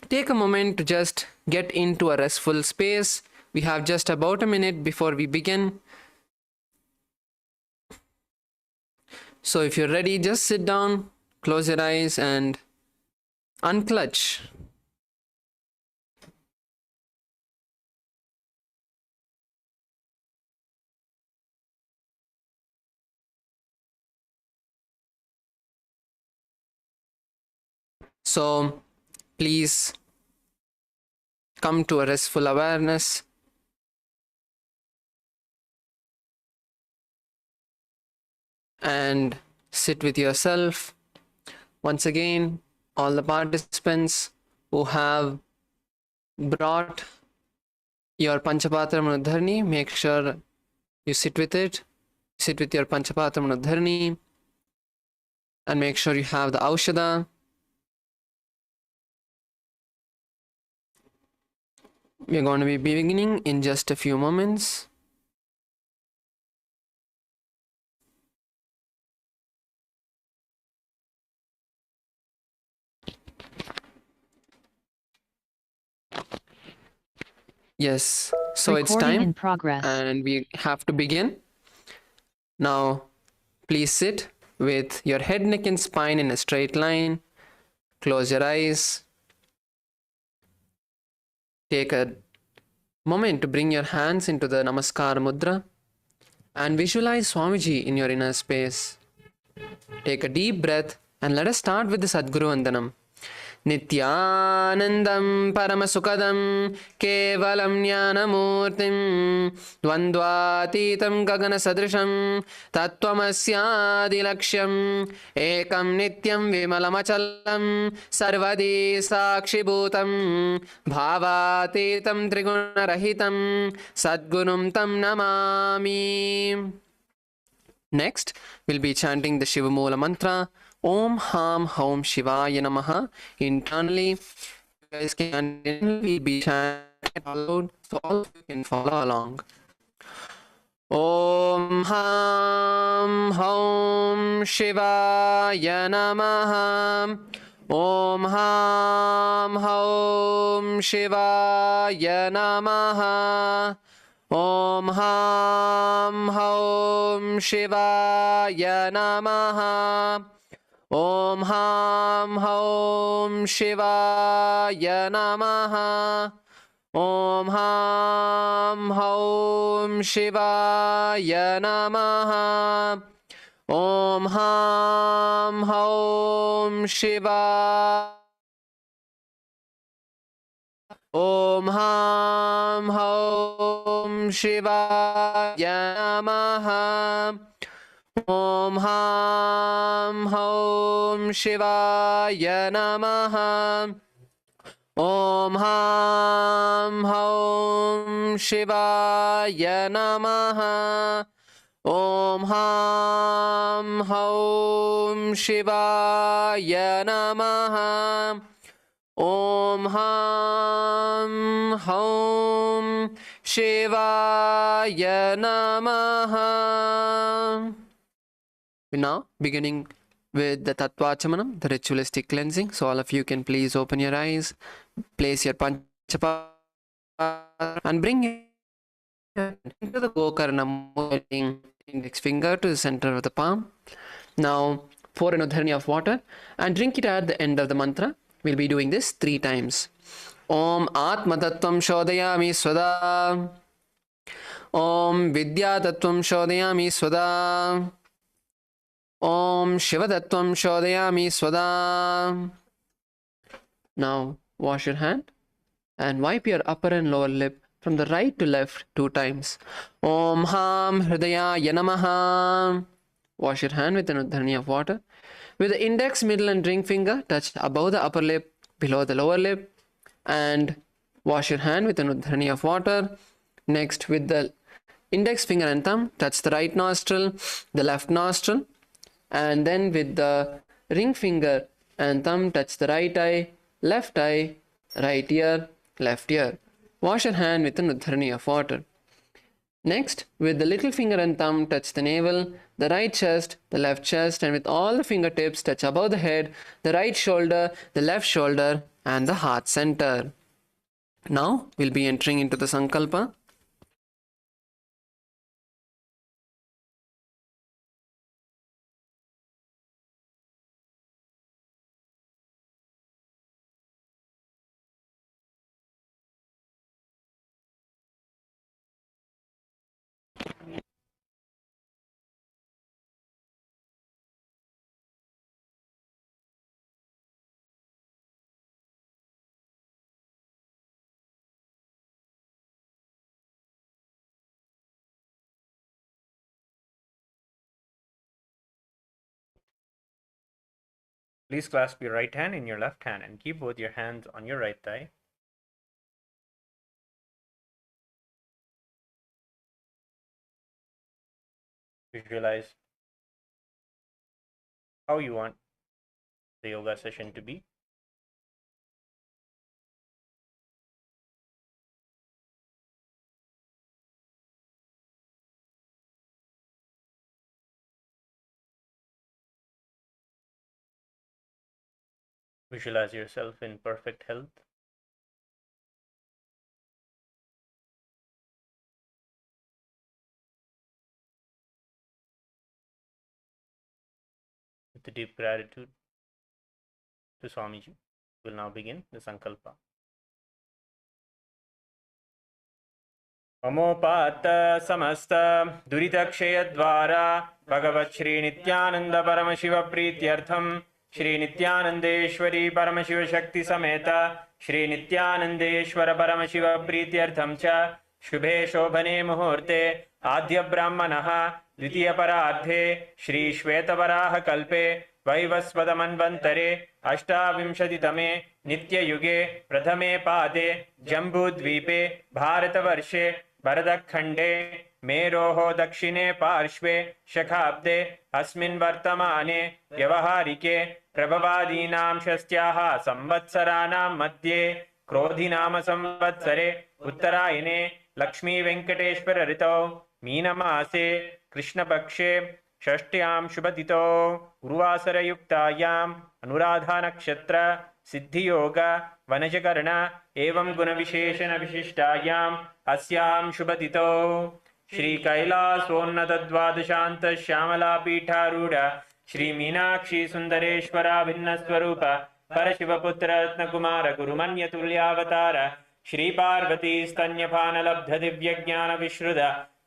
take a moment to just get into a restful space. We have just about a minute before we begin. So if you're ready, just sit down, close your eyes and unclutch. So please come to a restful awareness. And sit with yourself. Once again, all the participants who have brought your Panchapatra Manudharani, make sure you sit with it. Sit with your Panchapatra Manudharani and make sure you have the Aushadha. We're going to be beginning in just a few moments. Yes, so Recording it's time in progress. And we have to begin. Now, please sit with your head, neck and spine in a straight line. Close your eyes. Take a moment to bring your hands into the Namaskar Mudra and visualize Swamiji in your inner space. Take a deep breath and let us start with the Sadguru Vandanam. Nithyanandam Paramasukadam Kevalam Jnanamurtim Dvandvatitam Gagana Sadrisham Tattvamasya Laksham Ekam Nityam Vimalamachalam Sarvadi Sakshibhutam Bhavatitam Trigunarahitam Sadgunum Tam Namami. Next, we'll be chanting the Shivamoola mantra. Om Ham Haum Shivaya Namaha. Internally, you guys can be chanted aloud, so all of you can follow along. Om Ham Haum Shivaya Namaha. Om Ham Haum Shivaya Namaha. Om Ham Haum Shivaya Namaha. Om Ham Haum Shivaya Namaha. Om Ham Haum Shivaya Namaha. Om Ham Haum Shivaya. Om Ham Haum Shivaya Namaha. Om Ham Haum Shivaya Namaha. Om Ham Haum Shivaya Namaha. Om Ham Haum Shivaya Namaha. Om Ham Haum Shivaya Namaha. We're now beginning with the Tattvachamanam, the ritualistic cleansing. So all of you can please open your eyes, place your Panchapatra and bring it into the Gokarna, moving index finger to the center of the palm. Now pour an udharani of water and drink it at the end of the mantra. We'll be doing this 3 times. Om Atma Tattvam Shodayami Swada. Om Vidya Tattvam Shodayami Swada. Om Shiva Tattvam Shodayami Swada. Now wash your hand and wipe your upper and lower lip from the right to left 2 times. Om Ham Hridayaya Namaha. Wash your hand with an udharani of water. With the index, middle and ring finger touched above the upper lip, below the lower lip, and wash your hand with an udharani of water. Next, with the index finger and thumb, touch the right nostril, the left nostril, and then with the ring finger and thumb, touch the right eye, left eye, right ear, left ear. Wash your hand with an udharani of water. Next, with the little finger and thumb, touch the navel, the right chest, the left chest, and with all the fingertips, touch above the head, the right shoulder, the left shoulder, and the heart center. Now we'll be entering into the Sankalpa. Please clasp your right hand in your left hand and keep both your hands on your right thigh. Visualize how you want the yoga session to be. Visualize yourself in perfect health. With the deep gratitude to Swamiji, we'll now begin the Sankalpa. ममोपात समस्त दुरितक्षय द्वारा भगवत् श्री नित्यानंद परमशिव प्रीत्यर्थम श्री नित्यानंदेश्वरी परमशिव शक्ति समेत श्री नित्यानंदेश्वर परमशिव प्रीत्यर्थम च शुभे शोभने मुहूर्ते आद्य ब्राह्मणः द्वितीय परार्धे श्री श्वेतवराह कल्पे वैवस्वत मन्वन्तरे अष्टाविंशतितमे नित्ययुगे प्रथमे पादे जम्बूद्वीपे भारतवर्षे भरतखण्डे मेरोः दक्षिणे पार्श्वे शखाब्दे अस्मिन् वर्तमाने व्यवहारिके प्रभवादीनां षष्ट्याः संवत्सराणां मध्ये क्रोधिनाम संवत्सरे उत्तरायणे लक्ष्मी वेंकटेश्वर ऋतौ मीनमासे कृष्णपक्षे षष्ट्यां शुभतिथौ गुरुवासरयुक्तायाम् अनुराधा नक्षत्र सिद्धियोग वनजकर्ण एवं गुणविशेषण विशिष्टायाम् अस्यां शुभतिथौ श्री कैलासोन्नत द्वादशांत श्यामला पीठारूढ़ श्री मीनाक्षी सुंदरेश्वरा भिन्न स्वरूप परशिवपुत्र रत्नकुमार गुरुमन्य तुल्यावतार श्री पार्वती स्तन्यपान लब्ध दिव्य ज्ञान विश्रुत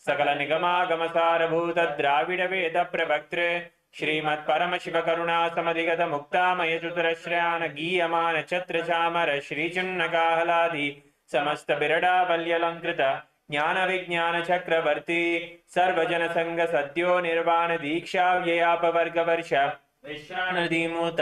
सकल निगमागम सारभूत द्राविड वेद प्रवक्तृ श्रीमत् परमशिव करुणा समधिगत मुक्तामय चतुरश्रयान गीयमान छत्र चामर श्रीचुन्नकाहलादि समस्त बिरडावल्यलंकृत ज्ञान विज्ञान चक्रवर्ती सर्वजन संग सद्यो निर्वाण दीक्षा व्ययापवर्ग वर्ष विश्रानदीमूत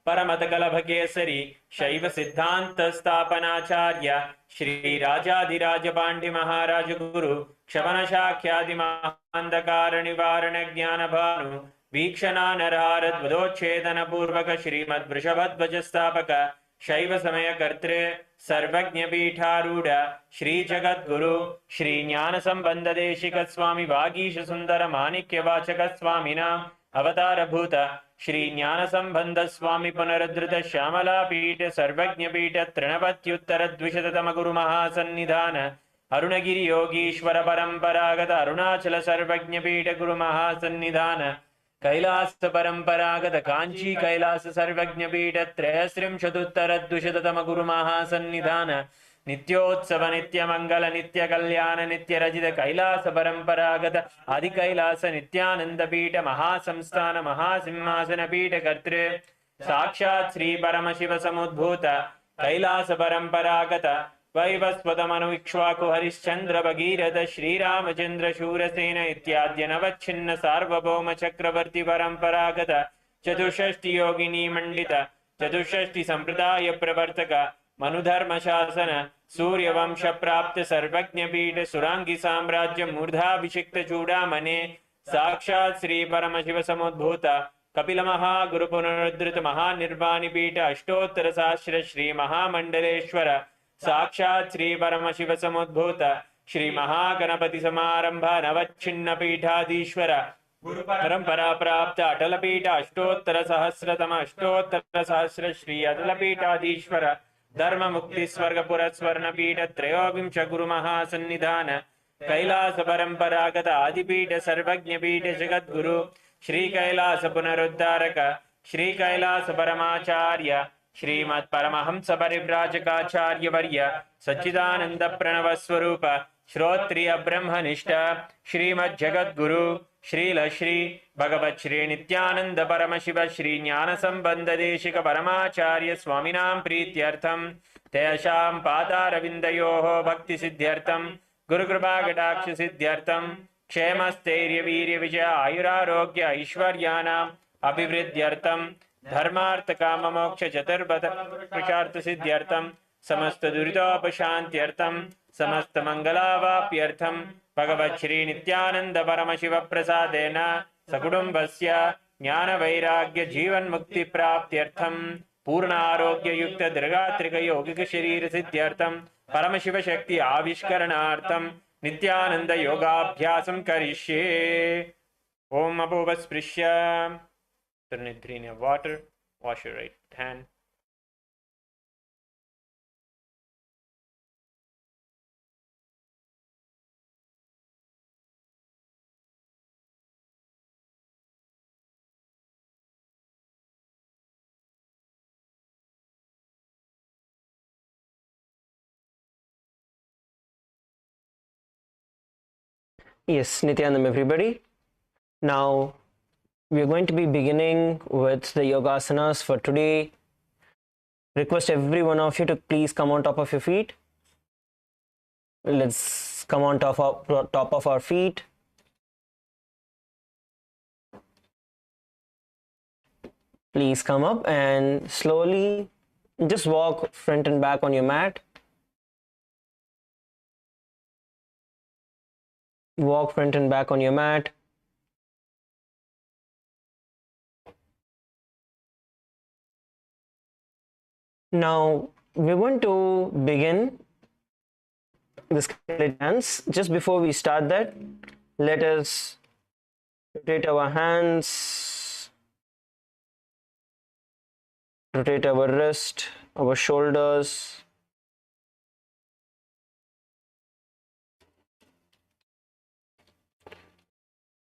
परमत कलभ केसरी शैव सिद्धांत स्थापनाचार्य श्री राजाधिराज पांड्य महाराज गुरु क्षमन शाख्यादि महांधकार निवारण ज्ञान भानु वीक्षणा नरहारद वधोच्छेदन पूर्वक श्रीमद वृषभध्वज स्थापक शैव समय कर्तृ सर्वज्ञ पीठारूढ़ श्री जगद्गुरु श्री ज्ञान संबंध देशिक स्वामी वागीश सुंदर माणिक्य वाचक स्वामिना अवतार भूत श्री ज्ञान संबंध स्वामी पुनरुद्धृत श्यामला पीठ सर्वज्ञ पीठ तृणपत्युत्तर द्विशततम गुरु महासन्निधान अरुणगिरि योगीश्वर परंपरागत अरुणाचल सर्वज्ञ पीठ गुरु महासन्निधान कैलास परंपरागत कांची कैलास सर्वज्ञ पीठ त्रयस्त्रिंशदुत्तर द्विशततम गुरु महासन्निधान नित्योत्सव नित्य मंगल नित्य कल्याण नित्य रजित कैलास परंपरागत आदि कैलास नित्यानंद पीठ महासंस्थान महासिंहासन पीठ कर्तृ साक्षात् श्री परमशिव समुद्भूत कैलास परंपरागत वैवस्वत मनु इक्ष्वाकु हरिश्चंद्र भगीरथ श्रीरामचंद्र शूरसेन इत्याद्य नवच्छिन्न सार्वभौम चक्रवर्ती परंपरागत चतुष्षष्टि योगिनी मंडित चतुष्षष्टि संप्रदाय प्रवर्तक मनुधर्म शासन सूर्यवंश प्राप्त सर्वज्ञ पीठ सुरांगी साम्राज्य मूर्धाभिषिक्त चूड़ामणे साक्षात् श्री परमशिव समुद्भूत कपिल महागुरु पुनरुद्धृत महानिर्वाणी पीठ अष्टोत्तर सहस्र श्री महामंडलेश्वर साक्षात् श्री परमशिव समुद्भूत श्री महागणपति समारंभ नवच्छिन्न पीठाधीश्वर गुरु परंपरा प्राप्त अटल पीठ अष्टोत्तर सहस्रतम अष्टोत्तर सहस्र श्री अटल पीठाधीश्वर धर्म मुक्ति स्वर्ग पुरस्वर्ण पीठ त्रयोविंश गुरु महासन्निधान कैलास परंपरागत आदिपीठ सर्वज्ञ पीठ जगद्गुरु श्री कैलास पुनरुद्धारक श्री कैलास परमाचार्य श्रीमत् परमहंस परिव्राजकाचार्य वर्य सच्चिदानंद प्रणव स्वरूप श्रोत्रिय ब्रह्मनिष्ठ श्रीमद् जगद्गुरु श्रील श्री भगवत् श्री नित्यानंद परमशिव श्री ज्ञान संबंध देशिक परमाचार्य स्वामिनां प्रीत्यर्थम तेषां पादारविन्दयोः भक्ति सिद्ध्यर्थम गुरुकृपा कटाक्ष सिद्ध्यर्थम क्षेमस्थैर्य वीर्य विजय आयुरारोग्य ऐश्वर्याणाम् अभिवृद्ध्यर्थम धर्मार्थ काम मोक्ष चतुर्पद पुरुषार्थ सिद्ध्यर्थम समस्त दुरितोपशान्त्यर्थम समस्त मंगलावाप्यर्थम भगवत् श्री नित्यानंद परमशिव प्रसादेन सकुटुम्बस्य ज्ञान वैराग्य जीवन मुक्ति प्राप्त्यर्थम पूर्ण आरोग्य युक्त दीर्घात्रिक यौगिक शरीर सिद्ध्यर्थम परमशिव शक्ति आविष्करणार्थम नित्यानंद योगाभ्यासं करिष्ये। ओम अपोपस्पृश्य turn it 3 in water, wash your right hand. Yes, Nithyananda everybody. Now we are going to be beginning with the yogasanas for today. Request every one of you to please come on top of your feet. Let's come on top of our feet. Please come up and slowly just walk front and back on your mat. Walk front and back on your mat. Now we're going to begin the skeleton dance. Just before we start that, let us rotate our hands, rotate our wrist, our shoulders.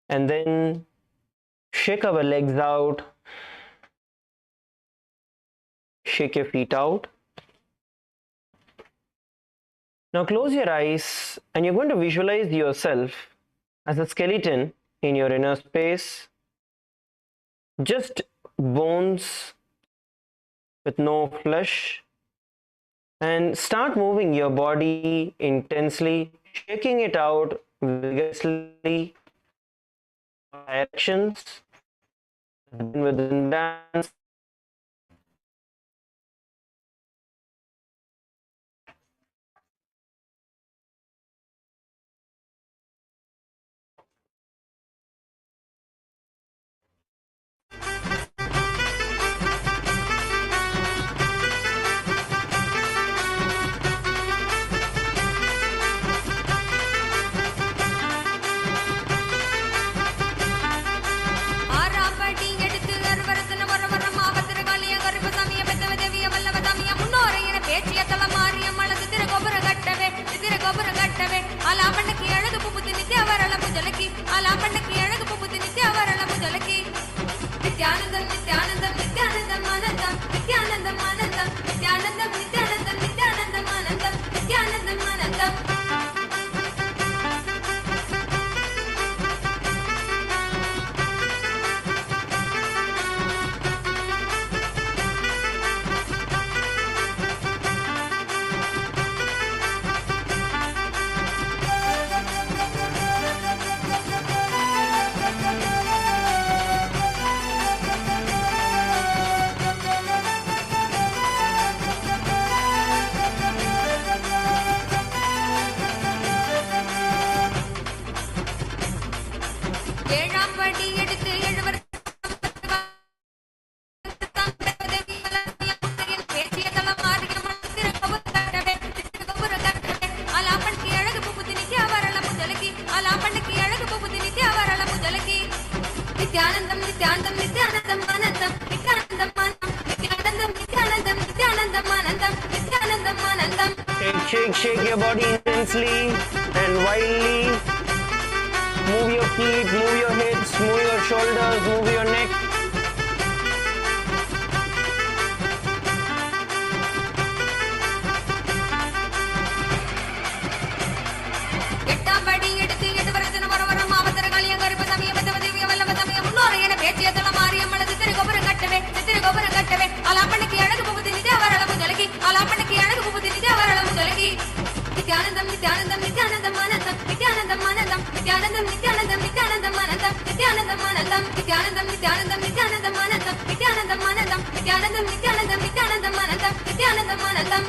And then shake our legs out, shake your feet out. Now close your eyes and you're going to visualize yourself as a skeleton in your inner space, just bones with no flesh, and start moving your body intensely, shaking it out vigorously. Directions within dance. Nithyanandam, Nithyanandam, Nithyanandam, Nithyanandam, Nithyanandam, Nithyanandam, Nithyanandam, intensely and wildly. Move your feet, move your hips, move your shoulders, move your neck. Nithyanandam, Nithyanandam, Nithyanandam, Anandam, Nithyanandam, Anandam, Nithyanandam, Nithyanandam, Nithyanandam, Anandam, Nithyanandam, Anandam, Nithyanandam, Nithyanandam, Nithyanandam, Anandam, Nithyanandam, Anandam, Nithyanandam, Nithyanandam, Nithyanandam, Anandam, Nithyanandam, Anandam.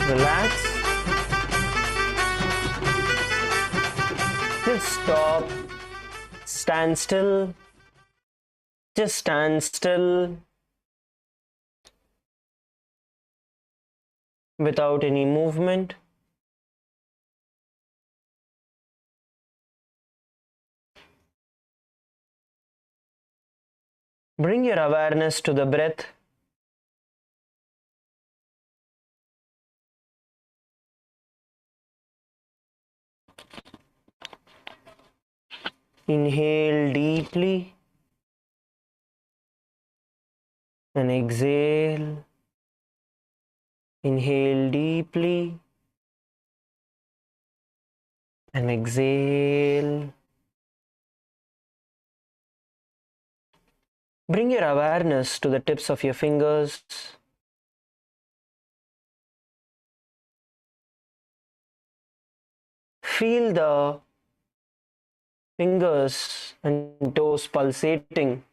Relax. Just stop. Stand still. Just stand still. Without any movement. Bring your awareness to the breath. Inhale deeply and exhale. Inhale deeply and exhale. Bring your awareness to the tips of your fingers. Feel the fingers and toes pulsating.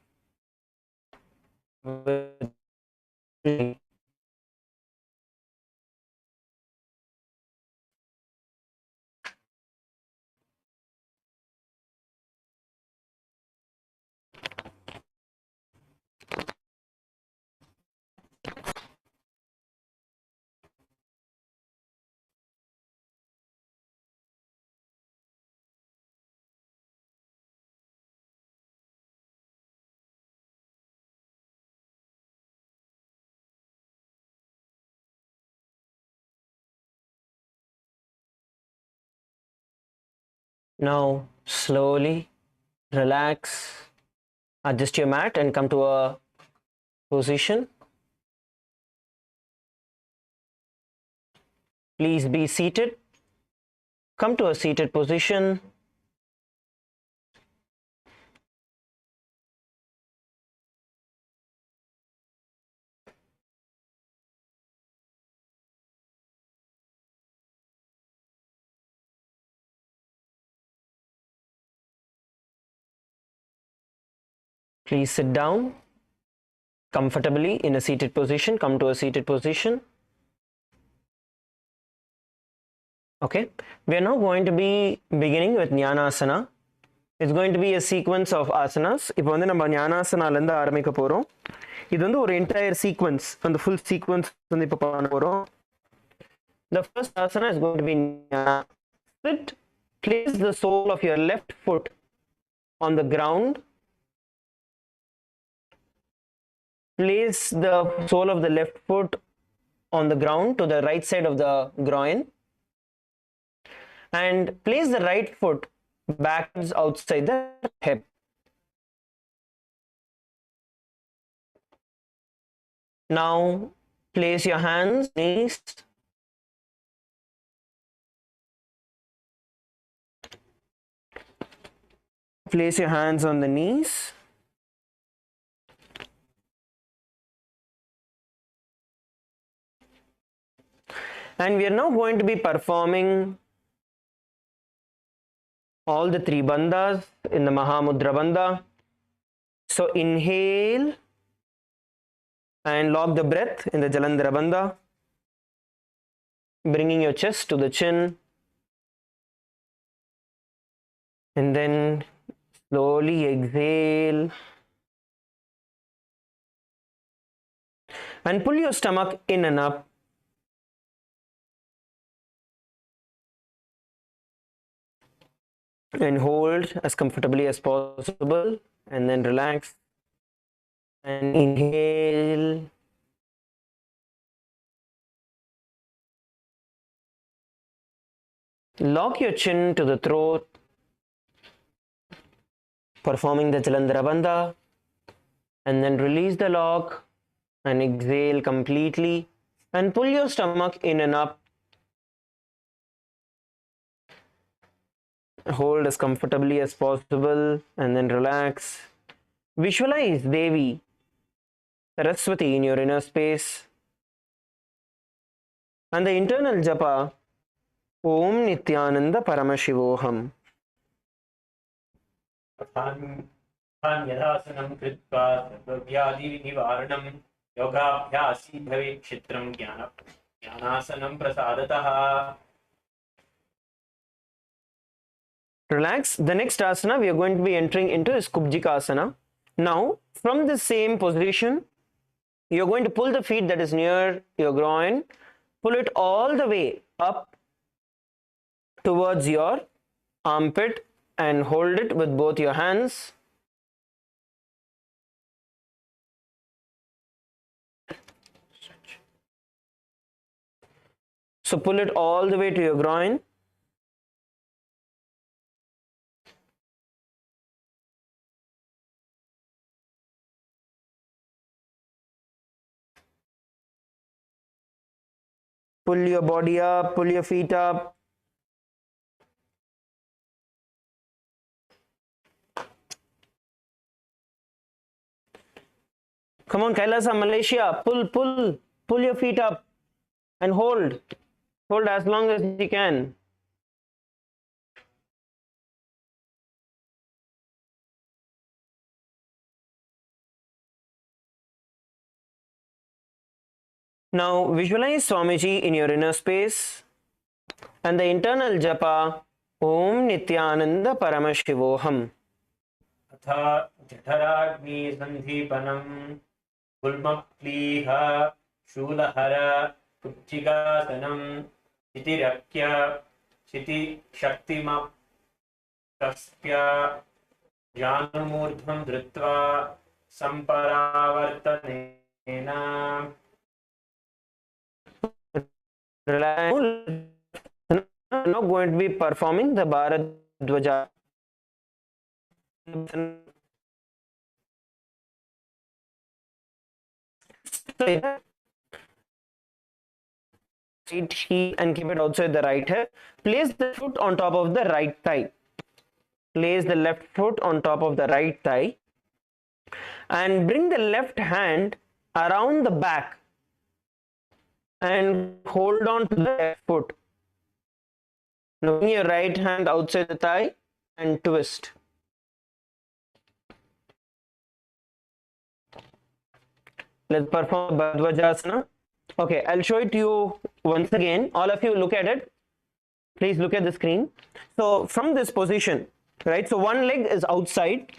Now slowly relax, adjust your mat and come to a position. Please be seated. Come to a seated position. Please sit down comfortably in a seated position. Come to a seated position. Okay, we are now going to be beginning with Jnanasana. It's going to be a sequence of asanas. இப்போ வந்து நம்ம ஞானாசனால இருந்து ஆரம்பிக்க போறோம். இது வந்து ஒரு entire sequence, அந்த full sequence வந்து இப்போ பண்ண போறோம். The first asana is going to be Jnana. Sit, place the sole of your left foot on the ground. Place the sole of the left foot on the ground to the right side of the groin. And place the right foot backwards outside the hip. Now place your hands, knees. Place your hands on the knees. And we are now going to be performing all the three bandhas in the Mahamudra Bandha. So inhale and lock the breath in the Jalandhara Bandha, bringing your chest to the chin, and then slowly exhale and pull your stomach in and up. And hold as comfortably as possible, and then relax and inhale Lock your chin to the throat, performing the Jalandhara Bandha, and then release the lock and exhale completely and pull your stomach in and up. Hold as comfortably as possible and then relax. Visualize Devi Saraswati in your inner space and the internal japa Om Nithyananda Paramashivoham. यथासनं कृत्वा सर्वव्याधिनिवारणं योगाभ्यासी भवेत् क्षेत्रं ज्ञानासनं प्रसादतः. Relax. The next asana, we are going to be entering into is Kubjikasana. Now, from the same position, you are going to pull the feet that is near your groin, pull it all the way up towards your armpit and hold it with both your hands. So pull it all the way to your groin. Pull your body up, pull your feet up. Come on, Kailasa, Malaysia, pull your feet up and hold. Hold as long as you can. Now visualize Swamiji in your inner space and the internal japa Om Nithyananda Paramashivoham. अथ जठराग्निसन्धिपनं गुल्मप्लीह शूलहर कुब्जिकासनं चितिरक्य चितिशक्तिमप्स्य जानुमूर्ध्वं धृत्वा सम्परावर्तनेन. Now going to be performing the Bharadwaja. Right heel and keep it outside the right hip. Place the foot on top of the right thigh. Place the left foot on top of the right thigh and bring the left hand around the back and hold on to the left foot. Now bring your right hand outside the thigh and twist. Let's perform Bharadwajasana. Okay, I'll show it to you once again. All of you look at it. Please look at the screen. So from this position, right? So one leg is outside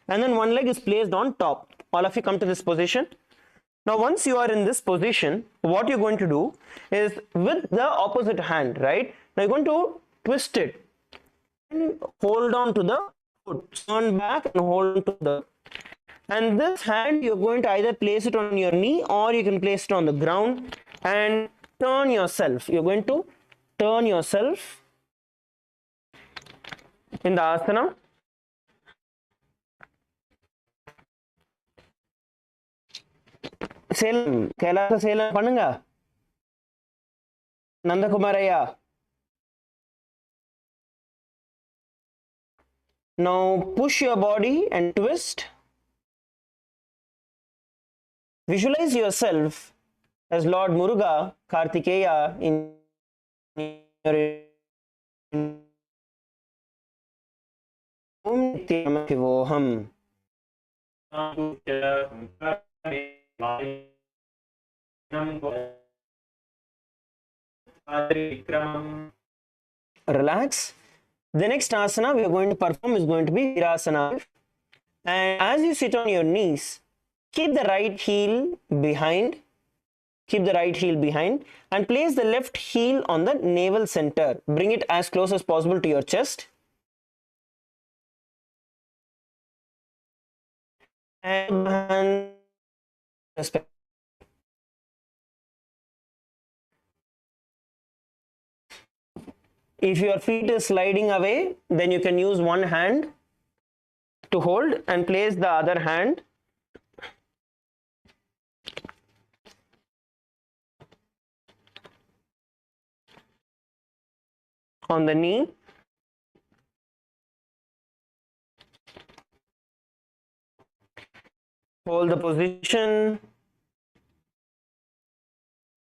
and then one leg is placed on top. All of you come to this position. Now once you are in this position, what you're going to do is with the opposite hand, right? Now you're going to twist it and hold on to the foot. Turn back and hold on to the. And this hand you're going to either place it on your knee or you can place it on the ground and turn yourself. You're going to turn yourself in the asana. Selam, Kailasa Selam Pananga Nandakumaraya. Now push your body and twist. Visualize yourself as Lord Muruga Kartikeya in your Om Nithyananda Relax. The next asana we are going to perform is going to be Virasana. And as you sit on your knees, keep the right heel behind. Keep the right heel behind and place the left heel on the navel center. Bring it as close as possible to your chest. And respect. If your feet is sliding away, then you can use one hand to hold and place the other hand on the knee. Hold the position.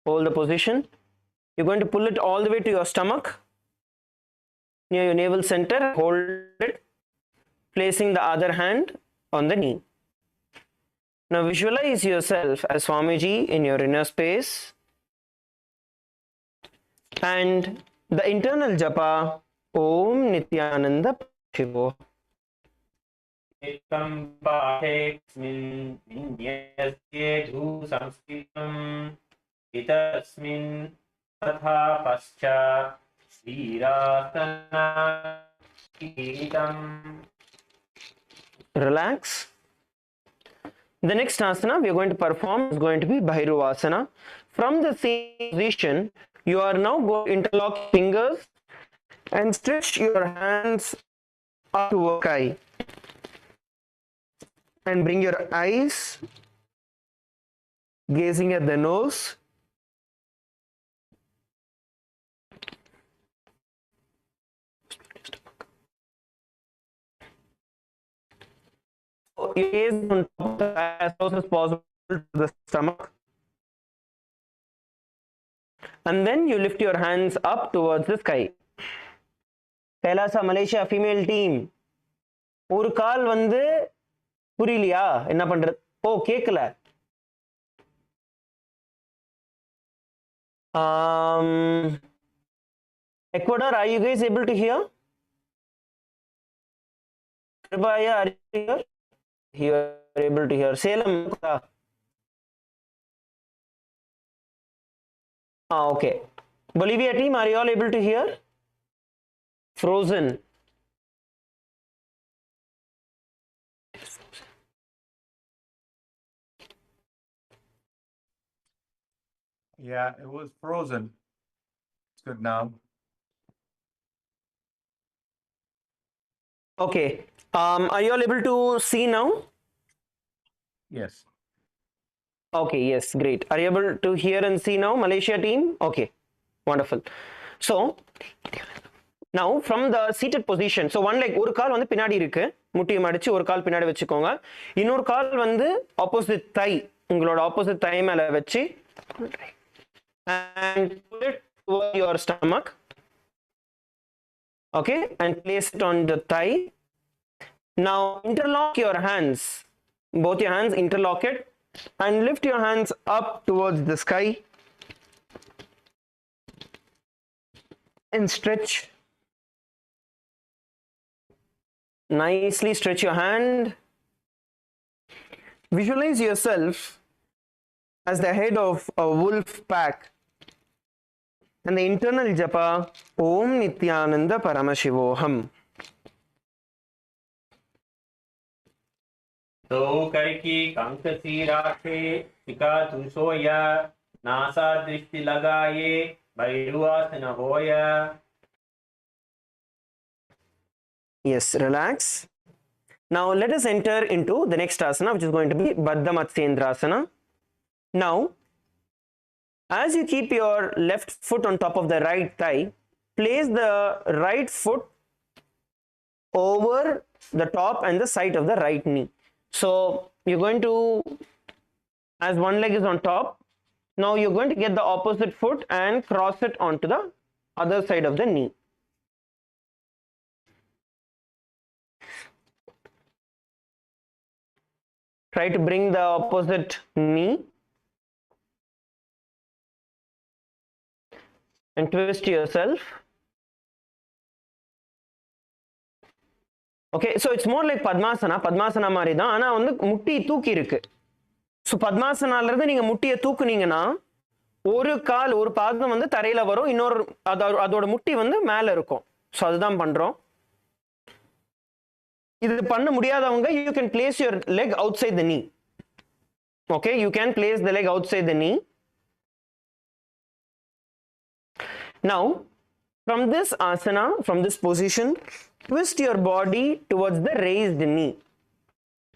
Hold the position. You're going to pull it all the way to your stomach, near your navel center. Hold it, placing the other hand on the knee. Now visualize yourself as Swamiji in your inner space, and the internal japa Om Nithyananda Shivo. Ekam pathesmin vinyasyedu samskritam itasmin tatha pascha svirasana kiritam. Relax. The next asana we are going to perform is going to be Bhairuvasana. From the same position, you are now going to interlock fingers and stretch your hands up to a sky. And bring your eyes gazing at the nose. You gaze on top as close as possible to the stomach. And then you lift your hands up towards the sky. KAILASA Malaysia female team. ஒரு கால் வந்து புரியலையா என்ன பண்றது? ஓ கேக்கல. Ecuador, are you guys able to hear? Kripaya, are you here? You are able to hear. Salem. Okay. Bolivia team, are you all able to hear? Frozen. Yeah, it was frozen. It's good now. Okay. Are you all able to see now? Yes. Okay, yes, great. Are you able to hear and see now, Malaysia team? Okay, wonderful. So, now from the seated position, so one leg, ஒரு கால் வந்து பின்னாடி இருக்கு, முட்டியை மடிச்சு ஒரு கால் பின்னாடி வச்சுக்கோங்க. இன்னொரு கால் வந்து opposite thigh, உங்களோட opposite thigh மேல வச்சு and put it over your stomach. Okay, and place it on the thigh. Now interlock your hands, both your hands interlock it and lift your hands up towards the sky and stretch. Nicely stretch your hand. Visualize yourself as the head of a wolf pack and the internal japa Om Nithyananda Paramashivoham. तो करकी कंकसी राखे सिका तुसोया NASA दृष्टि लगाए भैरवासन होया. Yes, relax. Now let us enter into the next asana, which is going to be Baddha Matsyendrasana. Now, as you keep your left foot on top of the right thigh, place the right foot over the top and the side of the right knee. So you're going to, as one leg is on top, now you're going to get the opposite foot and cross it onto the other side of the knee. Try to bring the opposite knee and twist yourself. Okay, so it's more like Padmasana. Padmasana மாதிரி தான், ஆனா வந்து முட்டி தூக்கி இருக்கு. So பத்மாசனால இருந்து நீங்க முட்டியை தூக்குனீங்கன்னா ஒரு கால் ஒரு பாதம் வந்து தரையில வரும், இன்னொரு அதோட முட்டி வந்து மேல இருக்கும். ஸோ அதுதான் பண்றோம். இது பண்ண முடியாதவங்க you can place your leg outside the knee. Okay, you can place the leg outside the knee. Now From this asana, from this position, twist your body towards the raised knee.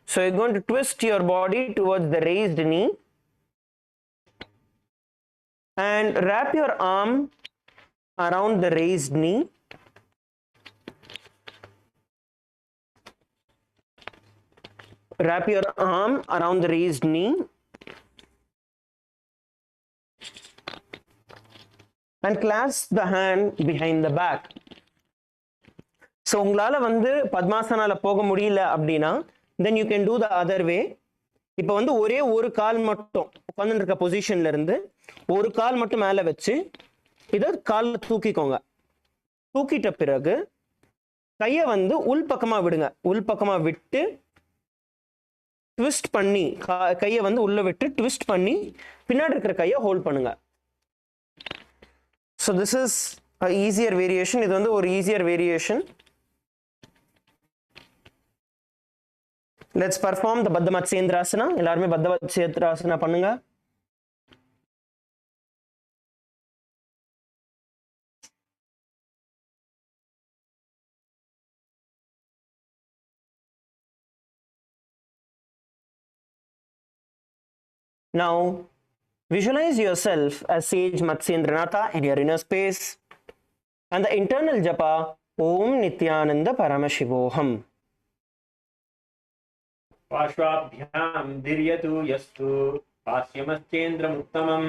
So you're going to twist your body towards the raised knee and wrap your arm around the raised knee. Wrap your arm around the raised knee and clasp the hand behind the back. So உங்களால வந்து பத்மாசனால போக முடியல அப்படின்னா then you can do the other way. இப்போ வந்து ஒரே ஒரு கால் மட்டும் உட்கார்ந்து இருக்க பொசிஷன்ல இருந்து ஒரு கால் மட்டும் மேல வச்சு இத கால்ல தூக்கிக்கோங்க. தூக்கிட்ட பிறகு கையை வந்து உள் பக்கமா விடுங்க. உள் பக்கமா விட்டு ட்விஸ்ட் பண்ணி கையை வந்து உள்ள விட்டு ட்விஸ்ட் பண்ணி பின்னாடி இருக்கிற கையை ஹோல்ட் பண்ணுங்க. So this is a easier variation. இது வந்து ஒரு easier variation. Let's perform the Baddha Matsyendrasana. எல்லாருமே Baddha Matsyendrasana பண்ணுங்க. Now visualize yourself as sage Matsyendranatha in your inner space and the internal japa Om Nithyananda Paramashivoham. पार्श्वाभ्यां धीर्यतु यस्तु पास्यमस्येन्द्रमुत्तमं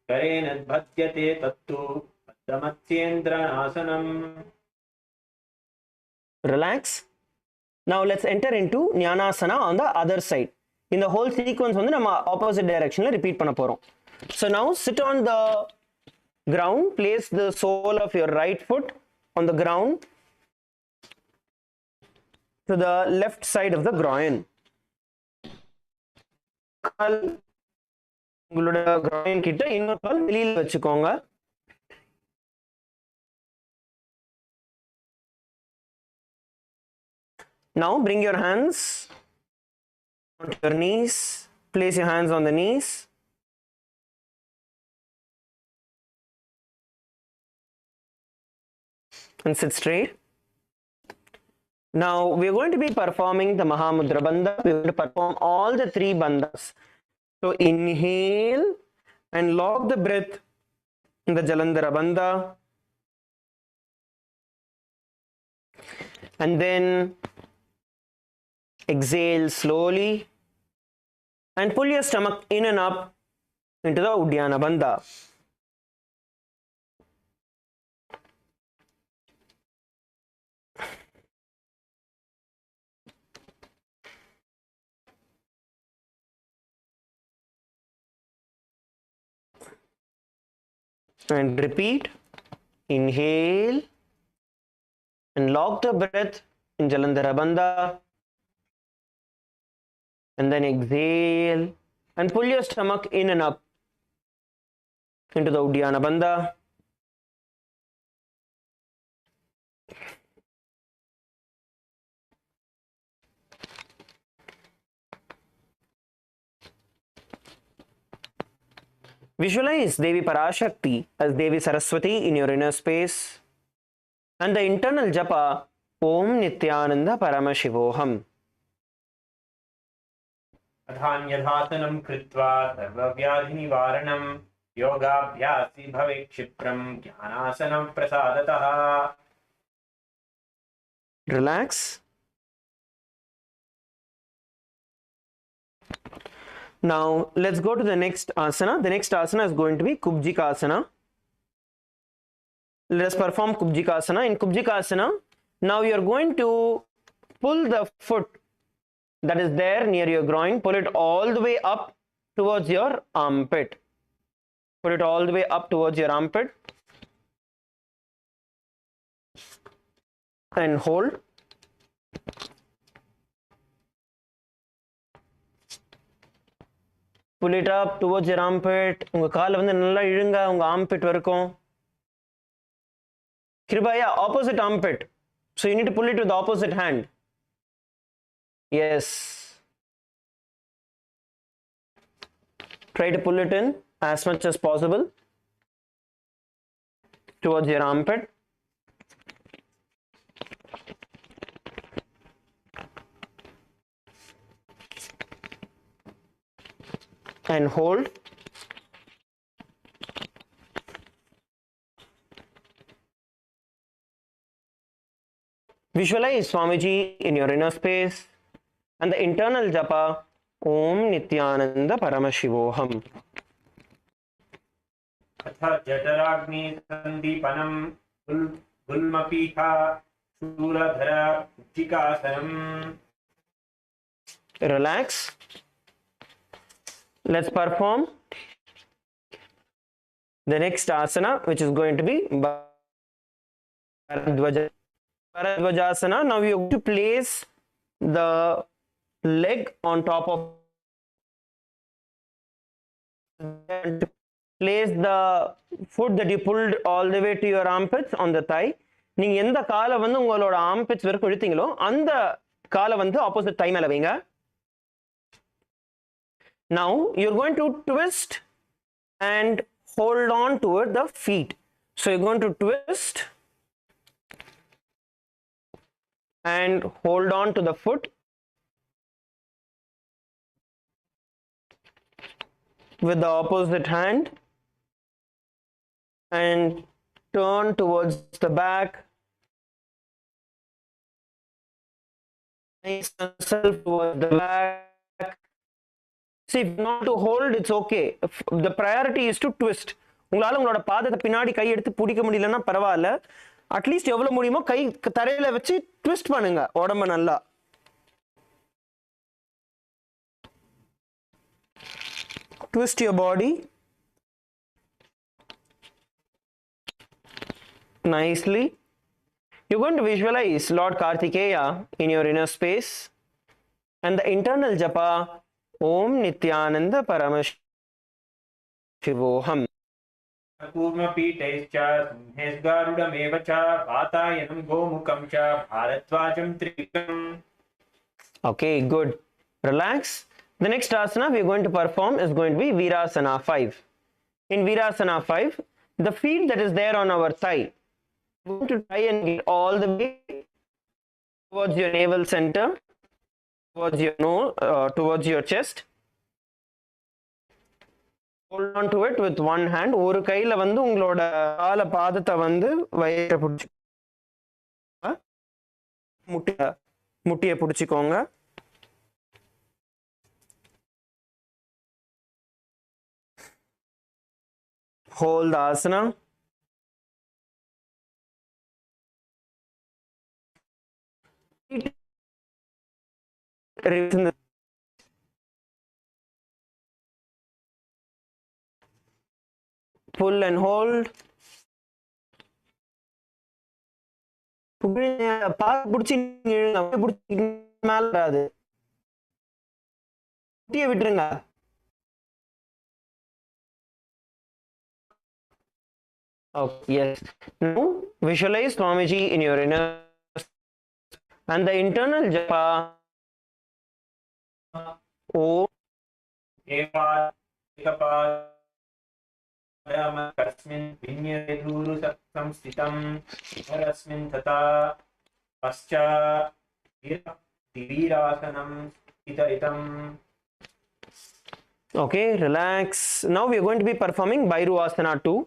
करेण बध्यते तत्तु बद्धमत्स्येन्द्रनासनम्. Relax. Now let's enter into Jnanasana on the other side. In the whole sequence வந்து நம்ம opposite direction repeat பண்ண போறோம். So now sit on the ground, place the sole of your right foot on the ground to the left side of the groin. கால் உங்களோட groin கிட்ட இன்னொரு கால் வெளியில வச்சுக்கோங்க. Now bring your hands onto your knees. Place your hands on the knees. And sit straight. Now we are going to be performing the Mahamudra Bandha. We are going to perform all the three bandhas. So inhale and lock the breath in the Jalandhara Bandha. And then exhale slowly and pull your stomach in and up into the Uddiyana Bandha. And repeat. Inhale and lock the breath in Jalandhara Bandha. And then exhale and pull your stomach in and up into the Uddiyana Bandha. Visualize Devi Parashakti as Devi Saraswati in your inner space and the internal japa Om Nithyananda Paramashivoham. अधान्यधासनं कृत्वा सर्वव्याधिनिवारणं योगाभ्यासी भवेत् क्षिप्रं ज्ञानासनं प्रसादतः. Relax. Now let's go to the next asana. The next asana is going to be Kubjikasana. Let us perform Kubjikasana. In Kubjikasana, now you are going to pull the foot that is there near your groin, pull it all the way up towards your armpit. Put it all the way up towards your armpit and hold. Pull it up towards your armpit. உங்க காலை வந்து நல்லா இழுங்க உங்க armpit வரைக்கும். Kribaya, opposite armpit. So you need to pull it with the opposite hand. Yes. Try to pull it in as much as possible towards your armpit. and hold. Visualize Swamiji in your inner space and the internal japa Om Nithyananda Paramashivoham. अथ जठराग्नि संदीपनम गुल्मपीठा शूलधर उच्चिकासनम. Relax. Let's perform the next asana, which is going to be Bharadwajasana. Now you have to place the leg on top of, and place the foot that you pulled all the way to your armpits on the thigh. நீங்க எந்த காலை வந்து உங்களோட ஆர்ம்பிட்ஸ் வரைக்கும் இழுத்தீங்களோ அந்த காலை வந்து opposite thigh மேல வைங்க. Now you're going to twist and hold on toward the feet. So you're going to twist and hold on to the foot with the opposite hand and turn towards the back. Nice yourself towards the back. See, if not to hold, it's okay. The priority is to twist. உங்களால உங்களோட பாதத்தை பின்னாடி கை எடுத்து பிடிக்க முடியலன்னா பரவாயில்ல, at least எவ்வளவு முடியுமோ கை தரையில வச்சு ட்விஸ்ட் பண்ணுங்க உடம்ப நல்லா. Twist your body nicely. You're going to visualize Lord Kartikeya in your inner space and the internal japa Om Nithyananda Paramashivoham. कूर्मपीठैश्च सिंहेस्गारुडमेव च वातायनं गोमुखं च भारद्वाजं त्रिकम्. Okay, good. Relax. The next asana we are going to perform is going to be Virasana 5. In Virasana 5, the feet that is there on our thigh, we are going to try and get all the way towards your navel center, towards your nose, towards your chest. Hold on to it with one hand. ஒரு கையில வந்து உங்களோட கால பாதத்தை வந்து வயிற்ற பிடிச்சி முட்டியை பிடிச்சிக்கோங்க. Hold the asana. Pull and hold. பிடிச்சி மேல வராது, முட்டியை விட்டுருங்க. Oh, yes. Now visualize Swamiji in your inner and the internal japa Om कस्मिन् विन्यधूरु संस्थितं परस्मिन् तथा पश्चात् इतरितम्. Okay, relax. Now we are going to be performing Bhairuvasana 2.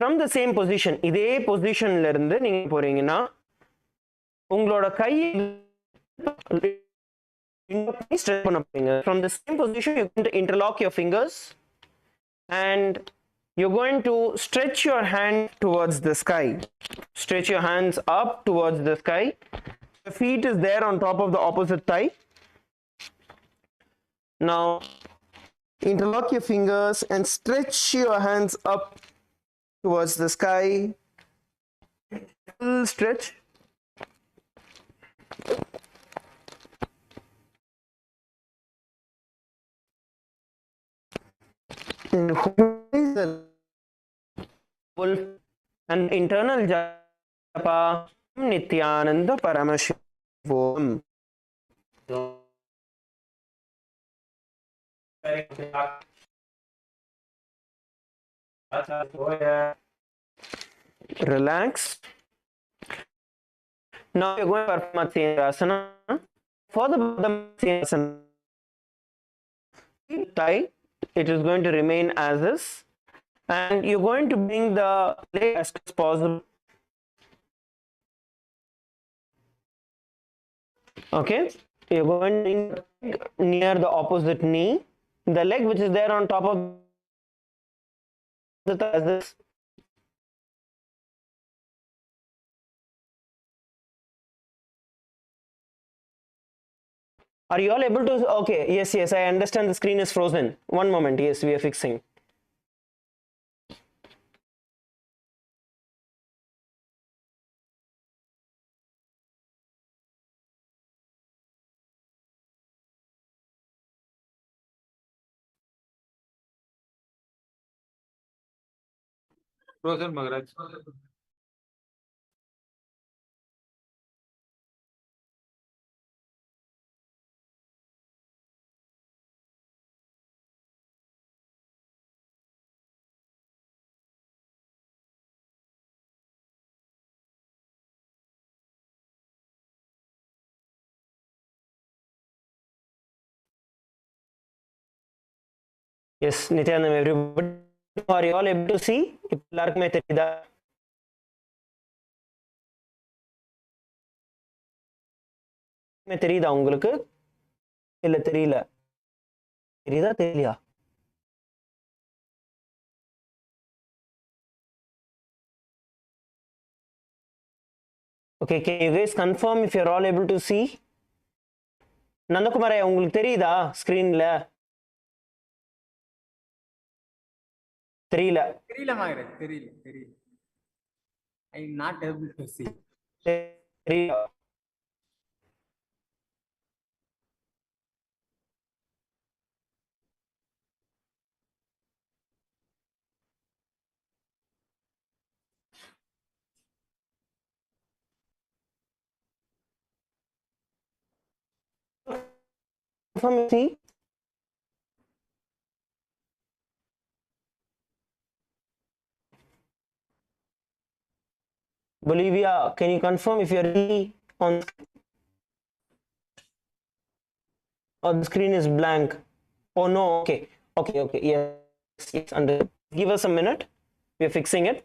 From the same position, இதே பொசிஷன்ல இருந்து நீங்க போறீங்கன்னா உங்களோட கை ஸ்ட்ரெச் பண்ண போறீங்க. From the same position, you're going to interlock your fingers and you're going to stretch your hand towards the sky. Stretch your hands up towards the sky. The feet is there on top of the opposite thigh. Now interlock your fingers and stretch your hands up towards the sky. Full stretch. And internal japa Nithyananda Paramashivoham. Relax. Now you're going to perform Matsyendrasana. For the Matsyendrasana, tie it is going to remain as is, and you're going to bring the leg as close as possible. Okay, you're going to bring the leg near the opposite knee, the leg which is there on top of the thigh as this. Are you all able to? Okay, yes, I understand the screen is frozen. One moment, yes, we are fixing. Frozen, Maharaj. Yes, Nithyananda, everybody, are you all able to see? எல்லாருக்குமே தெரியுதா? தெரியுதா உங்களுக்கு? இல்ல தெரியல. தெரியுதா தெரியலையா? Okay, can you guys confirm if you're all able to see? நந்தகுமாரே, உங்களுக்கு தெரியுதா ஸ்கிரீன்ல? தெரியல. தெரியல மகராஜ், தெரியல. I am not able to see. தெரியல. Confirm, see? Bolivia, can you confirm if you're really on, or the screen is blank? Oh no, okay, yes, under. Give us a minute, we are fixing it.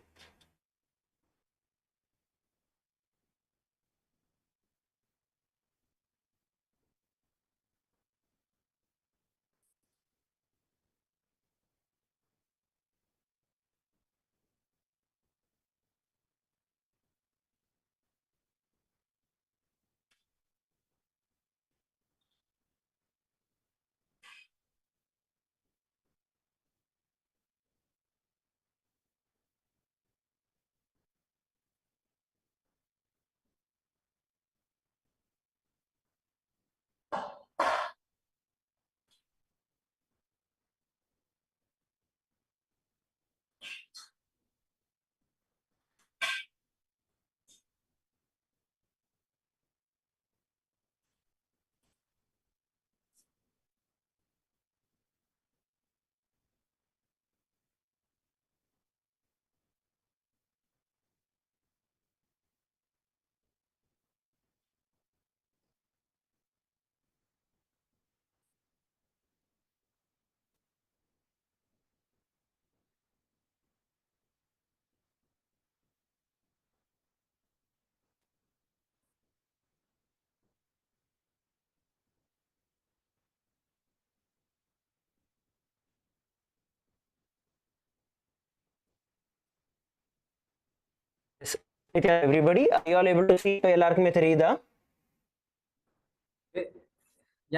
Yes. Everybody, are you all able to see? எல்லாருக்குமே தெரியுதா?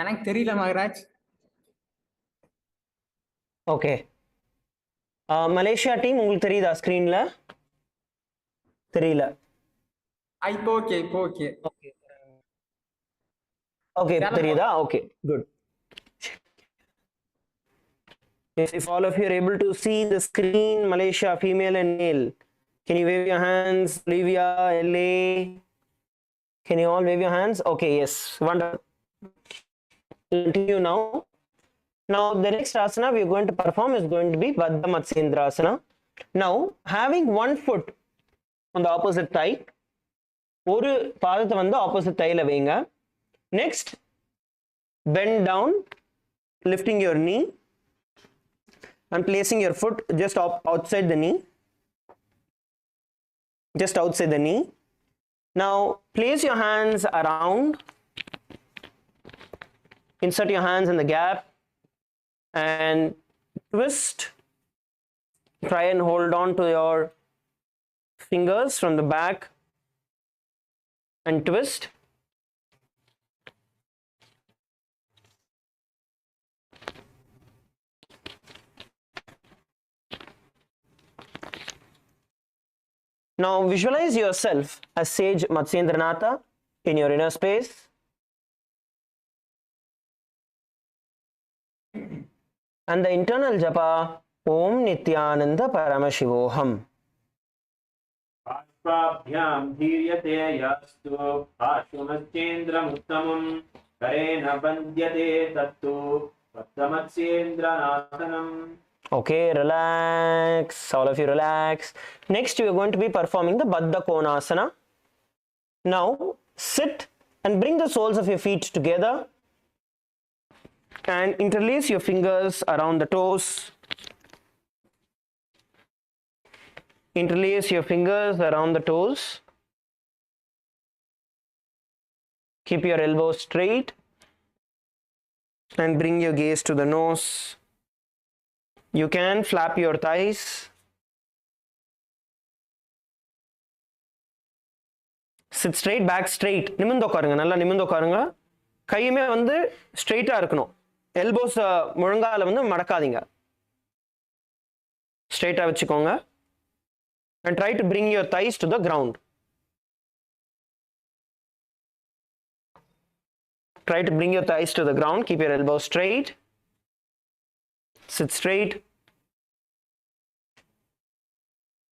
எனக்கு தெரியல Maharaj. Okay, Malaysia team உங்களுக்கு தெரியுதா ஸ்கிரீன்ல? தெரியல. இப்போ okay. Okay, தெரியுதா? Okay, good. If all of you are able to see the screen, Malaysia, female and male, can you wave your hands? Bolivia, LA, can you all wave your hands? Okay, yes, wonderful. Continue now. Now the next asana we are going to perform is going to be Baddha Matsyendrasana. Now, having one foot on the opposite thigh, ஒரு பாதத்தை வந்து opposite thigh ல வைங்க. Next, bend down, lifting your knee. and placing your foot just outside the knee. Just outside the knee. Now place your hands around. Insert your hands in the gap and twist. Try and hold on to your fingers from the back and twist. Now visualize yourself as sage Matsyendranatha in your inner space. And the internal japa Om Nithyananda Paramashivoham. Ashvabhyam dhiryate yastu ashvamatsyendram uttamam karena bandyate tattu vattamatsyendranathanam. Okay, relax. All of you relax. Next, you are going to be performing the Baddha Konasana. Now, sit and bring the soles of your feet together and interlace your fingers around the toes. Interlace your fingers around the toes. Keep your elbows straight and bring your gaze to the nose. You can flap your thighs. Sit straight, back straight. நிமிர்ந்து உட்காருங்க, நல்லா நிமிர்ந்து உட்காருங்க. கையுமே வந்து ஸ்ட்ரெயிட்டா இருக்கணும். Elbows முழங்கால வந்து மடக்காதீங்க. ஸ்ட்ரெயிட்டா வச்சுக்கோங்க. And try to bring your thighs to the ground. Try to bring your thighs to the ground. Keep your elbows straight. Sit straight.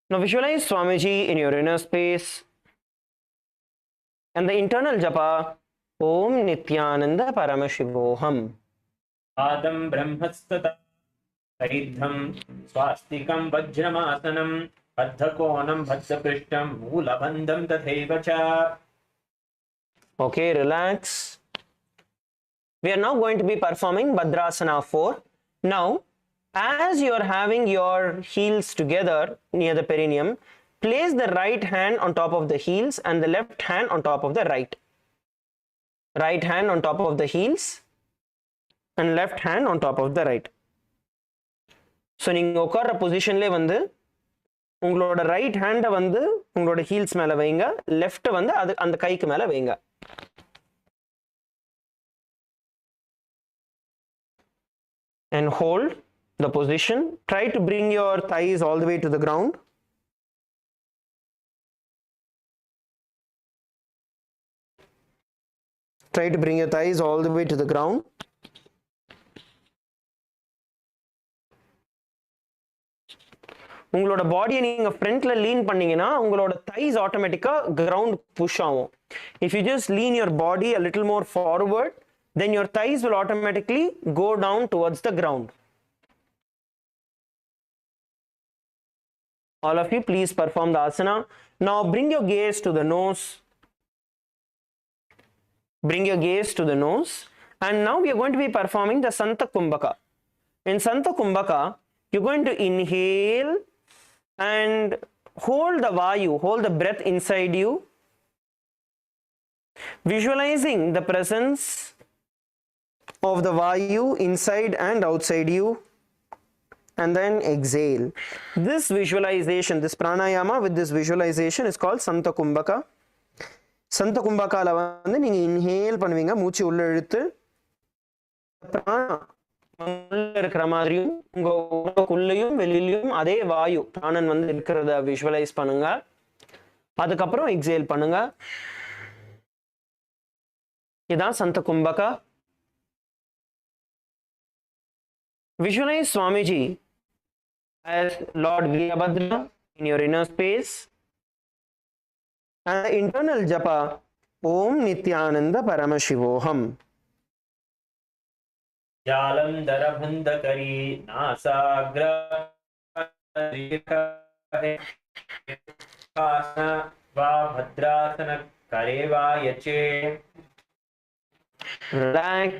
Now visualize Swamiji in your inner space and the internal japa Om Nithyananda Paramashivoham. Adam brahmastata saridham swastikam vajramasanam baddhakonam baddhaprishtam moolabandham tathaivacha. Okay, relax. We are now going to be performing Bhadrasana 4. Now, as you are having your heels together near the perineum, place the right hand on top of the heels and the left hand on top of the right. Right hand on top of the heels and left hand on top of the right. So, நீங்க உட்கார்ற பொசிஷன்லே வந்து உங்களோட right ஹேண்டை வந்து உங்களோட heels மேலே வைங்க, left வந்து அது அந்த கைக்கு மேலே வைங்க. And hold the position. Try to bring your thighs all the way to the ground. Try to bring your thighs all the way to the ground. உங்களோட பாடியை நீங்க ஃப்ரண்ட்ல லீன் பண்ணீங்கன்னா உங்களோட thighs ஆட்டோமேட்டிக்கா கிரவுண்ட் புஷ் ஆகும். If you just lean your body a little more forward, then your thighs will automatically go down towards the ground. All of you, please perform the asana. Now bring your gaze to the nose. Bring your gaze to the nose. And now we are going to be performing the Santa Kumbhaka. In Santa Kumbhaka, you're going to inhale and hold the Vayu, hold the breath inside you, visualizing the presence of the Vayu inside and outside you, and then exhale. This visualization, this pranayama with this visualization is called Santa Kumbhaka. Santa Kumbhakaல வந்து நீங்க inhale பண்ணுவீங்க, மூச்சு உள்ள இழுத்து பிராணா உள்ள இருக்கிற மாதிரியும் உங்களுக்குள்ளேயும் வெளியிலையும் அதே வாயு பிராணன் வந்து இருக்கிறத விஷுவலைஸ் பண்ணுங்க. அதுக்கப்புறம் எக்ஸேல் பண்ணுங்க. இதான் சந்த kumbhaka. Visualize Swamiji as Lord Virabhadra in your inner space and the internal japa Om Nithyananda Paramashivoham. Jalandharabhandakari nasagra va bhadrasana kareva yache. Relax.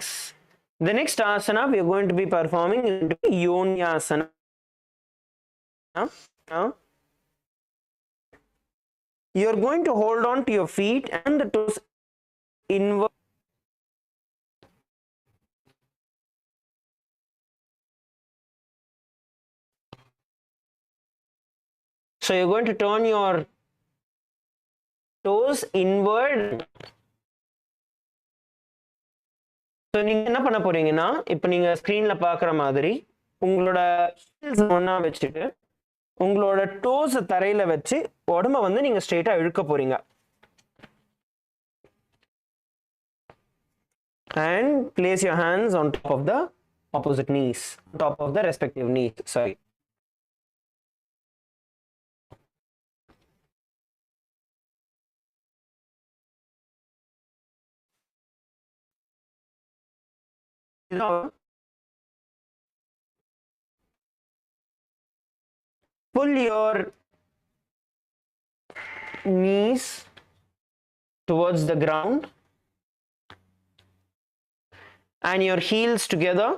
The next asana we are going to be performing is Yonyasana. Now you're going to hold on to your feet and the toes inward. So you're going to turn your toes inward. So நீங்க என்ன பண்ண போறீங்கன்னா இப்போ நீங்க ஸ்கிரீன்ல பார்க்குற மாதிரி உங்களோட ஹீல்ஸ் ஒண்ணா வச்சுட்டு உங்களோட டோஸ் தரையில வச்சு உடம்ப வந்து நீங்க ஸ்ட்ரெயிட்டா இழுக்க போறீங்க. And place your hands on top of the opposite knees, top of the respective knees. Sorry. Now, pull your knees towards the ground and your heels together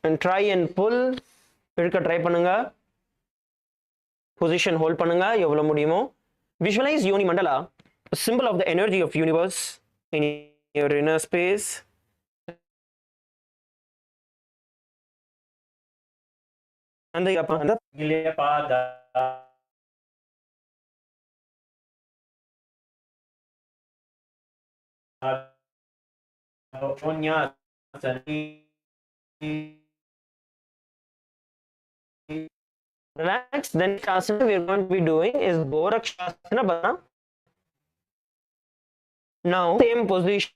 and try and pull. இழுக்க try பண்ணுங்க. Position hold பண்ணுங்க எவ்வளவு முடியுமோ. Visualize Yoni Mandala, a symbol of the energy of universe in your inner space. And the Gilyapada. Relax. Then asana we are going to be doing is Gorakshasana. Now same position.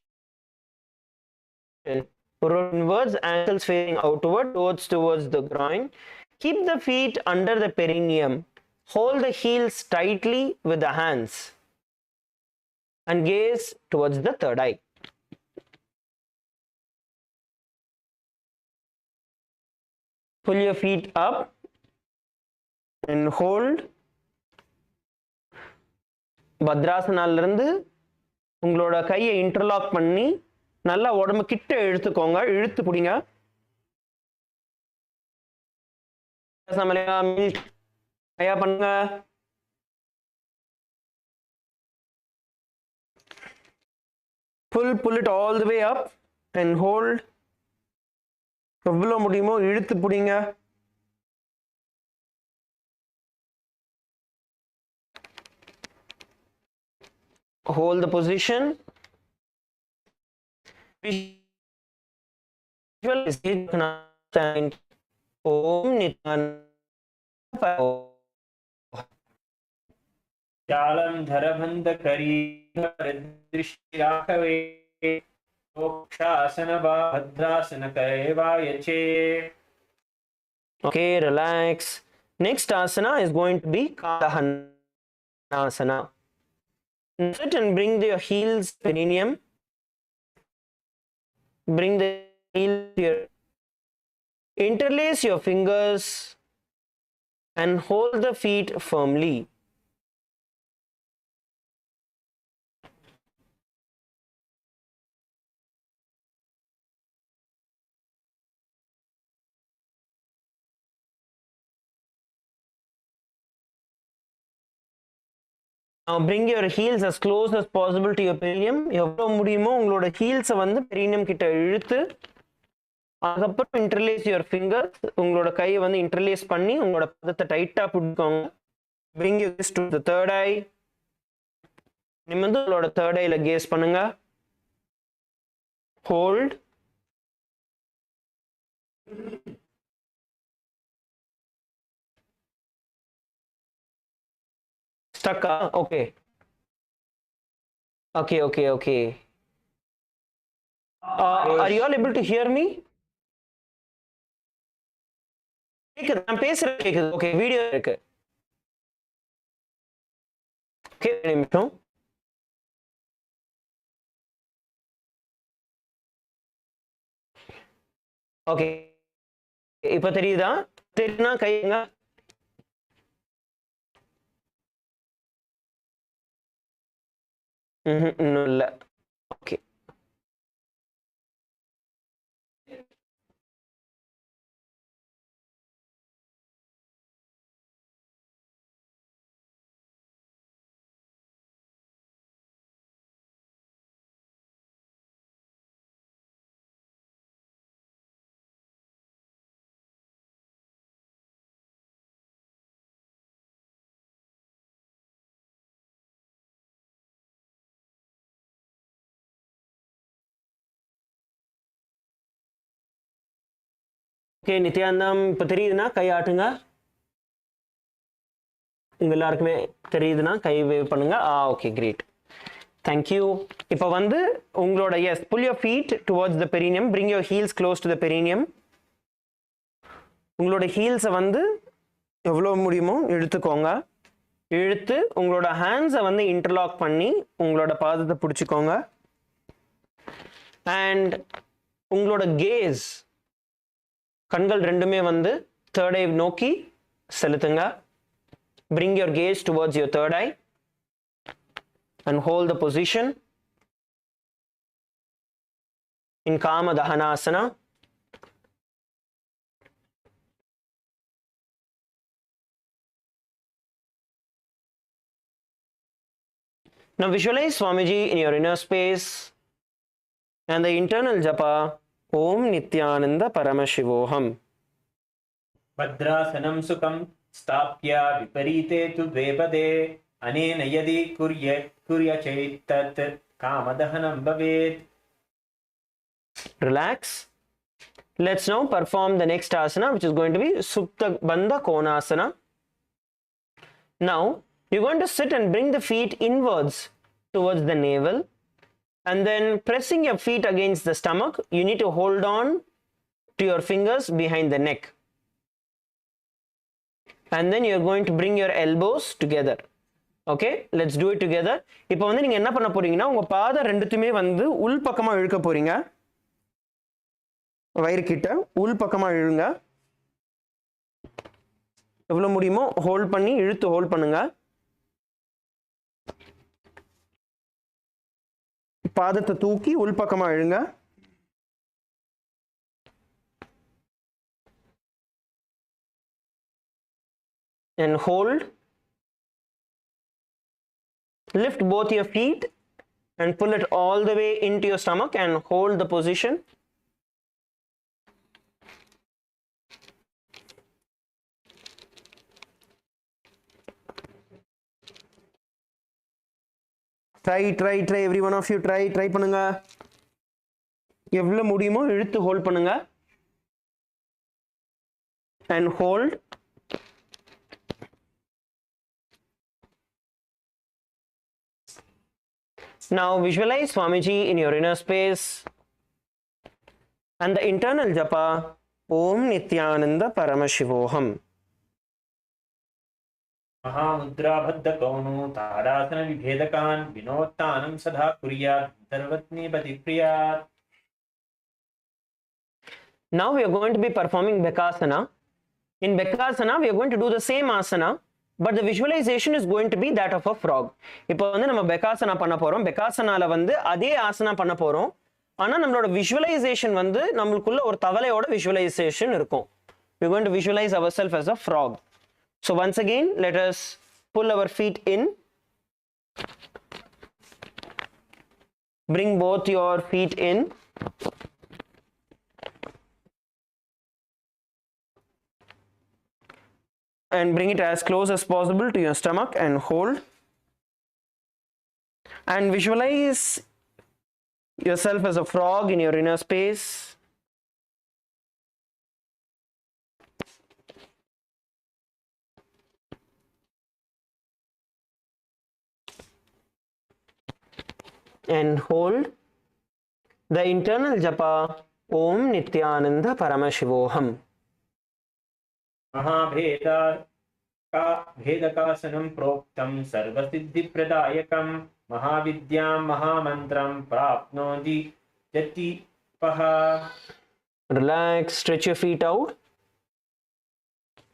Roll inwards, ankles facing outward, towards the groin. Keep the feet under the perineum. Hold the heels tightly with the hands and gaze towards the third eye. Pull your feet up and hold. பத்ராசனால இருந்து உங்களோட கையை interlock பண்ணி நல்லா உடம்பு கிட்ட இழுத்துக்கோங்க. இழுத்து பிடிங்க. பண்ணுங்க. Pull it all the way up and hold. எவ்வளவு முடியுமோ இழுத்து பிடிங்க. Hold the position. Visualize Om Nithyananda. Jalam dharabandha kari drishyakave okshasana bhadrasana kaivayache. Okay, relax. Next asana is going to be Kalahanasana. Sit and bring your heels perineum. Bring the heels here. Interlace your fingers and hold the feet firmly. Now bring your heels as close as possible to your perineum. எவ்வளவு முடியுமோ உங்களோட ஹீல்ஸை வந்து perineum கிட்ட இழுத்து அதுக்கப்புறம் interlace your fingers. உங்களோட கையை வந்து interlace பண்ணி உங்களோட பாதத்தை டைட்டா பிடிக்கோங்க. Bring your gaze to the third eye. நிமிர்ந்து உங்களோட third eyeல gaze பண்ணுங்க. Hold. Stuck. Okay. Okay. Are you all able to hear me? கேக்குது. நான் பேசுறது கேக்குது. Okay, வீடியோ இருக்கு. Okay, ஒரு நிமிஷம். Okay. இப்போ தெரியுதா? தெரியுனா கைங்க. இன்னும் இல்ல. ஓகே. ஓகே நித்யானந்தம் இப்போ தெரியுதுன்னா கை ஆட்டுங்க. உங்க எல்லாருக்குமே தெரியுதுன்னா கை வேவ் பண்ணுங்க. Okay great, thank you. இப்போ வந்து உங்களோட yes pull your feet towards the perineum, bring your heels close to the perineum. உங்களோட ஹீல்ஸை வந்து எவ்வளோ முடியுமோ இழுத்துக்கோங்க. இழுத்து உங்களோட ஹேண்ட்ஸை வந்து இன்டர்லாக் பண்ணி உங்களோட பாதத்தை பிடிச்சிக்கோங்க. அண்ட் உங்களோட கேஸ் கண்கள் ரெண்டுமே வந்து தேர்ட் ஐ நோக்கி செலுத்துங்க. Bring your gaze towards your third eye and hold the position in Kama Dahanasana. Now visualize Swamiji in your inner space and the internal japa Om Nithyananda Paramashivoham. भद्रासनं सुखं स्थाप्य विपरीते तु द्वेपदे अनेन यदि कुर्यचेत् तत् कामदहनं भवेत्. Relax. Let's now perform the next asana, which is going to be Supta Bandha Konasana. Now you're going to sit and bring the feet inwards towards the navel, and then pressing your feet against the stomach, you need to hold on to your fingers behind the neck. And then you're going to bring your elbows together. Okay, let's do it together. இப்போ வந்து நீங்க என்ன பண்ண போறீங்கன்னா உங்க பாத ரெண்டுத்துமே வந்து உள் பக்கமா இழுக்க போறீங்க. வயிறு கிட்ட உள் பக்கமா இழுங்க. எவ்வளவு முடியுமோ ஹோல்ட் பண்ணி இழுத்து ஹோல்ட் பண்ணுங்க. பாதத்தை தூக்கி உள் பக்கமா இழுங்க. And hold. Lift both your feet and pull it all the way into your stomach and hold the position. Try every one of you try பண்ணுங்க. எவ்வளவு முடியுமோ இழுத்து ஹோல்ட் பண்ணுங்க. And hold. Now visualize Swamiji in your inner space and the internal japa Om Nithyananda Paramashivoham. महामुद्राबद्धकौणो ताडासनविभेदकान् विनोत्तानं सदा कुर्यात् सर्वज्ञपतिप्रियात्. Now we are going to be performing Bekasana. In Bekasana, we are going to do the same asana, but the visualization is going to be that of a frog. இப்போ வந்து நம்ம பெகாசனா பண்ண போறோம். பெகாசனால வந்து அதே ஆசனா பண்ண போறோம். ஆனா நம்மளோட visualization வந்து நமக்குள்ள ஒரு தவளையோட visualization இருக்கும். We are going to visualize ourselves as a frog. So once again, let us pull our feet in. Bring both your feet in. And bring it as close as possible to your stomach and hold. And visualize yourself as a frog in your inner space. And hold. The internal japa Om Nithyananda Paramashivoham. भेदकासनं प्रोक्तं सर्वसिद्धिप्रदायकं महाविद्यां महामन्त्रं प्राप्नोति यतिपः. Relax, stretch your feet out.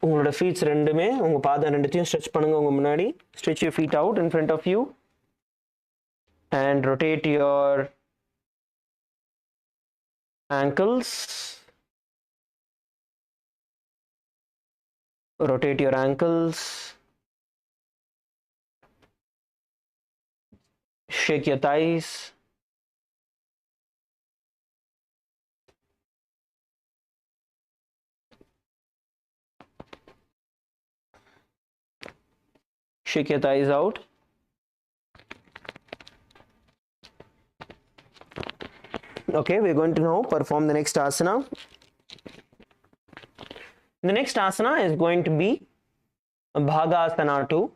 உங்களோட feet ரெண்டுமே உங்க பாதம் ரெண்டுத்தையும் stretch பண்ணுங்க உங்க முன்னாடி. Stretch your feet out in front of you and rotate your ankles. Rotate your ankles. Shake your thighs. Shake your thighs out. Okay, we're going to now perform the next asana. The next asana is going to be Bhagasana 2.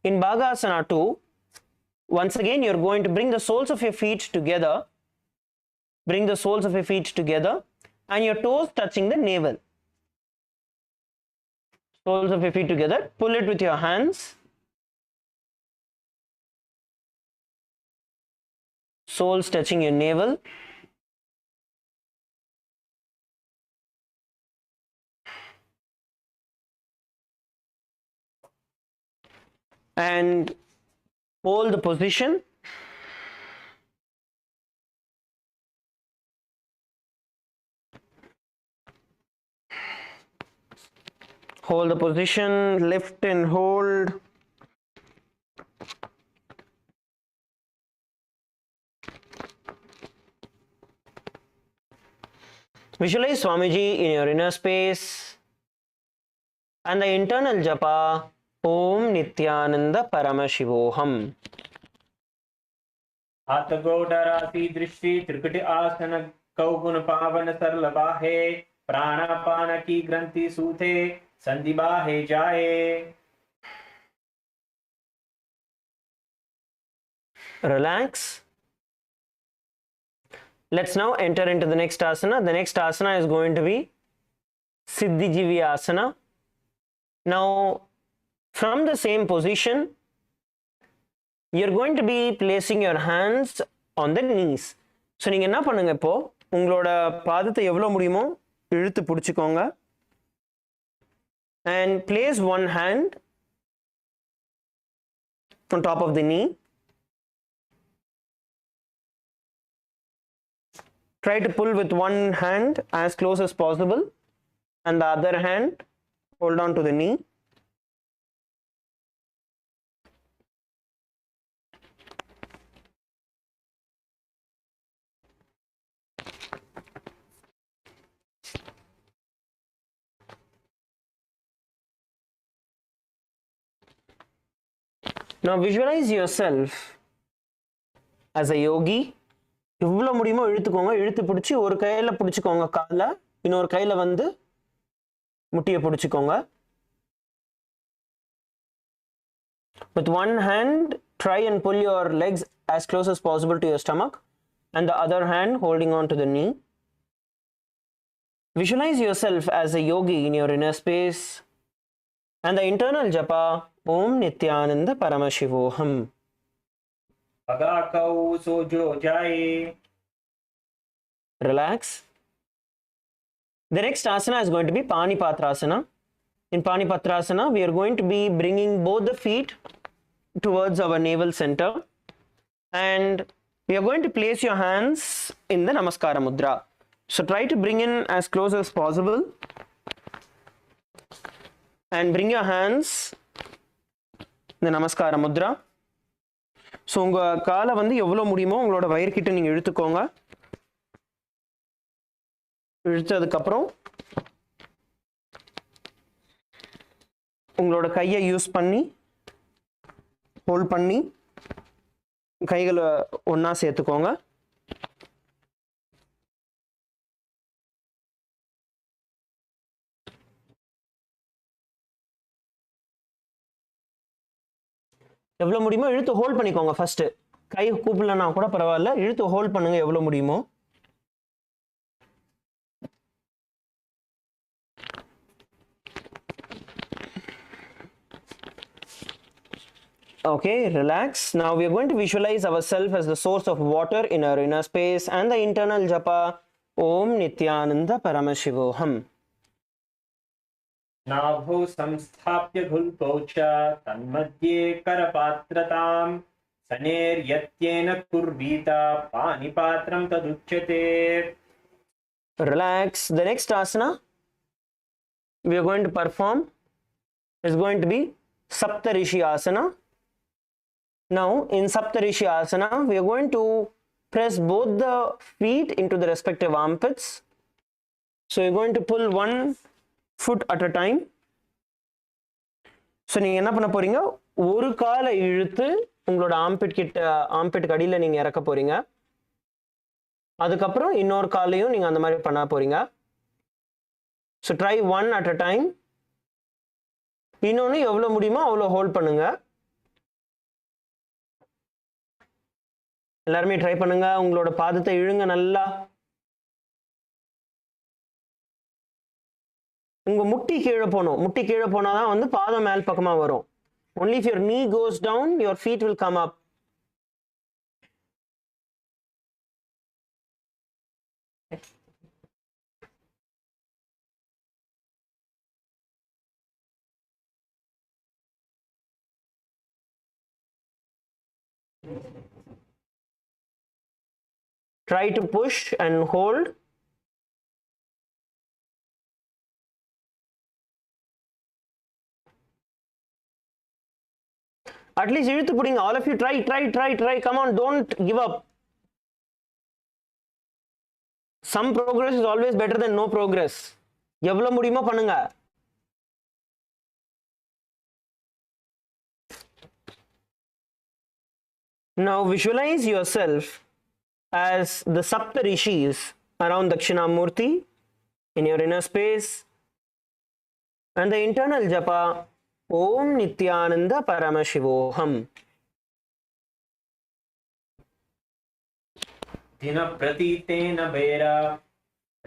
In Bhagasana 2, once again you're going to bring the soles of your feet together. Bring the soles of your feet together and your toes touching the navel. Soles of your feet together. Pull it with your hands. Soles touching your navel. And hold the position. Hold the position, lift and hold. Visualize Swamiji in your inner space and the internal japa Om Nithyananda Paramashivoham. आतगोडरासी दृष्टि त्रिकुटी आसन कौगुण पावन सरल बाहे प्राणापान की ग्रंथि सूथे संधि बाहे जाए. Relax. Let's now enter into the next asana. The next asana is going to be Siddhijivi asana. Now, from the same position, you're going to be placing your hands on the knees. So, நீங்க என்ன பண்ணுங்க இப்போ உங்களோட பாதத்தை எவ்வளவு முடியுமோ இழுத்து பிடிச்சுக்கோங்க. And place one hand on top of the knee. Try to pull with one hand as close as possible and the other hand hold on to the knee. Now visualize yourself as a yogi. எவ்வளோ முடியுமோ இழுத்துக்கோங்க. இழுத்து பிடிச்சி ஒரு கையில் பிடிச்சிக்கோங்க காலை, இன்னொரு கையில் வந்து முட்டியை பிடிச்சிக்கோங்க. With one hand, try and pull your legs as close as possible to your stomach and the other hand holding on to the knee. Visualize yourself as a yogi in your inner space and the internal japa Om Nithyananda Paramashivoham. Relax. The next asana is going to be Panipatrasana. In Panipatrasana, we are going to be bringing both the feet towards our navel center and we are going to place your hands in the Namaskara Mudra. So try to bring in as close as possible and bring your hands in the Namaskara Mudra. So உங்கள் காலை வந்து எவ்வளோ முடியுமோ உங்களோட வயிறுக்கிட்ட நீங்கள் இழுத்துக்கோங்க. இழுத்ததுக்கப்புறம் உங்களோட கையை use பண்ணி ஹோல்ட் பண்ணி கைகளை ஒன்றா சேர்த்துக்கோங்க. எவ்வளோ முடியுமோ இழுத்து ஹோல்ட் பண்ணிக்கோங்க. ஃபர்ஸ்ட் கை கூப்பிடலன்னா கூட பரவாயில்ல, இழுத்து ஹோல்ட் பண்ணுங்க எவ்வளோ முடியுமோ. Okay, relax. Now we are going to visualize ourselves as the source of water in our inner space and the internal japa Om Nithyananda Paramashivoham. नाभो संस्थाप्य घुल्पौच तन्मध्ये करपात्रतां सनेर्यत्येन कुर्वीता पानिपात्रं तदुच्यते. Relax. The next asana we are going to perform is going to be Saptarishi asana. Now in Saptarishi asana we are going to press both the feet into the respective armpits. So you're going to pull one foot at a time. So நீங்கள் என்ன பண்ண போறீங்க, ஒரு காலை இழுத்து உங்களோட ambit அடியில் நீங்கள் இறக்க போறீங்க. அதுக்கப்புறம் இன்னொரு காலையும் நீங்கள் அந்த மாதிரி பண்ண போறீங்க. So try one at a time. இன்னொன்று எவ்வளோ முடியுமோ அவ்வளோ ஹோல்ட் பண்ணுங்க. எல்லாருமே ட்ரை பண்ணுங்க. உங்களோட பாதத்தை இழுங்க நல்லா. உங்க முட்டி கீழே போகணும். முட்டி கீழே போனாதான் வந்து பாதம் மேல் பக்கமா வரும். Only if your knee goes down, your feet will come up. Try to push and hold. At least இழுத்து பிடிங்க. All of you try. Come on, don't give up. Some progress is always better than no progress. எவ்வளவு முடியுமோ பண்ணுங்க. Now visualize yourself as the Sapta Rishis around Dakshinamurti in your inner space, and the internal japa Om Nithyananda Paramashivoham. Dina pratitena bera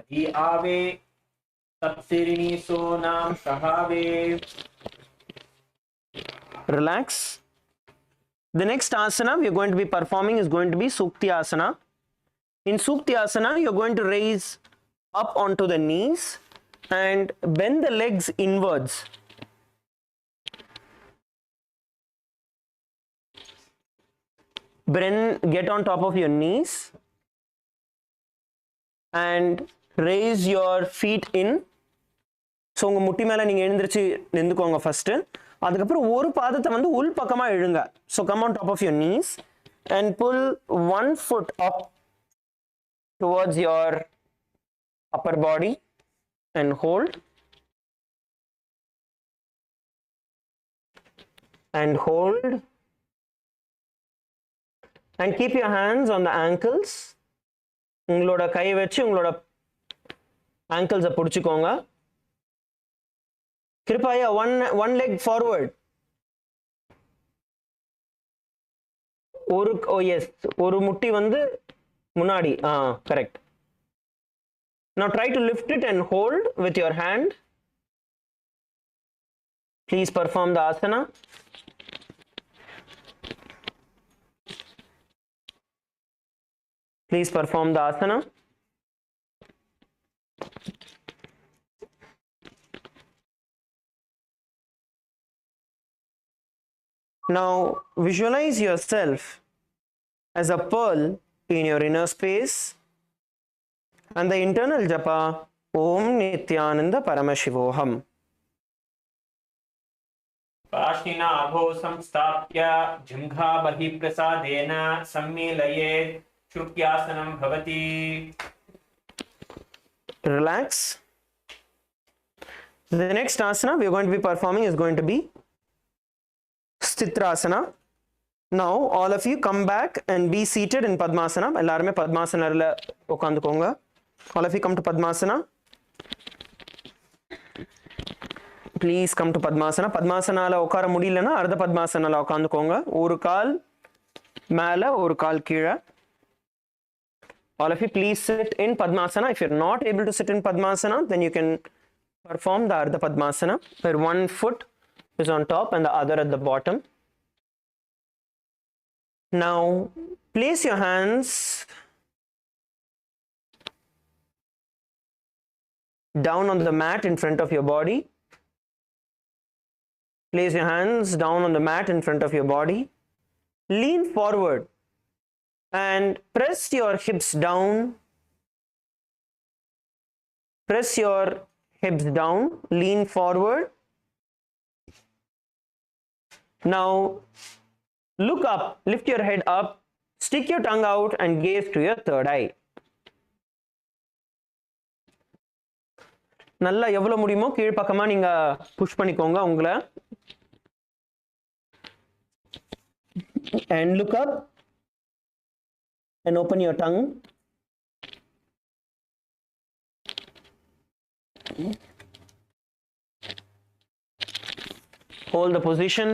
adi ave sapsirini sonam sahave. Relax. The next asana we are going to be performing is going to be Sukti Asana. In Sukti Asana, you are going to raise up onto the knees and bend the legs inwards. Get on top of your knees and raise your feet in. So உங்க முட்டி மேல நீங்க எழுந்திருச்சு நின்னுக்கோங்க first. அதுக்கப்புறம் ஒரு பாதத்தை வந்து உள் பக்கமா இழுங்க. So come on top of your knees and pull one foot up towards your upper body and hold and hold and keep your hands on the ankles. உங்களோட கை வச்சு உங்களோட ankles பிடிச்சுக்கோங்க. Kripaya, one leg forward. Yes, ஒரு முட்டி வந்து முன்னாடி. Correct. Now try to lift it and hold with your hand. Please perform the asana. Please perform the asana. Now visualize yourself as a pearl in your inner space and the internal japa Om Nithyananda Paramashivoham. Pashina abho samstapya jhumgha bahi prasadena sammilayet shrutyasanam bhavati. Relax. The next asana we are going to be performing is going to be Stitrasana. Now all of you come back and be seated in Padmasana. எல்லாருமே பத்மாசனால உட்கார்ந்துக்கோங்க. All of you come to Padmasana. Please come to Padmasana. Padmasanaல உட்கார முடியலனா அர்த்த பத்மாசனால உட்கார்ந்துக்கோங்க. ஒரு கால் மேல ஒரு கால் கீழ. All of you please sit in Padmasana. If you're not able to sit in Padmasana, then you can perform the Ardha Padmasana, where one foot is on top and the other at the bottom. Now place your hands down on the mat in front of your body. Place your hands down on the mat in front of your body. Lean forward and press your hips down. Press your hips down, lean forward. Now look up, lift your head up, stick your tongue out and gaze to your third eye. நல்லா எவ்வளவு முடியுமோ கீழ் பக்கமா நீங்க push பண்ணிக்கோங்க உங்களை. And look up and open your tongue. Hold the position.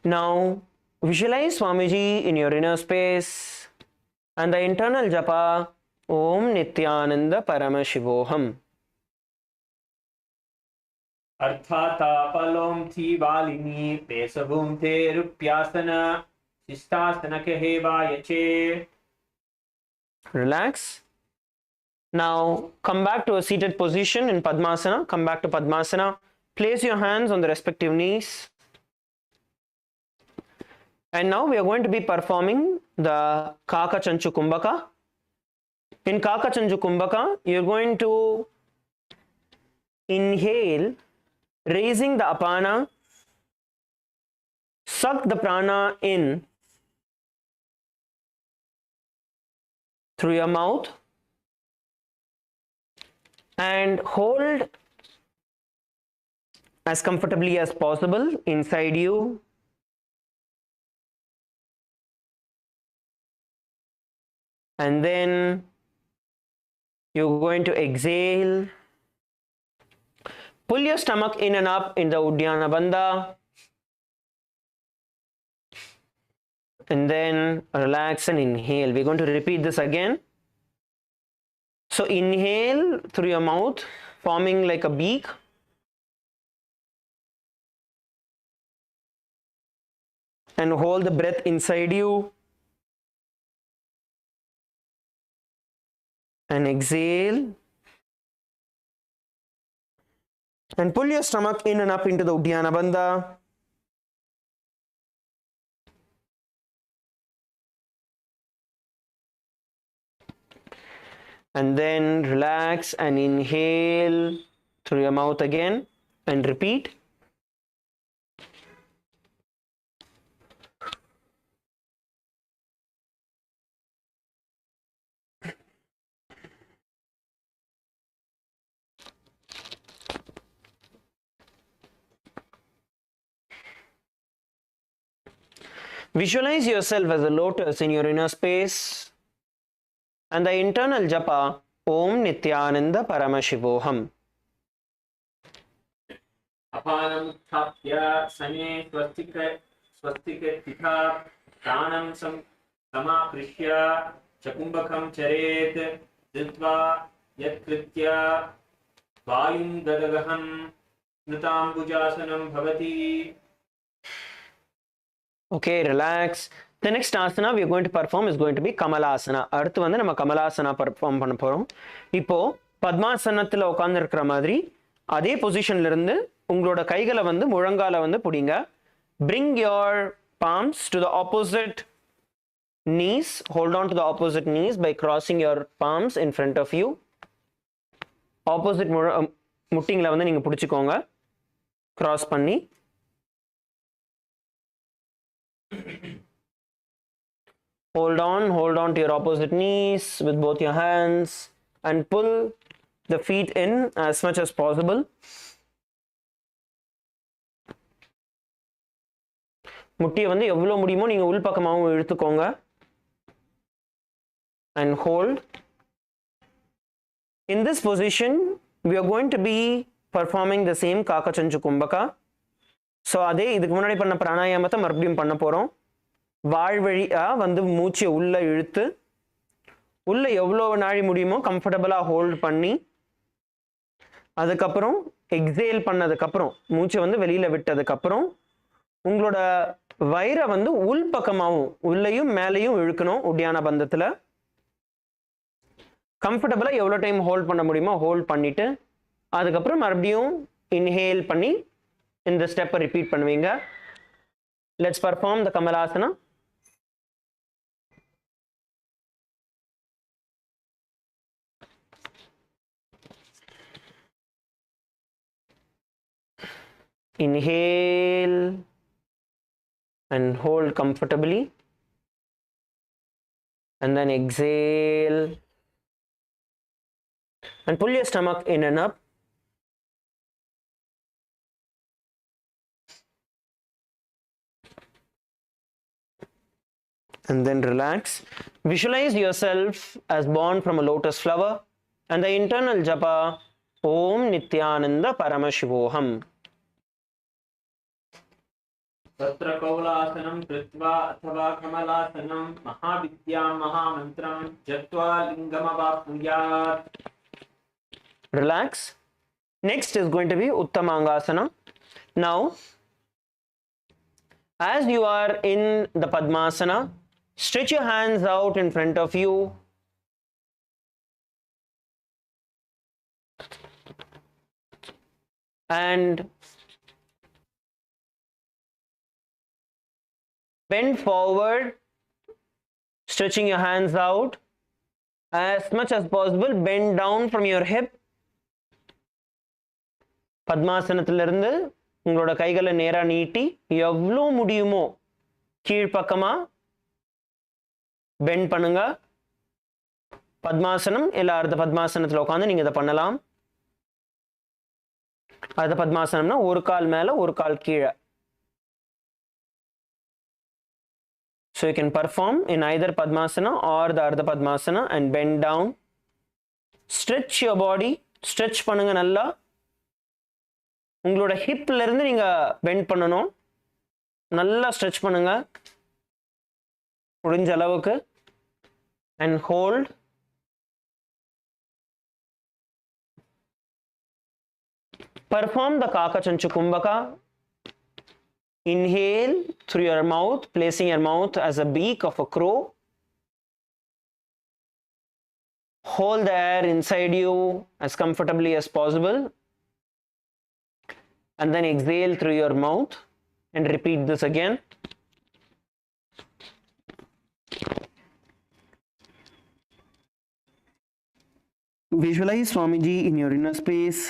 Now visualize Swamiji in your inner space and the internal japa Om Nithyananda Paramashivoham. अर्थातापलों थी वालिनी पेसभूम थे रुप्यासना शिष्टासना के हेवा यचे. Relax. Now come back to a seated position in Padmasana. Come back to Padmasana. Place your hands on the respective knees. And now we are going to be performing the Kaka Chanchu Kumbhaka. In Kaka Chanchu Kumbhaka, you are going to inhale, raising the apana, suck the prana in through your mouth and hold as comfortably as possible inside you. And then you're going to exhale. Pull your stomach in and up in the Uddiyana Bandha. And then relax and inhale. We're going to repeat this again. So inhale through your mouth, forming like a beak. And hold the breath inside you. And exhale. And pull your stomach in and up into the Uddiyana Bandha. And then relax and inhale through your mouth again and repeat. Visualize yourself as a lotus in your inner space and the internal japa Om Nithyananda Paramashivoham. अपानम उत्थाप्य सने स्वस्तिक तिथा प्राणं समाकृष्य चकुम्बकं चरेत् धृत्वा यत्कृत्य वायुं गदगहं नृताम्बुजासनं भवति. Okay, relax. The next asana we are going to perform is going to be Kamalasana. அடுத்து வந்து நம்ம Kamalasana perform பண்ண போறோம். இப்போ பத்மாசனத்துல உட்கார்ந்து இருக்கிற மாதிரி அதே பொசிஷன்ல இருந்து உங்களோட கைகளை வந்து முழங்கால வந்து புடிங்க. Bring your palms to the opposite knees. Hold on to the opposite knees by crossing your palms in front of you. Opposite முட்டிங்களை வந்து நீங்க புடிச்சுக்கோங்க. Cross பண்ணி hold on to your opposite knees with both your hands and pull the feet in as much as possible. முட்டியை வந்து எவ்வளவு முடியுமோ நீங்க உள் பக்கமாவும் இழுத்துக்கோங்க and hold. In this position we are going to be performing the same Kaka Chanchu Kumbhaka. So அதே இதுக்கு முன்னாடி பண்ண பிராணாயாமத்தை மறுபடியும் பண்ண போறோம். வாழ்வழியா வந்து மூச்சை உள்ள இழுத்து உள்ள எவ்வளவு நாழி முடியுமோ கம்ஃபர்டபுளா ஹோல்ட் பண்ணி அதுக்கப்புறம் எக்ஸேல் பண்ணதுக்கப்புறம் மூச்சை வந்து வெளியில விட்டதுக்கப்புறம் உங்களோட வயிறை வந்து உள் பக்கமாகவும் உள்ளேயும் மேலேயும் இழுக்கணும். உட்டியான பந்தத்துல கம்ஃபர்டபுளா எவ்வளோ டைம் ஹோல்ட் பண்ண முடியுமோ ஹோல்ட் பண்ணிட்டு அதுக்கப்புறம் மறுபடியும் இன்ஹேல் பண்ணி இந்த ஸ்டெப்பை ரிப்பீட் பண்ணுவீங்க. Let's perform the Kamalasana. Inhale and hold comfortably and then exhale and pull your stomach in and up. And then relax. Visualize yourself as born from a lotus flower and the internal japa Om Nithyananda Paramashivoham. तत्र कौलासनं कृत्वा अथवा कमलासनं महाविद्यां महामन्त्रं जप्त्वा लिङ्गमवाप्नुयात्. Relax. Next is going to be Uttamangasana. Now, as you are in the Padmasana, stretch your hands out in front of you. And bend forward, stretching your hands out. As much as possible, bend down from your hip. பத்மாசனத்திலிருந்து உங்களோட கைகளை நேரா நீட்டி எவ்வளோ முடியுமோ கீழ்ப்பக்கமா bend பண்ணுங்க. பத்மாசனம் இல்லை அர்த்த பத்மாசனத்தில் உட்காந்து நீங்க இதை பண்ணலாம். அர்த்த பத்மாசனம்னா ஒரு கால் மேல ஒரு கால் கீழே. So you can perform in either Padmasana or the Ardha Padmasana and bend down. Stretch your body. Stretch பண்ணுங்க நல்லா. உங்களோட ஹிப்ல இருந்து நீங்க பெண்ட் பண்ணணும். நல்லா ஸ்ட்ரெச் பண்ணுங்க முடிஞ்ச அளவுக்கு. And hold. Perform the Kaka Chanchu Kumbhaka. Inhale through your mouth, placing your mouth as a beak of a crow. Hold the air inside you as comfortably as possible. And then exhale through your mouth and repeat this again. Visualize Swamiji in your inner space.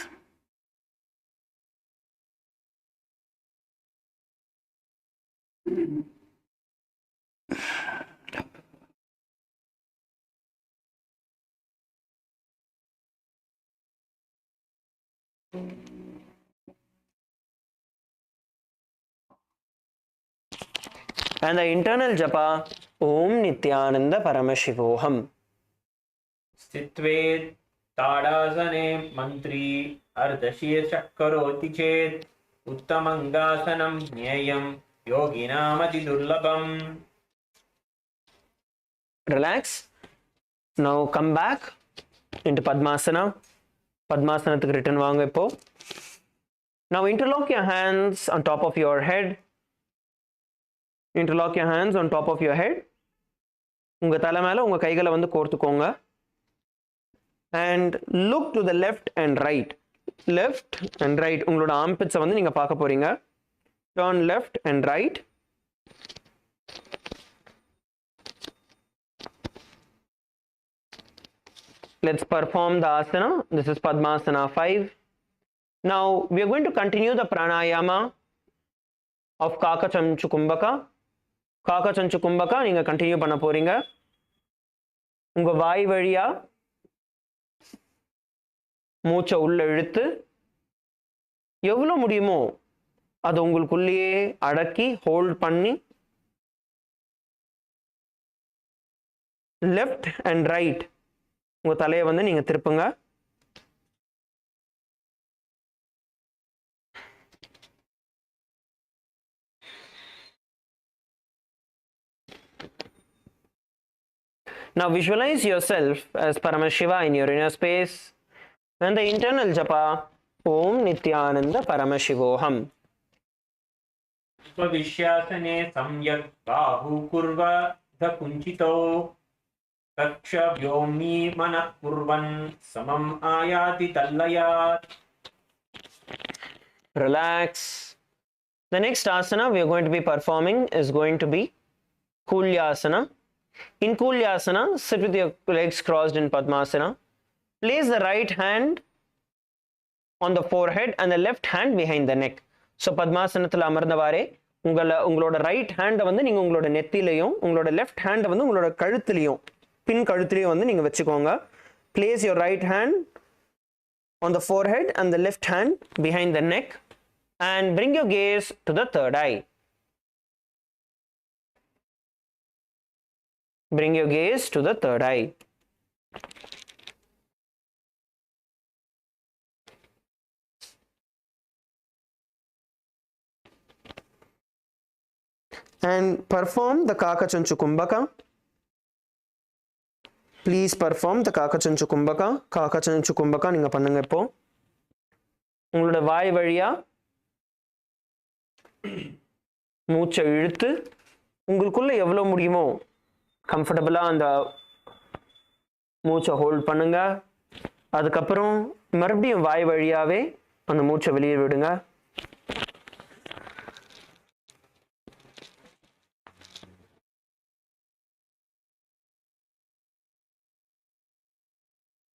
And the internal japa, Om Nithyananda Paramashivoham. स्थित्वे ताडासने मन्त्री अर्धशीर्षः करोति चेत् उत्तमङ्गासनं ज्ञेयं योगिनामतिदुर्लभम्. Relax. Now come back into Padmasana. Padmasanathukku return vaanga ipo. Now interlock your hands on top of your head. Interlock your hands on top of your head. Unga thala mela unga kaigala vandu koorthukonga. And look to the left and right. Left and right. Ungaloda armpits vandu neenga paaka poringa. Turn left and right. Let's perform the asana. This is Padmasana 5. Now we are going to continue the pranayama of Kaka Chanchu Kumbhaka. Kaka Chanchu Kumbhaka நீங்க continue பண்ண போறீங்க. உங்க வாய் வழியா மூச்சை உள்ள இழுத்து எவ்வளவு முடியுமோ அது உங்களுக்குள்ளேயே அடக்கி ஹோல்ட் பண்ணி லெஃப்ட் அண்ட் ரைட் உங்க தலையை வந்து நீங்க திருப்புங்க. Now visualize yourself as Paramashiva in your inner space and the internal japa Om Nithyananda Paramashivoham. स्वविश्यासने सम्यक् बाहु कुर्व धकुञ्चितो कक्ष व्योम्नि मनः कुर्वन् समम् आयाति तल्लयात्. Relax. The next asana we are going to be performing is going to be Kulyasana. In Kulyasana, sit with your legs crossed in Padmasana. Place the right hand on the forehead and the left hand behind the neck. So Padmasanathil amarndavare உங்களோட right ஹேண்டை வந்து நீங்கள் உங்களோட நெத்திலையும் உங்களோட left ஹேண்டை வந்து உங்களோட கழுத்துலையும் பின் கழுத்துலையும் வந்து நீங்கள் வச்சுக்கோங்க. Place your right hand on the forehead and the left hand behind the neck and bring your gaze to the third eye. Bring your gaze to the third eye. and perform the Kakachanchu Kumbhaka. Please perform the Kakachanchu Kumbhaka. Kakachanchu Kumbhaka நீங்க பண்ணுங்க இப்போ. உங்களோட வாய் வழியா மூச்சை இழுத்து உங்களுக்குள்ள எவ்வளவு முடியுமோ கம்ஃபர்டபுளா அந்த மூச்சை ஹோல்ட் பண்ணுங்க. அதுக்கப்புறம் மறுபடியும் வாய் வழியாவே அந்த மூச்சை வெளியே விடுங்க.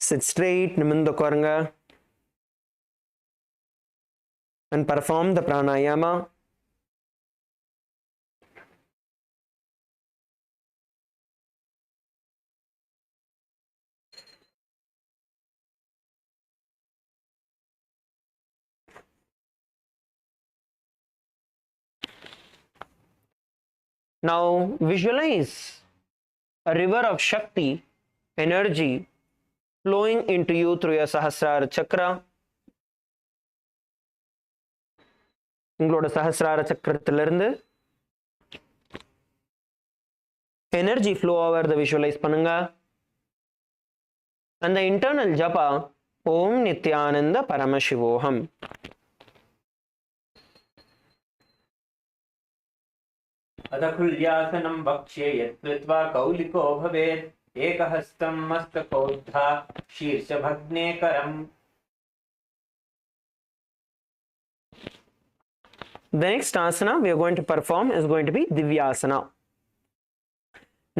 Sit straight, நிமிர்ந்து உட்காருங்க. And perform the pranayama. Now visualize a river of Shakti, energy, flowing into you through your Sahasrara chakra. உங்களோட சஹஸ்ரார சக்கரத்திலிருந்து எனர்ஜி ஃப்ளோ ஆவறத விஷுவலைஸ் பண்ணுங்க. அந்த இன்டர்னல் ஜபா ஓம் நித்யானந்த பரமசிவோஹம். अदकुल्यासनं वक्ष्ये यत्कृत्वा कौलिको भवेत् एकहस्तं मस्तकोद्धा शीर्षभग्ने करम्. The next asana we are going to perform is going to be Divyasana.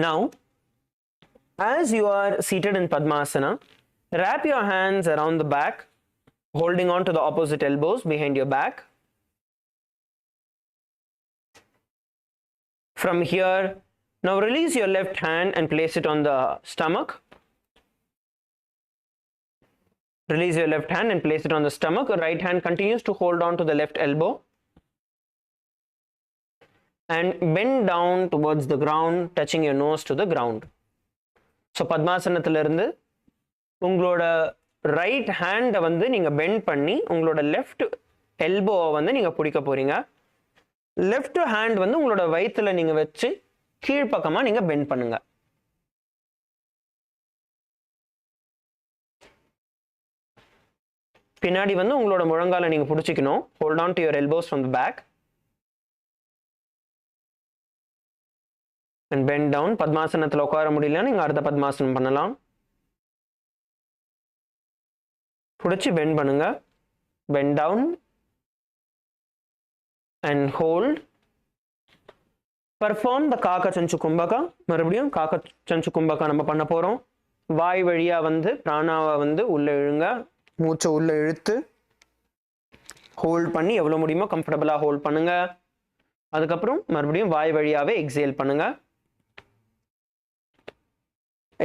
Now, as you are seated in Padmasana, wrap your hands around the back, holding on to the opposite elbows behind your back. From here, now release your left hand and place it on the stomach. Release your left hand and place it on the stomach. Your right hand continues to hold on to the left elbow. And bend down towards the ground, touching your nose to the ground. So Padmasanathilirundu ungaloda right hand வந்து நீங்க bend பண்ணி உங்களோட left elbow வந்து நீங்க பிடிக்க போறீங்க. left hand வந்து உங்களோட வயித்துல நீங்க வச்சு கீழ்ப்பக்கமா நீங்க bend பண்ணுங்க. பின்னாடி வந்து உங்களோட முழங்கால நீங்க பிடிச்சிக்கணும். Hold on to your elbows from the back. And bend down. பத்மாசனத்துல உட்கார முடியல நீங்க அர்த்த பத்மாசனம் பண்ணலாம். புடிச்சு bend பண்ணுங்க. Bend down and hold. Perform the Kakachanchu Kumbhaka. மறுபடியும் Kakachanchu Kumbhaka நம்ம பண்ண போறோம். வாய் வழியா வந்து பிராணாவை வந்து உள்ள இழுங்க. மூச்சை உள்ள இழுத்து ஹோல்ட் பண்ணி எவ்வளவு முடியுமோ கம்ஃபர்டபுளா ஹோல்ட் பண்ணுங்க. அதுக்கப்புறம் மறுபடியும் வாய் வழியாவே எக்ஸேல் பண்ணுங்க.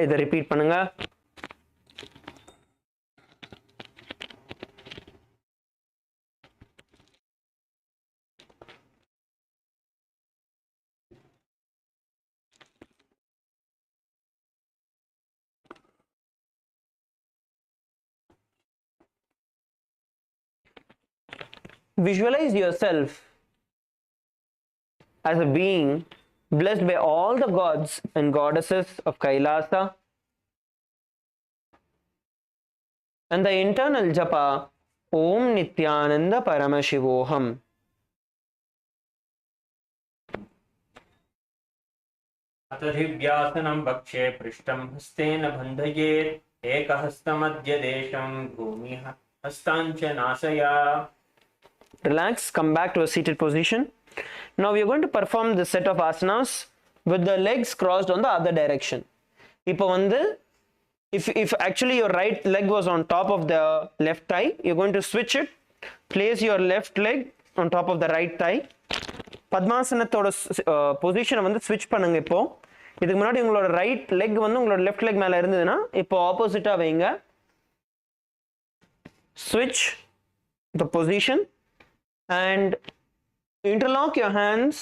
இதை ரிப்பீட் பண்ணுங்க. Visualize yourself as a being blessed by all the gods and goddesses of KAILASA, and the internal japa Om Nithyananda Paramashivoham. अतधिव्यासनं वक्षे पृष्ठं हस्तेन बन्धयेत् एकहस्तमद्य देशं भूमिः हस्ताञ्च नासया. Relax, come back to a seated position. Now we are going to perform this set of asanas with the legs crossed on the other direction. இப்போ வந்து if actually your right leg was on top of the left thigh, you're going to switch it. Place your left leg on top of the right thigh. பத்மாசனத்தோட பொசிஷனை வந்து ஸ்விட்ச் பண்ணுங்க. இப்போ இதுக்கு முன்னாடி உங்களோட ரைட் லெக் வந்து உங்களோட லெஃப்ட் லெக் மேல இருந்ததுன்னா இப்போ ஆப்போசிட்டா வைங்க. Switch the position and interlock your hands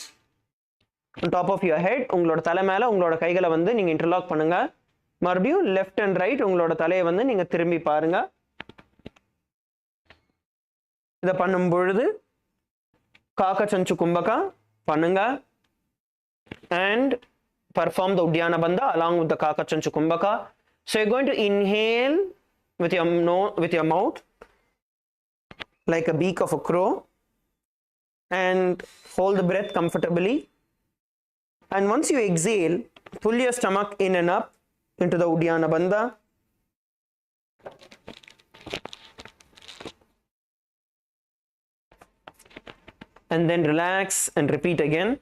on top of your head. உங்களோட தலை மேல உங்களோட கைகளை வந்து நீங்க இன்டர்லாக் பண்ணுங்க. மறுபடியும் லெஃப்ட் அண்ட் ரைட் உங்களோட தலையை வந்து நீங்க திரும்பி பாருங்க. இதை பண்ணும் பொழுது காக்கச்சஞ்சு கும்பகா பண்ணுங்க. and perform the Uddiyana Bandha along with the Kakachanchu Kumbhaka. So you're going to inhale with your mouth like a beak of a crow and hold the breath comfortably. And once you exhale, pull your stomach in and up into the Uddiyana Bandha. And then relax and repeat again.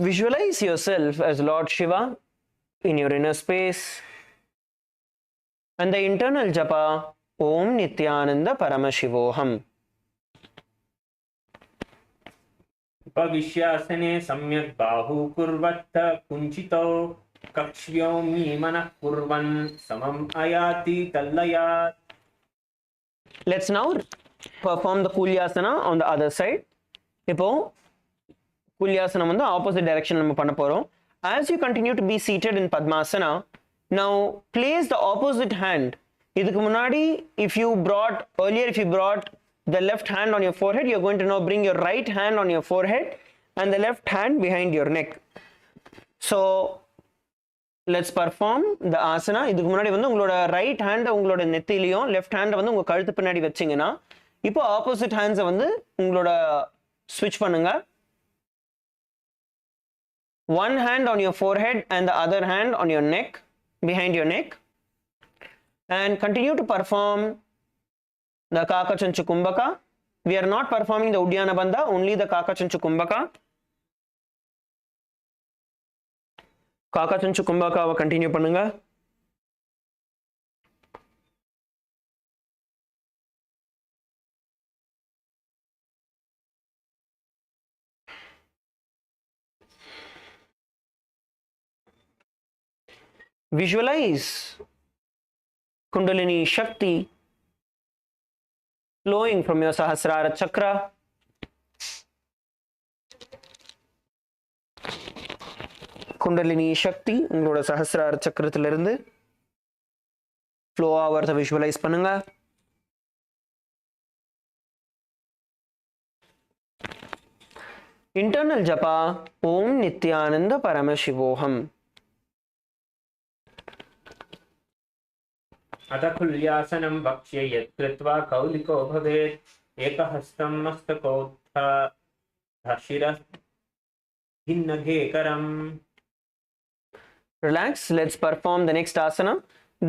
Visualize yourself as Lord Shiva in your inner space, and the internal japa Om Nithyananda Paramashivoham. उपविश्यासने सम्यक् बाहु कुर्वत्त कुञ्चितो कक्ष्योमि मनः कुर्वन् समम् आयाति तल्लयात्. Let's now perform the Kulyasana on the other side. Now, Kulyasana on the opposite direction. As you continue to be seated in Padmasana, now place the opposite hand. If you brought the left hand on your forehead, you're going to now bring your right hand on your forehead and the left hand behind your neck. So let's perform the asana. இதுக்கு முன்னாடி வந்து உங்களோட right hand உங்களோட நெத்தியிலயும் left hand வந்து உங்க கழுத்து பின்னாடி வெச்சீங்கனா இப்போ ஆப்போசிட் ஹேண்ட்ஸ் வந்து உங்களோட ஸ்விட்ச் பண்ணுங்க. One hand on your forehead and the other hand on your neck, behind your neck, and continue to perform the Kakachanchu Kumbhaka. We are not performing the Uddiyana Bandha, only the Kakachanchu Kumbhaka. Kakachanchu Kumbhaka continue பண்ணுங்க. Visualize Kundalini Shakti flowing from your Sahasrara Chakra. Kundalini Shakti உங்களோட சஹஸ்ரார சக்கரத்திலிருந்து flow ஆவறத visualize பண்ணுங்க. Internal japa Om Nithyananda Paramashivoham. अथ कुल्यासनं वक्ष्ये यत् कृत्वा कौलिको भवेत् एकहस्तं मस्तकोत्थः शिरः भिन्नघेकरम्. Relax. Let's perform the next asana.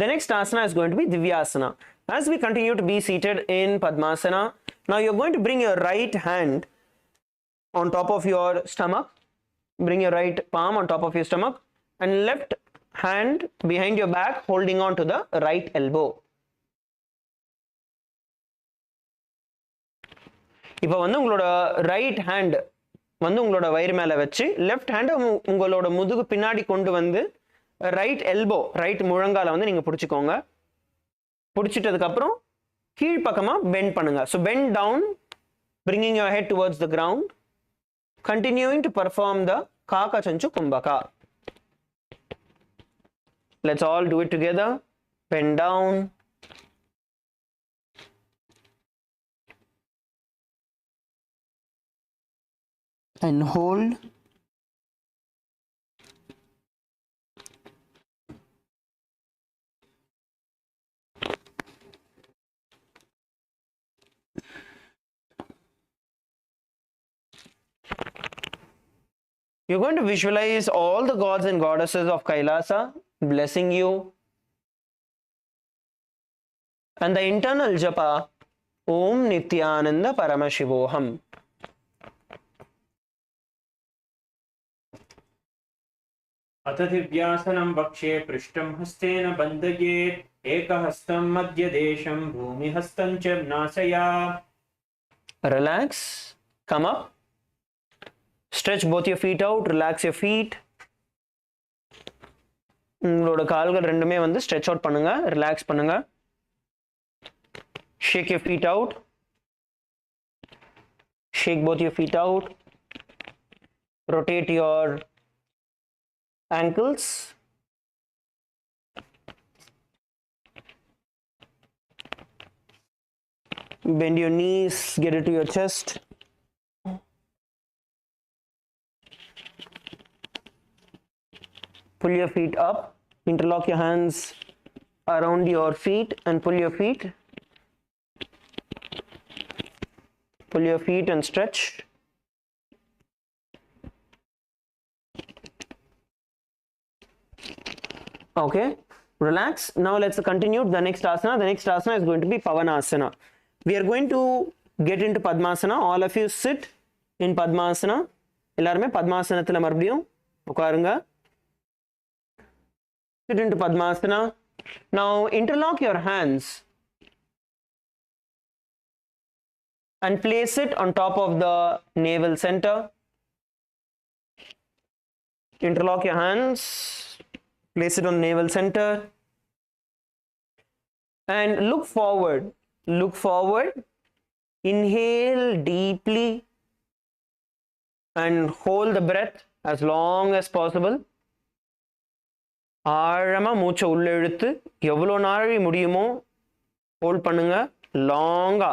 The next asana is going to be Divyasana. As we continue to be seated in Padmasana, now you're going to bring your right hand on top of your stomach. Bring your right palm on top of your stomach and left hand behind your back, holding on to the right elbow. இப்போ வந்து உங்களோட right hand வந்து உங்களோட வயிறு மேல வச்சு left hand உங்களோட முதுகு பின்னாடி கொண்டு வந்து ரைட் எல்போ ரைட் முழங்கால வந்து நீங்க பிடிச்சுக்கோங்க. பிடிச்சிட்டதுக்கு அப்புறம் கீழ் பக்கமா பெண்ட் பண்ணுங்க. So bend down, bringing your head towards the ground, continuing to perform the Kakachanchu Kumbhaka. Let's all do it together. Bend down. And hold. You're going to visualize all the gods and goddesses of Kailasa blessing you, and the internal japa Om Nithyananda Paramashivoham. अथ दिव्यासनं वक्ष्ये पृष्ठं हस्तेन बन्धयेत् एकहस्तं मध्यदेशं भूमिहस्तं च नासयात्. Relax, come up, stretch both your feet out, relax your feet. உங்களோட கால்கள் ரெண்டுமே வந்து stretch out பண்ணுங்க, relax பண்ணுங்க. Shake your feet out. Shake both your feet out. Rotate your ankles. Bend your knees, get it to your chest. Pull your feet up. Interlock your hands around your feet and pull your feet. Pull your feet and stretch. Okay, relax. Now let's continue the next asana. The next asana is going to be Pavanasana. We are going to get into Padmasana. All of you sit in Padmasana. எல்லாருமே பத்மாசனத்துல மறுபடியும் உட்காருங்க. Sit into Padmasana. Now interlock your hands and place it on top of the navel center. Interlock your hands, place it on the navel center, and look forward. Look forward. Inhale deeply and hold the breath as long as possible. ஆழமா மூச்சை உள்ள இழுத்து எவ்வளோ நாழி முடியுமோ hold பண்ணுங்க. லாங்கா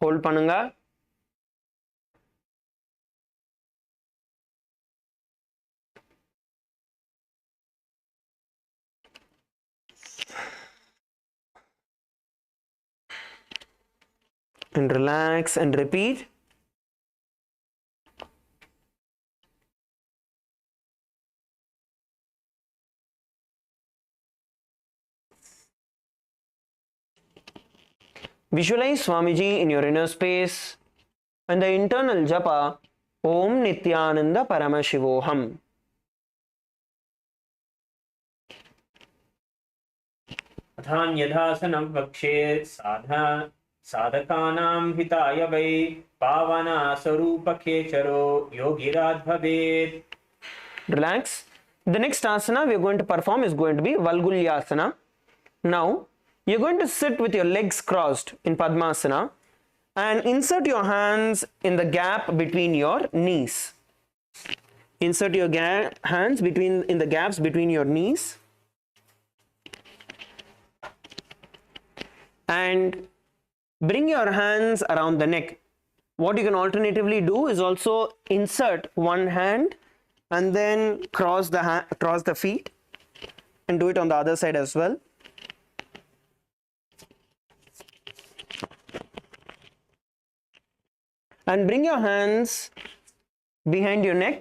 hold பண்ணுங்க. And relax and repeat. Visualize Swamiji in your inner space and the internal japa Om Nithyananda Paramashivoham. अथान्यथासनं वक्षे साधकानां हिताय वै पावना स्वरूपखेचरो योगिराज भवेत्. Relax. The next asana we are going to perform is going to be Valgulyasana. Now you're going to sit with your legs crossed in Padmasana and insert your hands in the gap between your knees. Insert your hands in the gaps between your knees and bring your hands around the neck. What you can alternatively do is also insert one hand and then cross the feet and do it on the other side as well. And bring your hands behind your neck.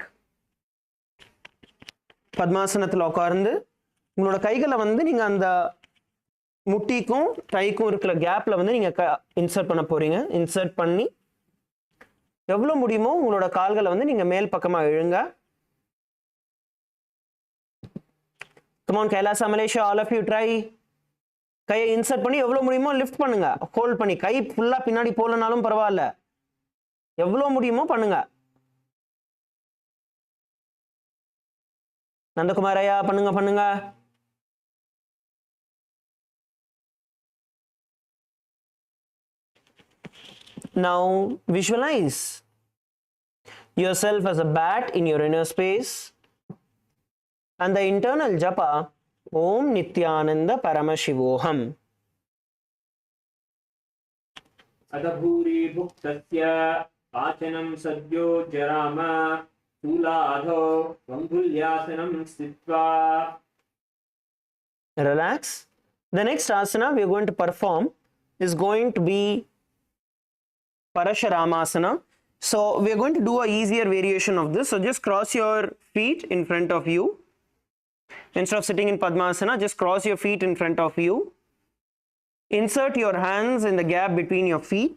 பத்மாசனத்தில் உட்கார்ந்து உங்களோட கைகளை வந்து நீங்க அந்த முட்டிக்கும் கைக்கும் இருக்கிற கேப்ல வந்து நீங்க இன்சர்ட் பண்ண போறீங்க. இன்சர்ட் பண்ணி எவ்வளவு முடியுமோ உங்களோட கால்களை வந்து நீங்க மேல் பக்கமா இழுங்க. Come on, KAILASA Malaysia, all of you try. கையை இன்சர்ட் பண்ணி எவ்வளவு முடியுமோ லிஃப்ட் பண்ணுங்க. ஹோல்ட் பண்ணி கை ஃபுல்லா பின்னாடி போலனாலும் பரவாயில்ல, எவ்வளவு முடியுமோ பண்ணுங்க. நந்தகுமாரையா பண்ணுங்க. Now visualize yourself as a bat in your inner space and the internal japa Om Nithyananda Paramashivoham. अदभूरि भुक्तस्य पाचनं सद्यो जराम शूलाधो वङ्गुल्यासनं स्थित्वा. Relax. The next asana we are going to perform is going to be Parasharamasana. So we are going to do a easier variation of this. So just cross your feet in front of you. Instead of sitting in Padmasana, just cross your feet in front of you. Insert your hands in the gap between your feet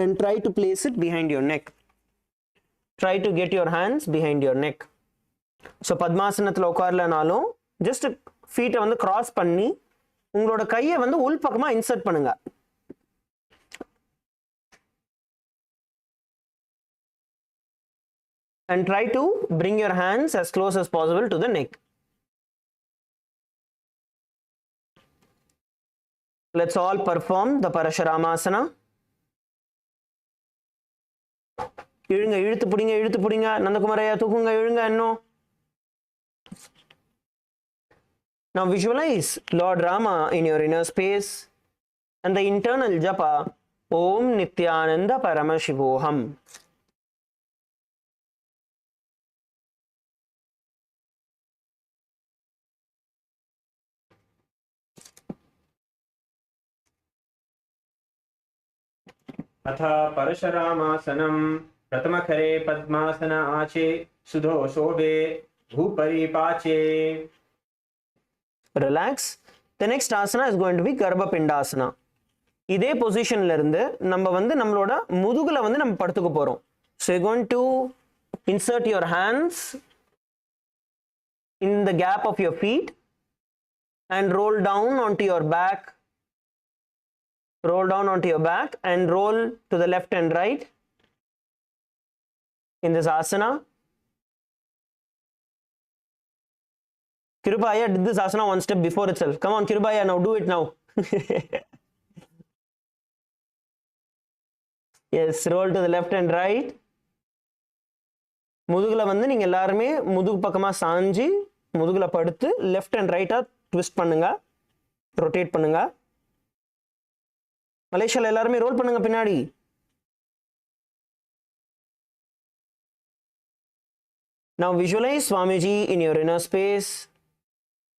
and try to place it behind your neck. Try to get your hands behind your neck. So Padmasanathila உட்காரலனாலும் just feet வந்து cross பண்ணி உங்களோட கையை வந்து உள் பக்கமா insert பண்ணுங்க. And try to bring your hands as close as possible to the neck. Let's all perform the Parasharamasana. இழுங்க, இழுத்து பிடிங்க. நந்தகுமாரையா தூக்குங்க, இழுங்க இன்னும். Now visualize Lord Rama in your inner space and the internal japa Om Nithyananda Paramashivoham. अथ परशुरामासनं प्रथमखरे पद्मासन आचे सुधो शोभे भूपरि पाचे. Relax. The next asana is going to be Garbha Pindasana. இதே பொசிஷன்ல இருந்து நம்ம வந்து நம்மளோட முதுகுல வந்து நம்ம படுத்துக்க போறோம். So you're going to insert your hands in the gap of your feet and roll down onto your back. Roll down onto your back and roll to the left and right in this asana. Kirubaya did this asana one step before itself. Come on, Kirubaya, now do it now. Yes, roll to the left and right. முதுகுல வந்து நீங்க எல்லாரும் முதுகு பக்கமா சாஞ்சி முதுகுல படுத்து left and right twist பண்ணுங்க, rotate பண்ணுங்க. மலேசியால எல்லாரும் ரோல் பண்ணுங்க பின்னாடி. Now visualize Swamiji in your inner space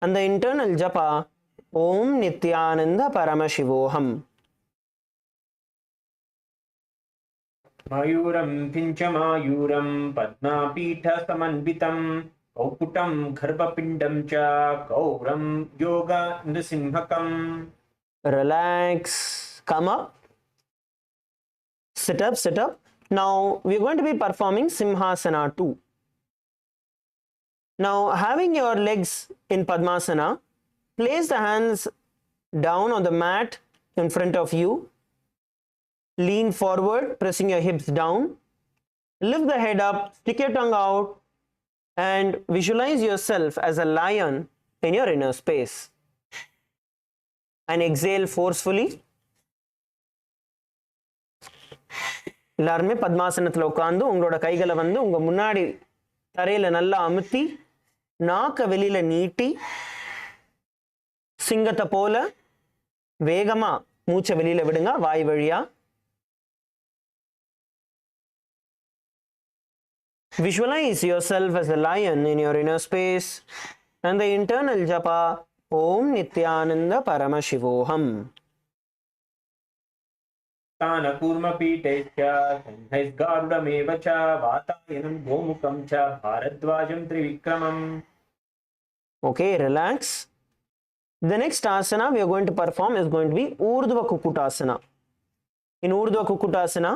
and the internal japa Om Nithyananda Paramashivoham. मयूरं पिञ्चमायूरं पद्मापीठ समन्वितं कौकुटं गर्भपिण्डं च गौरं योग नृसिंहकम्. Relax. Come up. Sit up, sit up. Now we're going to be performing Simhasana 2. Now having your legs in Padmasana, place the hands down on the mat in front of you. Lean forward, pressing your hips down. Lift the head up, stick your tongue out, and visualize yourself as a lion in your inner space. And exhale forcefully. எல்லாருமே பத்மாசனத்தில் உட்காந்து உங்களோட கைகளை வந்து உங்க முன்னாடி தரையில நல்லா அமுத்தி நாக்க வெளியில நீட்டி சிங்கத்தை போல வேகமா மூச்சை வெளியில விடுங்க வாய் வழியா. Visualize yourself as a lion in your inner space and the internal japa Om Nithyananda Paramashivoham. तानकूर्मपीठैश्च शङ्खैर्गारुडमेव च वातायनं गोमुखं च भारद्वाजं त्रिविक्रमम्. Okay, relax. The next asana we are going to perform is going to be Urdhva Kukutasana. In Urdhva Kukutasana,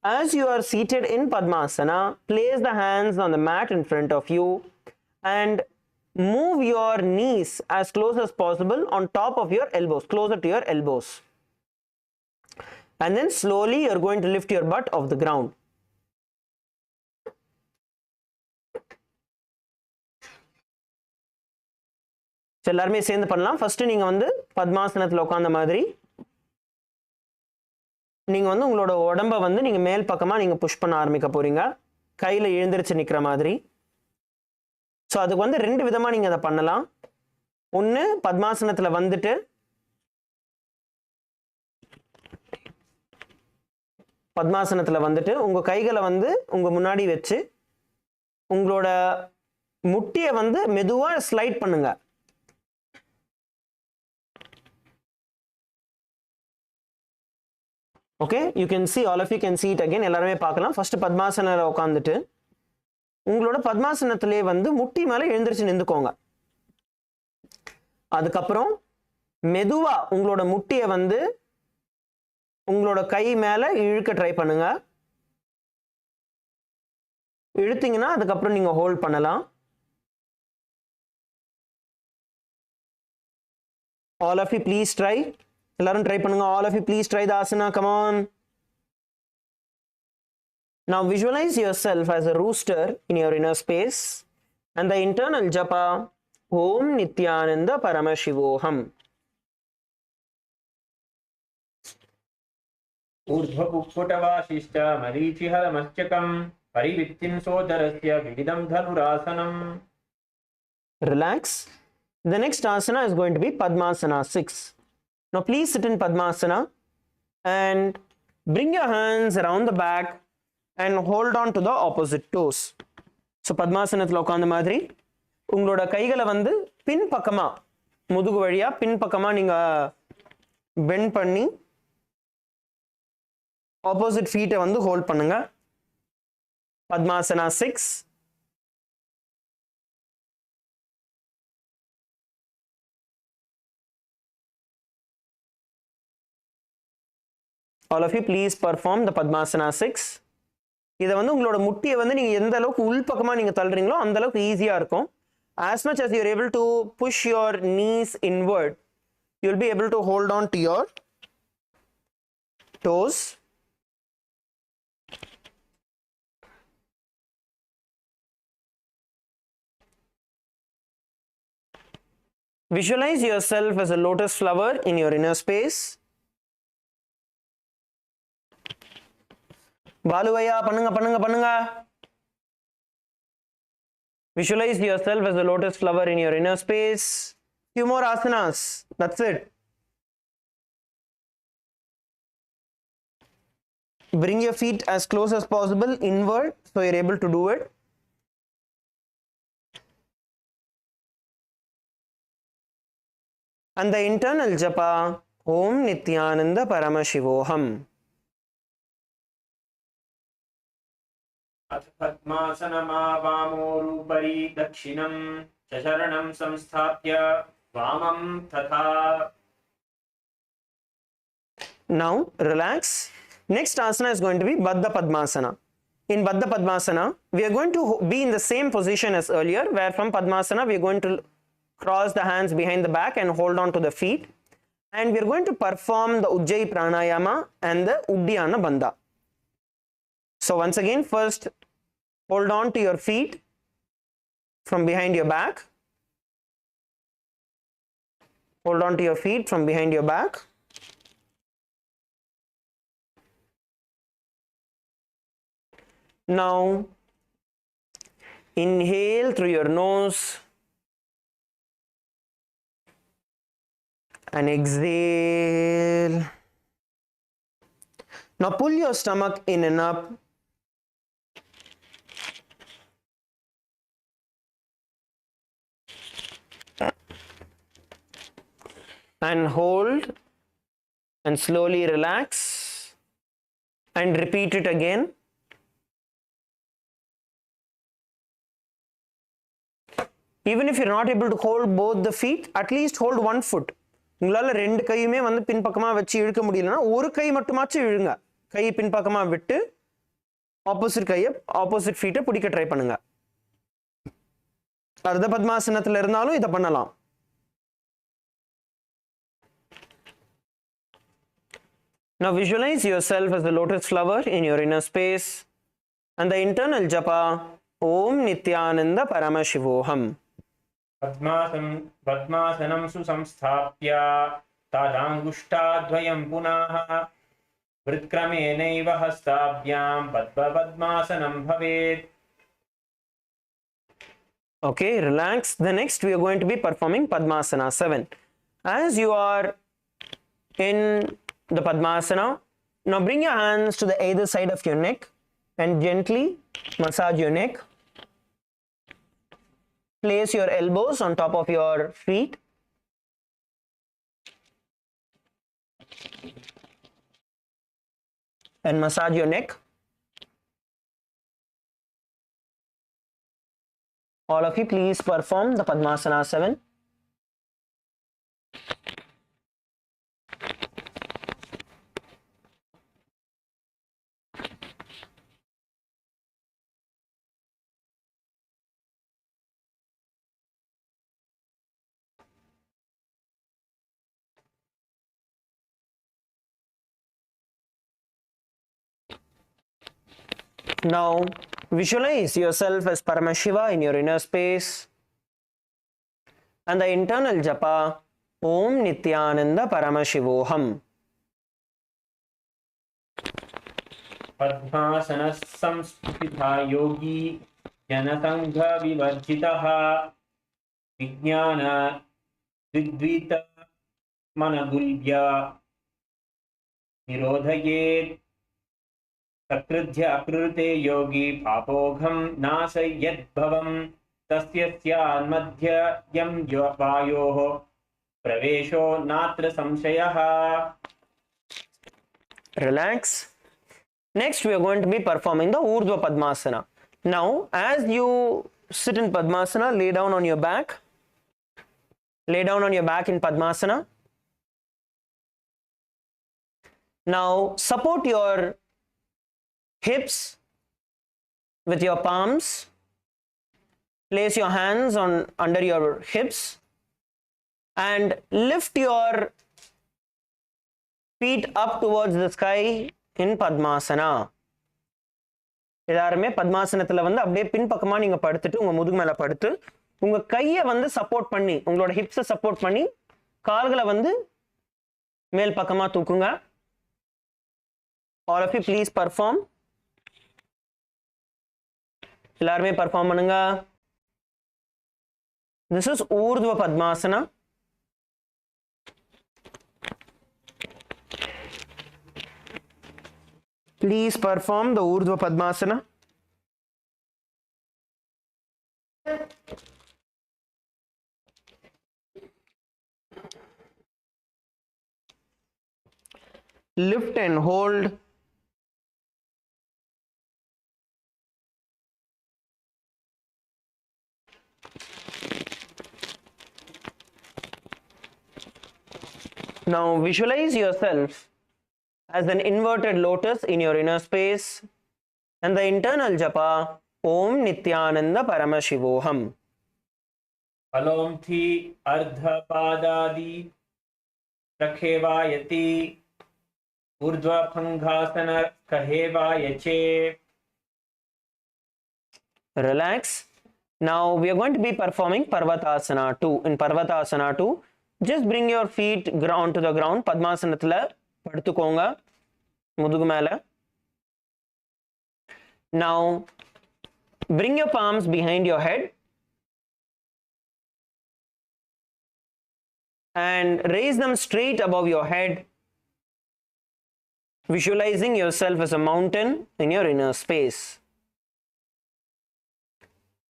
as you are seated in Padmasana, place the hands on the mat in front of you and move your knees as close as possible on top of your elbows, closer to your elbows. And then slowly you are going to lift your butt off the ground. எல்லாருமே சேர்ந்து பண்ணலாம். First நீங்க வந்து பத்மாசனத்துல உட்கார்ந்த மாதிரி நீங்க வந்து உங்களோட உடம்ப வந்து நீங்க மேல் பக்கமா நீங்க புஷ் பண்ண ஆரம்பிக்க போறீங்க. கையில எழுந்திருச்சு நிக்கிற மாதிரி. ஸோ அதுக்கு வந்து ரெண்டு விதமா நீங்க அதை பண்ணலாம். ஒன்று பத்மாசனத்துல வந்துட்டு உங்க கைகளை வந்து உங்க முன்னாடி வச்சு உங்களோட முட்டியை வந்து மெதுவா ஸ்லைட் பண்ணுங்க. Okay, you can see, all of you can see it again. எல்லாருமே பார்க்கலாம். ஃபர்ஸ்ட் பத்மாசனத்துல உட்காந்துட்டு உங்களோட பத்மாசனத்திலே வந்து முட்டி மேல எழுந்திருச்சு நின்றுக்கோங்க. அதுக்கப்புறம் மெதுவா உங்களோட முட்டியை வந்து உங்களோட கை மேல இழுக்க ட்ரை பண்ணுங்க. இழுத்தீங்கன்னா அதுக்கப்புறம் நீங்க ஹோல்ட் பண்ணலாம். All of you please try. எல்லாரும் ட்ரை பண்ணுங்க. All of you please try the asana. Come on. Now visualize yourself as a rooster in your inner space and the internal japa Om Nithyananda Paramashivoham. ऊर्ध्वपुक्पुटवासिश्च मरीचिहरमश्चकम् परिवित्तिं सोदरस्य विविधं धनुरासनम्. Relax. The next asana is going to be Padmasana 6. Now please sit in Padmasana and bring your hands around the back and hold on to the opposite toes. So Padmasanathila உட்கார்ந்த மாதிரி உங்களோட கைகளை வந்து பின் பக்கமா முதுகு வழியா பின் பக்கமா நீங்க பெண்ட் பண்ணி opposite feet வந்து ஹோல்ட் பண்ணுங்க. Padmasana 6. All of you please perform the Padmasana 6. இதை வந்து உங்களோட முட்டியை வந்து நீங்க எந்த அளவுக்கு உள் பக்கமா நீங்க தள்ளுறீங்களோ அந்த அளவுக்கு ஈஸியா இருக்கும். As much as you are able to push your knees inward, you will be able to hold on to your toes. Visualize yourself as a lotus flower in your inner space. Baluvaya, panunga. Visualize yourself as a lotus flower in your inner space. Few more asanas. That's it. Bring your feet as close as possible inward so you're able to do it. And the internal japa, Om Nithyananda Paramashivoham. अथ पद्मासनमावामोरुपरि दक्षिणं चरणं संस्थाप्य वामं तथा. Now relax. Next asana is going to be Baddha Padmasana. In Baddha Padmasana, we are going to be in the same position as earlier, where from Padmasana we are going to cross the hands behind the back and hold on to the feet. And we are going to perform the Ujjayi Pranayama and the Uddiyana Bandha. So once again, first hold on to your feet from behind your back. Hold on to your feet from behind your back. Now inhale through your nose and exhale. Now pull your stomach in and up. And hold and slowly relax and repeat it again. Even if you're not able to hold both the feet, at least hold one foot. உங்களால ரெண்டு கையுமே வந்து பின்பக்கமா வச்சு இழுக்க முடியலன்னா ஒரு கை மட்டுமாச்சு இழுங்க. கை பின்பக்கமா விட்டு opposite ஃபீட்டை பிடிக்க try பண்ணுங்க. அர்த்த பத்மாசனத்துல இருந்தாலும் இதை பண்ணலாம். Now visualize yourself as a lotus flower in your inner space and the internal japa Om Nithyananda Paramashivoham. पद्मासनं सुसंस्थाप्य तादाङ्गुष्टाद्वयं पुनः वृत्क्रमेणैव हस्ताभ्यां पद्मासनं भवेत्. Okay, relax. The next we are going to be performing Padmasana 7. As you are in the Padmasana, now bring your hands to the either side of your neck and gently massage your neck. Place your elbows on top of your feet. And massage your neck. All of you please perform the Padmasana 7. Now visualize yourself as Paramashiva in your inner space and the internal japa Om Nithyananda Paramashivoham. पद्मासनः संस्थितः योगी जनसंघ विवर्जितः विज्ञान विद्वित मनगुल्य निरोधयेत् सकृध्य अकृते योगी पापोघं नाशयद्भवं तस्य स्यान्मध्ययं वायोः प्रवेशो नात्र संशयः. Relax. Next, we are going to be performing the Urdhva Padmasana. Now, as you sit in Padmasana, lay down on your back. Lay down on your back in Padmasana. Now, support your hips with your palms. Place your hands on under your hips and lift your feet up towards the sky in Padmasana. எல்லாருமே பத்மாசனத்துல வந்து அப்படியே பின்பக்கமா நீங்க படுத்துட்டு உங்க முதுகு மேல படுத்து உங்க கையை வந்து சப்போர்ட் பண்ணி உங்களோட ஹிப்ஸை சப்போர்ட் பண்ணி கால்களை வந்து மேல் பக்கமா தூக்குங்க. All of you please perform. எல்லாருமே perform பண்ணுங்க. This is Urdhva Padmasana. Please perform the Urdhva Padmasana. Lift and hold. Now visualize yourself as an inverted lotus in your inner space and the internal japa Om Nithyananda Paramashivoham. Alom thi ardha padadi rakhevayati urdhva bhangasana kahevayache. Relax. Now we are going to be performing Parvatasana 2. In Parvatasana 2, just bring your feet ground to the ground. Padmasanathila படுத்துக்கோங்க முதுகு மேல. Now bring your palms behind your head and raise them straight above your head, visualizing yourself as a mountain in your inner space.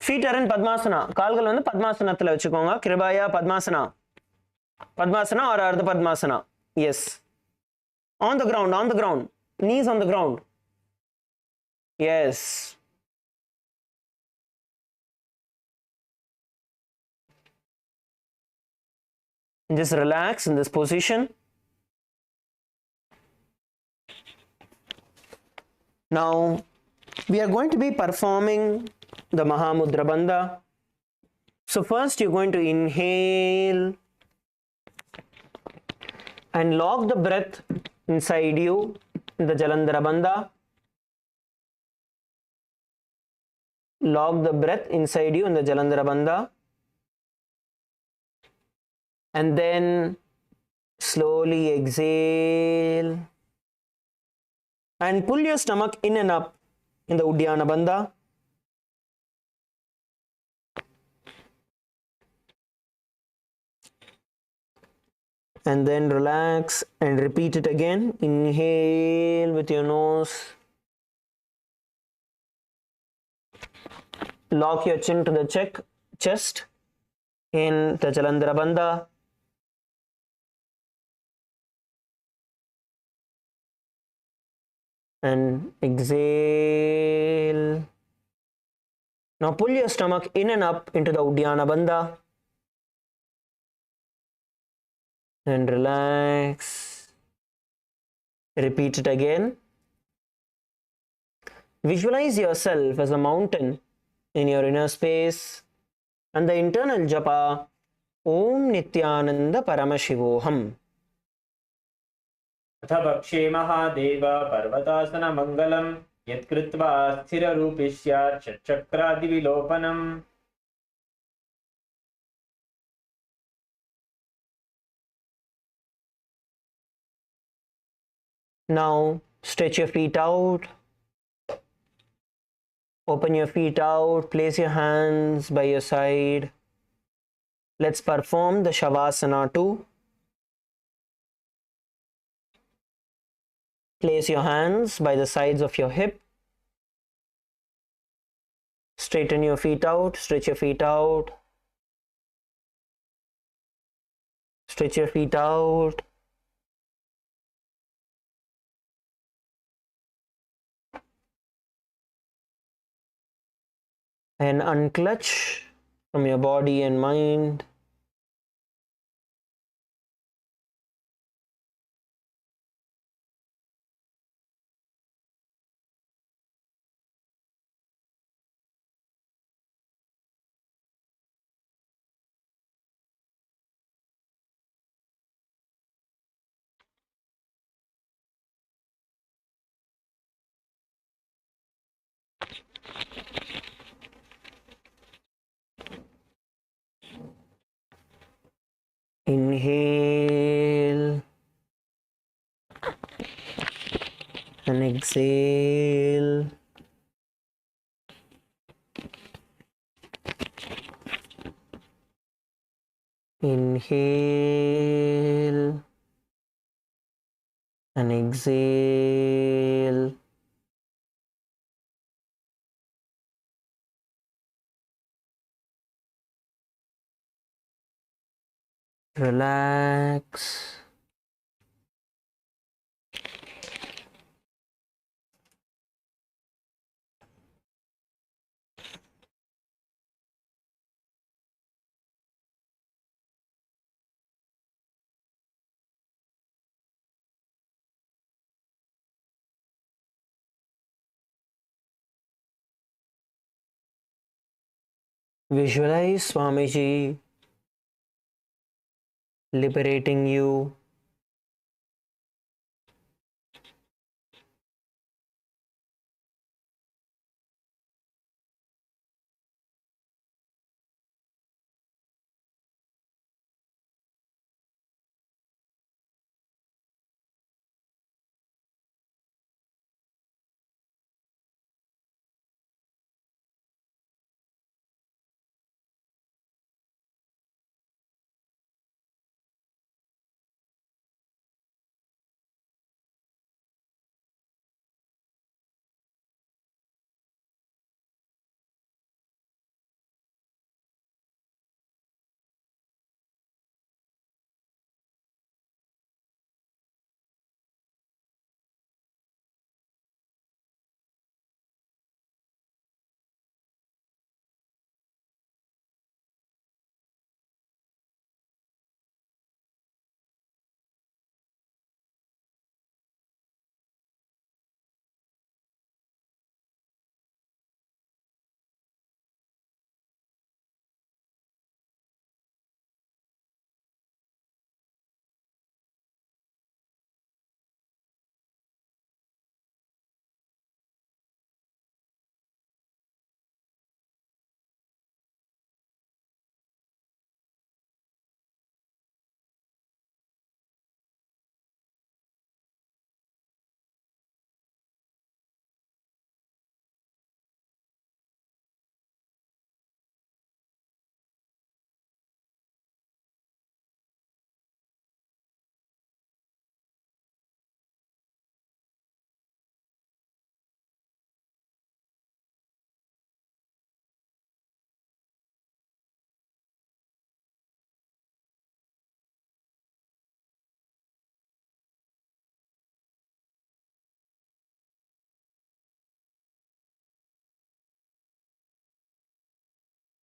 Feet are in Padmasana. கால்கள் வந்து பத்மாசனத்துல வச்சுக்கோங்க. கிருபாயா padmasana. Padmasana or Ardha Padmasana? Yes. On the ground. Knees on the ground. Yes. Just relax in this position. Now, we are going to be performing the Mahamudra Bandha. So first you're going to inhale and lock the breath inside you in the Jalandhara Bandha. Lock the breath inside you in the Jalandhara Bandha. And then slowly exhale and pull your stomach in and up in the Uddiyana Bandha. And then relax and repeat it again. Inhale with your nose. Lock your chin to the chest in the Jalandhara Bandha. And exhale. Now pull your stomach in and up into the Uddiyana Bandha. And relax. Repeat it again. Visualize yourself as a mountain in your inner space and the internal japa Om Nithyananda Paramashivoham. अथ भक्षे महादेव पर्वतासन मंगलम यत्कृत्वा स्थिर रूपिष्यात् षट्चक्रादि विलोपनम्. Now stretch your feet out Open your feet out, place your hands by your side. Let's perform the Shavasana too. Place your hands by the sides of your hip. Straighten your feet out, stretch your feet out. Stretch your feet out. And unclutch from your body and mind. Inhale and exhale. Inhale and exhale. Relax. Visualize Swamiji liberating you.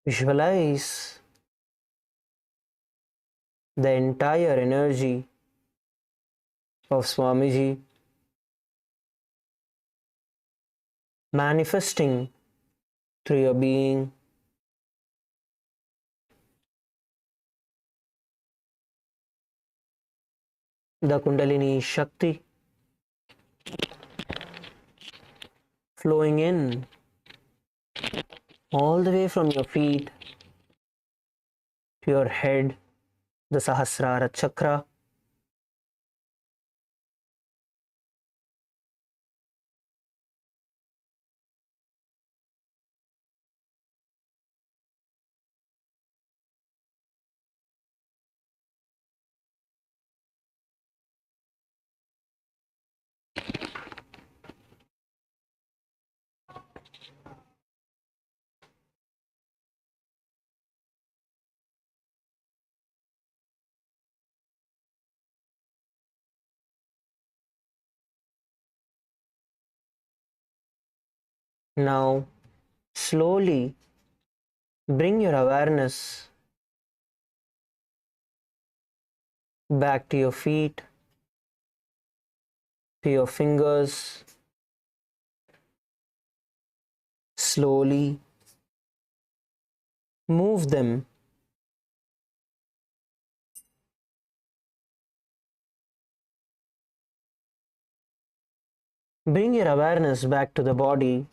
Visualize the entire energy of Swamiji manifesting through your being. The Kundalini Shakti flowing in all the way from your feet to your head, the Sahasrara Chakra. Now, slowly bring your awareness back to your feet, to your fingers. Slowly move them. Bring your awareness back to the body.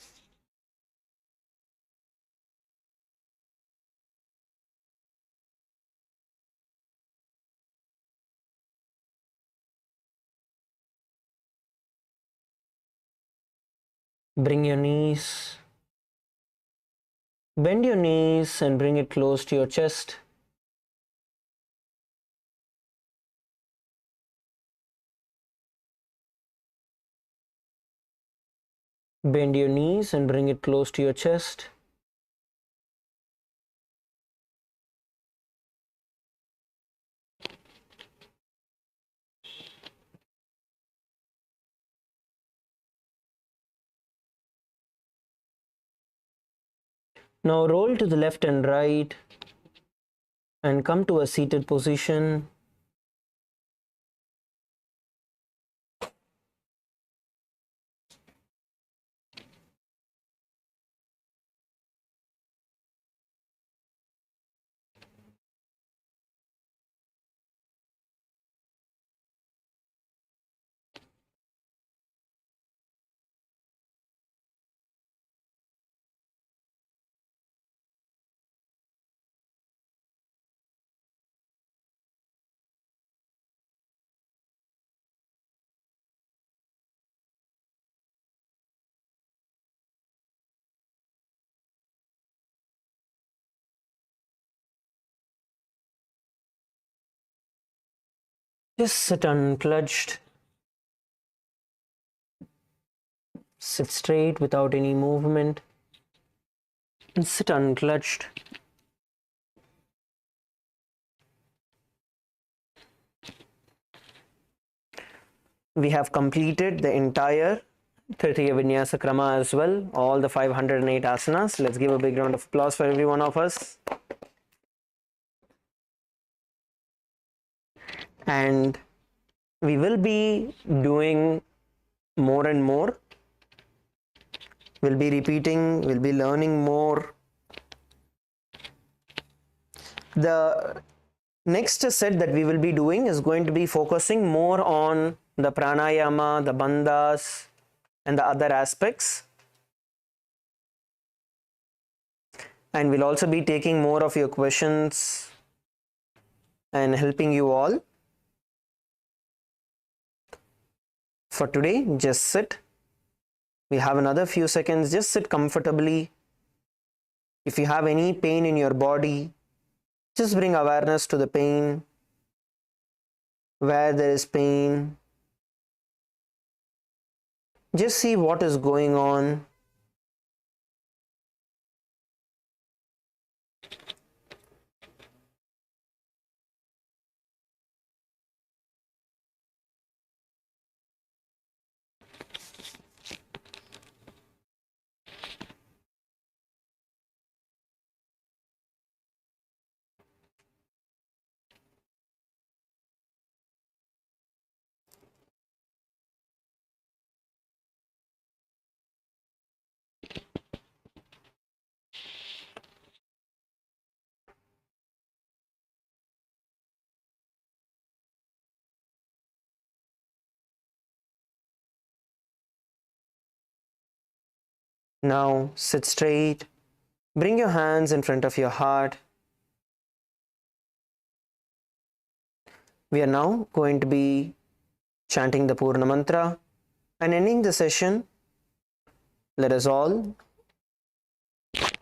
Bring your knees. Bend your knees and bring it close to your chest. Bend your knees and bring it close to your chest. Now roll to the left and right and come to a seated position. Just sit uncludged. Sit straight without any movement. And sit uncludged. We have completed the entire Tritiya Vinyasa Krama as well, all the 508 asanas. Let's give a big round of applause for every one of us. And we will be doing more and more. We'll be repeating, we'll be learning more. The next set that we will be doing is going to be focusing more on the pranayama, the bandhas, and the other aspects. And we'll also be taking more of your questions and helping you all. For today, just sit. We have another few seconds. Just sit comfortably. If you have any pain in your body, just bring awareness to the pain. Where there is pain, just see what is going on. Now sit straight. Bring your hands in front of your heart. We are now going to be chanting the Purna Mantra and ending the session. Let us all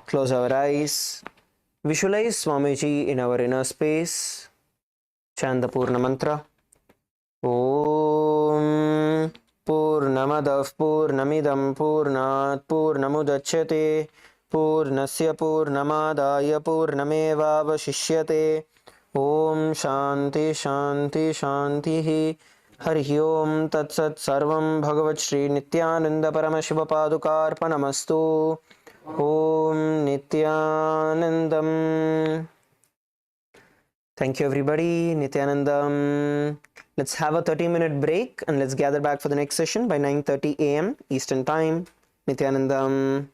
close our eyes. Visualize Swamiji in our inner space. Chant the Purna Mantra. Om Purnamadav Purnamidam Purnat Purnamudachyate Purnasya Purnamadaya Purnamevavashishyate. Om Shanti Shanti Shanti. Hari ओम तत्सत् सर्वं भगवत् श्री नित्यानंद परमशिव पादुकार्पणमस्तु। ओम Nityanandam. Thank you everybody. Nithyanandam. Let's have a 30-minute break and let's gather back for the next session by 9:30 a.m. Eastern Time. Nithyanandam.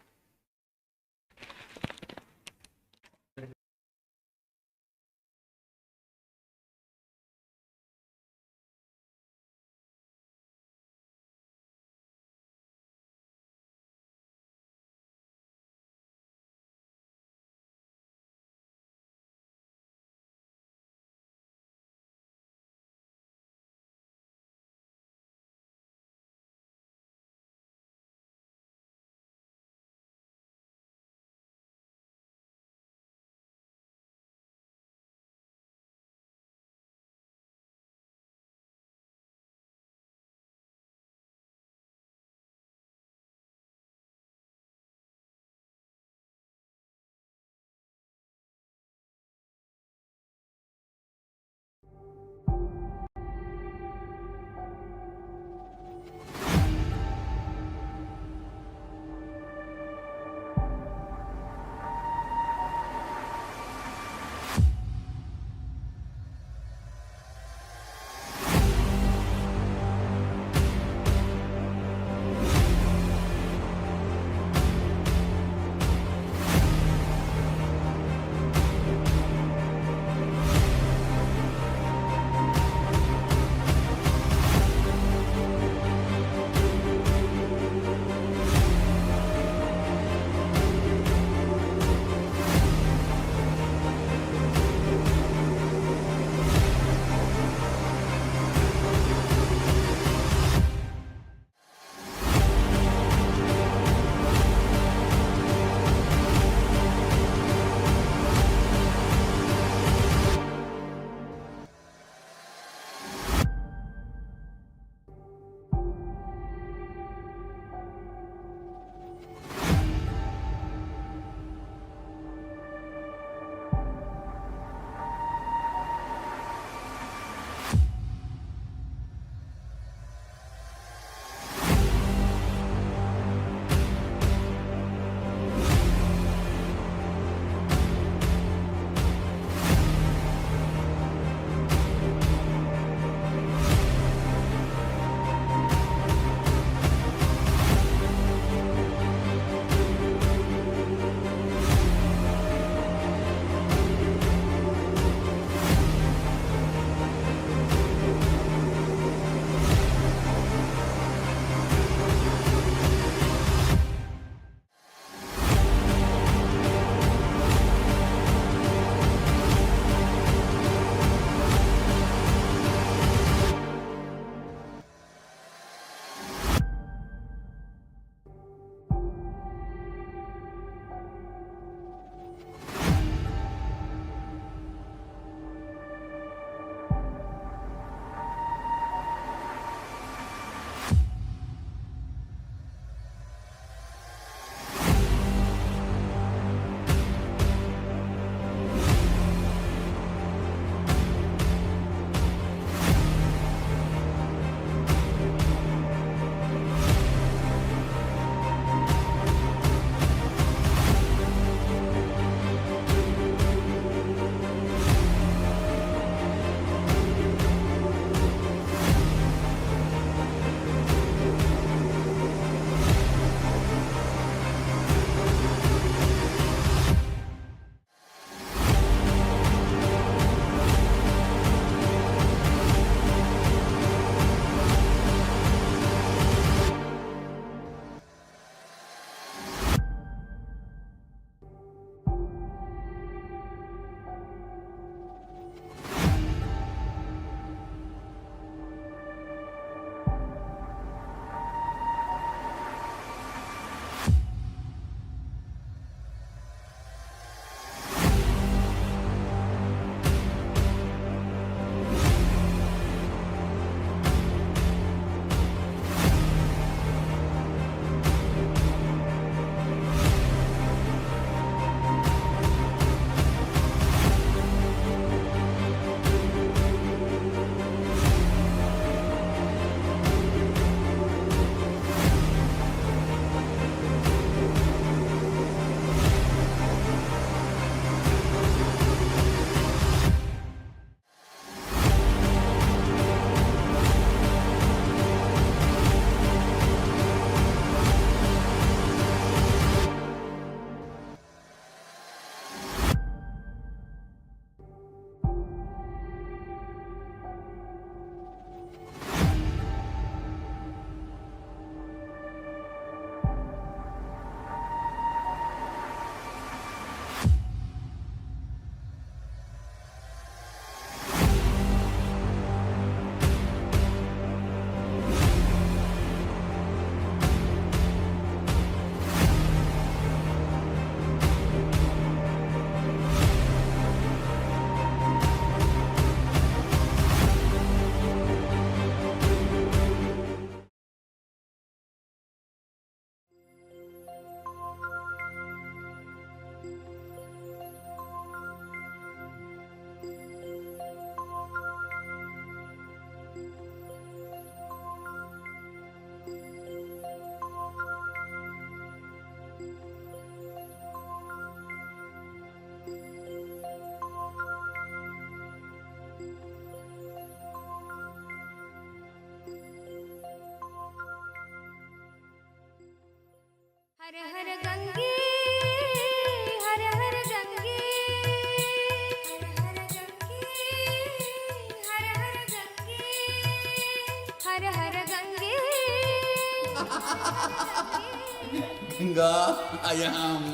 गायाम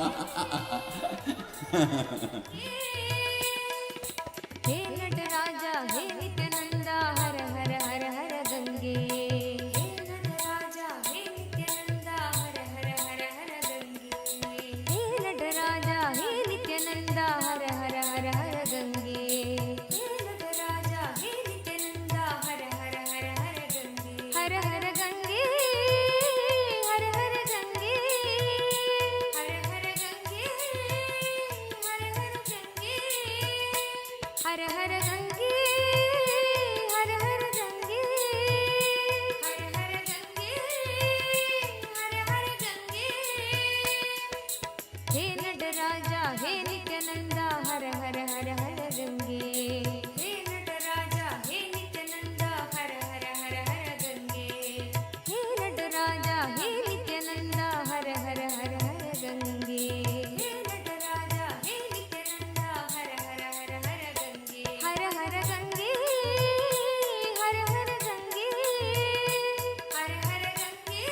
हे नटराजा हे नित्यानंदा हर हर हर हर गंगे हे नटराजा हे नित्यानंदा हर हर हर हर गंगे हे नटराजा हे नित्यानंदा हर हर हर हर गंगे हे नटराजा हे नित्यानंदा हर हर हर हर गंगे हर हर गंगे हर हर गंगे हर हर गंगे हर हर गंगे हर हर गंगे हर हर गंगे हर हर गंगे हर हर गंगे हे नटराजा हे नित्यानंदा हर हर हर हर गंगे हे नटराजा हे नित्यानंदा हर हर हर हर गंगे हे नटराजा हे नित्यानंदा हर हर हर हर गंगे हे नटराजा हे नित्यानंदा हर हर हर हर गंगे हर हर गंगे हर हर गंगे हर हर गंगे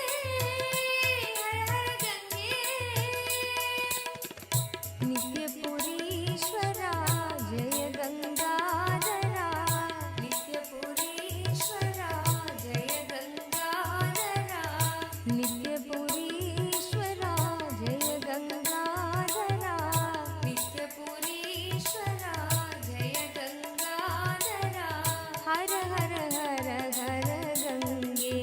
हर हर गंगे नित्यपुरीश्वरा जय गंगाधरा नित्यपुरीश्वरा जय गंगाधरा नित्यपुरीश्वरा जय गंगाधरा नित्यपुरीश्वरा जय गंगाधरा हर हर हर हर गंगे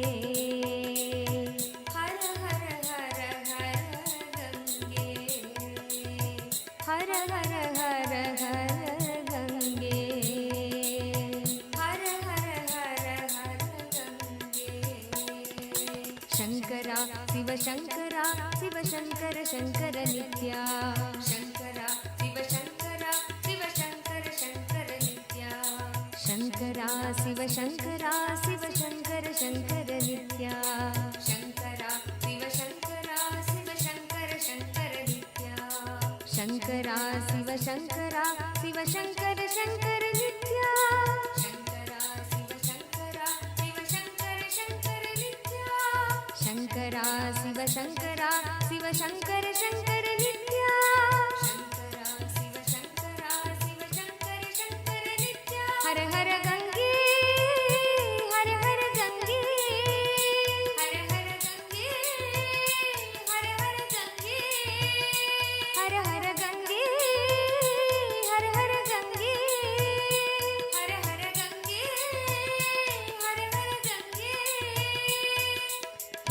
हर हर हर हर गंगे हर हर हर हर गंगे हर हर हर हर गंगे शंकरा शिव शंकरा शिव शंकर शंकर नित्या शंकरा शिव शंकरा शिव शंकर शंकर नित्या शंकरा शिव शंकरा शिव शंकर शंकर नित्या शंकरा शिव शंकरा शिव शंकर शंकर नित्या शंकरा शिव शंकरा शिव शंकर शंकर नित्या शंकरा शिव शंकरा शिव शंकर शंकर नित्या शंकरा शिव शंकरा शिव शंकर शंकर नित्या शंकरा शिव शंकरा शिव शंकर शंकर नित्या हर हर गंगे हर हर गंगे हर हर गंगे हर हर गंगे हर हर गंगे हर हर गंगे हर हर गंगे हर हर गंगे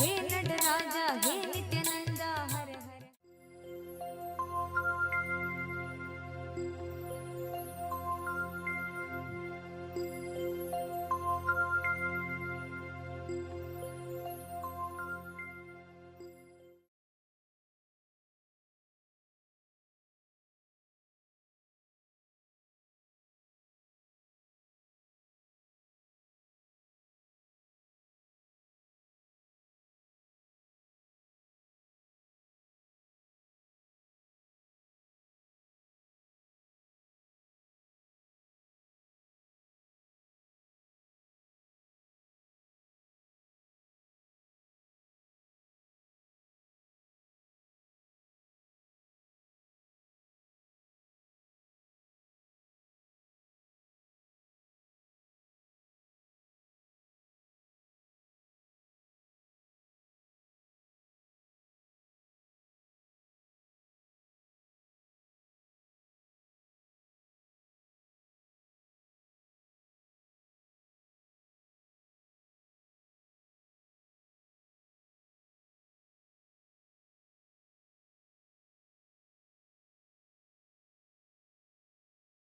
हे नटराजा हे नित्यानंदा हर हर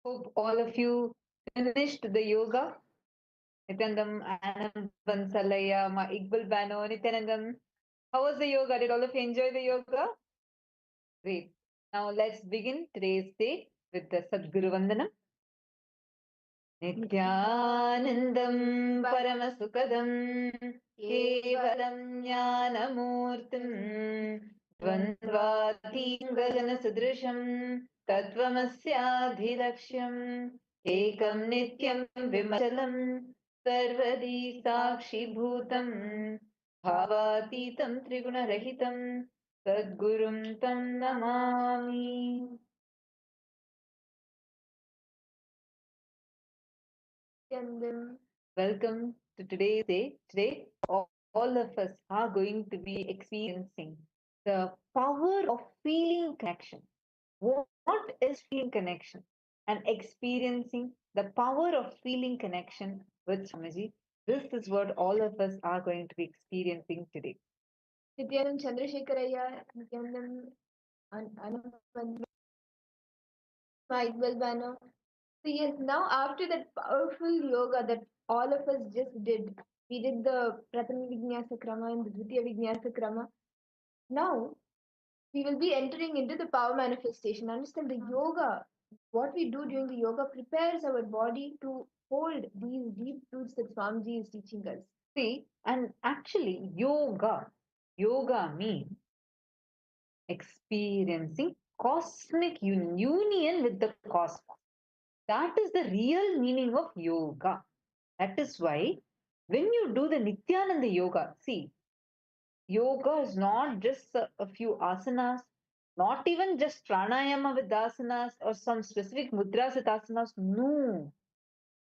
Hope all of you finished the yoga. Nityanandam, Anand, Vansalaya, Ma Iqbal Bano, Nityanandam. How was the yoga? Did all of you enjoy the yoga? Great. Now let's begin today's day with the Sadguru Vandanam. Nithyanandam Paramasukadam Kevalam Jnanamurtim Dvandvatingajana Sudrisham Tattvamasyadhilaksham Ekam Nityam Vimachalam Sarvadi Sakshi Bhutam Bhavatitam Triguna Rahitam Sadgurum Tam Namami. Welcome to today's day. Today, all of us are going to be experiencing the power of feeling connection. What is feeling connection? And experiencing the power of feeling connection with Swamiji. This is what all of us are going to be experiencing today. Nithyananda Chandrasekharaya, Nithyananda Anand Mike Balbano. So yes, now after that powerful yoga that all of us just did, we did the Prathama Vinyasa Krama and the Dvitiya Vinyasa Krama. Now we will be entering into the power manifestation. Understand the yoga, what we do during the yoga prepares our body to hold these deep truths that Swamiji is teaching us. See, and actually, yoga means experiencing cosmic union with the cosmos. That is the real meaning of yoga. That is why when you do the Nithyananda yoga, see, yoga is not just a few asanas, not even just pranayama with asanas or some specific mudras with asanas. No,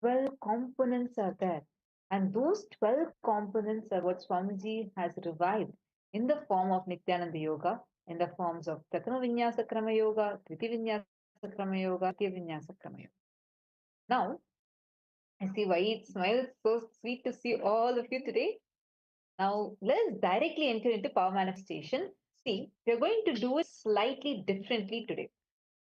12 components are there. And those 12 components are what Swamiji has revived in the form of Nithyananda Yoga, in the forms of Prathama Vinyasa Krama Yoga, Triti Vinyasa Krama Yoga, Tya Vinyasa Krama Yoga. Now, I see why it smiles so sweet to see all of you today. Now, let's directly enter into power manifestation. See, we're going to do it slightly differently today.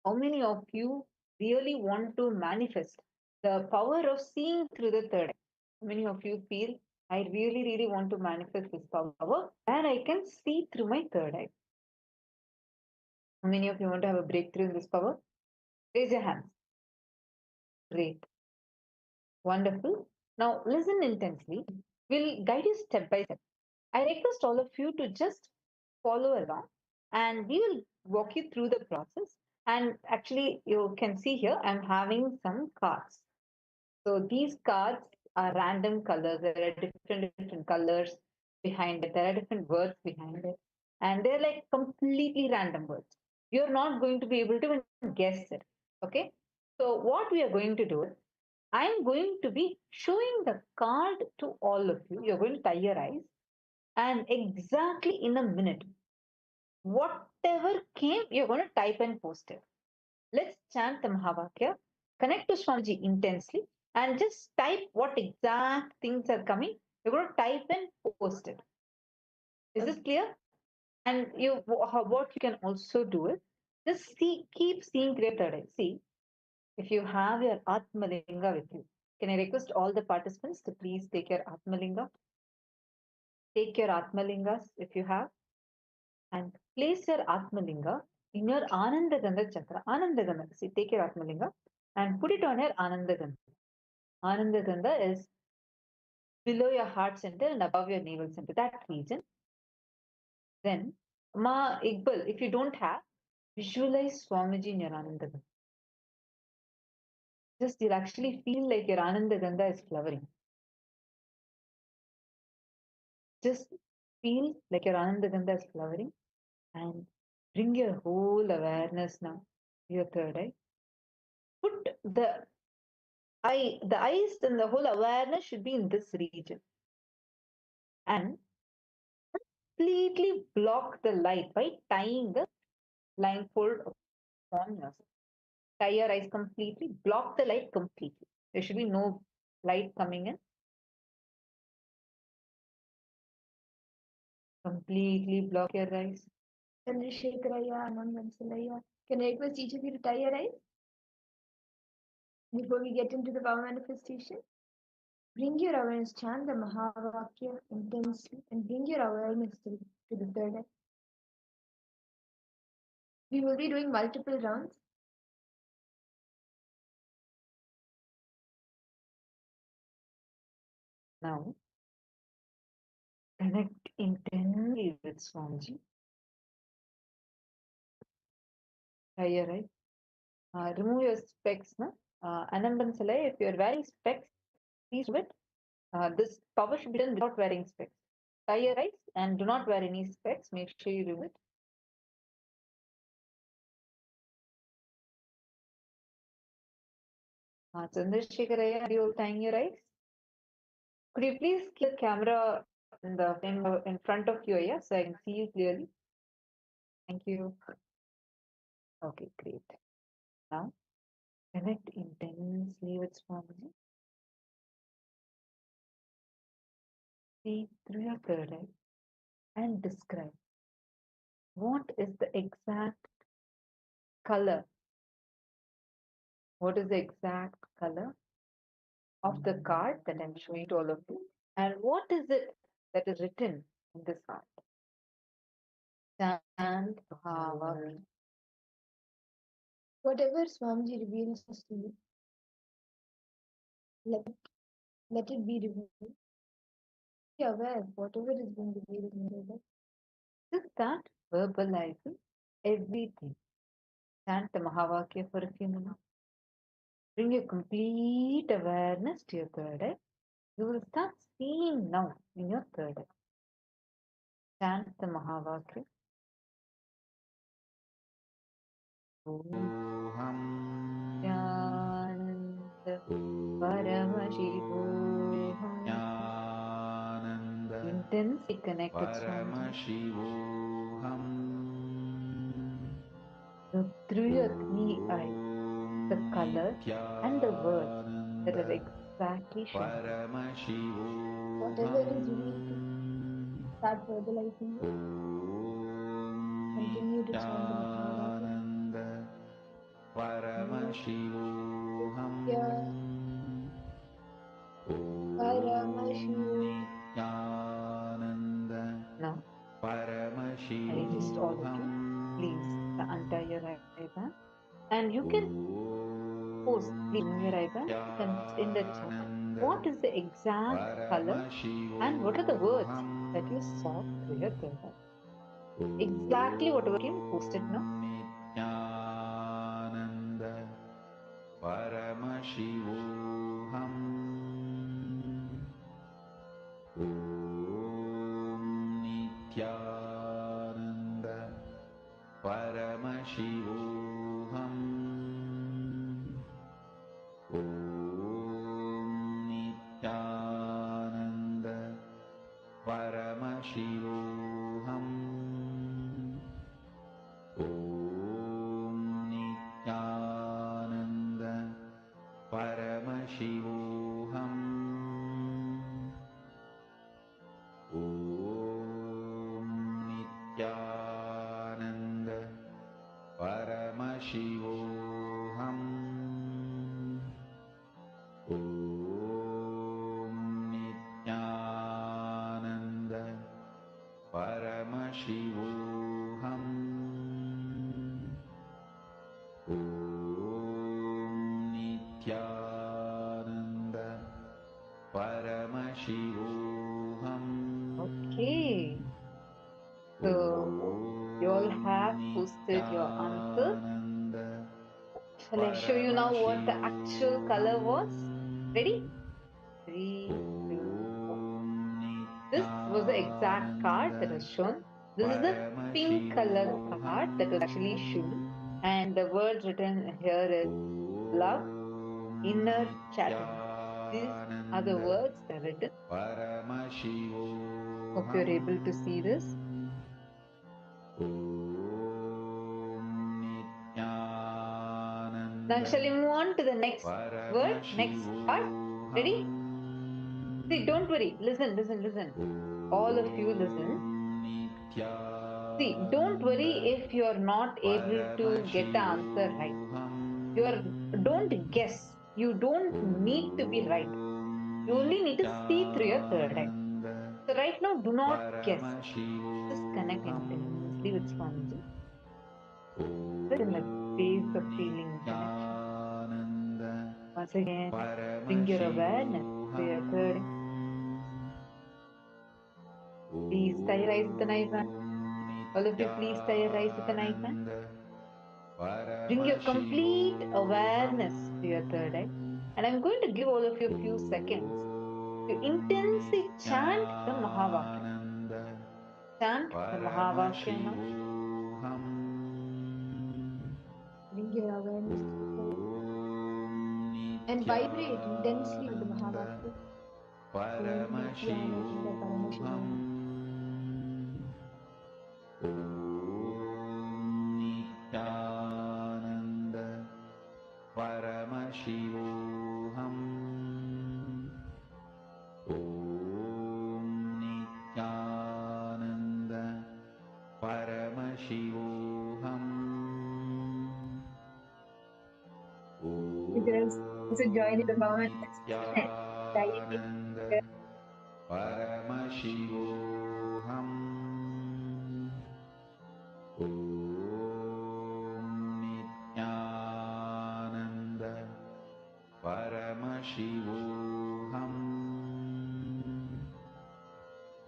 How many of you really want to manifest the power of seeing through the third eye? How many of you feel, I really, really want to manifest this power where I can see through my third eye? How many of you want to have a breakthrough in this power? Raise your hands. Great. Wonderful. Now, listen intensely. We'll guide you step by step. I request all of you to just follow along and we will walk you through the process. And actually, you can see here, I'm having some cards. So these cards are random colors. There are different colors behind it. There are different words behind it. And they're like completely random words. You're not going to be able to even guess it. Okay. So what we are going to do is, I'm going to be showing the card to all of you. You're going to tie your eyes. And exactly in a minute, whatever came, you're going to type and post it. Let's chant the Mahavakya, connect to Swamiji intensely, and just type what exact things are coming. You're going to type and post it. Is this clear? And what you can also do is just keep seeing clear third eye. See, if you have your Atmalinga with you, can I request all the participants to please take your Atmalinga? Take your Atmalingas if you have, and place your Atmalinga in your Anandagandha chakra. Anandagandha. See, take your Atmalinga and put it on your Anandagandha. Anandagandha is below your heart center and above your navel center, that region. Then, Ma Iqbal, if you don't have, visualize Swamiji in your Anandagandha. Just you'll actually feel like your Anandagandha is flowering. Just feel like your Anandagandha is flowering and bring your whole awareness now to your third eye. Put the eyes and the whole awareness should be in this region. And completely block the light by tying the blindfold upon yourself. Tie your eyes completely, block the light completely. There should be no light coming in. Completely block your eyes. Chandrasekharaya, Anand Vansalaya. Can I request each of you to tie your eyes before we get into the power manifestation? Bring your awareness, chant the Mahavakya intensely, and bring your awareness to the third eye. We will be doing multiple rounds. Now, connect intensely with Swamiji. Tie your eyes. Remove your specs. No? Anand Bansalai, if you're wearing specs, please do it. This power should be done without wearing specs. Tie your eyes and do not wear any specs. Make sure you do it. Chandrasekharaya, are you tying your eyes? Could you please keep the camera in front of you, yeah, so I can see you clearly? Thank you. Okay, great. Now, connect intensely with Swamiji. See through your third eye and describe what is the exact color. What is the exact color of the card that I'm showing to all of you? And what is it that is written in this card? Chant Bhava. Whatever Swamiji reveals us to you, let it be revealed. Be aware of whatever is being revealed in your life. Just start verbalizing everything. Chant the Mahavakya for a few minutes. Bring your complete awareness to your third eye. You will start seeing now in your third eye. Chant the Mahavakya. Nithyananda Paramashivoham. Intensely connect with Swamiji. Look through your three eyes, the color and the words that are exactly shown. Whatever is revealed to you, start verbalizing it. Continue to chant the Mahavakya. Now, I request all of you, please untie your eye band, and you can post, please remove your eye band and in the chat. What is the exact color and what are the words that you saw through your third eye? Exactly whatever came, post it now. Okay, so you all have posted your answers. Shall I show you now what the actual color was? Ready? 3, 2, 1. This was the exact card that was shown. This is the pink color card that was actually shown. And the words written here is love, inner chattering. These are the words that are written. Hope you're able to see this. Now shall we move on to the next word, next part? Ready? See, don't worry. Listen, listen, listen. All of you listen. See, don't worry if you're not able to get the answer right. Don't guess. You don't need to be right. You only need to see through your third eye. So right now, do not guess. Just connect intensely with Swamiji. Sit in a space of feeling connection. Once again, bring your awareness to your third eye. Please tie your eyes with an eye band. All of you, please tie your eyes with an eye band. Bring your complete awareness to your third eye. And I'm going to give all of you a few seconds to intensely chant the Mahavakya. Chant the Mahavakya now. Bring your awareness to the and vibrate intensely with the Mahavakya. Paramashivoham Om Nithyananda Paramashivoham Om Nithyananda Paramashivoham You can also join in the comment Nithyananda Paramashivoham Om Nithyananda Paramashivoham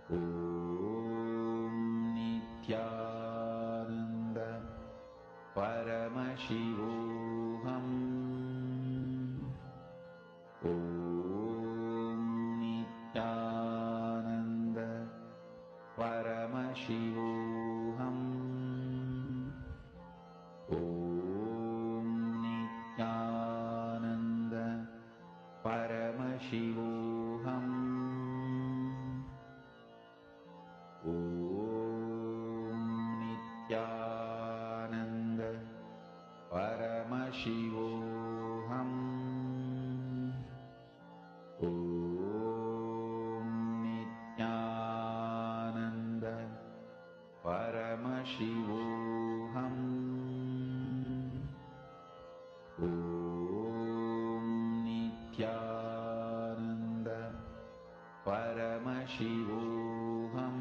Om Nithyananda Paramashivoham Om Nithyananda Paramashivoham Om Nithyananda Paramashivoham Om Nithyananda Paramashivoham Om Nithyananda Paramashivoham Om Nithyananda Paramashivoham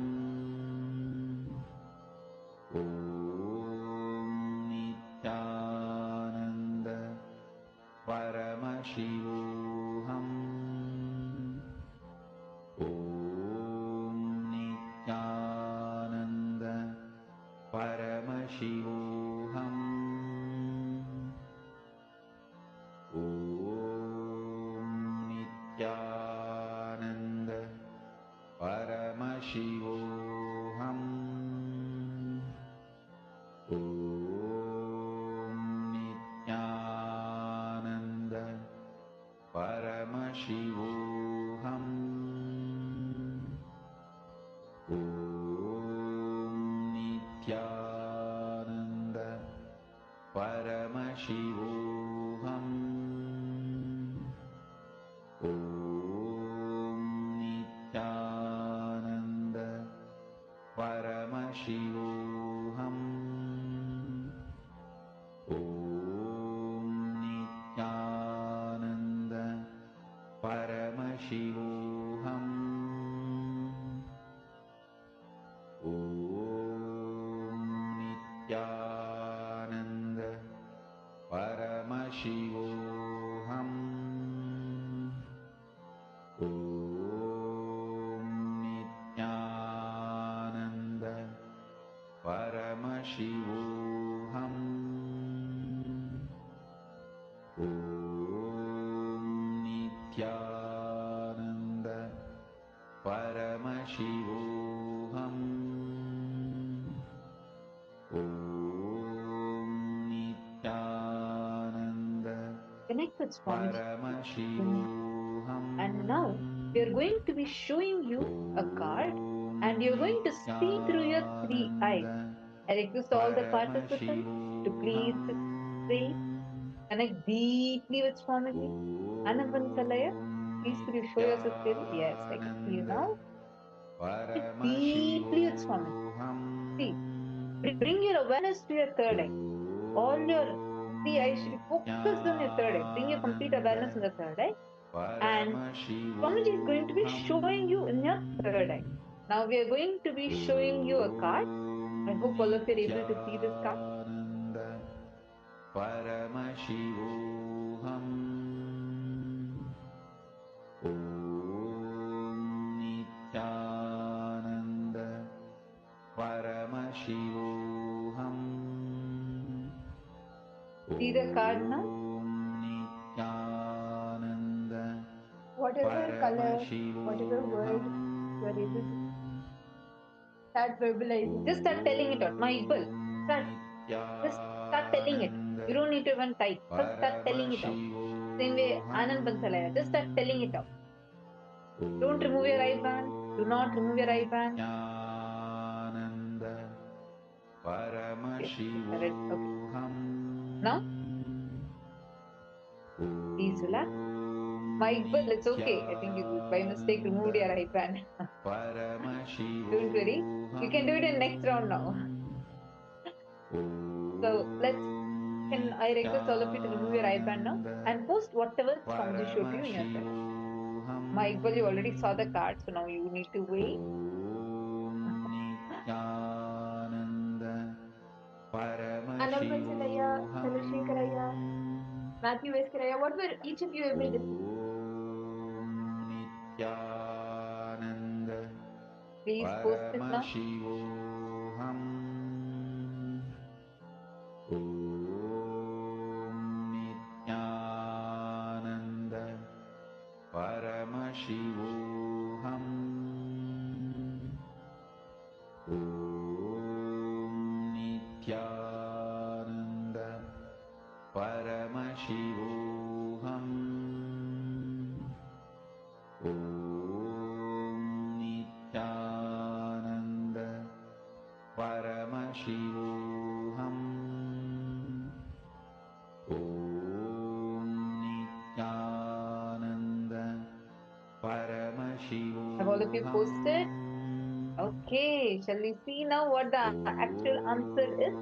Om Nithyananda Paramashivoham Om Nithyananda Paramashivoham Om Nithyananda Paramashivoham Om Nithyananda Paramashivoham Om Nithyananda Paramashivoham Om Nithyananda Paramashivoham Om Nithyananda Paramashivoham Om Nithyananda Paramashivoham Om Nithyananda Paramashivoham Om Nithyananda Paramashivoham Om Nithyananda connect with Swamiji. Paramashivoham And now we are going to be showing you a card and you're going to see through your 3 eyes. I request all the participants to please say, connect deeply with Swamiji. Anandansalaya, please could you show yourself clearly? Yes, I can see you now. Connect deeply with Swamiji. See, bring your awareness to your third eye. All your 3 eyes should be focused on your third eye. Bring your complete awareness on the third eye. And Swamiji is going to be showing you in your third eye. Now we are going to be showing you a card. I hope all of you are able to see this card. Paramashivoham Om Nithyananda Paramashivoham See the card now? Nithyananda Whatever color, whatever word you are able to start verbalizing. Just start telling it out. My equal. Just start telling it. You don't need to even type. First start telling it out. Same way, Anand Bansalaya. Just start telling it out. Don't remove your eye band. Do not remove your eye band. Okay. Now, please relax. My Iqbal, it's okay. I think you by mistake removed your eye band. Don't worry. You can do it in next round now. So can I request all of you to remove your eye band now and post whatever Swamiji showed you in your side. My Iqbal, you already saw the card, so now you need to wait. Anand Bansalaya, Chandrasekharaya, Matthew Veskaraya, what were each of you able to see? Please post it now. Paramashivoham Nithyananda Paramashivoham Nithyananda Paramashivoham Nithyananda Paramashivoham. Have all of you posted? Okay, shall we see now what the actual answer is?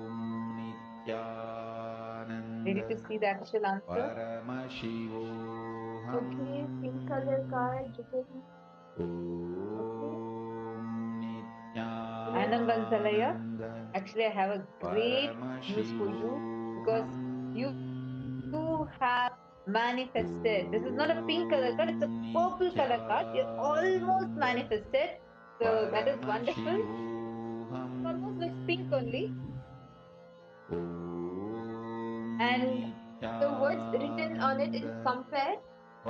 Ready to see the actual answer? Okay, pink color card, written. Anand Bansalaya, actually I have a great news for you because you have manifested. This is not a pink color card, it's a purple color card. You're almost manifested. So that is wonderful. It almost looks pink only. And the words written on it is compare,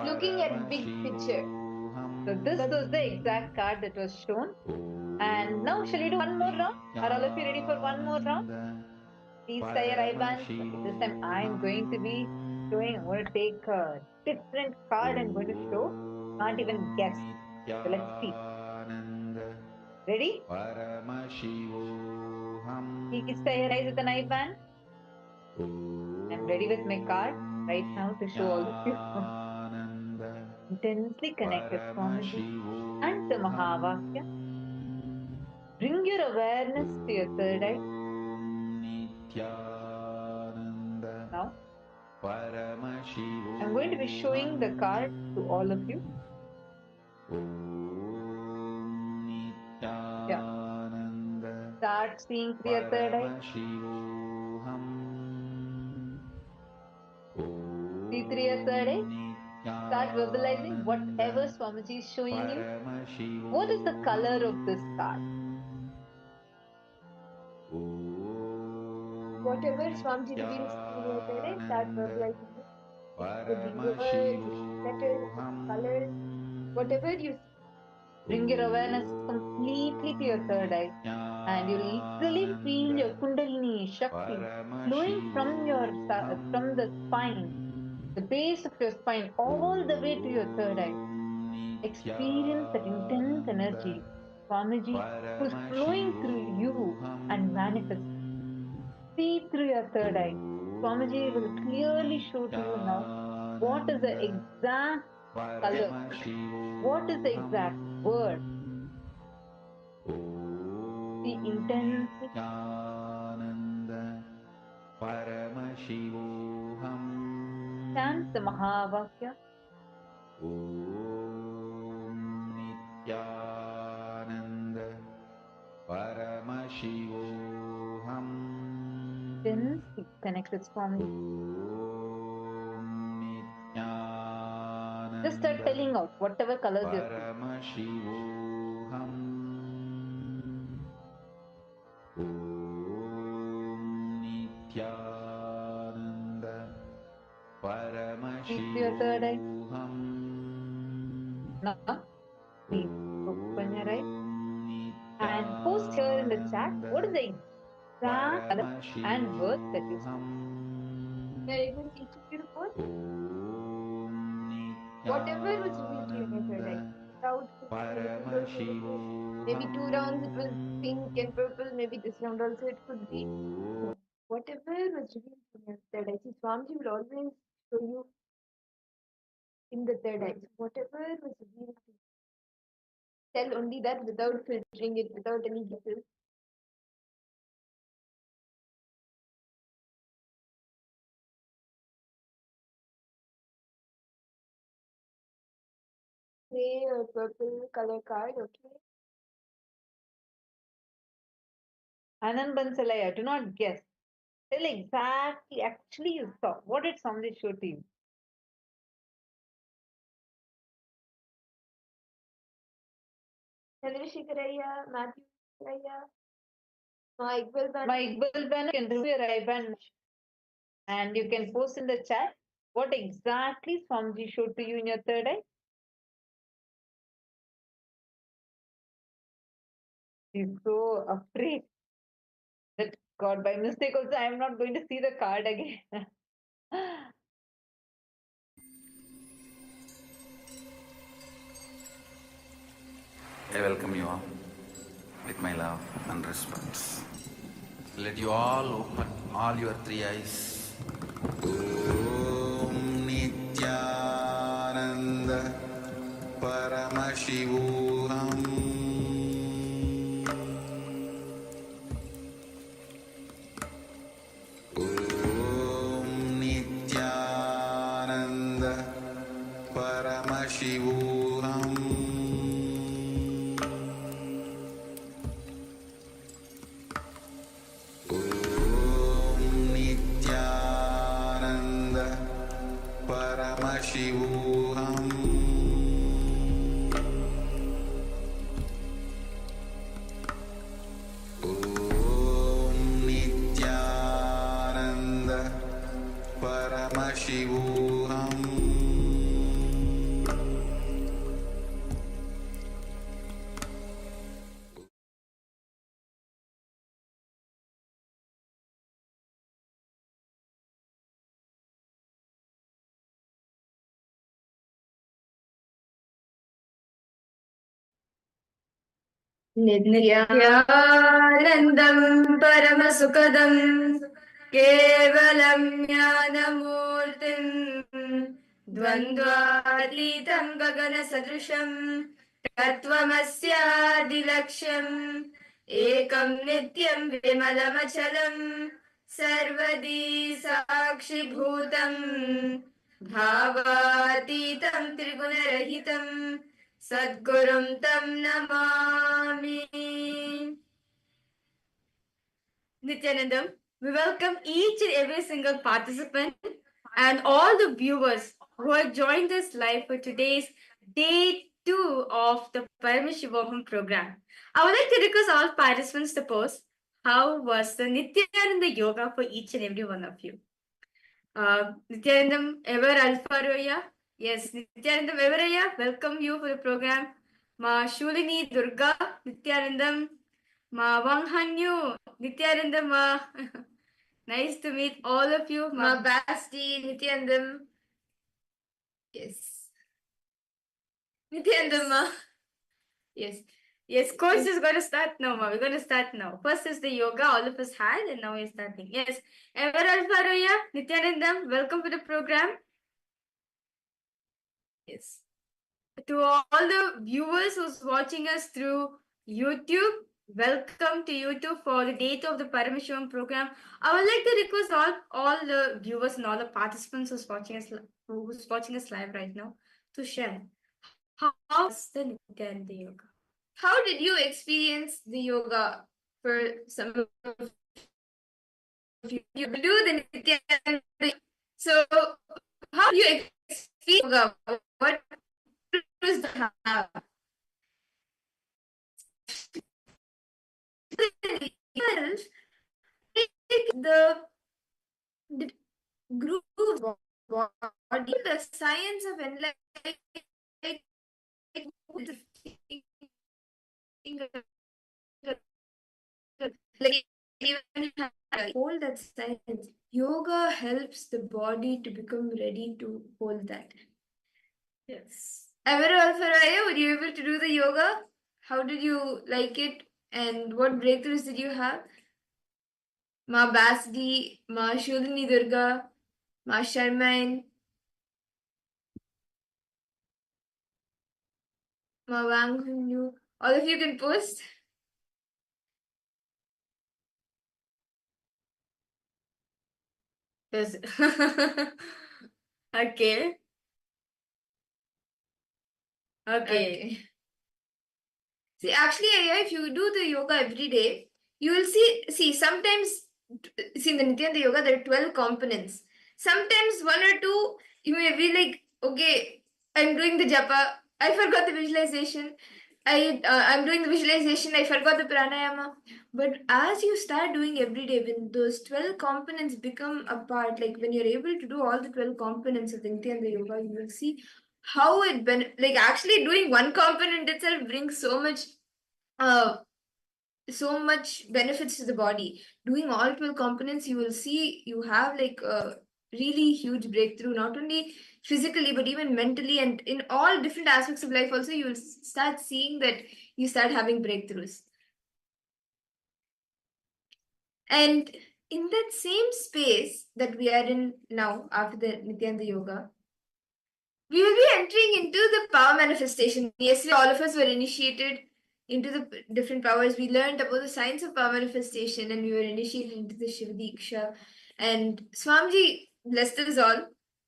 looking at big picture. So this was the exact card that was shown. And now shall we do one more round? Are all of you ready for one more round? Please tie your eye bands. Okay, this time I'm going to be showing. I'm going to take a different card I'm going to show. Can't even guess. So let's see. Ready? Please tie your eyes with an eye band. I'm ready with my card right now to show all of you. Intensely connected Swamiji and the Mahavakya. Bring your awareness to your third eye. Now, I'm going to be showing the card to all of you. Yeah. Start seeing through your third eye. See through your third eye. Start verbalizing whatever Swamiji is showing you. What is the color of this card? Whatever Swamiji reveals in your third eye, start verbalizing it. It could be words, it could be letters, it could be colors, whatever you see. Bring your awareness completely to your third eye. And you'll literally feel your Kundalini Shakti flowing from the spine, the base of your spine, all the way to your third eye. Experience that intense energy, Swamiji, who's flowing through you and manifest. See through your third eye. Swamiji will clearly show to you now what is the exact color, what is the exact word. See intensely. Chant the Mahavakya. Intensely connect with Swami. Just start telling out whatever colors you see. See your third eye. Now, please open your eye and post here in the chat what is the exact color and words that you see. You're able to each of you to post? whatever was revealed to you in your third eye, without filtering it, without anything. Maybe 2 rounds it was pink and purple, maybe this round also it could be. So whatever was revealed in your third eye, see, Swamiji will always show you in the third eye. So whatever was revealed to you, tell only that without filtering it, without any guesses. Gray or purple color card, okay. Anand Bansalaya, do not guess. Tell exactly, actually you saw. What did somebody show to you? Chandrasekharaya, Matthew Raya, my Iqbal Ban. My Iqbal Ban can remove your IBAN and you can post in the chat what exactly Swamiji showed to you in your third eye. He's so afraid that God, by mistake also, I am not going to see the card again. I welcome you all with my love and respect. Let you all open all your three eyes. Om Nithyananda Paramashivoham. Om Nithyananda Paramashivoham. Om Nithyananda Paramashivoham. Om Nithyananda Paramashivoham. नित्यानन्दं परमसुखदं केवलं ज्ञानमूर्तिं द्वन्द्वातीतं गगनसदृशं तत्त्वमस्यादिलक्ष्यम् एकं नित्यं विमलमचलं सर्वदी साक्षिभूतं भावातीतं त्रिगुणरहितं सद्गुरुं तं Namami. Nithyanandam, we welcome each and every single participant and all the viewers who have joined us live for today's day 2 of the Paramashivoham program. I would like to request all participants to post how was the Nithyananda yoga for each and every one of you. Nithyanandam, ever Alpha Roya? Yes, Nithyanandam Everaya, welcome you for the program. Ma Shulini Durga, Nithyanandam. Ma Wanghanyu, Nithyanandam. Ma. Nice to meet all of you. Ma Basti, Nithyanandam. Yes. Nithyanandam. Ma. Yes. Yes, course is going to start now, ma. We're going to start now. First is the yoga all of us had, and now we're starting. Yes. Ever Alpha Roya, Nithyanandam, welcome to the program. Yes. To all the viewers who's watching us through YouTube, welcome to YouTube for the date of the Paramashivoham program. I would like to request all the viewers and all the participants who's watching us live right now to share how was the Nithyananda yoga. How did you experience the yoga? For some of you do the Nithyananda. So how do you experience yoga? What is the the grooves body, the science of enlightenment, like even hold that science. Yoga helps the body to become ready to hold that. Yes. Ever Alfaraya, were you able to do the yoga? How did you like it? And what breakthroughs did you have? Ma Basdi, Ma Shodini Durga, Ma Sharmain, Ma Wang Hunyu. All of you can post. Yes. Okay. Okay. See, actually, if you do the yoga every day, you will see, sometimes, see, in the Nithyananda yoga, there are 12 components. Sometimes one or two, you may be like, okay, I'm doing the japa, I forgot the visualization. I'm doing the visualization, I forgot the pranayama. But as you start doing every day, when those 12 components become a part, like when you're able to do all the 12 components of the Nithyananda yoga, you will see how like actually doing one component itself brings uh so much benefits to the body. Doing all 12 components, you will see you have like a really huge breakthrough, not only physically but even mentally, and in all different aspects of life also. You will start seeing that you start having breakthroughs. And in that same space that we are in now after the Nithyananda yoga, we will be entering into the power manifestation. Yesterday, all of us were initiated into the different powers. We learned about the science of power manifestation, and we were initiated into the Shiva Diksha. And Swamiji blessed us all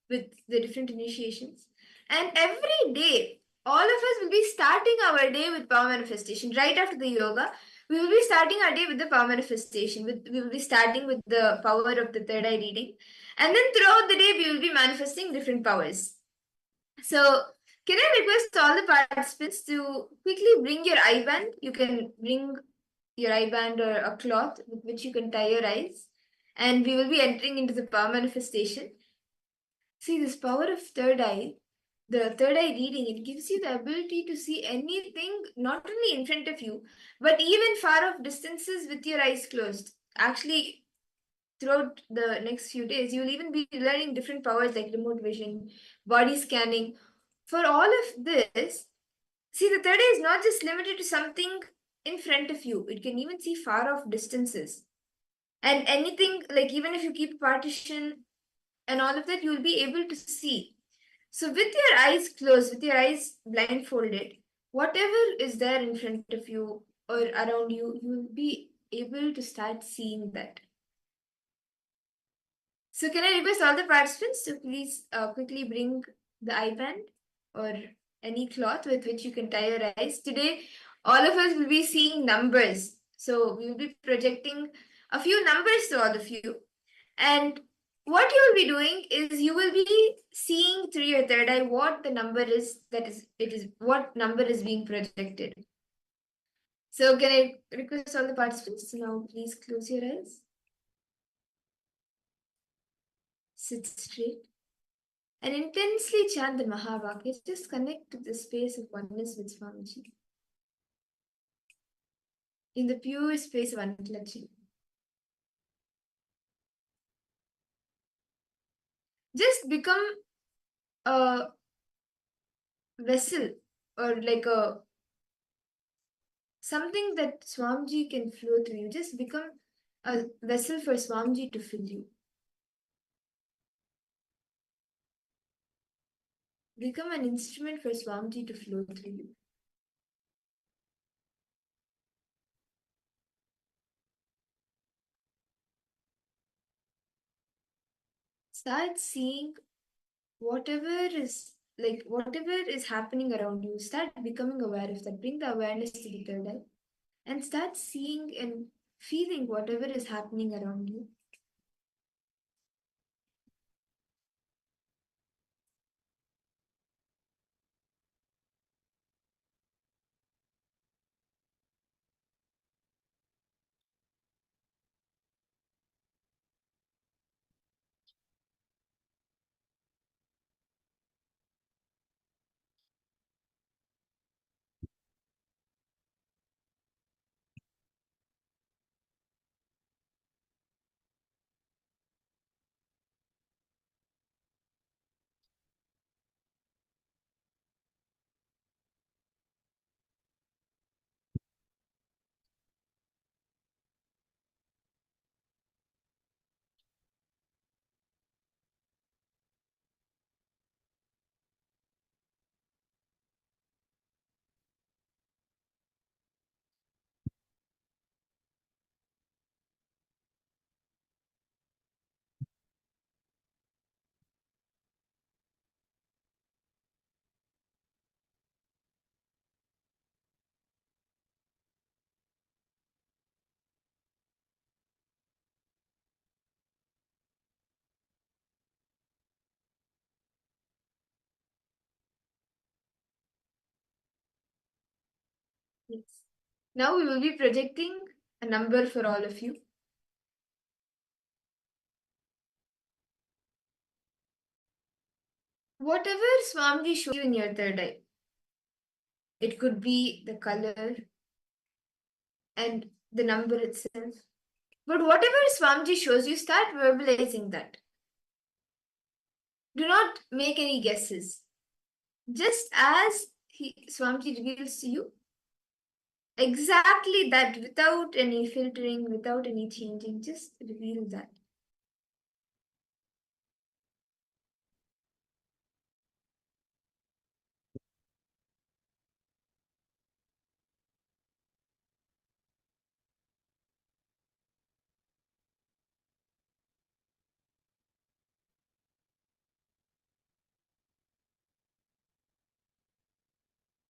with the different initiations. And every day, all of us will be starting our day with power manifestation. Right after the yoga, we will be starting our day with the power manifestation. We will be starting with the power of the third eye reading. And then throughout the day, we will be manifesting different powers. So, can I request all the participants to quickly bring your eye band? You can bring your eye band or a cloth with which you can tie your eyes. And we will be entering into the power manifestation. See, this power of third eye, the third eye reading, it gives you the ability to see anything not only in front of you, but even far off distances with your eyes closed. Actually, throughout the next few days, you will even be learning different powers like remote vision, body scanning. For all of this, see, the third eye is not just limited to something in front of you, it can even see far off distances. And anything, like even if you keep a partition and all of that, you'll be able to see. So, with your eyes closed, with your eyes blindfolded, whatever is there in front of you or around you, you'll be able to start seeing that. So, can I request all the participants to please quickly bring the eye band or any cloth with which you can tie your eyes? Today, all of us will be seeing numbers. So, we will be projecting a few numbers to all of you. And what you will be doing is you will be seeing through your third eye what the number is, what number is being projected. So, can I request all the participants to now please close your eyes? Sit straight and intensely chant the Mahavakya. Just connect to the space of oneness with Swamiji. In the pure space of unclutching. Just become a vessel or like a something that Swamiji can flow through you. Just become a vessel for Swamiji to fill you. Become an instrument for Swamiji to flow through you. Start seeing whatever is happening around you. Start becoming aware of that. Bring the awareness to the third eye and start seeing and feeling whatever is happening around you. Yes. Now we will be projecting a number for all of you. Whatever Swamiji shows you in your third eye, it could be the color and the number itself. But whatever Swamiji shows you, start verbalizing that. Do not make any guesses. Just as Swamiji reveals to you, exactly that, without any filtering, without any changing, just reveal that.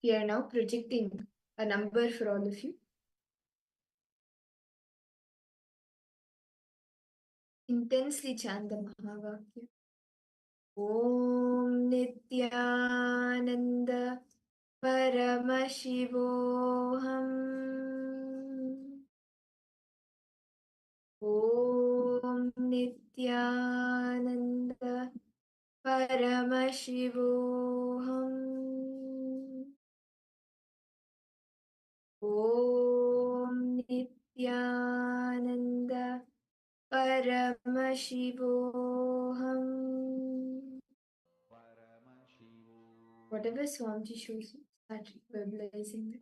We are now projecting a number for all of you. Intensely chant the Mahavakya. Om Nithyananda Paramashivoham. Om Nithyananda Paramashivoham. Om Nithyananda Paramashivoham. Whatever Swamiji shows you, start verbalizing it.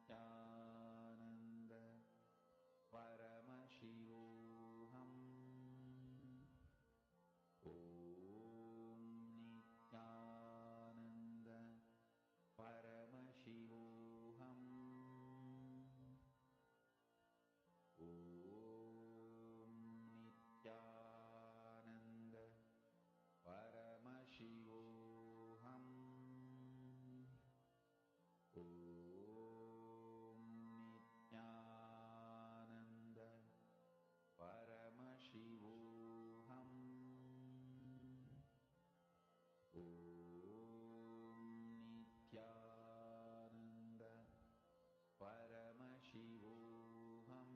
Nithyananda Paramashivoham Nithyananda Paramashivoham Nithyananda Paramashivoham Nithyananda Paramashivoham Nithyananda Paramashivoham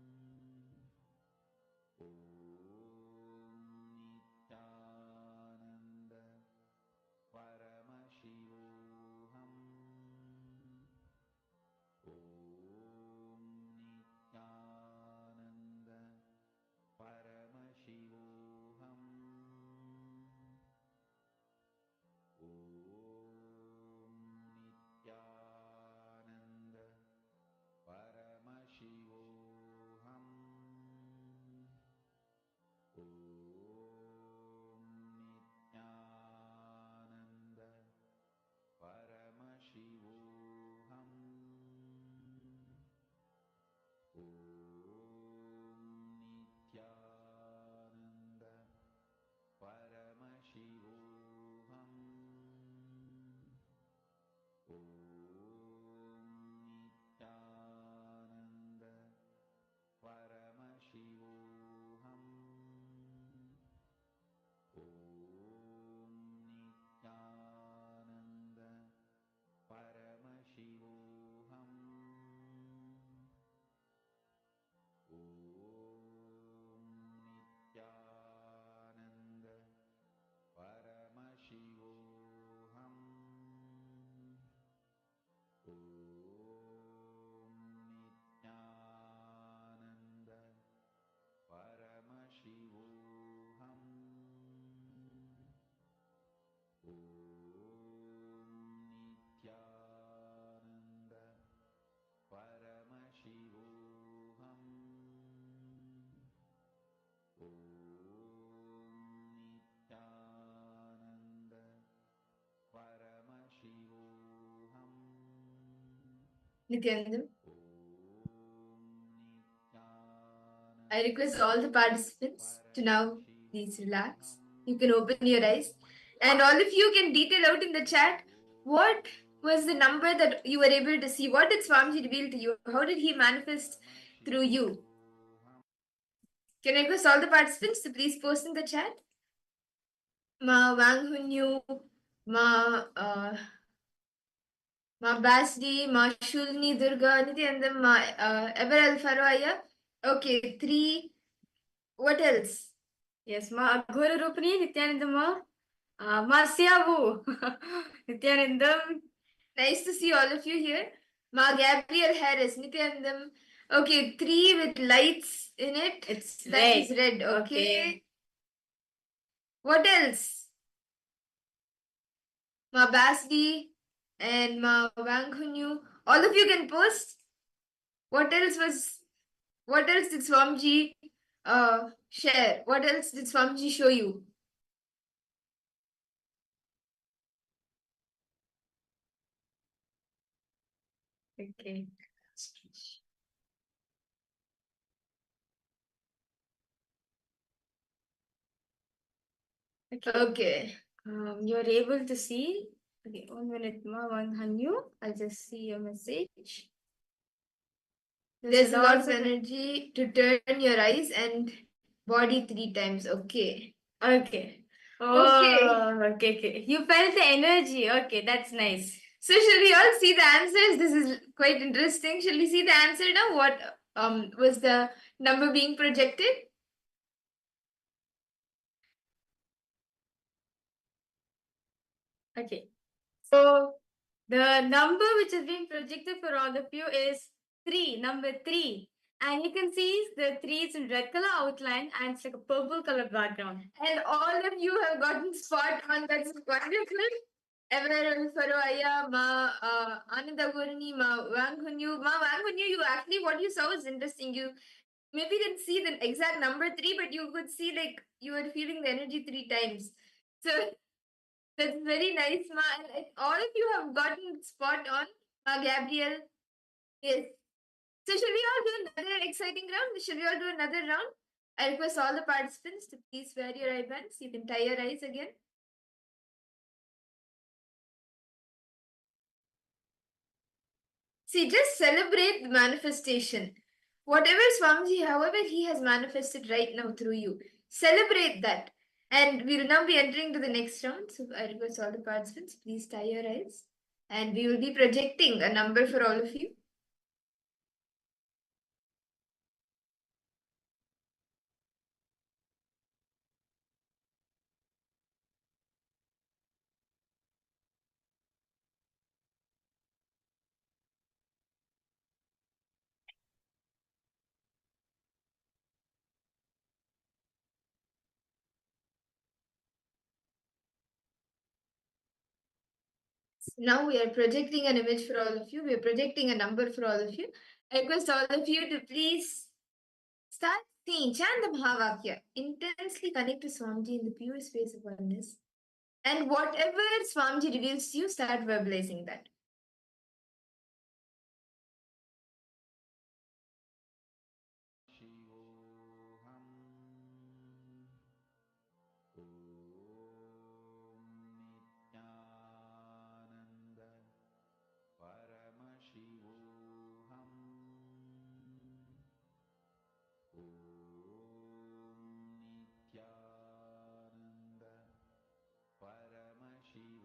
Nithyananda Paramashivoham Nithyananda Paramashivoham Nithyananda Paramashivoham Nithyananda Paramashivoham Nithyananda Paramashivoham Nithyananda Paramashivoham Nithyananda Paramashivoham Nithyananda Paramashivoham Nithyananda Paramashivoham Nithyananda Paramashivoham Nithyananda Paramashivoham Nithyananda, I request all the participants to now please relax. You can open your eyes, and all of you can detail out in the chat what was the number that you were able to see. What did Swamiji reveal to you? How did he manifest through you? Can I request all the participants to please post in the chat? Ma Wang Hunyu, Ma Basdi, Ma Shulni Durga, Nithyananda, Ma Eberel Farwaya. Okay, 3. What else? Yes, Ma Aghora Rupani, Nithyananda Ma. Ma Siavu, Nithyanandam. Nice to see all of you here. Ma Gabriel Harris, Nithyanandam. Okay, 3 with lights in it. It's that red. Is red. Okay. What else? Ma Basdi and Ma Wang Hunyu. All of you can post. What else did Swamiji share? What else did Swamiji show you? Okay. Okay. You're able to see. Okay, 1 minute, Ma Wang Hunyu. I'll just see your message. There's a lot of energy to turn your eyes and body 3 times. Okay. Okay. Oh, okay. You felt the energy. Okay, that's nice. So shall we all see the answers? This is quite interesting. Shall we see the answer now? What was the number being projected? Okay. So the number which is being projected for all of you is 3, number 3. And you can see the 3 is in red color outline and it's like a purple color background. And all of you have gotten spot on. That's wonderful. ever Faroaya ma Anandagurni ma Wanghunyu, you actually what you saw was interesting. You maybe didn't see the exact number 3, but you could see like you were feeling the energy 3 times. So that's very nice, ma. And all of you have gotten spot on, Gabriel. Yes. So should we all do another exciting round? Should we all do another round? I request all the participants to please wear your eye bands. You can tie your eyes again. See, just celebrate the manifestation. Whatever Swamiji, however he has manifested right now through you, celebrate that. And we will now be entering to the next round. So I request all the participants, please tie your eyes. And we will be projecting a number for all of you. Now we are projecting an image for all of you. We are projecting a number for all of you. I request all of you to please start seeing, chant the Mahavakya. Intensely connect to Swamiji in the pure space of oneness. And whatever Swamiji reveals to you, start verbalizing that. Paramashivoham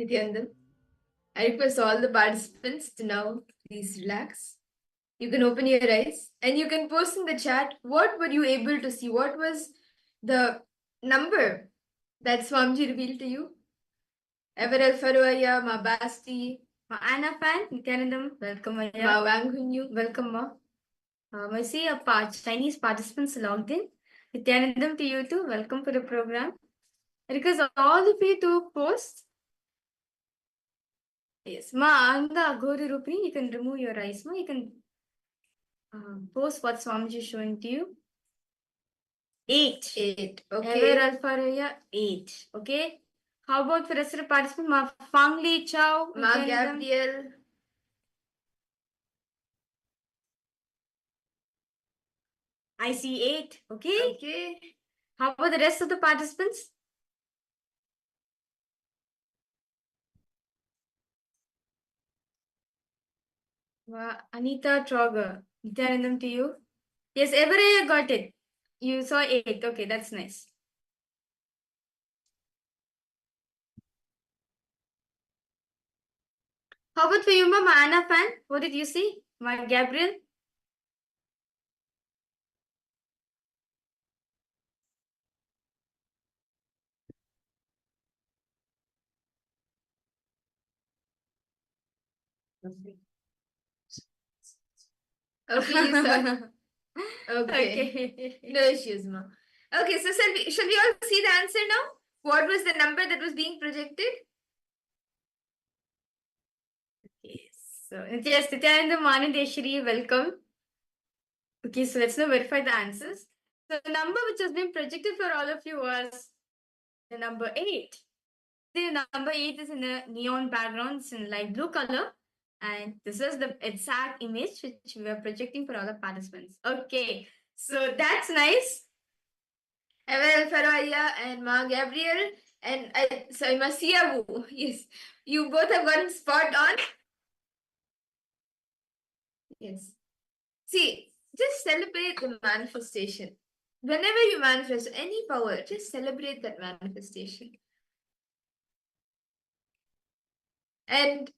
Nithyananda. I request all the participants to now please relax. You can open your eyes and you can post in the chat what were you able to see? What was the number that Swamiji revealed to you? Everel Faruaya, Ma Basti, Ma Anna Fan, Nityanandam, welcome. Ma Wang Hunyu, welcome. Ma. I see a Chinese participants logged in. Nityanandam to you too, welcome for the program. Because all of you to post. Yes, Ma Anga Agori Rupini, you can remove your eyes. Ma, you can post what Swamiji is showing to you. 8. 8. Okay. Ever Alpha Raya 8. Okay. How about for the rest of the participants? Ma Fang Li Chow. Ma Gabriel. I see 8. Okay. Okay. How about the rest of the participants? Anita Trogger. Nityanandam to you. Yes, Everaya got it. You saw 8. Okay, that's nice. How about for you, Ma Anna Fan? What did you see? Ma Gabriel? Okay, you saw. Okay. No issues, Ma. Okay, so shall we all see the answer now? What was the number that was being projected? Okay, so yes, Nityananda Manandeshwari, welcome. Okay, so let's now verify the answers. So the number which has been projected for all of you was the number 8. The number 8 is in a neon background, it's in light blue color. And this is the exact image which we are projecting for all the participants. Okay, so that's nice. Evel Faraya and Ma Gabriel and Masia Wu. Yes, you both have gotten spot on. Yes. See, just celebrate the manifestation. Whenever you manifest any power, just celebrate that manifestation. And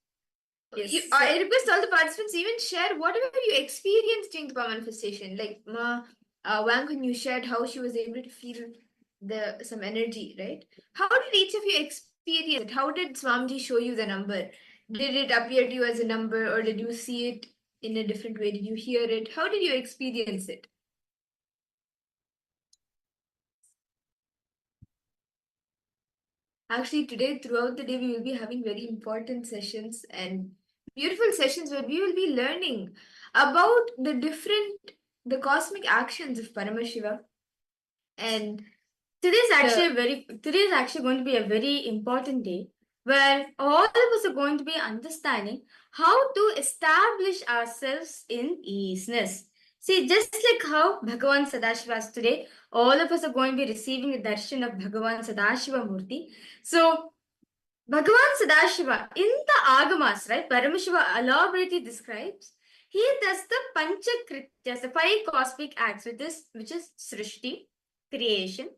yes, I request all the participants even share whatever you experienced during the power manifestation. Like Wang Kun, you shared how she was able to feel some energy, right? How did each of you experience it? How did Swamiji show you the number? Did it appear to you as a number, or did you see it in a different way? Did you hear it? How did you experience it? Actually, today, throughout the day, we will be having very important sessions and beautiful sessions where we will be learning about the cosmic actions of Paramashiva. And today is actually going to be a very important day where all of us are going to be understanding how to establish ourselves in easiness. See, just like how Bhagavan Sadashiva is today, all of us are going to be receiving a darshan of Bhagavan Sadashiva Murti. So, Bhagavan Sadashiva, in the Agamas, right, Paramashiva elaborately describes, he does the Panchakrityas, the 5 cosmic acts, which is Srishti, creation,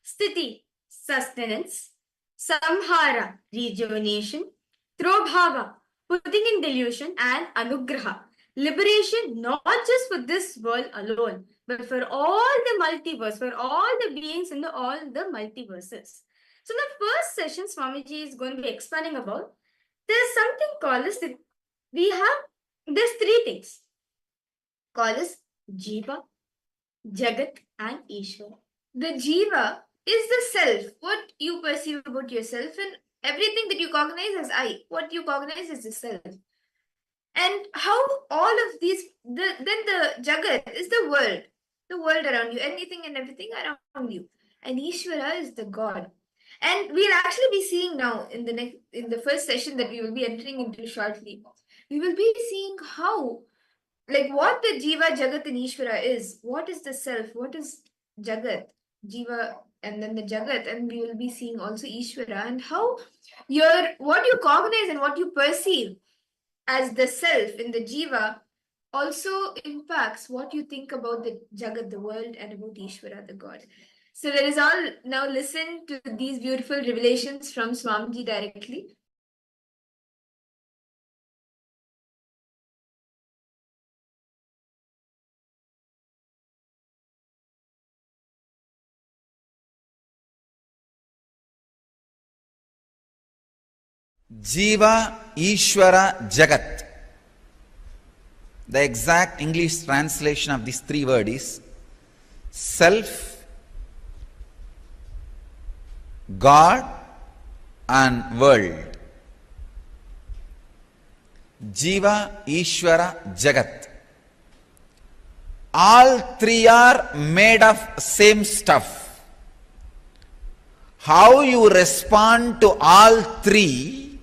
Sthiti, sustenance, Samhara, rejuvenation, Trobhava, putting in delusion, and Anugraha, liberation, not just for this world alone, but for all the multiverse, for all the beings in all the multiverses. So in the first session, Swamiji is going to be expanding about, there's something called as, there's 3 things, called as Jiva, Jagat, and Ishvara. The Jiva is the self, what you perceive about yourself, and everything that you cognize as I, what you cognize as the self. And how all of these, then the Jagat is the world around you, anything and everything around you. And Ishvara is the God. And we'll actually be seeing now in the first session that we will be entering into shortly, we will be seeing how, like what the Jiva, Jagat, and Ishvara is. What is the self? What is Jagat, Jiva, and then the Jagat, and we will be seeing also Ishvara, and how what you cognize and what you perceive as the self in the Jiva also impacts what you think about the Jagat, the world, and about Ishvara, the God. So let us all now listen to these beautiful revelations from Swamiji directly. Jiva, Ishvara, Jagat. The exact English translation of these three words is self, God and world. Jiva, Ishvara, Jagat. All three are made of same stuff. How you respond to all three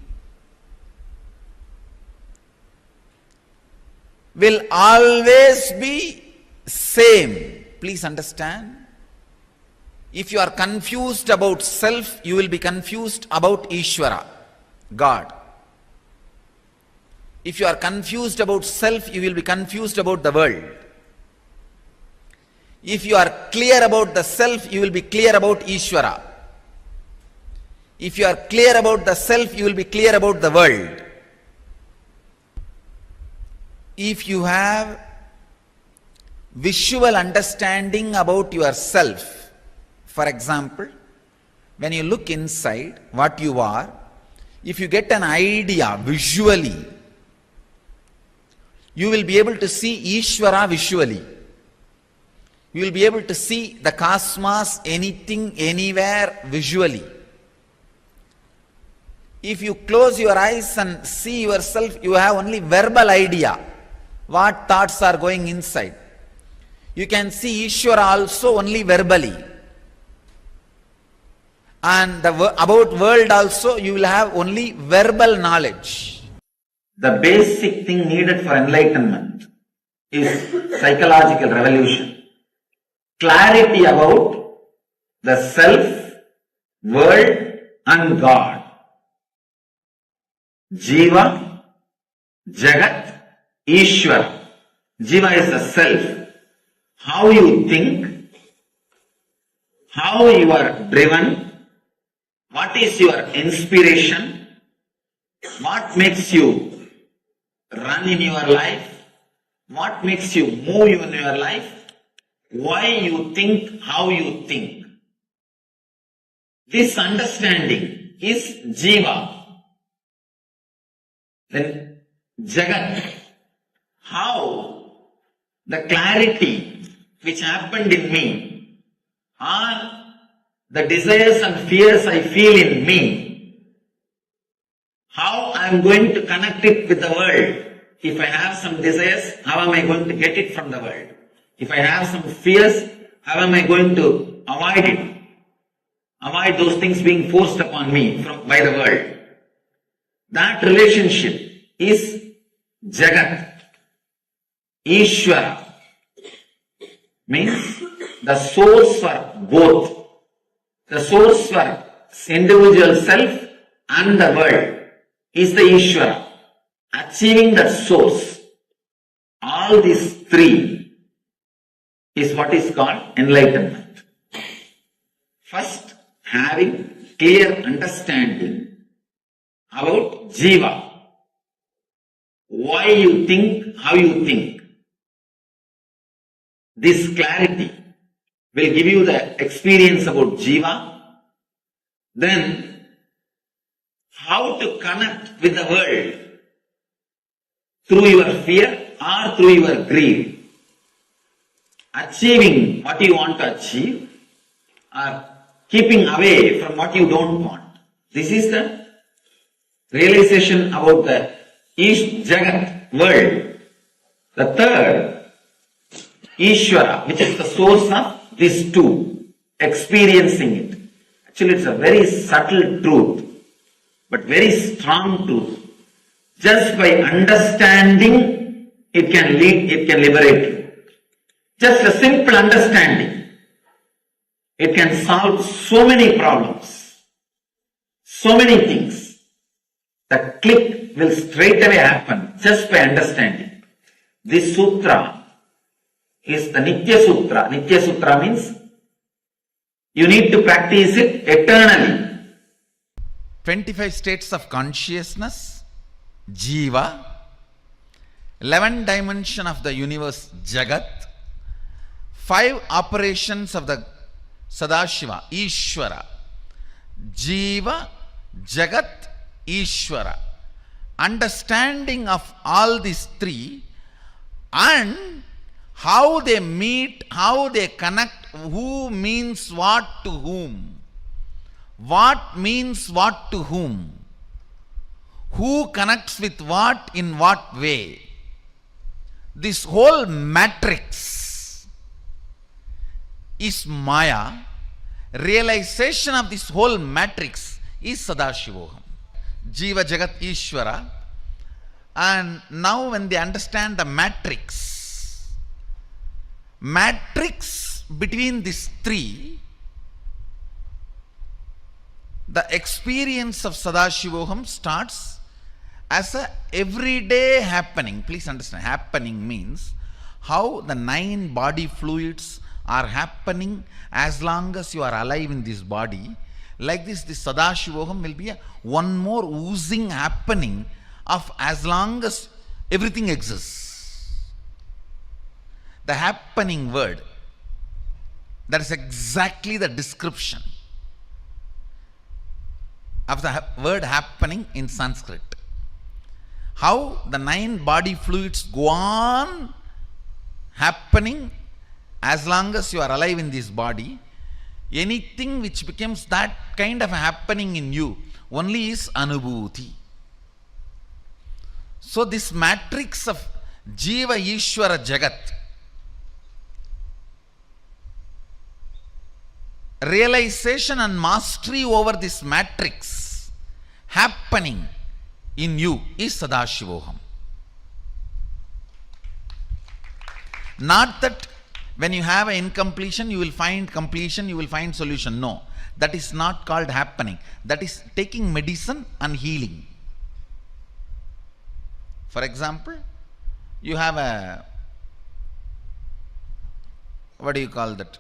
will always be same. Please understand. If you are confused about self, you will be confused about Ishvara, God. If you are confused about self, you will be confused about the world. If you are clear about the self, you will be clear about Ishvara. If you are clear about the self, you will be clear about the world. If you have visual understanding about yourself, for example, when you look inside what you are, if you get an idea visually, you will be able to see Ishvara visually. You will be able to see the cosmos, anything, anywhere visually. If you close your eyes and see yourself, you have only verbal idea what thoughts are going inside. You can see Ishvara also only verbally. And about world also you will have only verbal knowledge. The basic thing needed for enlightenment is psychological revolution. Clarity about the self, world and God. Jiva, Jagat, Ishvara. Jiva is the self. How you think, how you are driven, what is your inspiration, what makes you run in your life, what makes you move in your life, why you think, how you think. This understanding is Jiva. Then Jagat. How the clarity which happened in me, or the desires and fears I feel in me, how I am going to connect it with the world. If I have some desires, how am I going to get it from the world? If I have some fears, how am I going to avoid it? Avoid those things being forced upon me by the world. That relationship is Jagat. Ishvara means the source for both. The source for individual self and the world is the Ishvara. Achieving that source, all these three is what is called enlightenment. First, having clear understanding about Jiva. Why you think, how you think. This clarity will give you the experience about Jiva. Then, how to connect with the world through your fear or through your greed. Achieving what you want to achieve or keeping away from what you don't want. This is the realization about the Jagat world. The third, Ishvara, which is the source of these two, experiencing it. Actually, it's a very subtle truth, but very strong truth. Just by understanding, it can liberate you. Just a simple understanding, it can solve so many problems, so many things. The click will straight away happen just by understanding. This sutra is the Nitya Sutra. Nitya Sutra means you need to practice it eternally. 25 states of consciousness, Jiva, 11 dimensions of the universe, Jagat, 5 operations of the Sadashiva, Ishvara, Jiva, Jagat, Ishvara. Understanding of all these three and how they meet, how they connect, who means what to whom, what means what to whom, who connects with what in what way. This whole matrix is Maya. Realization of this whole matrix is Sadashivoham. Jiva Jagat Ishvara. And now when they understand the matrix between these three, the experience of Sadashivoham starts as a everyday happening. Please understand, happening means how the 9 body fluids are happening as long as you are alive in this body. Like this Sadashivoham will be one more oozing happening of as long as everything exists. The happening word, that is exactly the description of the word happening in Sanskrit. How the 9 body fluids go on happening as long as you are alive in this body. Anything which becomes that kind of happening in you only is anubhuti. So this matrix of Jiva Ishvara Jagat, realization and mastery over this matrix happening in you is Sadashivoham. Not that when you have an incompletion, you will find completion, you will find solution. No, that is not called happening. That is taking medicine and healing. For example, you have a, what do you call that?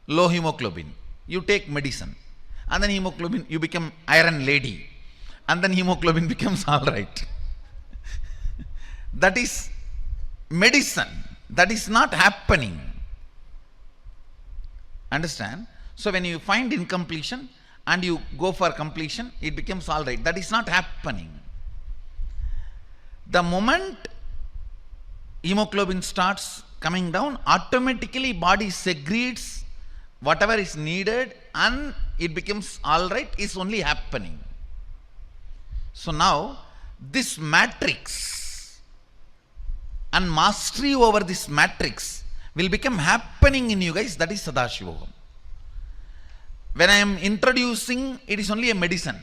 Low hemoglobin. You take medicine and then hemoglobin, you become iron lady and then hemoglobin becomes all right. That is medicine. That is not happening. Understand? So when you find incompletion and you go for completion, it becomes all right. That is not happening. The moment hemoglobin starts coming down, automatically body secretes whatever is needed and it becomes all right, is only happening. So now this matrix and mastery over this matrix will become happening in you guys. That is Sadashivoham. When I am introducing, it is only a medicine.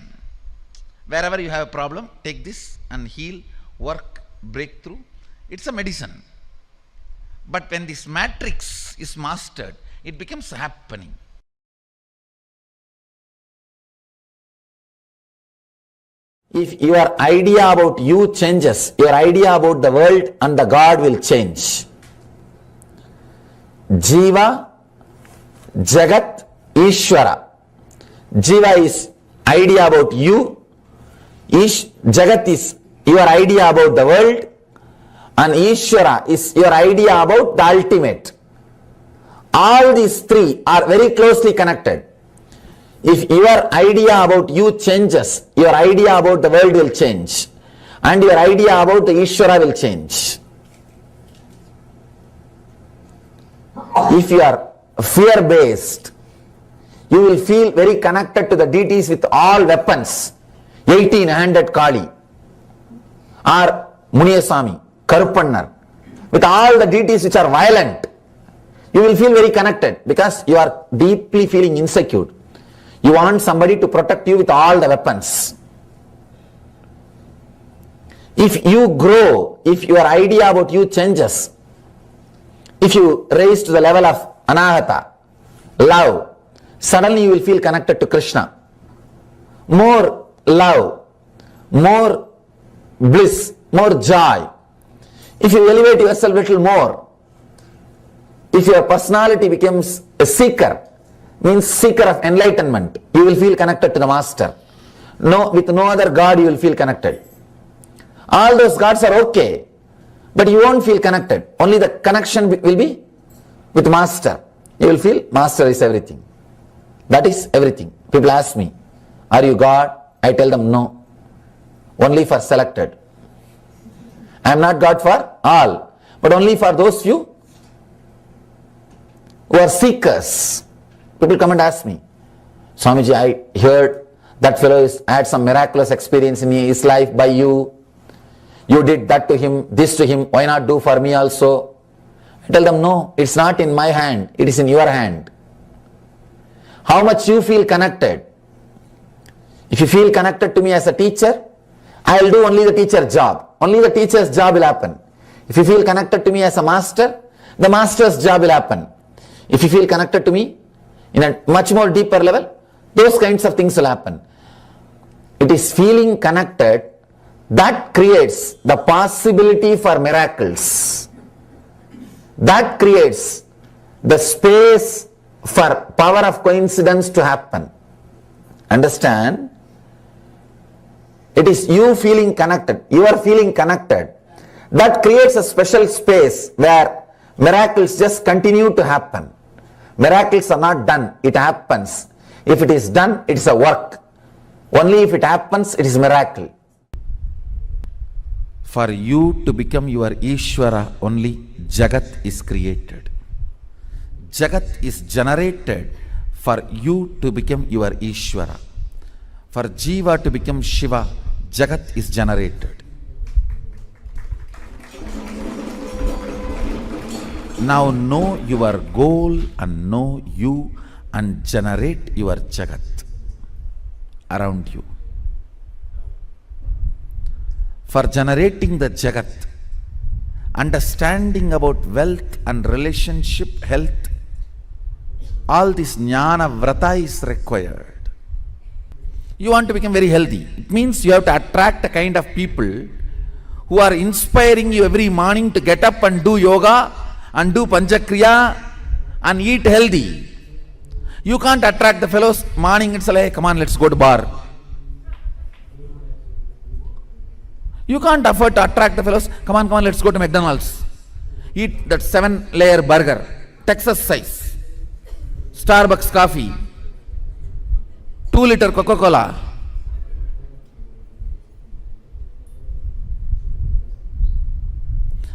Wherever you have a problem, take this and heal, work, breakthrough. It's a medicine. But when this matrix is mastered, it becomes happening. If your idea about you changes, your idea about the world and the God will change. Jiva, Jagat, Ishvara. Jiva is idea about you. Jagat is your idea about the world. And Ishvara is your idea about the ultimate. All these three are very closely connected. If your idea about you changes, your idea about the world will change. And your idea about the Ishvara will change. If you are fear-based, you will feel very connected to the deities with all weapons. 18-handed Kali or Muniyasami, Karupannar, with all the deities which are violent. You will feel very connected because you are deeply feeling insecure. You want somebody to protect you with all the weapons. If you grow, if your idea about you changes, if you raise to the level of anahata, love, suddenly you will feel connected to Krishna. More love, more bliss, more joy. If you elevate yourself a little more, if your personality becomes a seeker, means seeker of enlightenment, you will feel connected to the master. No, with no other God you will feel connected. All those gods are okay, but you won't feel connected. Only the connection will be with master. You will feel master is everything. That is everything. People ask me, are you God? I tell them no, only for selected. I am not God for all, but only for those few who are seekers. People come and ask me, Swamiji, I heard that fellow had some miraculous experience in his life by you. You did that to him, this to him, why not do for me also? I tell them, no, it's not in my hand, it is in your hand. How much you feel connected. If you feel connected to me as a teacher, I will do only the teacher's job. Only the teacher's job will happen. If you feel connected to me as a master, the master's job will happen. If you feel connected to me in a much more deeper level, those kinds of things will happen. It is feeling connected that creates the possibility for miracles. That creates the space for power of coincidence to happen. Understand? It is you feeling connected. You are feeling connected. That creates a special space where miracles just continue to happen. Miracles are not done. It happens. If it is done, it is a work. Only if it happens, it is miracle. For you to become your Ishvara, only Jagat is created. Jagat is generated for you to become your Ishvara. For Jiva to become Shiva, Jagat is generated. Now know your goal and know you and generate your Jagat around you. For generating the Jagat, understanding about wealth and relationship, health, all this jnana vrata is required. You want to become very healthy. It means you have to attract a kind of people who are inspiring you every morning to get up and do yoga and do panchakriya and eat healthy. You can't attract the fellows morning itself, hey, come on, let's go to bar. You can't afford to attract the fellows, come on, let's go to McDonald's. Eat that 7-layer burger, Texas size, Starbucks coffee, 2-liter Coca-Cola.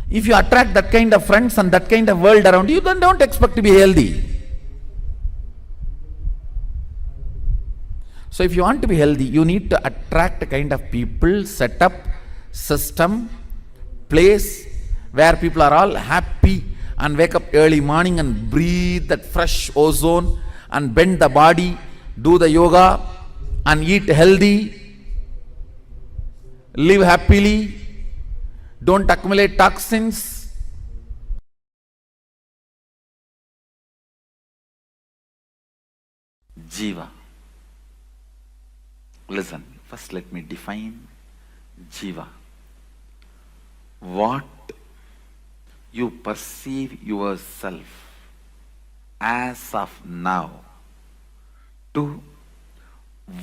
If you attract that kind of friends and that kind of world around you, then don't expect to be healthy. So if you want to be healthy, you need to attract a kind of people, setup, system, place where people are all happy and wake up early morning and breathe that fresh ozone and bend the body, do the yoga and eat healthy, live happily, don't accumulate toxins. Jiva. Listen, first let me define Jiva. What you perceive yourself as of now to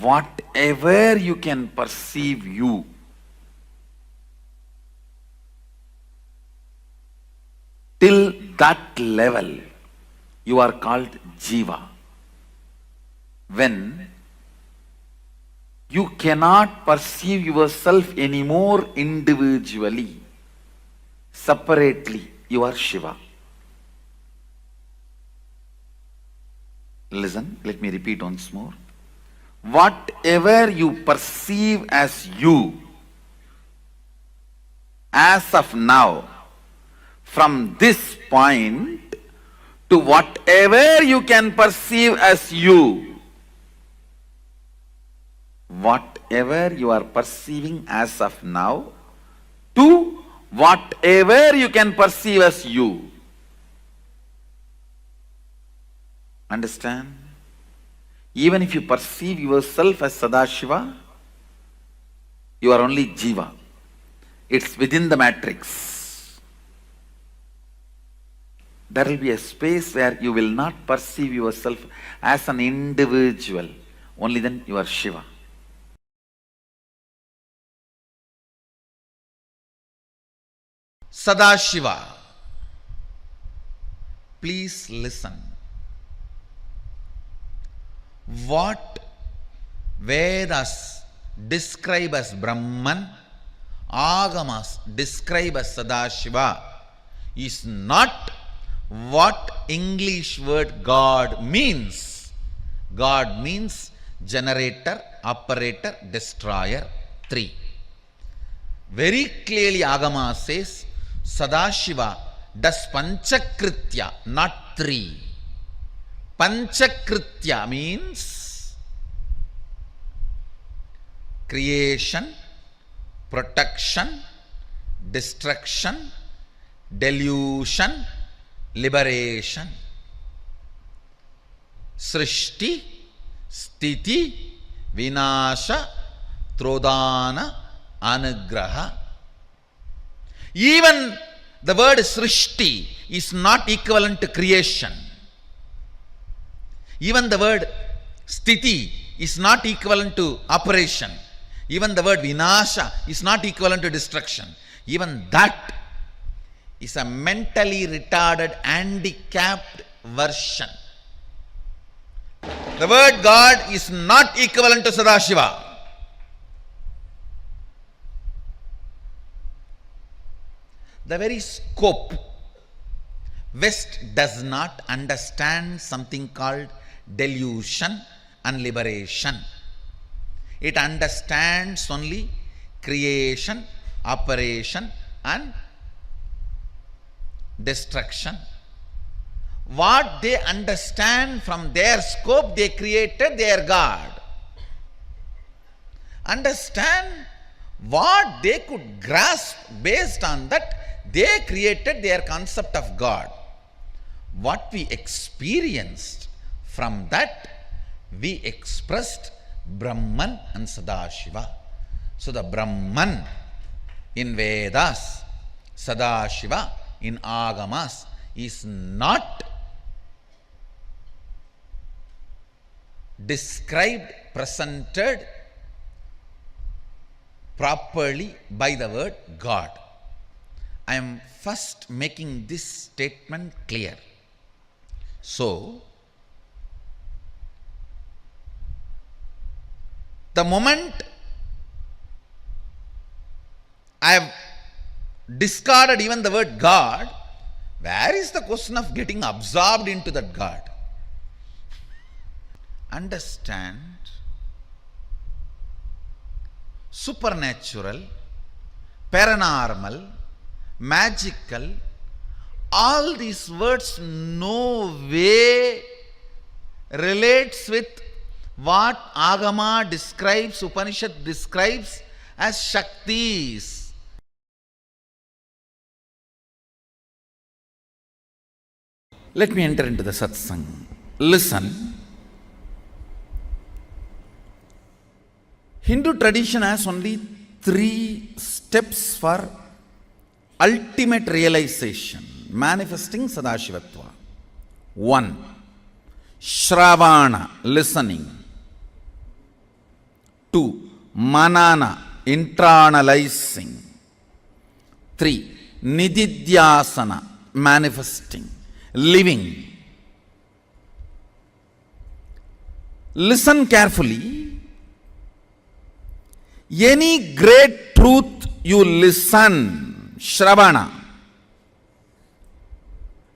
whatever you can perceive you. Till that level, you are called Jiva. When you cannot perceive yourself anymore individually, separately, you are Shiva. Listen, let me repeat once more. Whatever you perceive as you, as of now, from this point to whatever you can perceive as you, whatever you are perceiving as of now to whatever you can perceive as you. Understand? Even if you perceive yourself as Sadashiva, you are only Jiva. It's within the matrix. There will be a space where you will not perceive yourself as an individual. Only then you are Shiva. Sadashiva. Please listen. What Vedas describe as Brahman, Agamas describe as Sadashiva, is not what English word God means. God means generator, operator, destroyer, three. Very clearly Agama says Sadashiva does Panchakritya, not three. Panchakritya means creation, protection, destruction, delusion, liberation. Srishti, Sthiti, Vinasha, Trodana, Anugraha. Even the word Srishti is not equivalent to creation. Even the word Sthiti is not equivalent to operation. Even the word Vinasha is not equivalent to destruction. Even that is a mentally retarded, handicapped version. The word God is not equivalent to Sadashiva. The very scope. West does not understand something called delusion and liberation. It understands only creation, operation and destruction. What they understand from their scope, they created their God. Understand what they could grasp, based on that they created their concept of God. What we experienced, from that we expressed Brahman and Sadashiva. So the Brahman in Vedas, Sadashiva in Agamas is not described, presented properly by the word God. I am first making this statement clear. So, the moment I have discarded even the word God, where is the question of getting absorbed into that God? Understand, supernatural, paranormal, magical, all these words no way relates with what Agama describes, Upanishad describes as Shaktis. Let me enter into the satsang. Listen. Hindu tradition has only 3 steps for ultimate realization, manifesting Sadashivatva. 1. Shravana, listening. 2. Manana, internalizing. 3. Nididhyasana, manifesting, living. Listen carefully. Any great truth you listen, Shravana,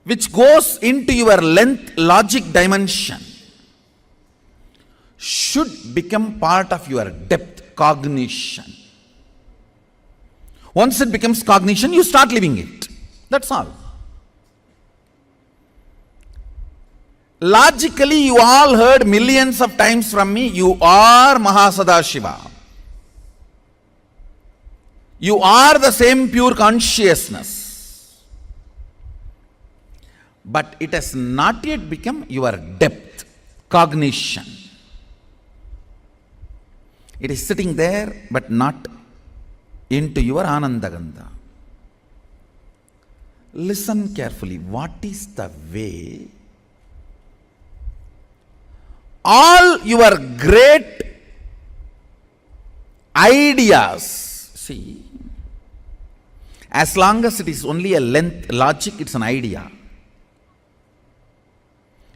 which goes into your length logic dimension, should become part of your depth cognition. Once it becomes cognition, you start living it. That's all. Logically, you all heard millions of times from me, you are Mahasadashiva. You are the same pure consciousness. But it has not yet become your depth, cognition. It is sitting there, but not into your Anandagandha. Listen carefully. What is the way? All your great ideas, see, as long as it is only a length logic, it's an idea.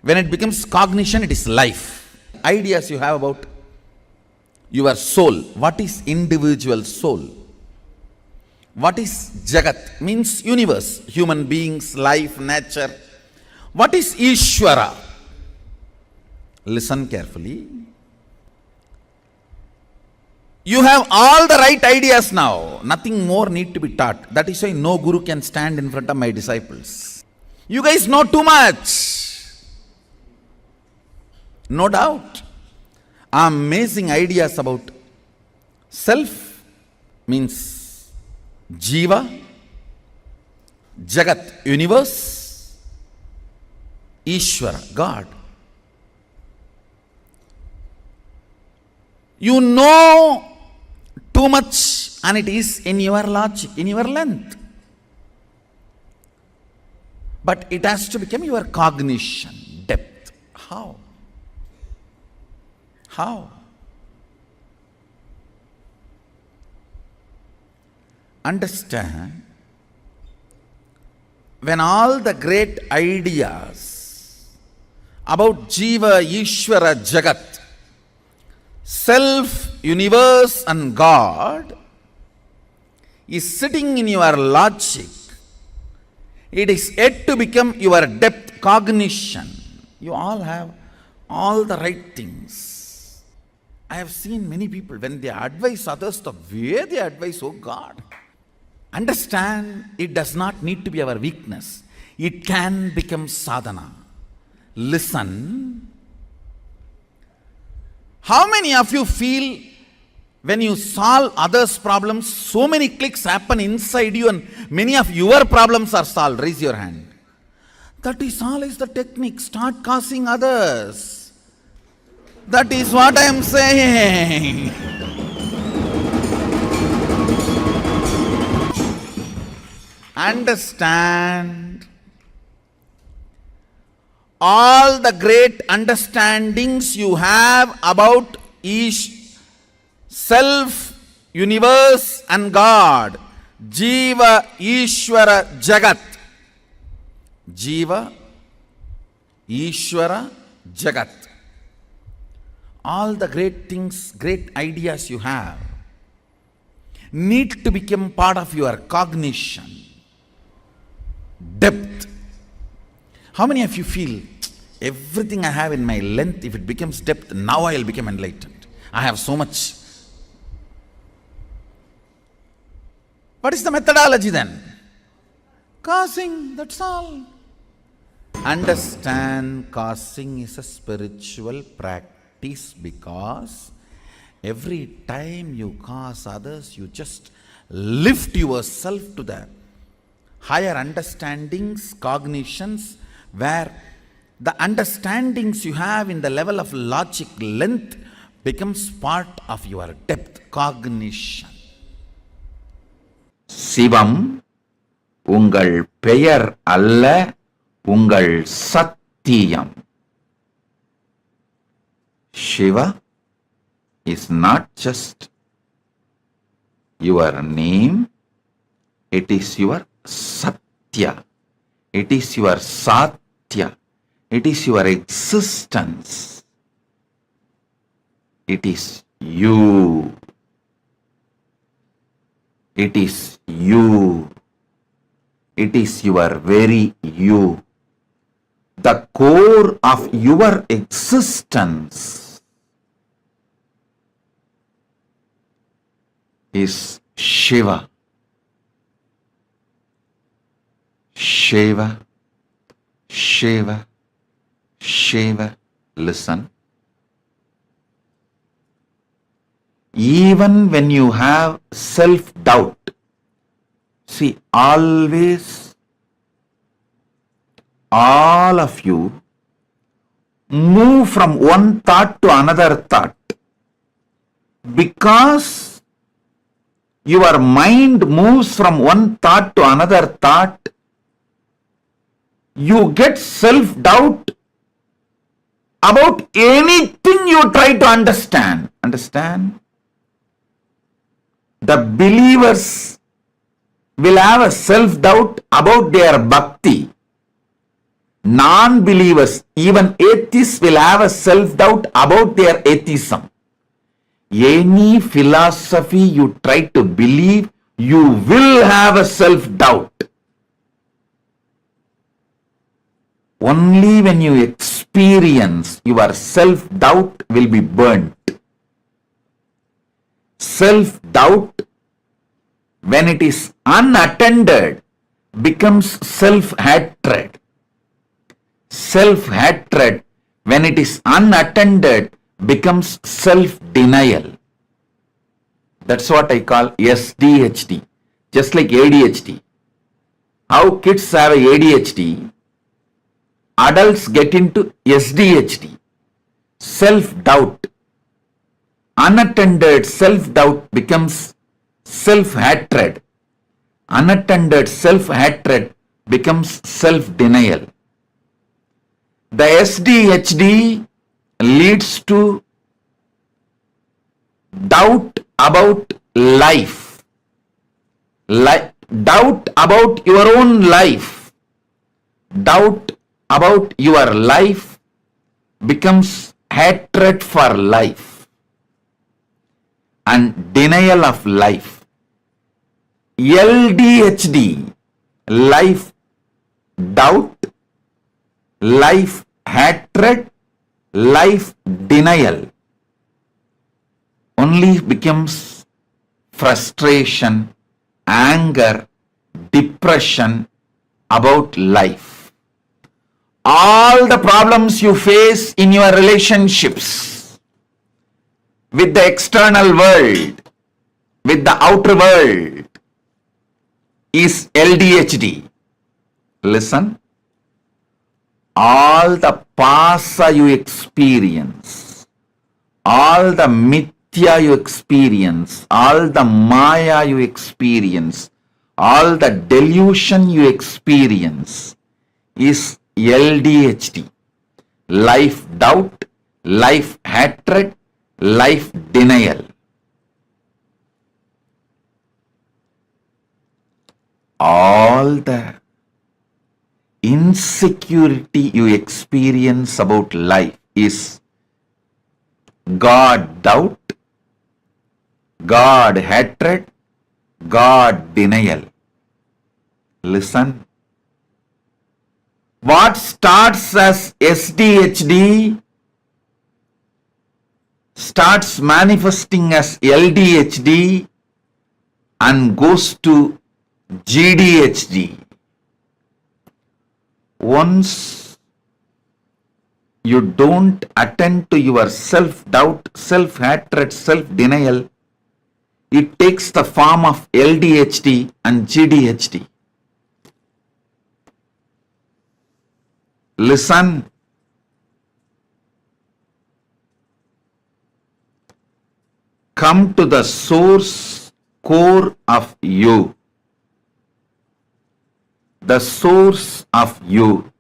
When it becomes cognition, it is life. Ideas you have about your soul. What is individual soul? What is Jagat? Means universe, human beings, life, nature. What is Ishvara? Listen carefully. You have all the right ideas now. Nothing more need to be taught. That is why no guru can stand in front of my disciples. You guys know too much. No doubt. Amazing ideas about self means Jiva, Jagat, universe, Ishvara, God. You know too much and it is in your logic, in your length. But it has to become your cognition, depth. How? How? Understand, when all the great ideas about Jiva, Ishvara, Jagat, self, universe and God is sitting in your logic, it is yet to become your depth cognition. You all have all the right things. I have seen many people, when they advise others, the way they advise, oh God. Understand, it does not need to be our weakness. It can become sadhana. Listen. How many of you feel when you solve others' problems, so many clicks happen inside you and many of your problems are solved? Raise your hand. That is always the technique. Start causing others. That is what I am saying. Understand. All the great understandings you have about each self, universe and God, Jiva, Ishvara, Jagat. Jiva, Ishvara, Jagat. All the great things, great ideas you have need to become part of your cognition, depth. How many of you feel, everything I have in my length, if it becomes depth, now I will become enlightened. I have so much. What is the methodology then? Causing, that's all. Understand, causing is a spiritual practice, because every time you cause others, you just lift yourself to the higher understandings, cognitions, where the understandings you have in the level of logic length becomes part of your depth cognition. Sivam, ungal பெயர் அல்ல, ungal சத்தியம். Shiva is not just your name, it is your Satya, it is your Satya, it is your existence, it is you, it is you, it is your very you, the core of your existence is Shiva. Shiva, Shiva, Shiva. Listen. Even when you have self-doubt, see, always, all of you move from one thought to another thought, because your mind moves from one thought to another thought. You get self-doubt about anything you try to understand. Understand? The believers will have a self-doubt about their bhakti. Non-believers, even atheists, will have a self-doubt about their atheism. any philosophy you try to believe, you will have a self-doubt. Only when you experience, your self-doubt will be burnt. Self-doubt, when it is unattended, becomes self-hatred. Self-hatred, when it is unattended, becomes self-denial. That's what I call SDHD, just like ADHD. How kids have ADHD, adults get into SDHD, self-doubt. Unattended self-doubt becomes self-hatred. Unattended self-hatred becomes self-denial. The SDHD leads to doubt about life. Doubt about your own life. Doubt about your life becomes hatred for life and denial of life. LDHD, life doubt, life hatred, life denial, only becomes frustration, anger, depression about life. All the problems you face in your relationships with the external world, with the outer world, is LDHD. Listen. All the pasa you experience, all the mithya you experience, all the maya you experience, all the delusion you experience is LDHD. Life doubt, life hatred, life denial. All the insecurity you experience about life is God doubt, God hatred, God denial. Listen. What starts as SDHD starts manifesting as LDHD and goes to GDHD. Once you don't attend to your self-doubt, self-hatred, self-denial, it takes the form of LDHD and GDHD. Listen. Come to the source core of you. The source of you.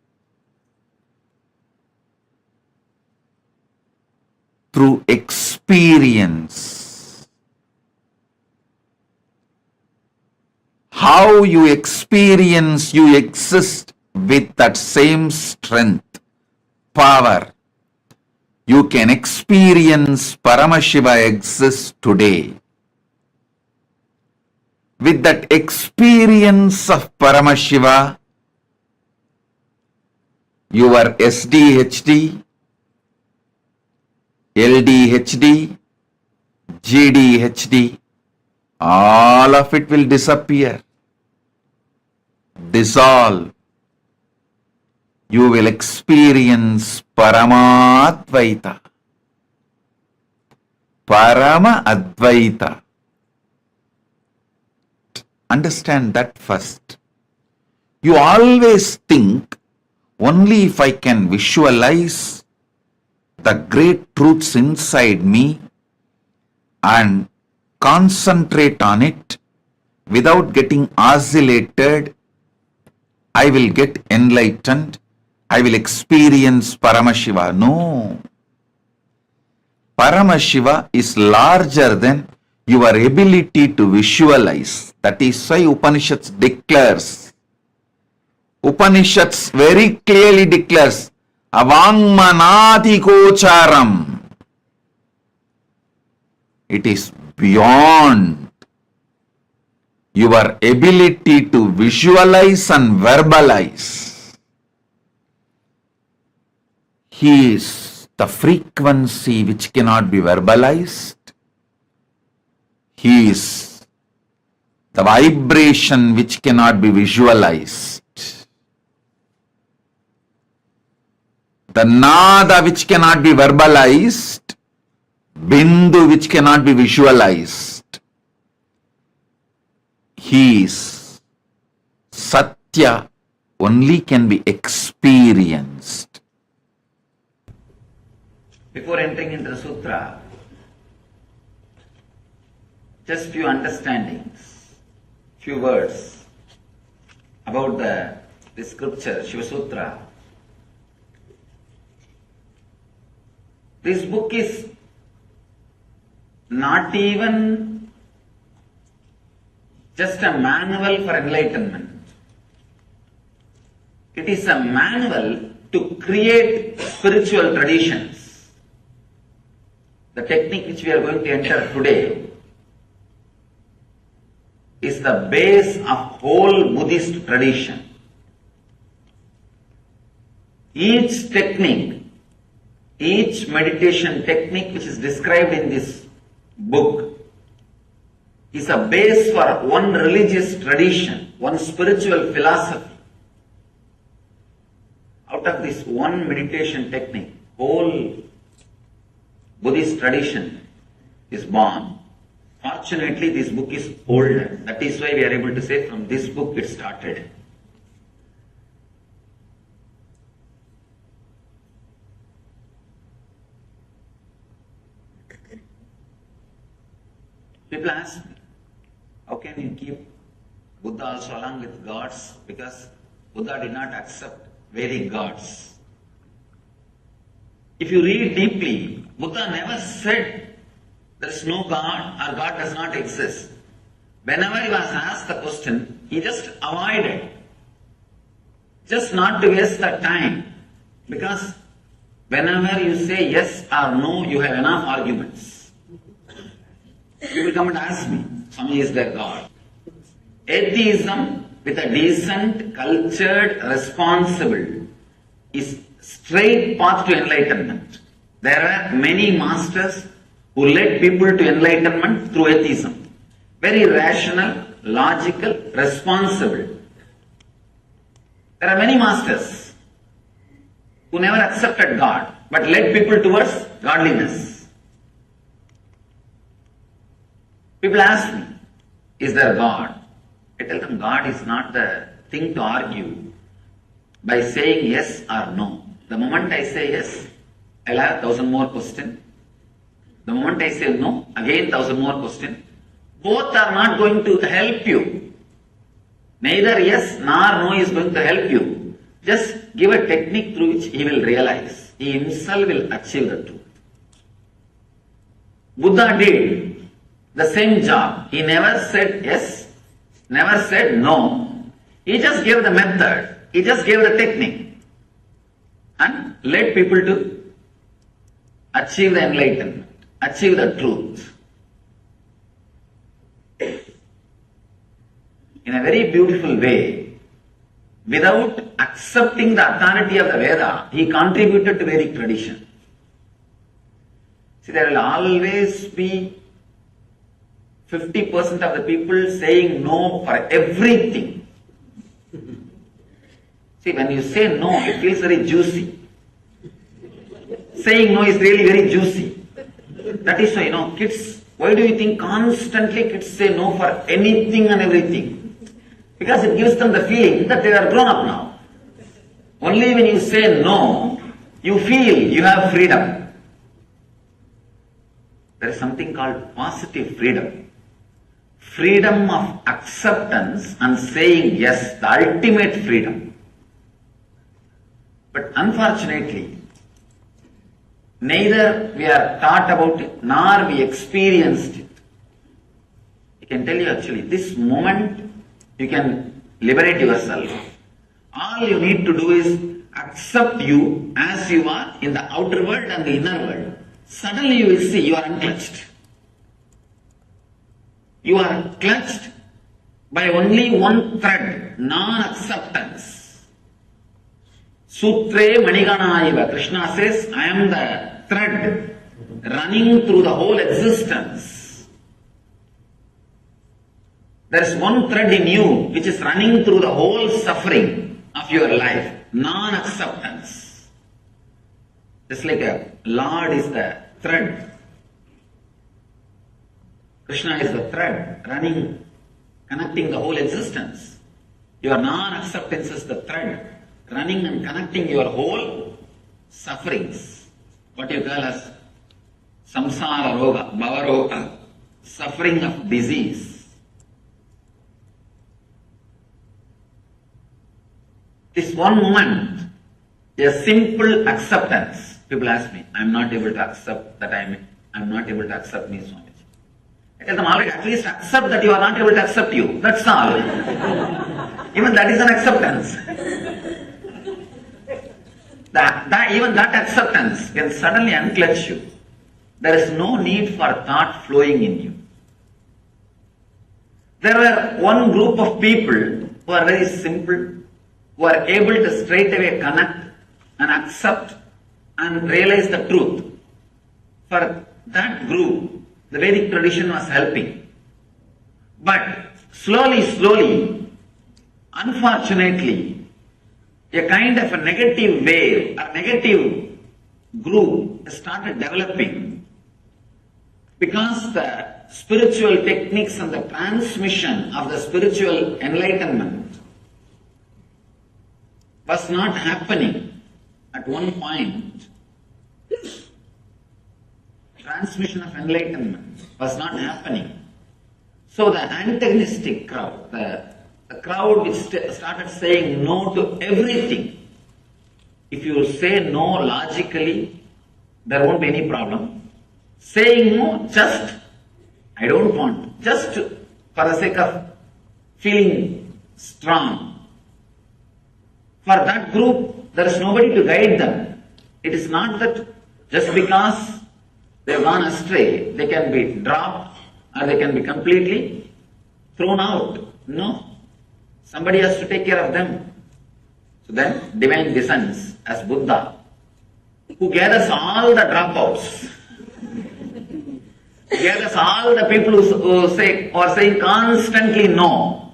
Through experience. How you experience, you exist with that same strength, power. You can experience Paramashiva exists today. With that experience of Paramashiva, your SDHD, LDHD, GDHD, all of it will disappear, dissolve. You will experience Paramadvaita. Parama Advaita. Understand that first. You always think, only if I can visualize the great truths inside me and concentrate on it without getting oscillated, I will get enlightened. I will experience Paramashiva. No. Paramashiva is larger than your ability to visualize. That is why Upanishads declares. Upanishads very clearly declares, Avangmanati kocharam. It is beyond your ability to visualize and verbalize. He is the frequency which cannot be verbalized. He is the vibration which cannot be visualized. The nada which cannot be verbalized, bindu which cannot be visualized. He is Satya, only can be experienced. Before entering into the sutra, just few understandings, few words about the scripture, Shiva Sutra. This book is not even just a manual for enlightenment. It is a manual to create spiritual traditions. The technique which we are going to enter today is the base of whole Buddhist tradition. Each technique, each meditation technique which is described in this book is a base for one religious tradition, one spiritual philosophy. Out of this one meditation technique, whole Buddhist tradition is born. Fortunately, this book is older. That is why we are able to say from this book it started. People ask me, how can you keep Buddha also along with gods? Because Buddha did not accept Vedic gods. If you read deeply, Buddha never said there is no God or God does not exist. Whenever he was asked the question, he just avoided. Just not to waste the time. Because whenever you say yes or no, you have enough arguments. You will come and ask me, Swami, is there God? Atheism with a decent, cultured, responsible is straight path to enlightenment. There are many masters who led people to enlightenment through atheism. Very rational, logical, responsible. There are many masters who never accepted God but led people towards godliness. People ask me, is there God? I tell them God is not the thing to argue by saying yes or no. The moment I say yes, I'll have 1,000 more questions. The moment I say no, again 1,000 more questions. Both are not going to help you. Neither yes nor no is going to help you. Just give a technique through which he will realize. He himself will achieve the truth. Buddha did the same job. He never said yes, never said no. He just gave the method. He just gave the technique and led people to achieve the enlightenment, achieve the truth. In a very beautiful way, without accepting the authority of the Veda, he contributed to Vedic tradition. See, there will always be 50% of the people saying no for everything. See, when you say no, it feels very juicy. Saying no is really very juicy. That is why, kids, why do you think constantly kids say no for anything and everything? Because it gives them the feeling that they are grown up now. Only when you say no, you feel you have freedom. There is something called positive freedom. Freedom of acceptance and saying yes, the ultimate freedom. But unfortunately, neither we are taught about it, nor we experienced it. I can tell you actually, this moment you can liberate yourself. All you need to do is accept you as you are in the outer world and the inner world. Suddenly you will see you are untouched. You are clutched by only one thread, non-acceptance. Sutre Maniganaiva, Krishna says, I am the thread running through the whole existence. There is one thread in you which is running through the whole suffering of your life, non-acceptance. Just like a Lord is the thread. Krishna is the thread running, connecting the whole existence. Your non-acceptance is the thread running and connecting your whole sufferings. What you call as samsara roga, bhava roga, suffering of disease. This one moment, a simple acceptance. People ask me, I am not able to accept that I am not able to accept me, Swamiji. I tell them, already, at least accept that you are not able to accept you. That's all. Even that is an acceptance. Even that acceptance can suddenly unclutch you. There is no need for thought flowing in you. There were one group of people who are very simple, who are able to straight away connect and accept and realize the truth. For that group, the Vedic tradition was helping. But slowly, unfortunately, a kind of a negative wave, a negative group started developing because the spiritual techniques and the transmission of the spiritual enlightenment was not happening at one point. Transmission of enlightenment was not happening. So the antagonistic crowd, the crowd which started saying no to everything. If you say no logically, there won't be any problem. Saying no, just, I don't want, just for the sake of feeling strong. For that group, there is nobody to guide them. It is not that just because they have gone astray, they can be dropped or they can be completely thrown out. No. Somebody has to take care of them. So then divine descends as Buddha, who gathers all the dropouts, gathers all the people who say or saying constantly no.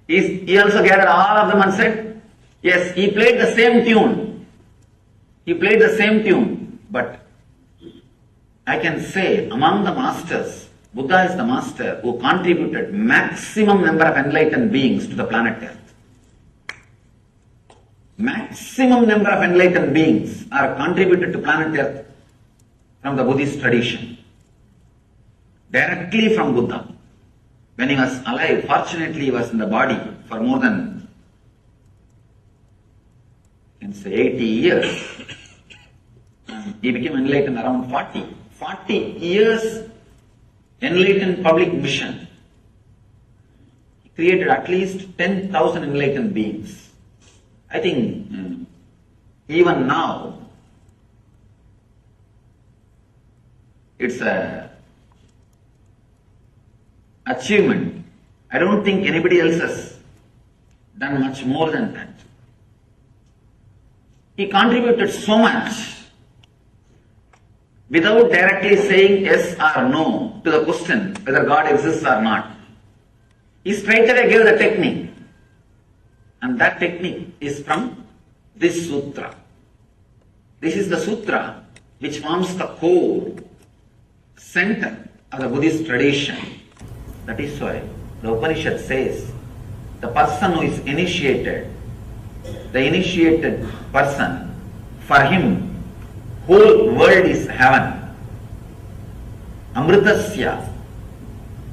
He also gathered all of them and said, yes, he played the same tune. He played the same tune, but I can say among the masters, Buddha is the master who contributed maximum number of enlightened beings to the planet Earth. Maximum number of enlightened beings are contributed to planet Earth from the Buddhist tradition. Directly from Buddha. When he was alive, fortunately he was in the body for more than, you can say 80 years. And he became enlightened around 40. 40 years enlightened public mission. He created at least 10,000 enlightened beings. I think even now it's a achievement. I don't think anybody else has done much more than that. He contributed so much without directly saying yes or no to the question whether God exists or not. He straight away gave the technique. And that technique is from this sutra. This is the sutra which forms the core, center of the Buddhist tradition. That is why the Upanishad says the person who is initiated, the initiated person, for him whole world is heaven. Amritasya,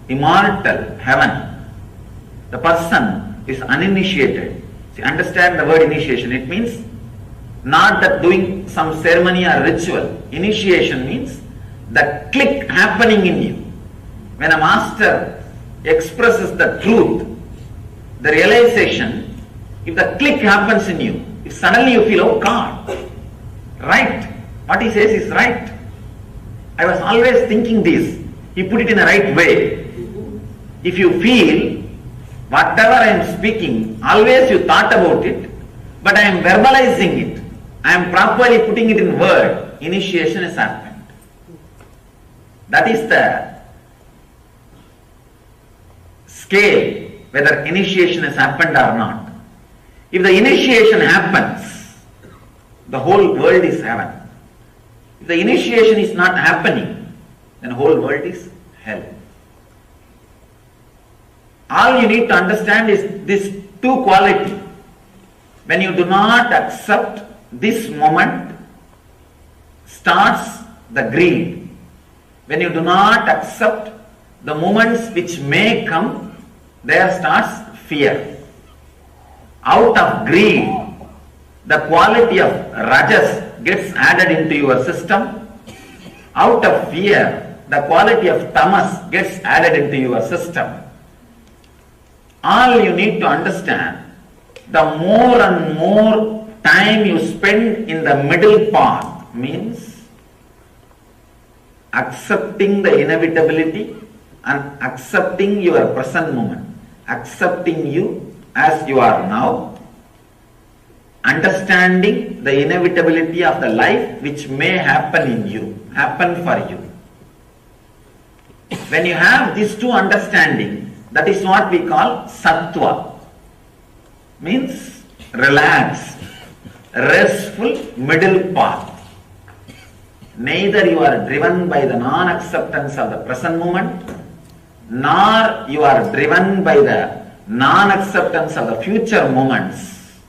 immortal heaven. The person is uninitiated. See, understand the word initiation. It means not that doing some ceremony or ritual. Initiation means the click happening in you. When a master expresses the truth, the realization, if the click happens in you, if suddenly you feel, oh God, right, what he says is right. I was always thinking this. He put it in the right way. If you feel whatever I am speaking, always you thought about it, but I am verbalizing it, I am properly putting it in word, initiation has happened. That is the scale, whether initiation has happened or not. If the initiation happens, the whole world is heaven. If the initiation is not happening, then whole world is hell. All you need to understand is this two quality. When you do not accept this moment, starts the greed. When you do not accept the moments which may come, there starts fear. Out of greed, the quality of rajas gets added into your system. Out of fear, the quality of tamas gets added into your system. All you need to understand, the more and more time you spend in the middle path means accepting the inevitability and accepting your present moment, accepting you as you are now, understanding the inevitability of the life which may happen in you, happen for you. When you have these two understanding, that is what we call sattva, means relaxed, restful middle path. Neither you are driven by the non-acceptance of the present moment, nor you are driven by the non-acceptance of the future moments.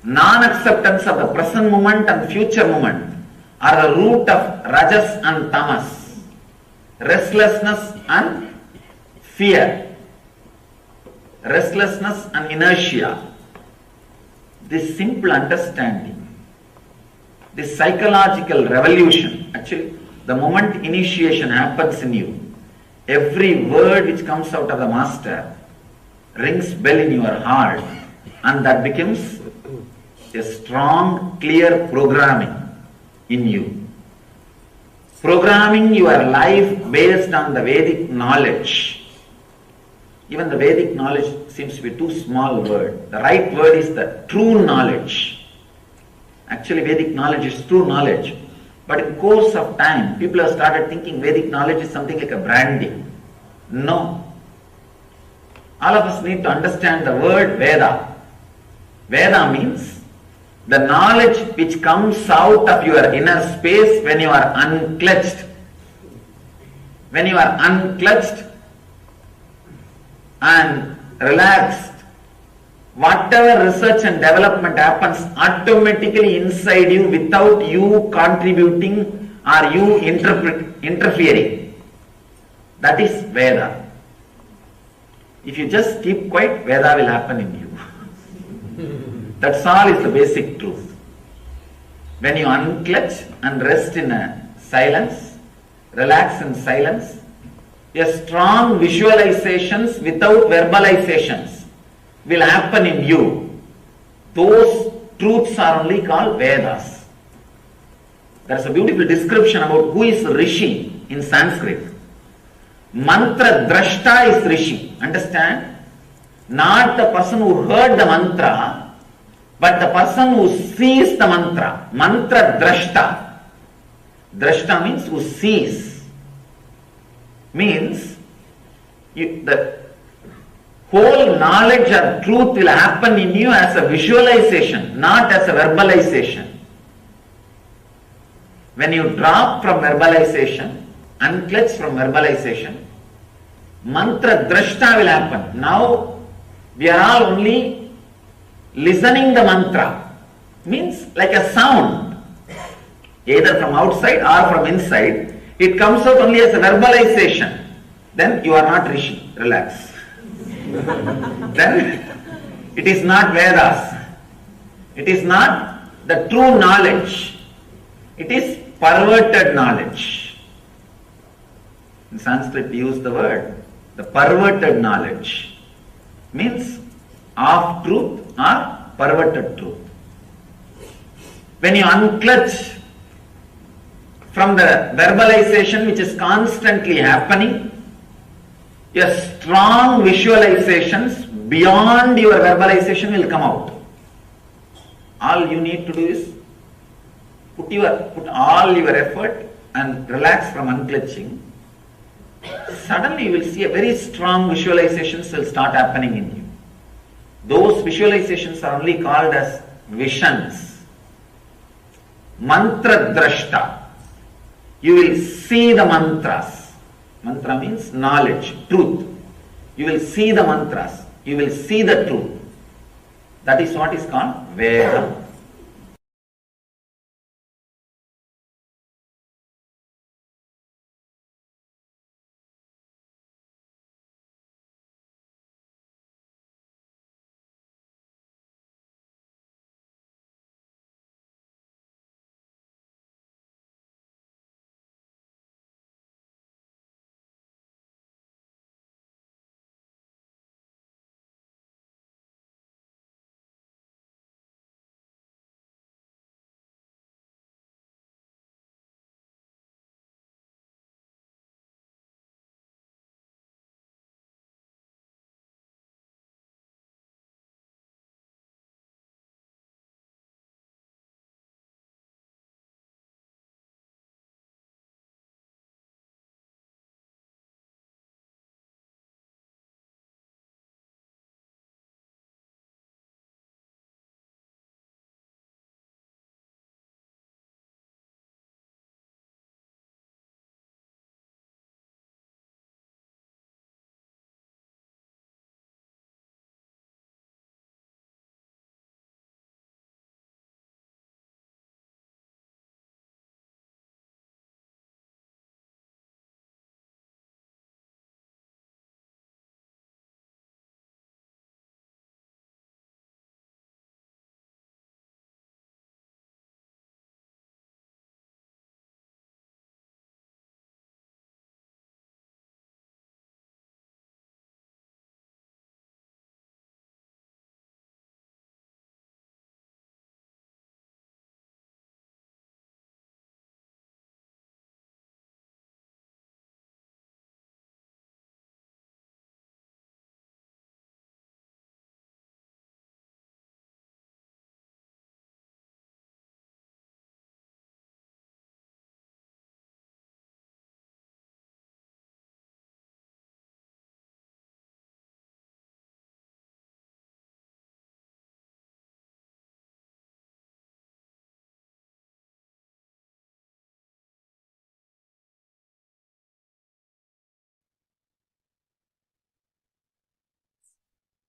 Non-acceptance of the present moment and future moment are the root of rajas and tamas, restlessness and fear, restlessness and inertia. This simple understanding, this psychological revolution, actually the moment initiation happens in you, every word which comes out of the master rings bell in your heart, and that becomes a strong, clear programming in you. Programming your life based on the Vedic knowledge. Even the Vedic knowledge seems to be too small word. The right word is the true knowledge. Actually, Vedic knowledge is true knowledge. But in course of time, people have started thinking Vedic knowledge is something like a brandy. No. All of us need to understand the word Veda. Veda means the knowledge which comes out of your inner space when you are unclutched. When you are unclutched and relaxed, whatever research and development happens automatically inside you without you contributing or you interfering. That is Veda. If you just keep quiet, Veda will happen in you. That's all is the basic truth. When you unclutch and rest in a silence, relax in silence, a strong visualizations without verbalizations will happen in you. Those truths are only called Vedas. There is a beautiful description about who is Rishi in Sanskrit. Mantra drashta is Rishi. Understand? Not the person who heard the mantra, but the person who sees the mantra. Mantra drashta. Drashta means who sees. Means the whole knowledge or truth will happen in you as a visualization, not as a verbalization. When you drop from verbalization, unclutch from verbalization, mantra drashta will happen. Now we are all only listening the mantra. Means like a sound, either from outside or from inside. It comes out only as a verbalization. Then you are not Rishi. Relax. Then it is not Vedas. It is not the true knowledge. It is perverted knowledge. In Sanskrit we use the word, the perverted knowledge. Means half truth or perverted truth. When you unclutch from the verbalization which is constantly happening, Your strong visualizations beyond your verbalization will come out. All you need to do is put all your effort and relax from unclenching. Suddenly you will see a very strong visualizations will start happening in you. Those visualizations are only called as visions. Mantra drashta. You will see the mantras. Mantra means knowledge, truth. You will see the mantras. You will see the truth. That is what is called Veda.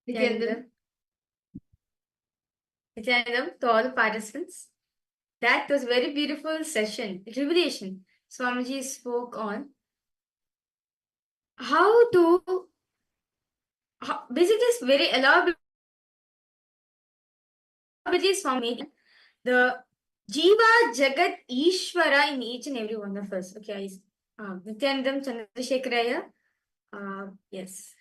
Nithyananda, to all the participants. That was a very beautiful session, revelation. Swamiji spoke on how to, basically it's very elaborate Swami, the Jiva, Jagat, Ishvara in each and every one of us. Okay, Nithyanandam Chandrasekharaya. Yes.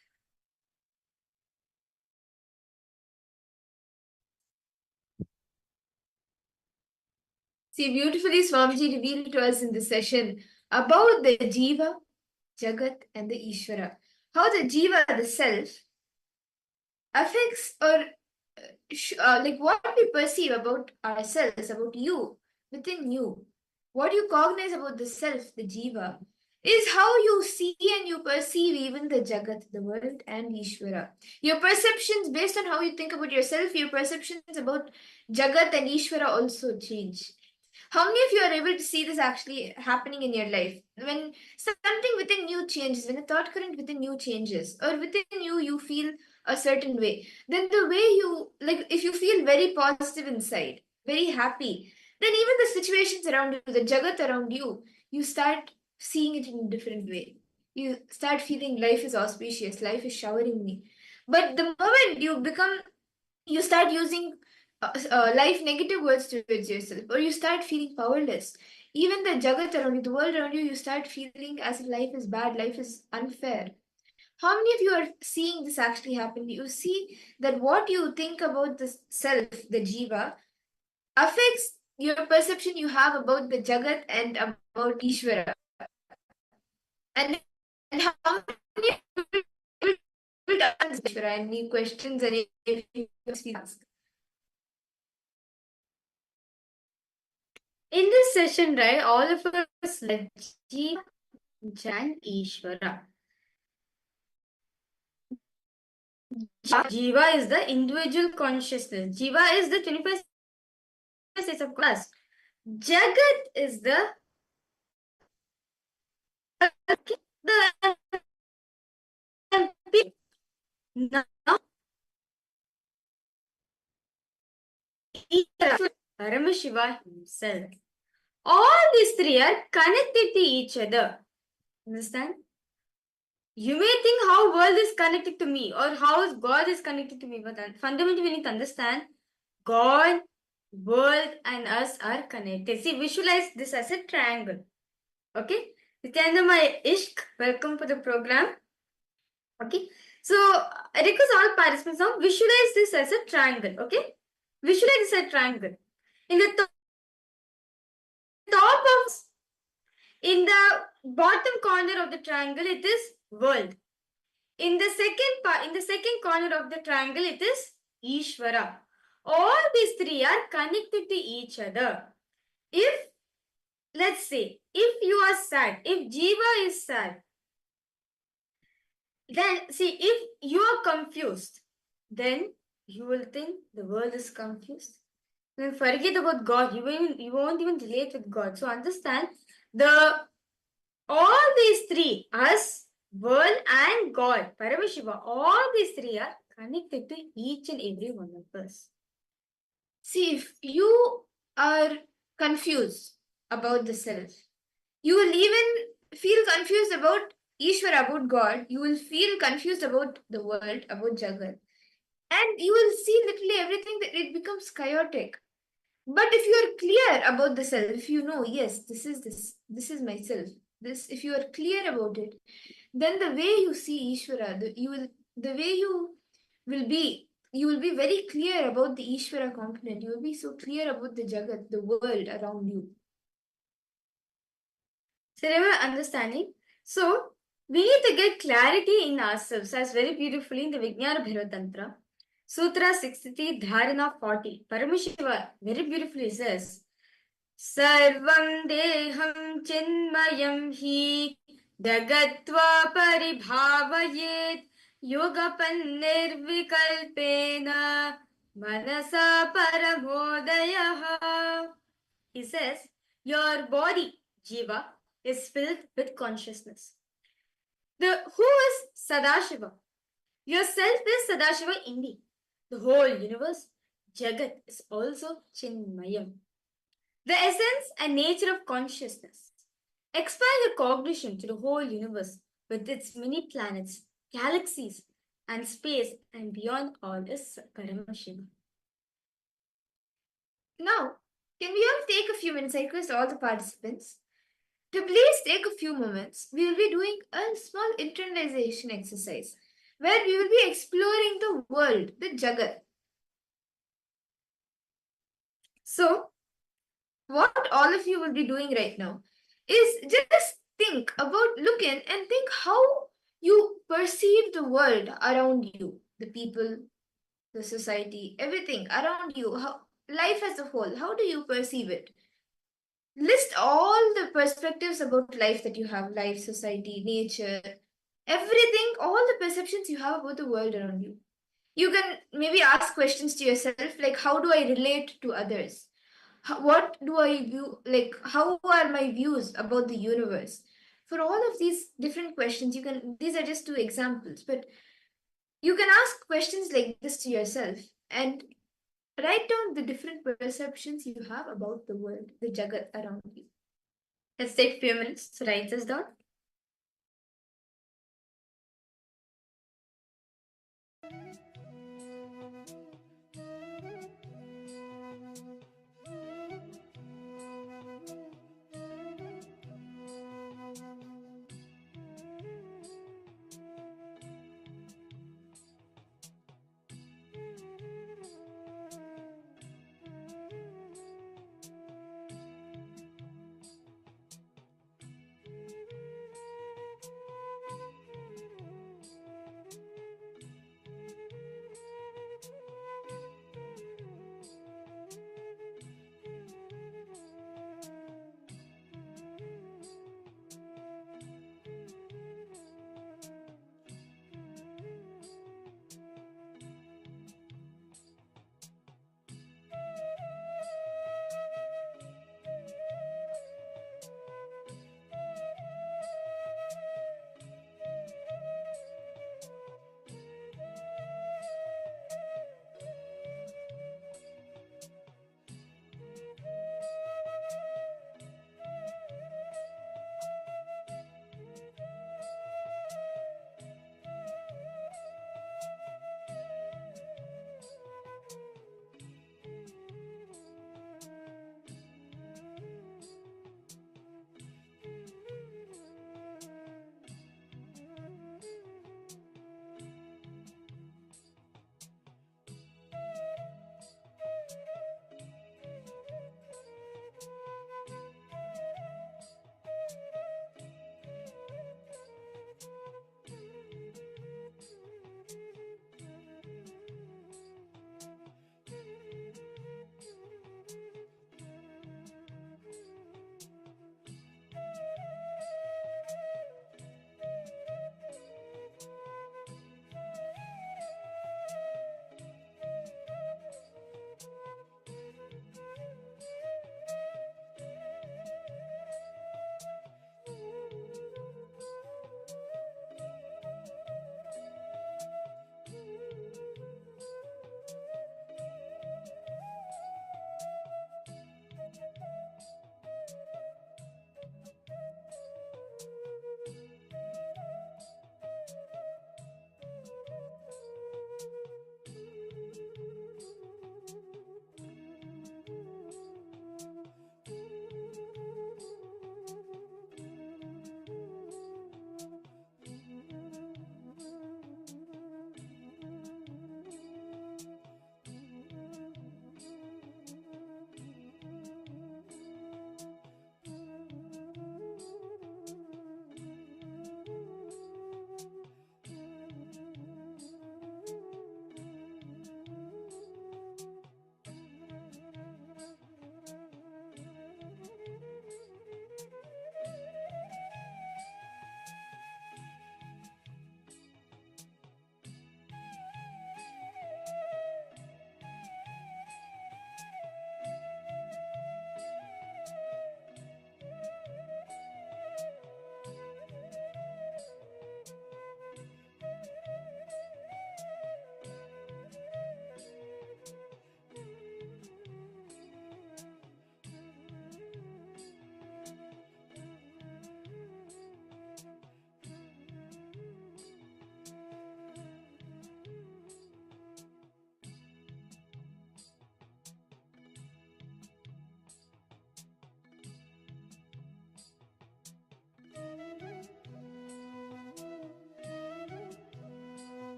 See, beautifully Swamiji revealed to us in this session about the Jiva, Jagat, and the Ishvara. How the Jiva, the self, affects or like what we perceive about ourselves, about you, within you. What you cognize about the self, the Jiva, is how you see and you perceive even the Jagat, the world, and Ishvara. Your perceptions, based on how you think about yourself, your perceptions about Jagat and Ishvara also change. How many of you are able to see this actually happening in your life? When something within you changes, when a thought current within you changes, or within you feel a certain way, then the way you, like, if you feel very positive inside, very happy, then even the situations around you, the Jagat around you, you start seeing it in a different way. You start feeling life is auspicious, life is showering me. But the moment you start using life negative words towards yourself, or you start feeling powerless, even the Jagat around you, the world around you, you start feeling as if life is bad, life is unfair. How many of you are seeing this actually happen? You see that what you think about the self, the Jiva, affects your perception you have about the Jagat and about Ishvara. And how many any questions, any ask. In this session, right, all of us like Jiva, Jan, Ishvara. Jiva is the individual consciousness. Jiva is the 25 states of class. Jagat is the now Paramashiva himself. All these three are connected to each other. Understand? You may think how world is connected to me or how God is connected to me, but fundamentally we need to understand God, world and us are connected. See, visualize this as a triangle. Okay? Nithyananda, my Ishq, welcome to the program. Okay? So, I request all participants now visualize this as a triangle. Okay? Visualize this as a triangle. In the top of, in the bottom corner of the triangle, it is world. In the second corner of the triangle, it is Ishvara. All these three are connected to each other. If, let's say, if you are sad, if Jiva is sad, then see, if you are confused, then you will think the world is confused. Then forget about God. You won't even relate with God. So understand all these three, us, world and God, Paramashiva, all these three are connected to each and every one of us. See, if you are confused about the self, you will even feel confused about Ishvara, about God. You will feel confused about the world, about Jagat. And you will see literally everything that it becomes chaotic. But if you are clear about the self, if you know, yes, this is myself. If you are clear about it, then the way you see Ishvara, you will be very clear about the Ishvara component. You will be so clear about the Jagat, the world around you. So remember understanding. So we need to get clarity in ourselves, as very beautifully in the Vijnana Bhaivatantra. Sutra 63, Dharana 40. Paramashiva very beautifully says, Sarvam deham chinmayam hi dagatva paribhavayet yogapanirvikalpena manasa paramodayaha. He says, your body, Jiva, is filled with consciousness. Who is Sadashiva? Yourself is Sadashiva indeed. The whole universe, Jagat, is also Chinmayam. The essence and nature of consciousness. Expand your cognition to the whole universe with its many planets, galaxies, and space, and beyond all is Paramashiva. Now, can we all take a few minutes? I request all the participants to please take a few moments. We will be doing a small internalization exercise where we will be exploring the world, the Jagat. So, what all of you will be doing right now is just think about, look in and think how you perceive the world around you, the people, the society, everything around you, how life as a whole, how do you perceive it? List all the perspectives about life that you have, life, society, nature, everything, all the perceptions you have about the world around you. You can maybe ask questions to yourself like, how do I relate to others? What do I view, like, how are my views about the universe? For all of these different questions, these are just two examples, but you can ask questions like this to yourself and write down the different perceptions you have about the world, the Jagat around you. Let's take a few minutes to write this down.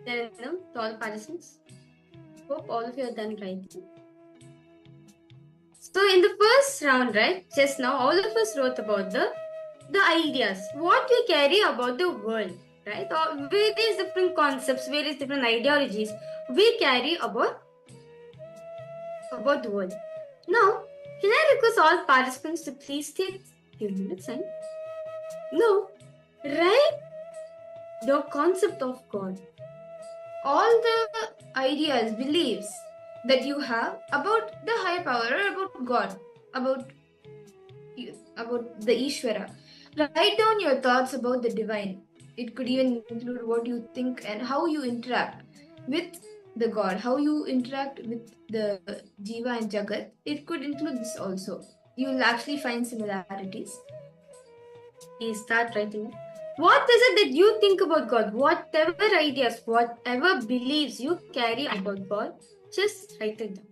Nityanandam to all participants. Hope all of you have done right. So in the first round, right, just now, all of us wrote about the ideas, what we carry about the world, right? Or various different concepts, various different ideologies we carry about the world. Now, can I request all participants to please take a few minutes and now write your concept of God. All the ideas, beliefs that you have about the higher power or about God, about the Ishvara. Write down your thoughts about the divine. It could even include what you think and how you interact with the God, how you interact with the Jiva and Jagat. It could include this also. You'll actually find similarities. Please start writing it. What is it that you think about God? Whatever ideas, whatever beliefs you carry about God, just write it down.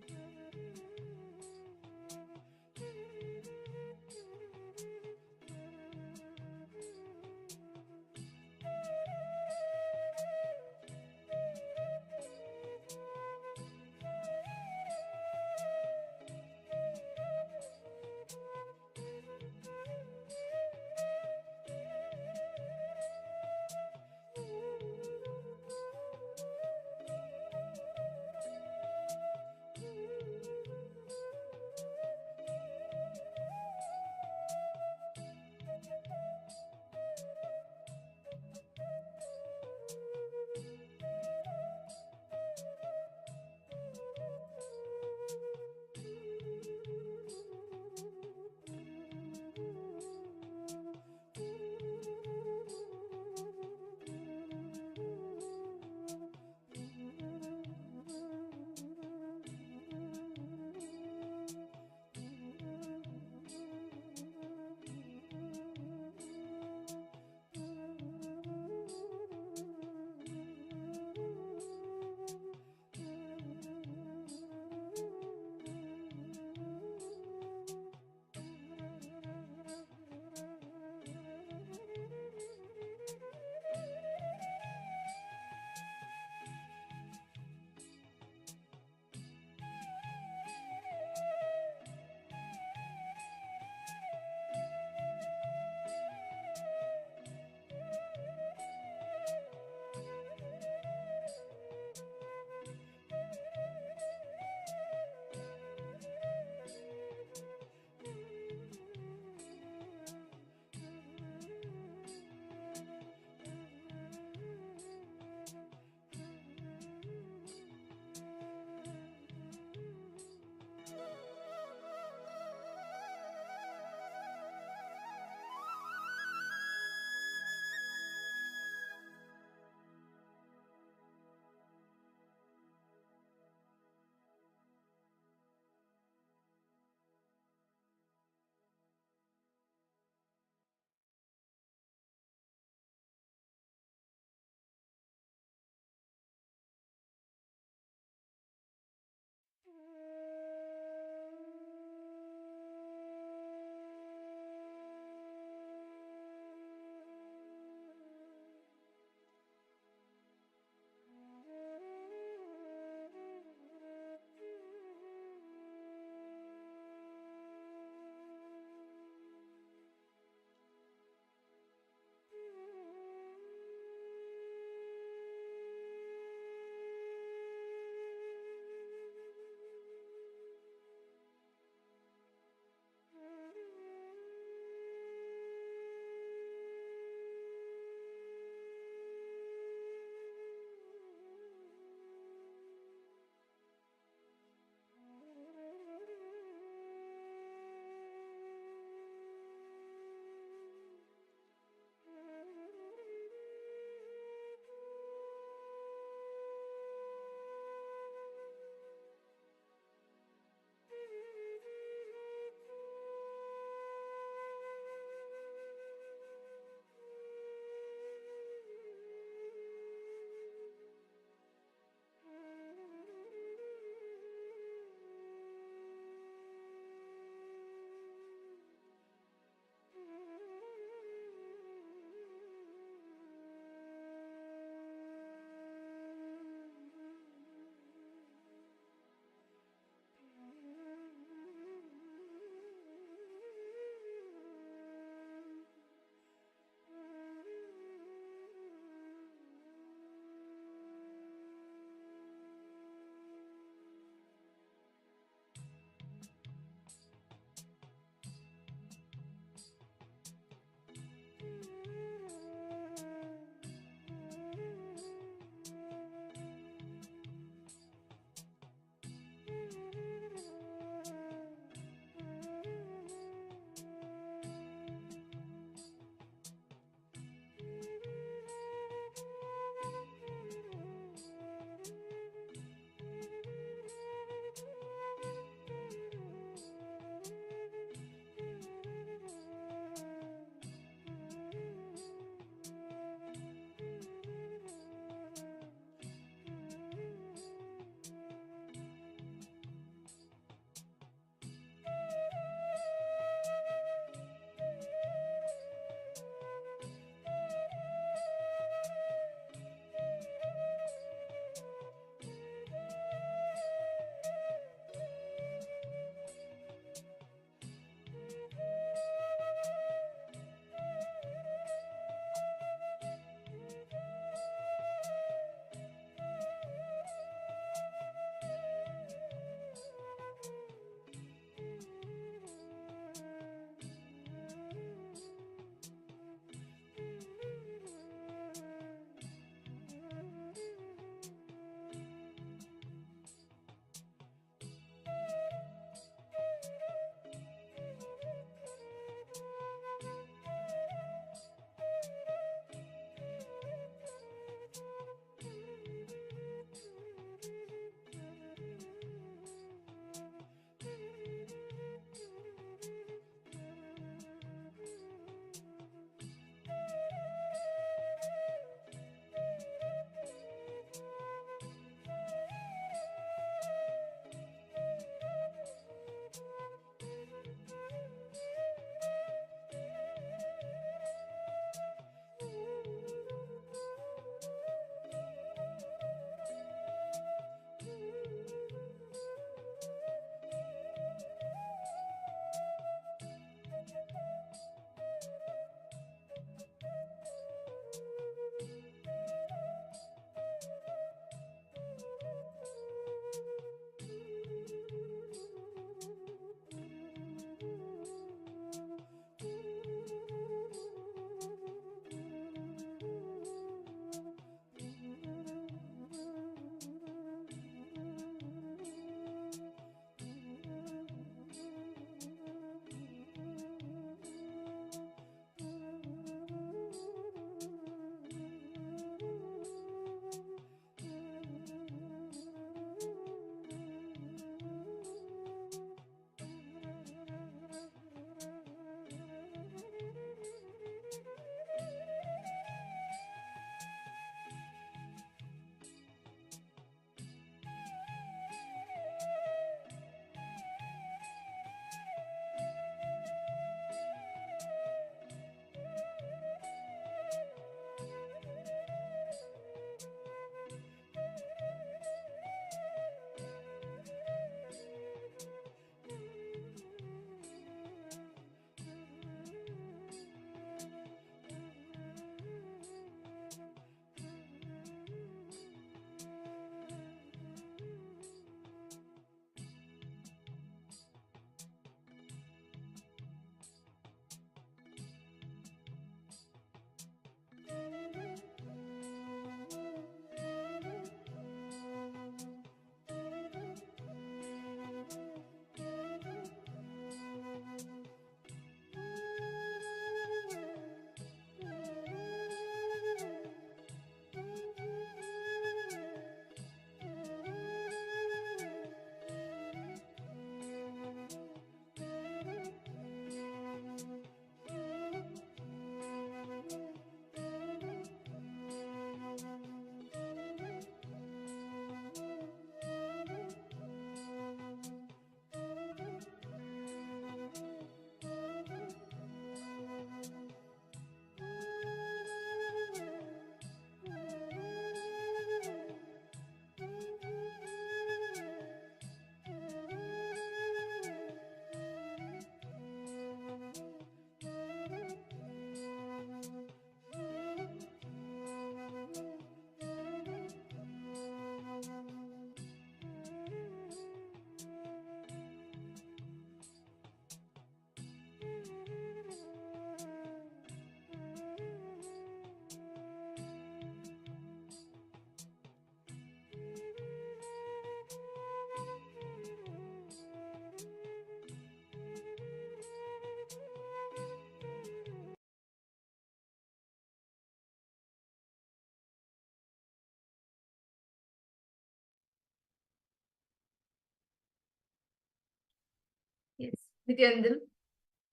Nithyananda,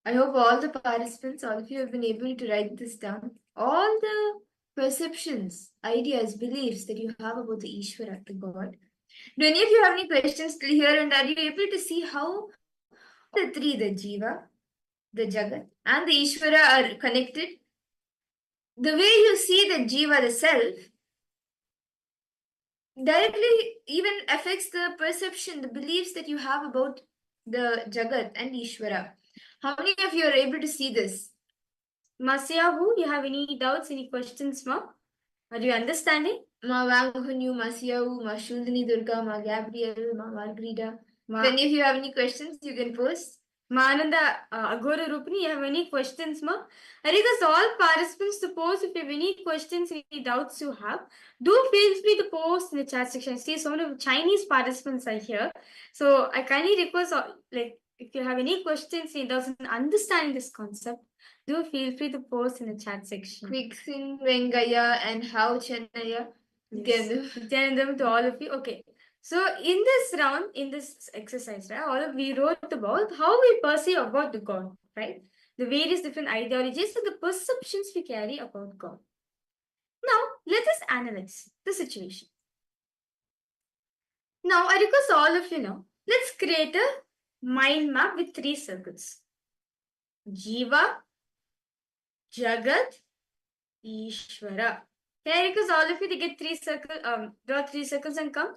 I hope all the participants, all of you have been able to write this down. All the perceptions, ideas, beliefs that you have about the Ishvara, the God. Do any of you have any questions till here? And are you able to see how the three, the Jiva, the Jagat, and the Ishvara are connected? The way you see the Jiva, the self, directly even affects the perception, the beliefs that you have about the Jagat and Ishvara. How many of you are able to see this? Masyahu, you have any doubts, any questions, ma? Are you understanding? Ma Wanghunyu, Masyahu, Ma Shuldini Durga, Ma Gabriel, Ma Margarita. If any of you have any questions, you can post. Ma Ananda, Agora Rupini, you have any questions, ma? I request all participants to post if you have any questions, any doubts you have. Do feel free to post in the chat section. See, so many Chinese participants are here. So I kindly request, like, if you have any questions, he doesn't understand this concept, do feel free to post in the chat section. Quicksin, Vengaya, and how Chennaya. Nithyanandam to all of you. Okay. So in this round, in this exercise, right, all of we wrote about how we perceive about the God, right? The various different ideologies and the perceptions we carry about God. Now, let us analyze the situation. Now, I request all of you now, let's create a mind map with 3 circles. Jiva, Jagat, Ishvara. Can I request all of you to get 3 circles, draw 3 circles and come?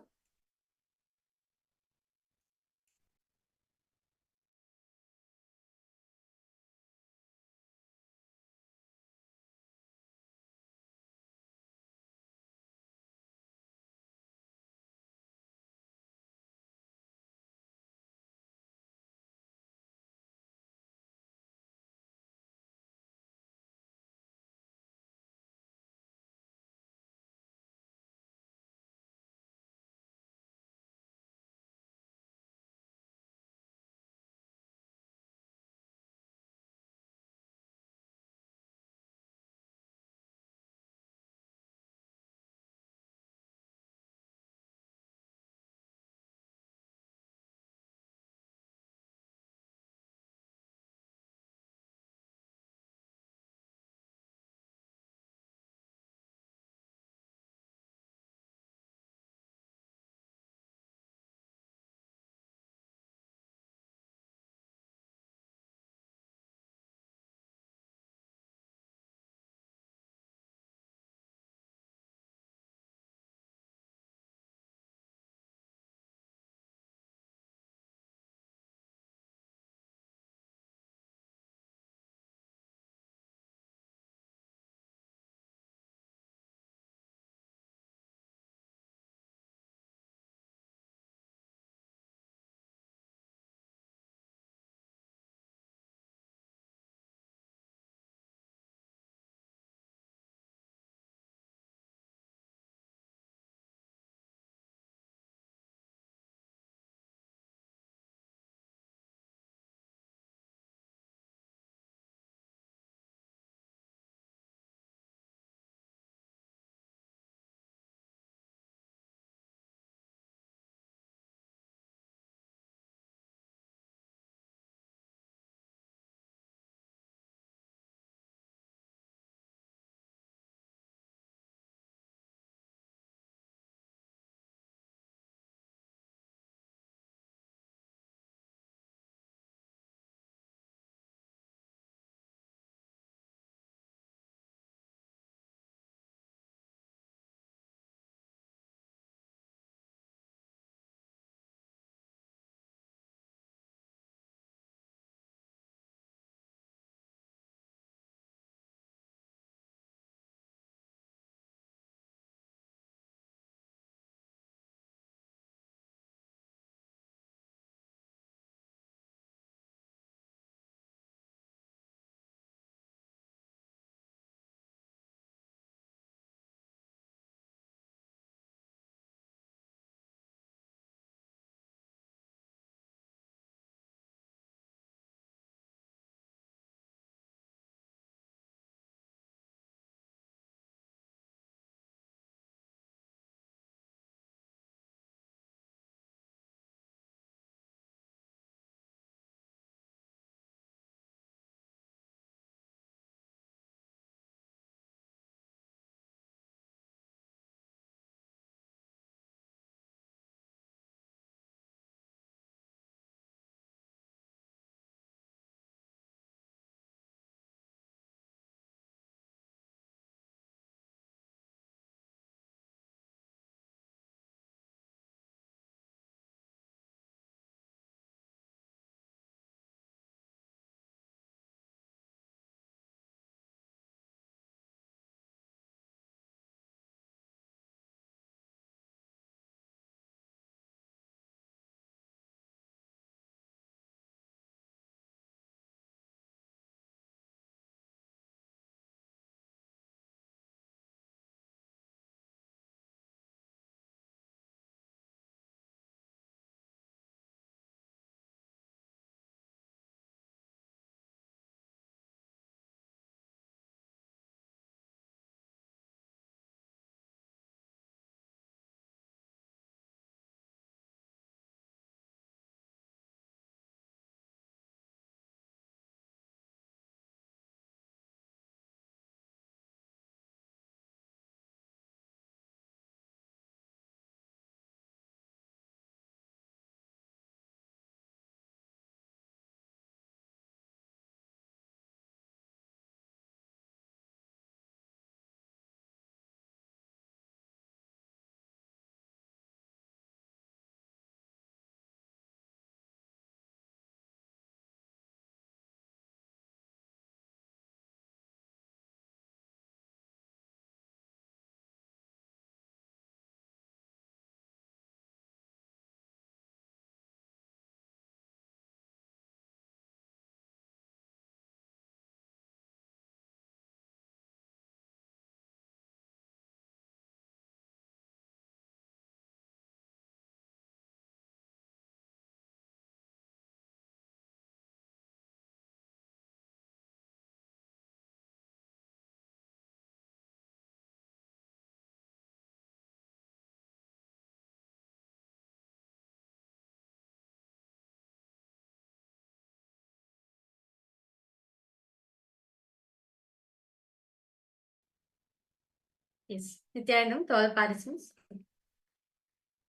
Yes, Nithyananda to all participants.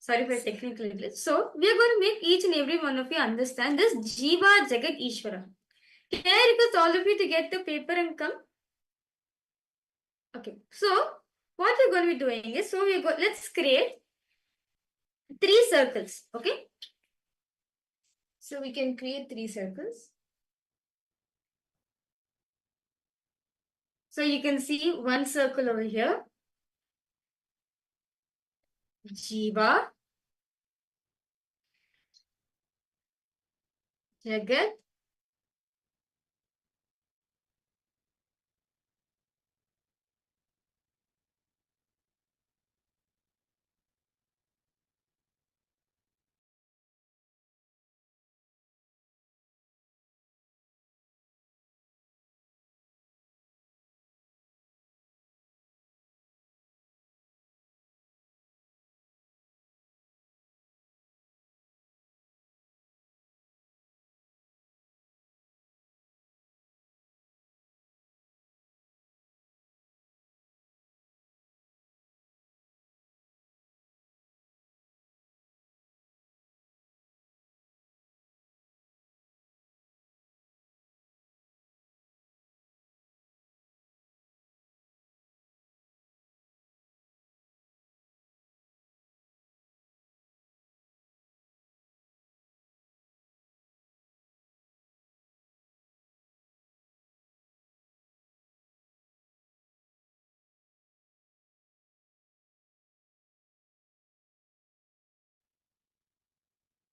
Sorry for technical glitch. So, we are going to make each and every one of you understand this Jiva Jagat Ishvara. Can I request all of you to get the paper and come? Okay, so what we're going to be doing is, let's create 3 circles, okay? So we can create 3 circles. So you can see one circle over here. Jiva, Jagat,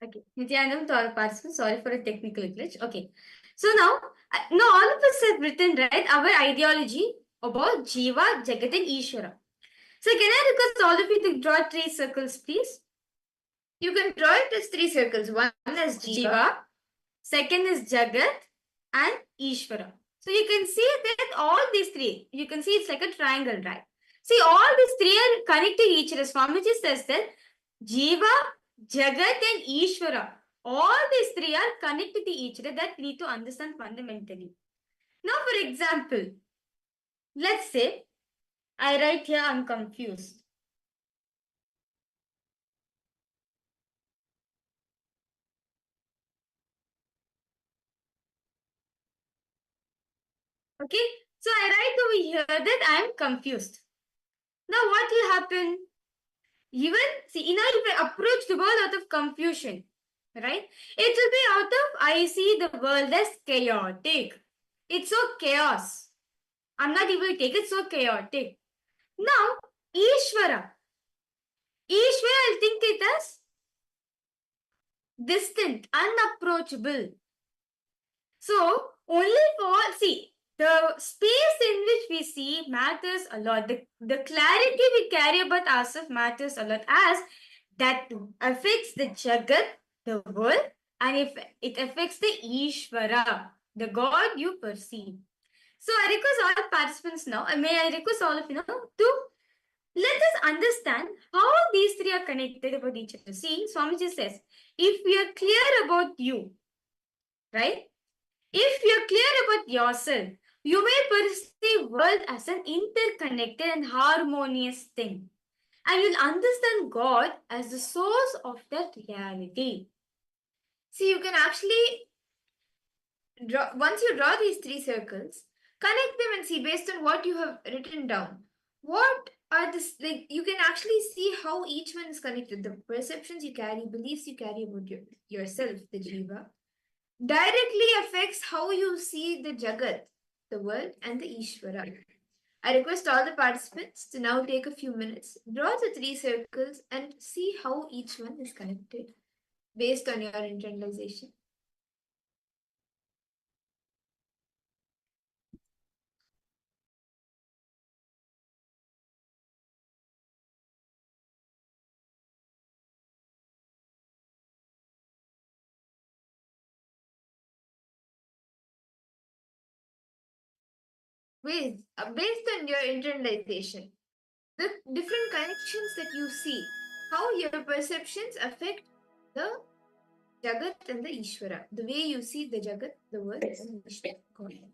okay. Nithyananda to all participants, sorry for a technical glitch. Okay, so now all of us have written, right, our ideology about Jiva, Jagat and Ishvara. So can I request all of you to draw 3 circles, please? You can draw it as 3 circles. One is Jiva, second is Jagat and Ishvara. So you can see that all these 3, you can see it's like a triangle, right? See, all these 3 are connected each other. Swamiji says that Jiva, Jagat and Ishvara, all these 3 are connected to each other, that we need to understand fundamentally. Now, for example, let's say I write here I'm confused. Okay, so I write over here that I am confused. Now what will happen? Even, see, now if I approach the world out of confusion, right? It will be out of, I see the world as chaotic. It's so chaos. I'm not able to take it, so chaotic. Now, Ishvara. Ishvara, I'll think it as distant, unapproachable. So, only for, see, the space in which we see matters a lot. The clarity we carry about ourselves matters a lot, as that affects the Jagat, the world, and if it affects the Ishvara, the God you perceive. So I request all participants now, may I request all of you now to let us understand how these 3 are connected about each other. See, Swamiji says, if we are clear about you, right? If you're clear about yourself, you may perceive world as an interconnected and harmonious thing. And you'll understand God as the source of that reality. See, you can actually draw, once you draw these 3 circles, connect them and see based on what you have written down. What are this, like, you can actually see how each one is connected. The perceptions you carry, beliefs you carry about yourself, the Jiva, directly affects how you see the Jagat, the world, and the Ishvara. I request all the participants to now take a few minutes, draw the 3 circles, and see how each one is connected based on your internalization. Based on your internalization, the different connections that you see, how your perceptions affect the Jagat and the Ishvara, the way you see the Jagat, the world, and the Ishvara.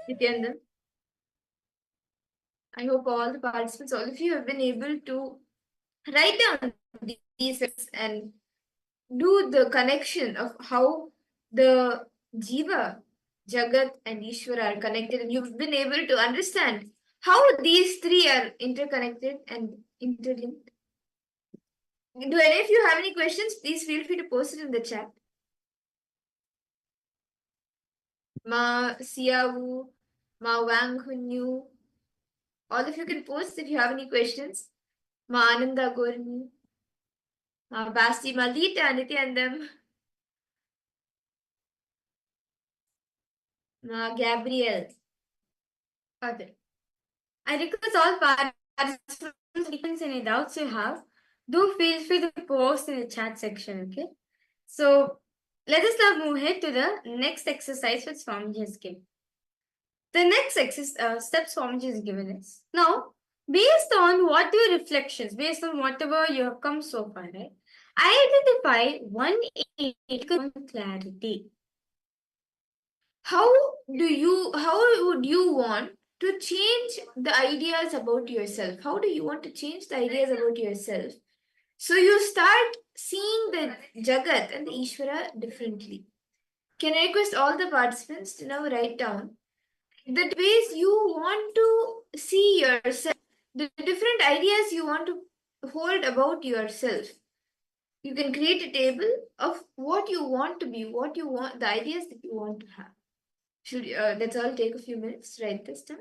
Nithyananda. I hope all the participants, all of you, have been able to write down these and do the connection of how the Jiva, Jagat, and Ishvara are connected, and you've been able to understand how these three are interconnected and interlinked. Do any of you have any questions? Please feel free to post it in the chat. Ma Siawu, Ma Wang Hunyu. All of you can post if you have any questions. Ma Ananda Gorni. Ma Basti Malita Nithyanandam. Ma Gabriel. Okay. I request all participants any doubts you have, do feel free to post in the chat section, okay? So let us now move ahead to the next exercise which Swamiji has given. The next step Swamiji has given is, now, based on what your reflections, based on whatever you have come so far, right? Identify one clarity. How would you want to change the ideas about yourself? How do you want to change the ideas about yourself? So you start seeing the Jagat and the Ishvara differently. Can I request all the participants to now write down the ways you want to see yourself, the different ideas you want to hold about yourself. You can create a table of what you want to be, what you want, the ideas that you want to have. Let's all take a few minutes, write this down.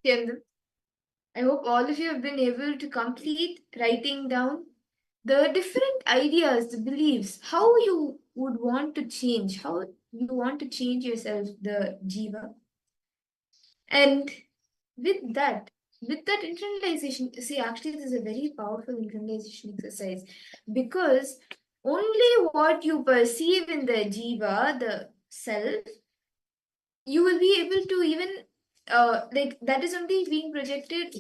Nithyananda, I hope all of you have been able to complete writing down the different ideas, the beliefs, how you would want to change, how you want to change yourself, the jiva. And with that internalization, see, actually, this is a very powerful internalization exercise, because only what you perceive in the jiva, the self, you will be able to even like that is only being projected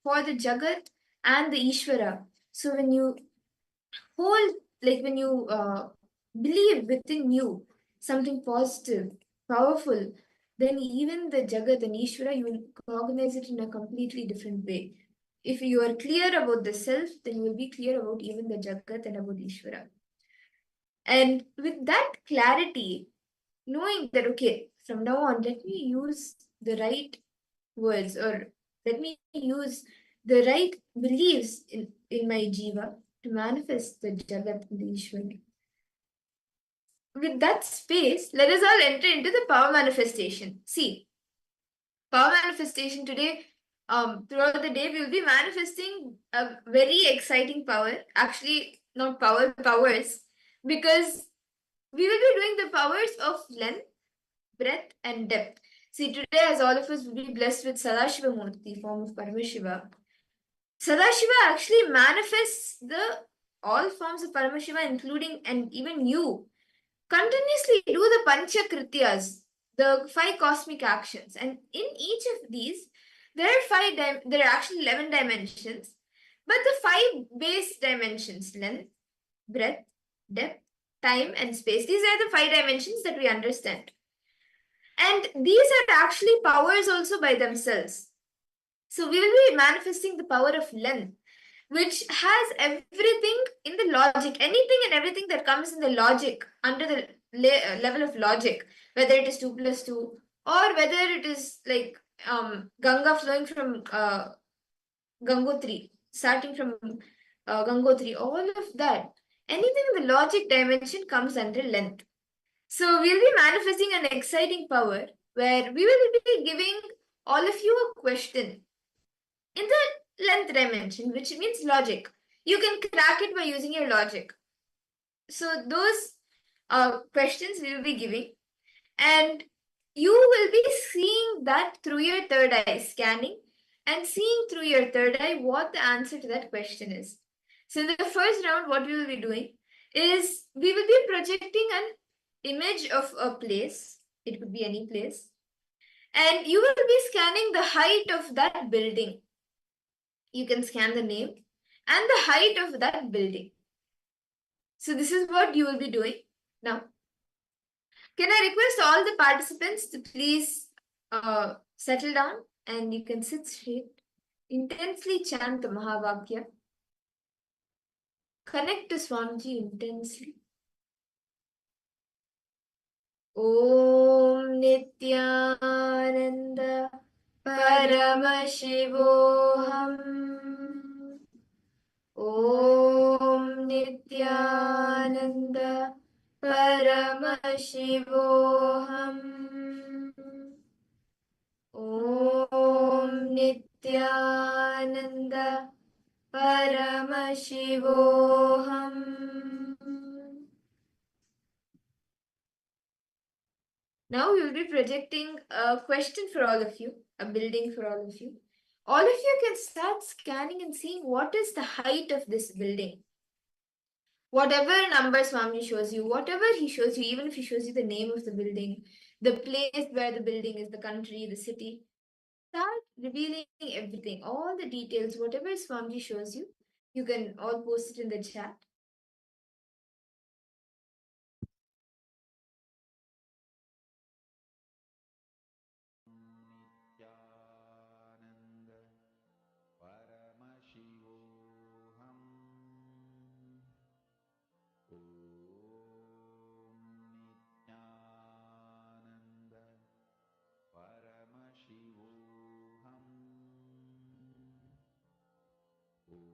for the Jagat and the Ishvara. So when you hold, like when you believe within you something positive, powerful, then even the Jagat and Ishvara, you will cognize it in a completely different way. If you are clear about the self, then you will be clear about even the Jagat and about Ishvara. And with that clarity, knowing that, okay, from now on, let me use the right words, or let me use the right beliefs in my jiva to manifest the Jagat and the Ishwar. With that space, let us all enter into the power manifestation. See, power manifestation today, throughout the day, we will be manifesting a very exciting power. Actually, not power, powers, because we will be doing the powers of length, breadth, and depth. See, today, as all of us will be blessed with Sadashiva Murti, form of Paramashiva, Sadashiva actually manifests the all forms of Paramashiva, including and even you, continuously do the Pancha Krityas, the 5 cosmic actions. And in each of these, there are there are actually 11 dimensions, but the 5 base dimensions, length, breadth, depth, time, and space, these are the 5 dimensions that we understand. And these are actually powers also by themselves. So we will be manifesting the power of length, which has everything in the logic, anything and everything that comes in the logic, under the level of logic, whether it is 2 plus 2, or whether it is like Ganga flowing from Gangotri, starting from Gangotri, all of that, anything in the logic dimension comes under length. So we'll be manifesting an exciting power where we will be giving all of you a question in the length dimension, which means logic. You can crack it by using your logic. So those questions we will be giving, and you will be seeing that through your third eye, scanning and seeing through your third eye what the answer to that question is. So in the first round, what we will be doing is we will be projecting an image of a place. It could be any place. And you will be scanning the height of that building. You can scan the name and the height of that building. So this is what you will be doing. Now, can I request all the participants to please settle down, and you can sit straight. Intensely chant the Mahavakya. Connect to Swamiji intensely. Om Nithyananda Paramashivoham. Om Nithyananda Paramashivoham. Om Nithyananda Paramashivoham. Now we will be projecting a question for all of you, a building for all of you. All of you can start scanning and seeing what is the height of this building. Whatever number Swami shows you, whatever he shows you, even if he shows you the name of the building, the place where the building is, the country, the city, start revealing everything, all the details, whatever Swamiji shows you, you can all post it in the chat. Nithyananda Paramashivoham Om Nithyananda Paramashivoham Om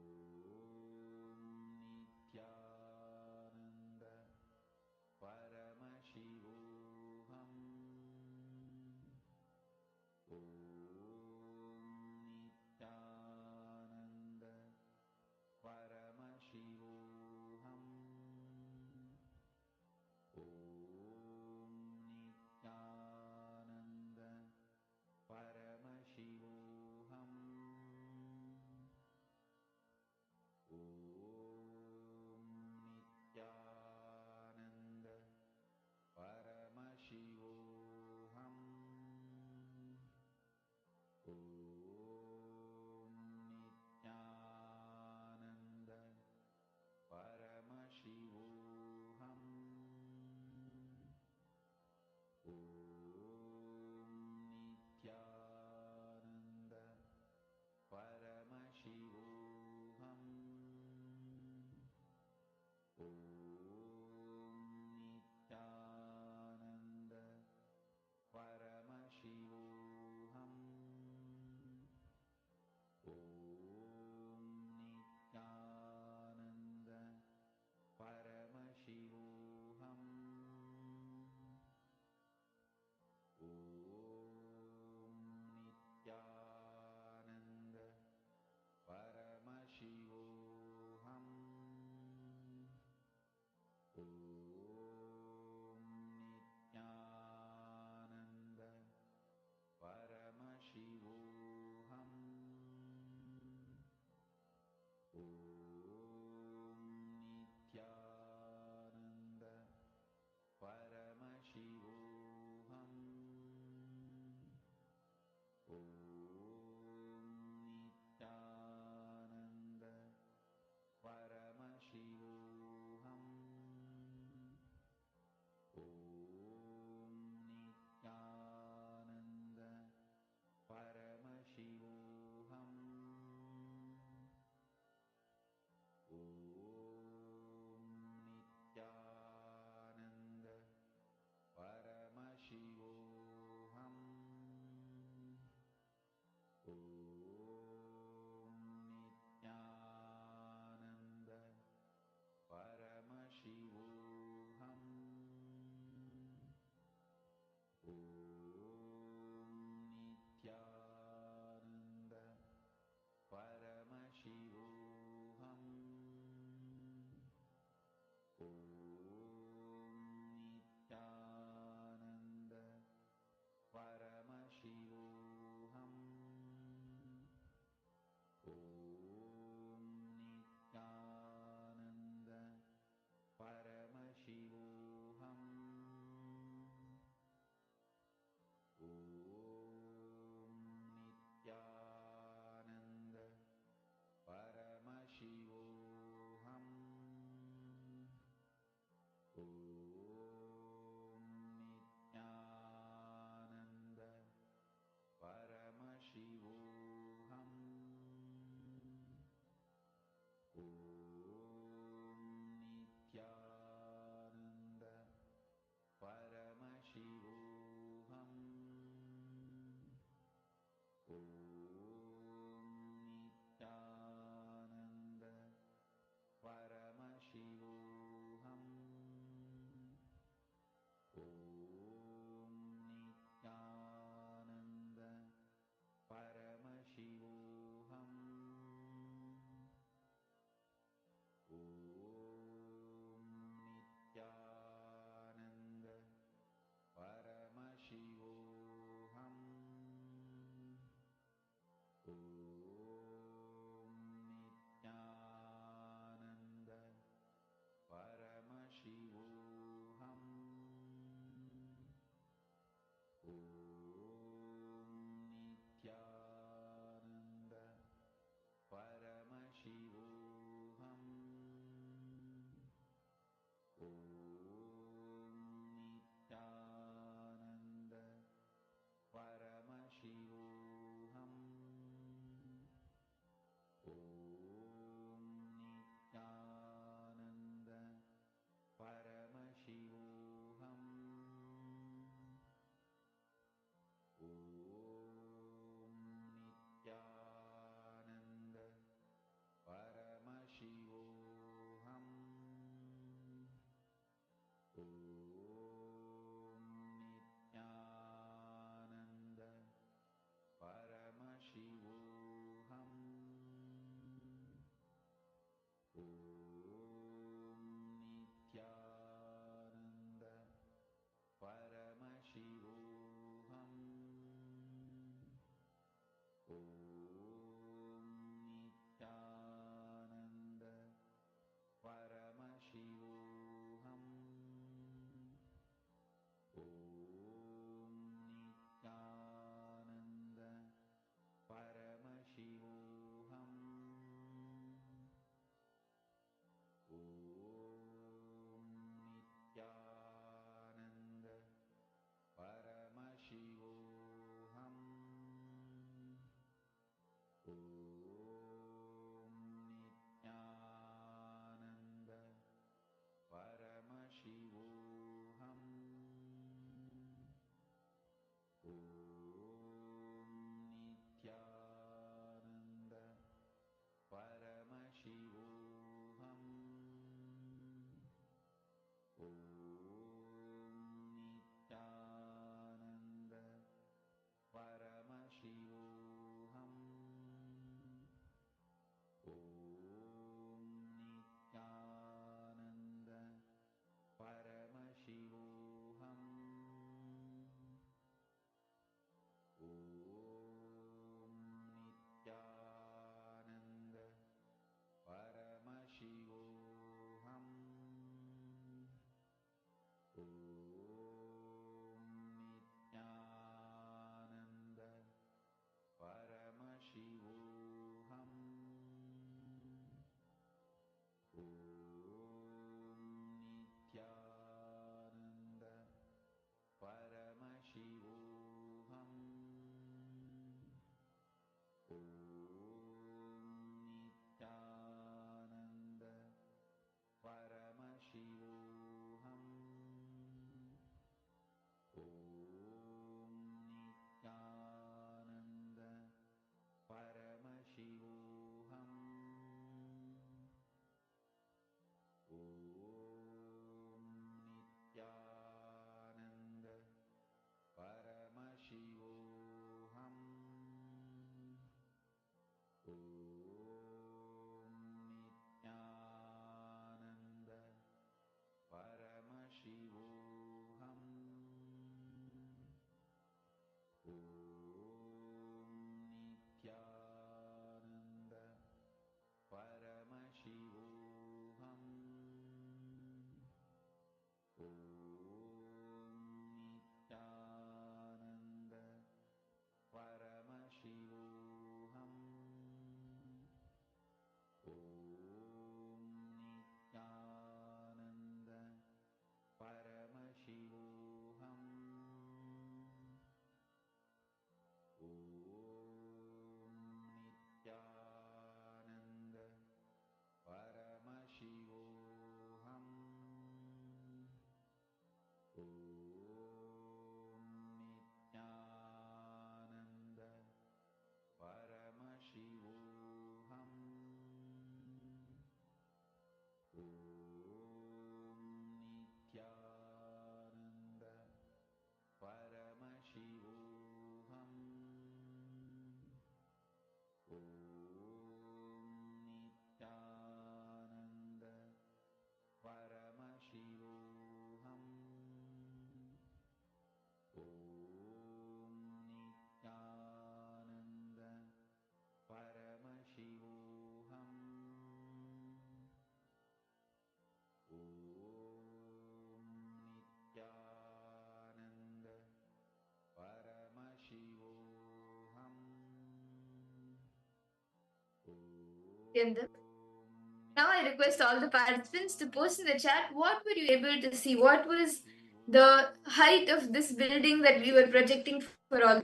Now I request all the participants to post in the chat what were you able to see? What was the height of this building that we were projecting for all?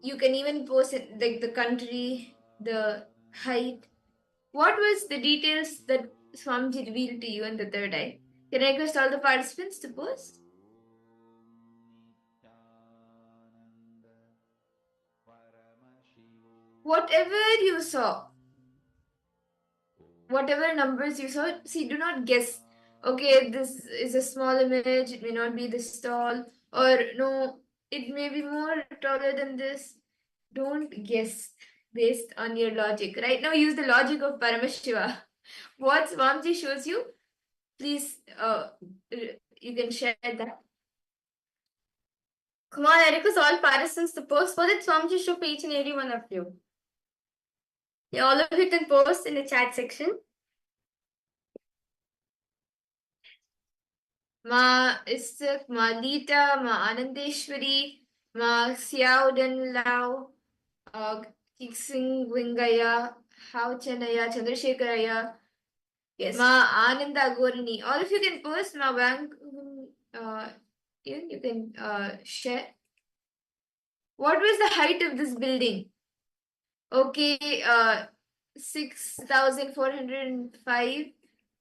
You can even post it like the country, the height. What was the details that Swamiji revealed to you in the third eye? Can I request all the participants to post? Whatever you saw, whatever numbers you saw, see, do not guess. Okay, this is a small image, it may not be this tall, or no, it may be more taller than this. Don't guess based on your logic. Right now, use the logic of Paramashiva. What Swamiji shows you, please, you can share that. Come on, I request all participants to post. What did Swamiji show for each and every one of you? Yeah, all of you can post in the chat section. Ma Isaac, Ma Lita, Ma Anandeshwari, Ma Xiaodan Lao, Kiksing Wingaya, How Chanaya, Chandrasekharaya, yes, Ma Ananda Gorini. All of you can post. Ma Wang, you can share. What was the height of this building? Okay, 6,405.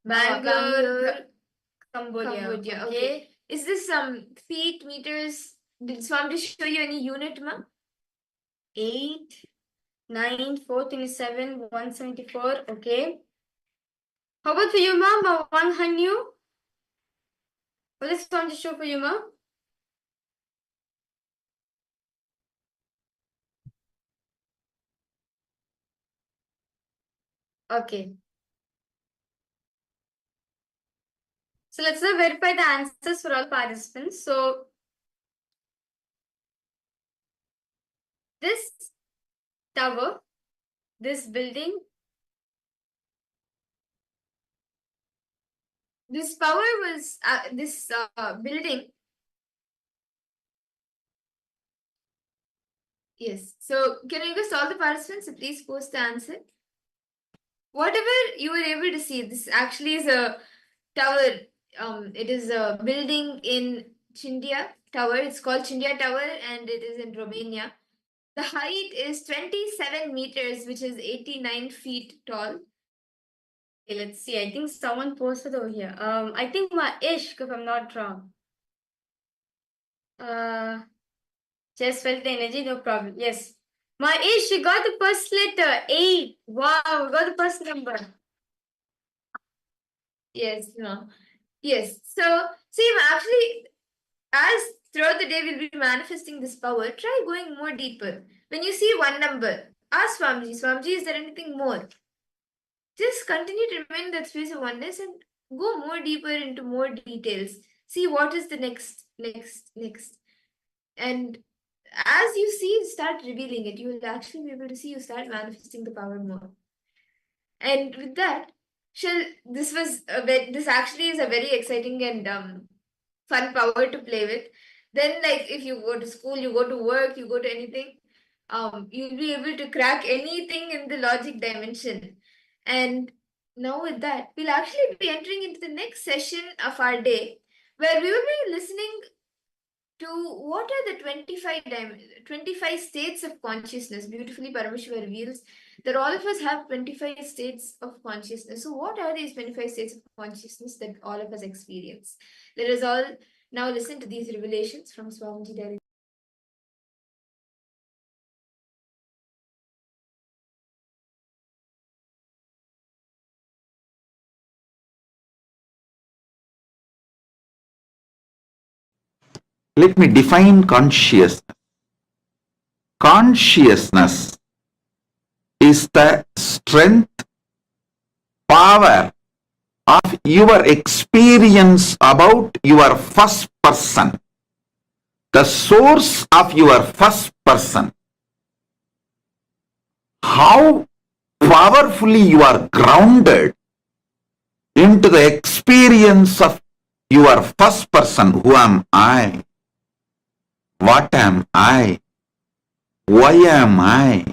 Bangalore, Cambodia. Okay. Is this feet, meters? Did Swami show you any unit, ma? 8, 9, 427, 174. Okay. How about for you, ma? 100? What does Swami show for you, ma? Okay. So let's now verify the answers for all participants. So this tower, this building, this power was this building. Yes. So can you request all the participants to please post the answer? Whatever you were able to see, this actually is a tower. It is a building in Chindia Tower. It's called Chindia Tower and it is in Romania. The height is 27 meters, which is 89 feet tall. Okay, let's see. I think someone posted over here. I think my Ishq, if I'm not wrong. Just felt the energy, no problem. Yes. My Ish, you got the first letter, 8. Wow, we got the first number. Yes, no. Yes. So, see, actually, as throughout the day we'll be manifesting this power, try going more deeper. When you see one number, ask Swamiji, Swamiji, is there anything more? Just continue to remain in that space of oneness and go more deeper into more details. See what is the next. And as you see, start revealing it. You will actually be able to see you start manifesting the power more. And with that, this actually is a very exciting and fun power to play with. Then, like if you go to school, you go to work, you go to anything, you'll be able to crack anything in the logic dimension. And now with that, we'll actually be entering into the next session of our day, where we will be listening to what are the 25 states of consciousness. Beautifully, Paramashiva reveals that all of us have 25 states of consciousness. So what are these 25 states of consciousness that all of us experience? Let us all now listen to these revelations from Swamiji directly. Let me define consciousness. Consciousness is the strength, power of your experience about your first person, the source of your first person. How powerfully you are grounded into the experience of your first person. Who am I? What am I? Why am I?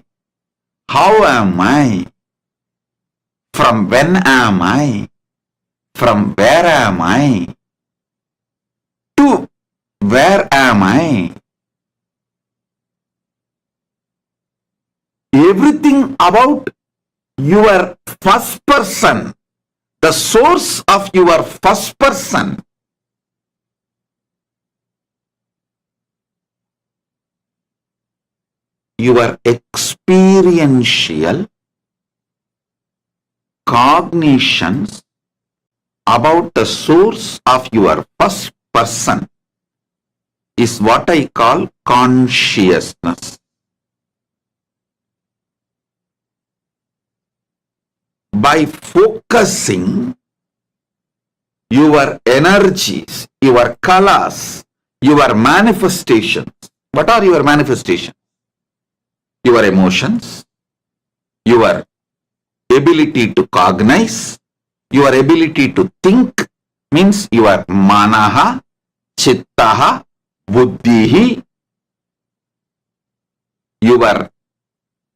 How am I? From when am I? From where am I? To where am I? Everything about your first person, the source of your first person, your experiential cognitions about the source of your first person is what I call consciousness. By focusing your energies, your colors, your manifestations. What are your manifestations? Your emotions, your ability to cognize, your ability to think, means your manaha, chittaha, buddhihi, your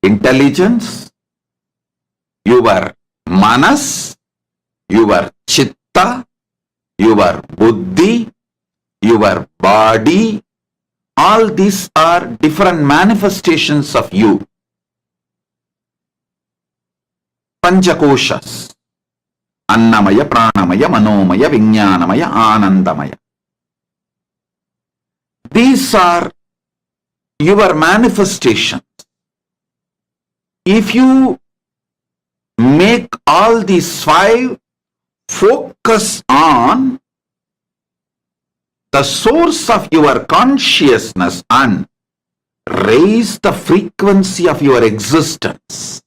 intelligence, your manas, your chitta, your buddhi, your body. All these are different manifestations of you. Panchakoshas. Annamaya, Pranamaya, Manomaya, Vijnanamaya, Anandamaya. These are your manifestations. If you make all these five focus on the source of your consciousness and raise the frequency of your existence,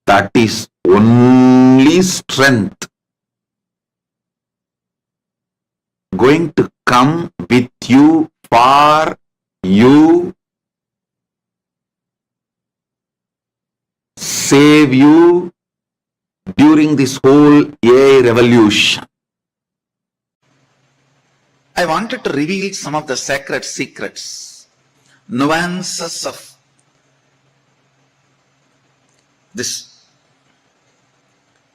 that is only strength going to come with you, for you, save you during this whole AI revolution. I wanted to reveal some of the sacred secrets, nuances of this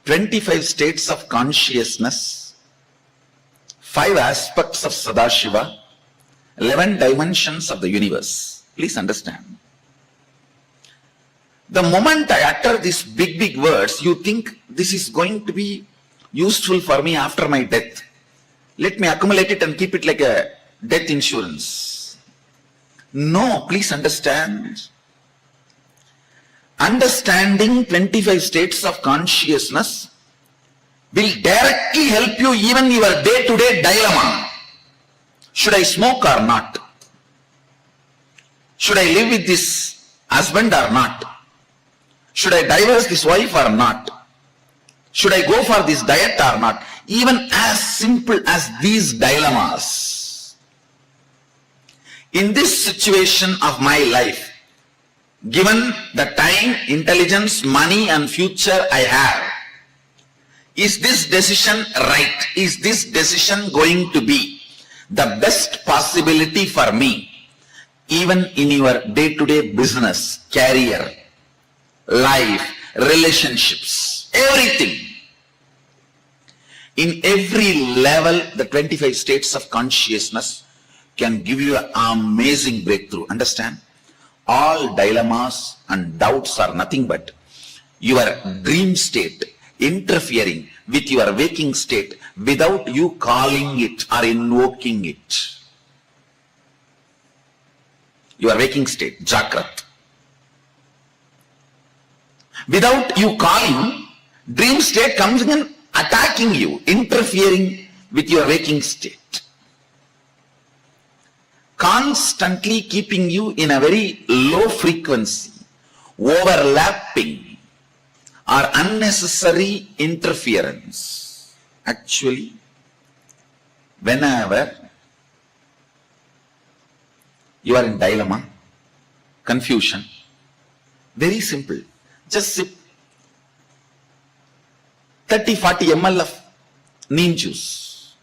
25 states of consciousness, 5 aspects of Sadashiva, 11 dimensions of the universe. Please understand. The moment I utter these big words, you think this is going to be useful for me after my death. Let me accumulate it and keep it like a death insurance. No, please understand. Understanding 25 states of consciousness will directly help you even your day-to-day dilemma. Should I smoke or not? Should I live with this husband or not? Should I divorce this wife or not? Should I go for this diet or not? Even as simple as these dilemmas. In this situation of my life, given the time, intelligence, money and future I have, is this decision right? Is this decision going to be the best possibility for me? Even in your day-to-day business, career, life, relationships, everything. In every level, the 25 states of consciousness can give you an amazing breakthrough. Understand? All dilemmas and doubts are nothing but your dream state interfering with your waking state without you calling it or invoking it. Your waking state, Jagrat. Without you calling, dream state comes in attacking you, interfering with your waking state. Constantly keeping you in a very low frequency, overlapping or unnecessary interference. Actually, whenever you are in dilemma, confusion, very simple. Just sip 30-40 ml of neem juice.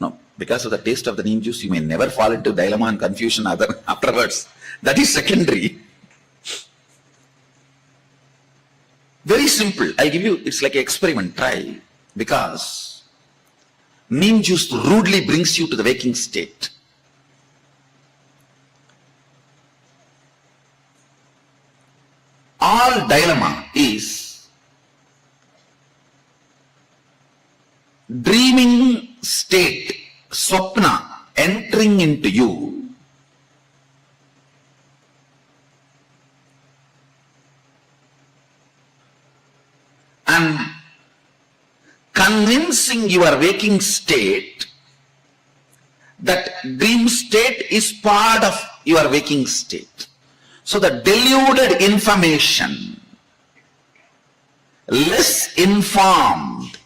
No, because of the taste of the neem juice, you may never fall into dilemma and confusion afterwards. That is secondary. simple. I'll give you, it's like an experiment, try. Because neem juice rudely brings you to the waking state. All dilemma is dreaming state, swapna, entering into you, and convincing your waking state that dream state is part of your waking state. So the deluded information, less informed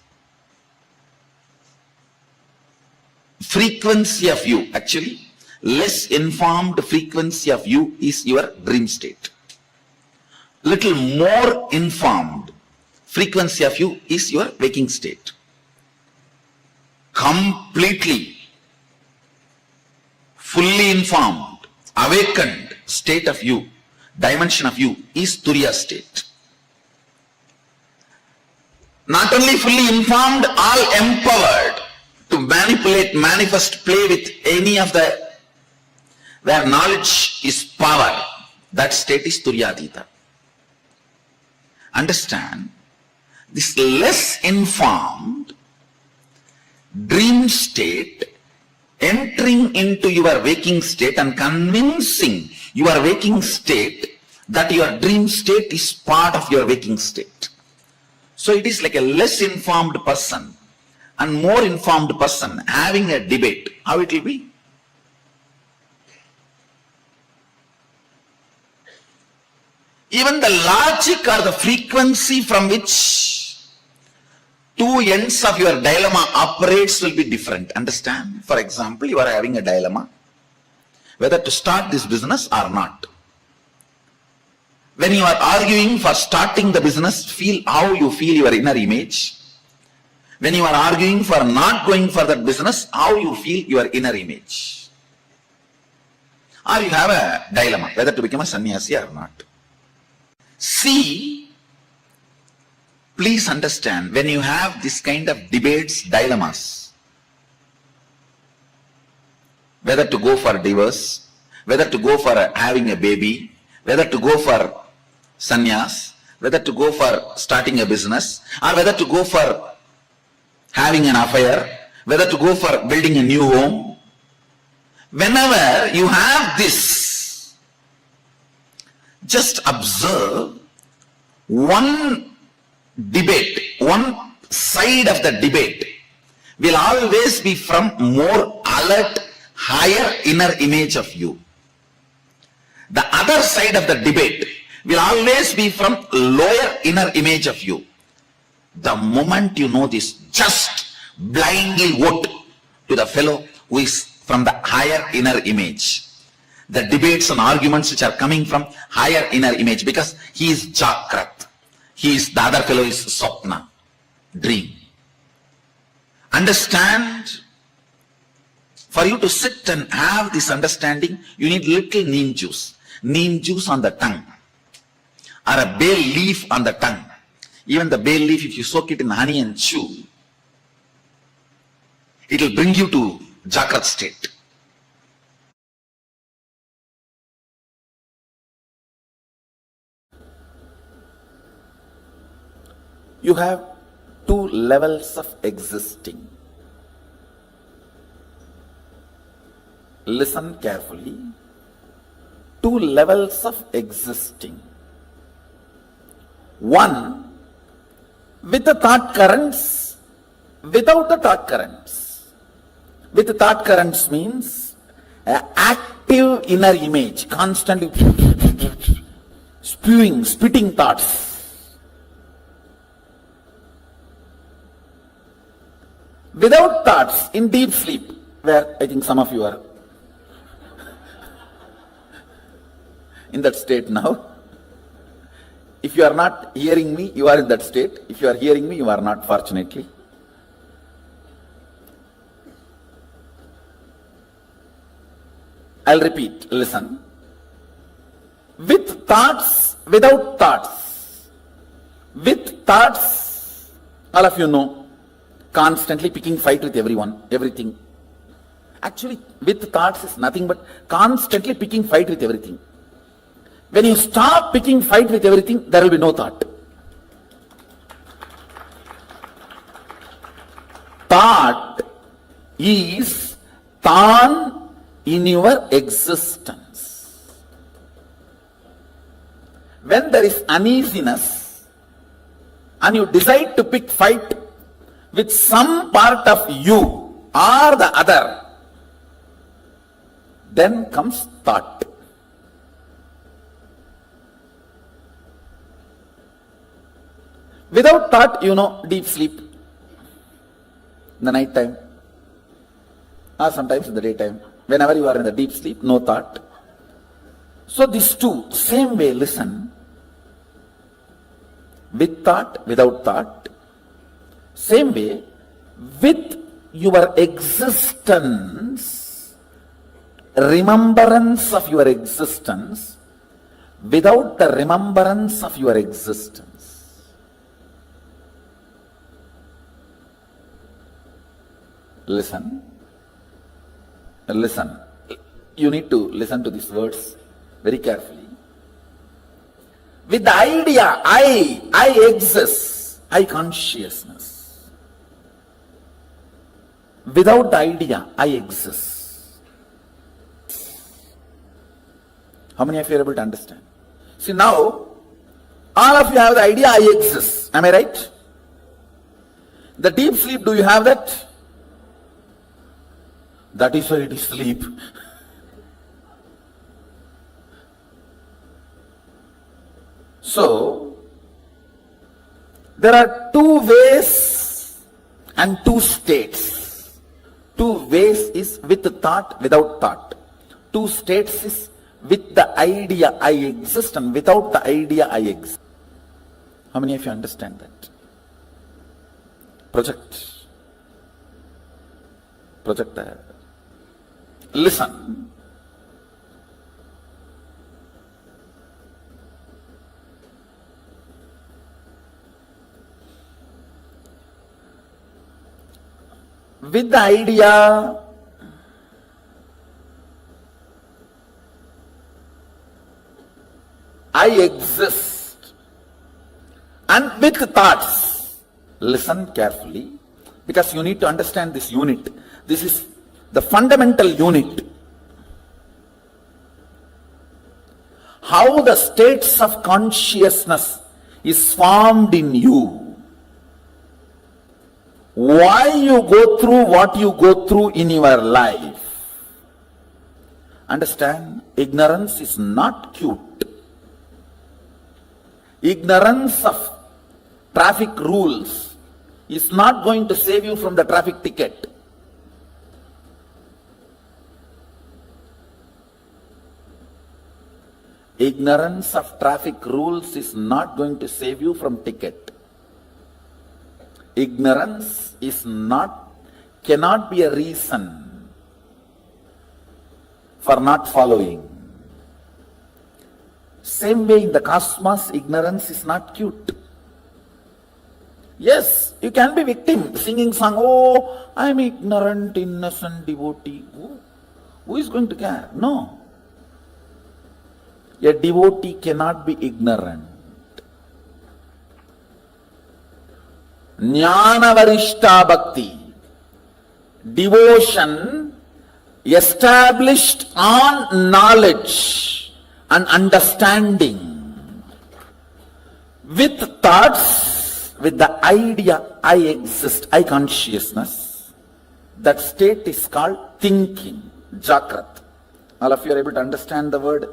frequency of you, actually, less informed frequency of you is your dream state. Little more informed frequency of you is your waking state. Completely, fully informed, awakened state of you, dimension of you is Turiya state. Not only fully informed, all empowered to manipulate, manifest, play with any of the, where knowledge is power, that state is Turyadita. Understand, this less informed dream state entering into your waking state and convincing your waking state that your dream state is part of your waking state. So it is like a less informed person and more informed person having a debate. How it will be? Even the logic or the frequency from which two ends of your dilemma operates will be different. Understand? For example, you are having a dilemma whether to start this business or not. When you are arguing for starting the business, feel how you feel your inner image. When you are arguing for not going for that business, how you feel your inner image. Or you have a dilemma whether to become a sannyasi or not. See, please understand, when you have this kind of debates, dilemmas, whether to go for divorce, whether to go for having a baby, whether to go for sannyas, whether to go for starting a business, or whether to go for having an affair, whether to go for building a new home. Whenever you have this, just observe one debate, one side of the debate will always be from more alert, higher inner image of you. The other side of the debate will always be from lower inner image of you. The moment you know this, just blindly vote to the fellow who is from the higher inner image. The debates and arguments which are coming from higher inner image, because he is Jakrat, the other fellow is Swapna, dream. Understand? For you to sit and have this understanding, you need little neem juice on the tongue, or a bay leaf on the tongue. Even the bay leaf, if you soak it in honey and chew, it will bring you to Jakrat state. You have two levels of existing. Listen carefully. Two levels of existing. One with the thought currents, without the thought currents. With the thought currents means an active inner image, constantly spitting thoughts. Without thoughts, in deep sleep, where I think some of you are in that state now. If you are not hearing me, you are in that state. If you are hearing me, you are not, fortunately. I'll repeat, listen. With thoughts, without thoughts. With thoughts, all of you know, constantly picking fight with everyone, everything. Actually, with thoughts is nothing but constantly picking fight with everything. When you stop picking fight with everything, there will be no thought. Thought is tan in your existence. When there is uneasiness and you decide to pick fight with some part of you or the other, then comes thought. Without thought, you know, deep sleep in the night time or sometimes in the daytime. Whenever you are in the deep sleep, no thought. So these two, same way, listen. With thought, without thought. Same way, with your existence, remembrance of your existence, without the remembrance of your existence. Listen. Listen. You need to listen to these words very carefully. With the idea, I exist, I consciousness. Without the idea, I exist. How many of you are able to understand? See, now, all of you have the idea, I exist. Am I right? The deep sleep, do you have that? That is why it is sleep. So, there are two ways and two states. Two ways is with thought, without thought. Two states is with the idea I exist and without the idea I exist. How many of you understand that? Projector. Listen. With the idea, I exist, and with thoughts, listen carefully, because you need to understand this unit. This is the fundamental unit. How the states of consciousness is formed in you. Why you go through what you go through in your life. Understand, ignorance is not cute. Ignorance of traffic rules is not going to save you from the traffic ticket. Ignorance of traffic rules is not going to save you from ticket. Ignorance cannot be a reason for not following. Same way in the cosmos, ignorance is not cute. Yes, you can be victim, singing song, oh, I am ignorant, innocent devotee. Who is going to care? No. A devotee cannot be ignorant. Jnana varishta bhakti, devotion established on knowledge and understanding, with thoughts, with the idea I exist, I consciousness. That state is called thinking, Jagrat. All of you are able to understand the word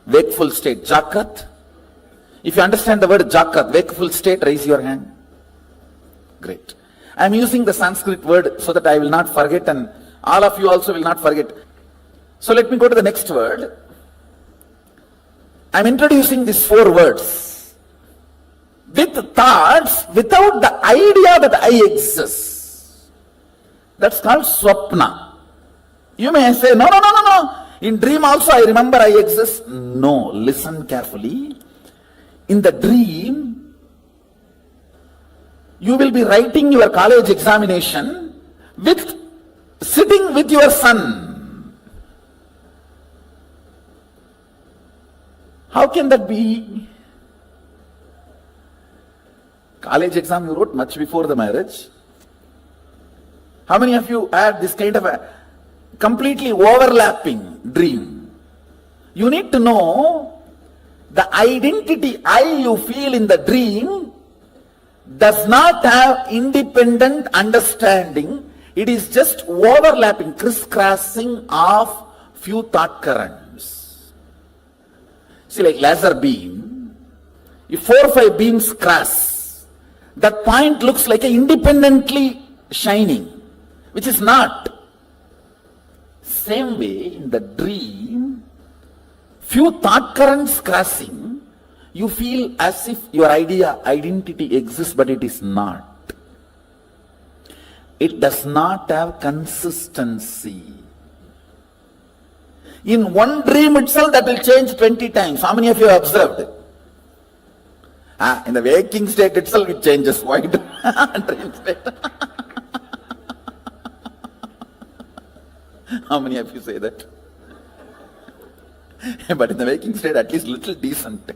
wakeful state, Jagrat? If you understand the word Jagrat, wakeful state, raise your hand. Great. I am using the Sanskrit word so that I will not forget, and all of you also will not forget. So let me go to the next word. I am introducing these 4 words. With thoughts, without the idea that I exist. That's called swapna. You may say, no. In dream also I remember I exist. No, listen carefully. In the dream, you will be writing your college examination with sitting with your son. How can that be? College exam you wrote much before the marriage. How many of you had this kind of a completely overlapping dream? You need to know the identity I you feel in the dream does not have independent understanding. It is just overlapping, crisscrossing of few thought currents. See, like laser beam, if 4 or 5 beams cross, that point looks like a independently shining, which is not. Same way, in the dream, few thought currents crossing, you feel as if your identity exists, but it is not. It does not have consistency. In one dream itself, that will change 20 times. How many of you have observed it? In the waking state itself, it changes. Why? Dream state. How many of you say that? But in the waking state, at least little decent.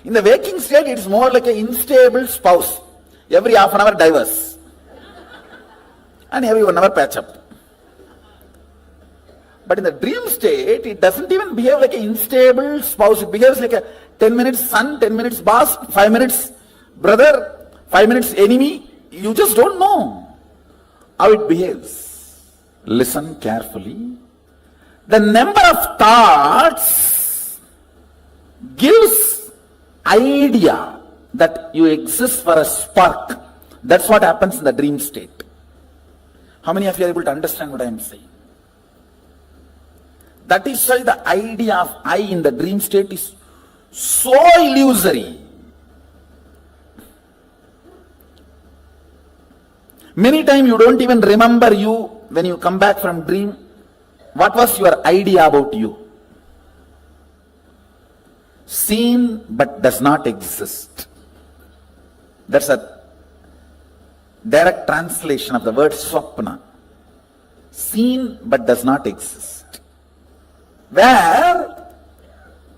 In the waking state, it's more like an unstable spouse. Every half an hour divorce. And every 1 hour patch up. But in the dream state, it doesn't even behave like an unstable spouse. It behaves like a 10 minutes son, 10 minutes boss, 5 minutes brother, 5 minutes enemy. You just don't know how it behaves. Listen carefully. The number of thoughts gives idea that you exist for a spark. That's what happens in the dream state. How many of you are able to understand what I am saying? That is why the idea of I in the dream state is so illusory. Many times you don't even remember you when you come back from dream. What was your idea about you? Seen but does not exist. That's a direct translation of the word swapna. Seen but does not exist. Where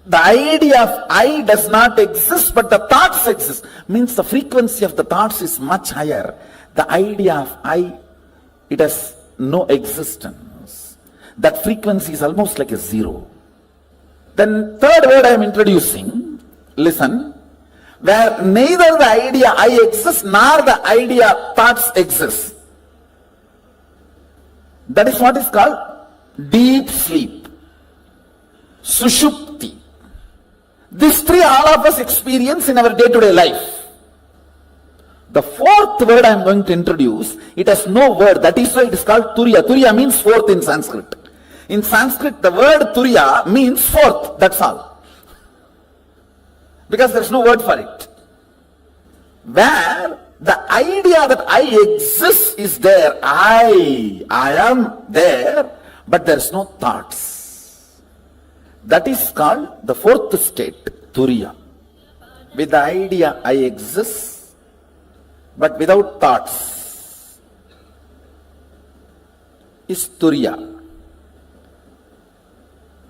the idea of I does not exist but the thoughts exist, means the frequency of the thoughts is much higher. The idea of I, it has no existence. That frequency is almost like a zero. Then third word I am introducing, listen, where neither the idea I exists nor the idea thoughts exist. That is what is called deep sleep. Sushupti. These three all of us experience in our day-to-day life. The fourth word I am going to introduce, it has no word. That is why it is called Turiya. Turiya means fourth in Sanskrit. In Sanskrit, the word Turiya means fourth. That's all. Because there is no word for it. Where the idea that I exist is there. I am there, but there is no thoughts. That is called the fourth state, Turiya. With the idea I exist, but without thoughts, is Turiya.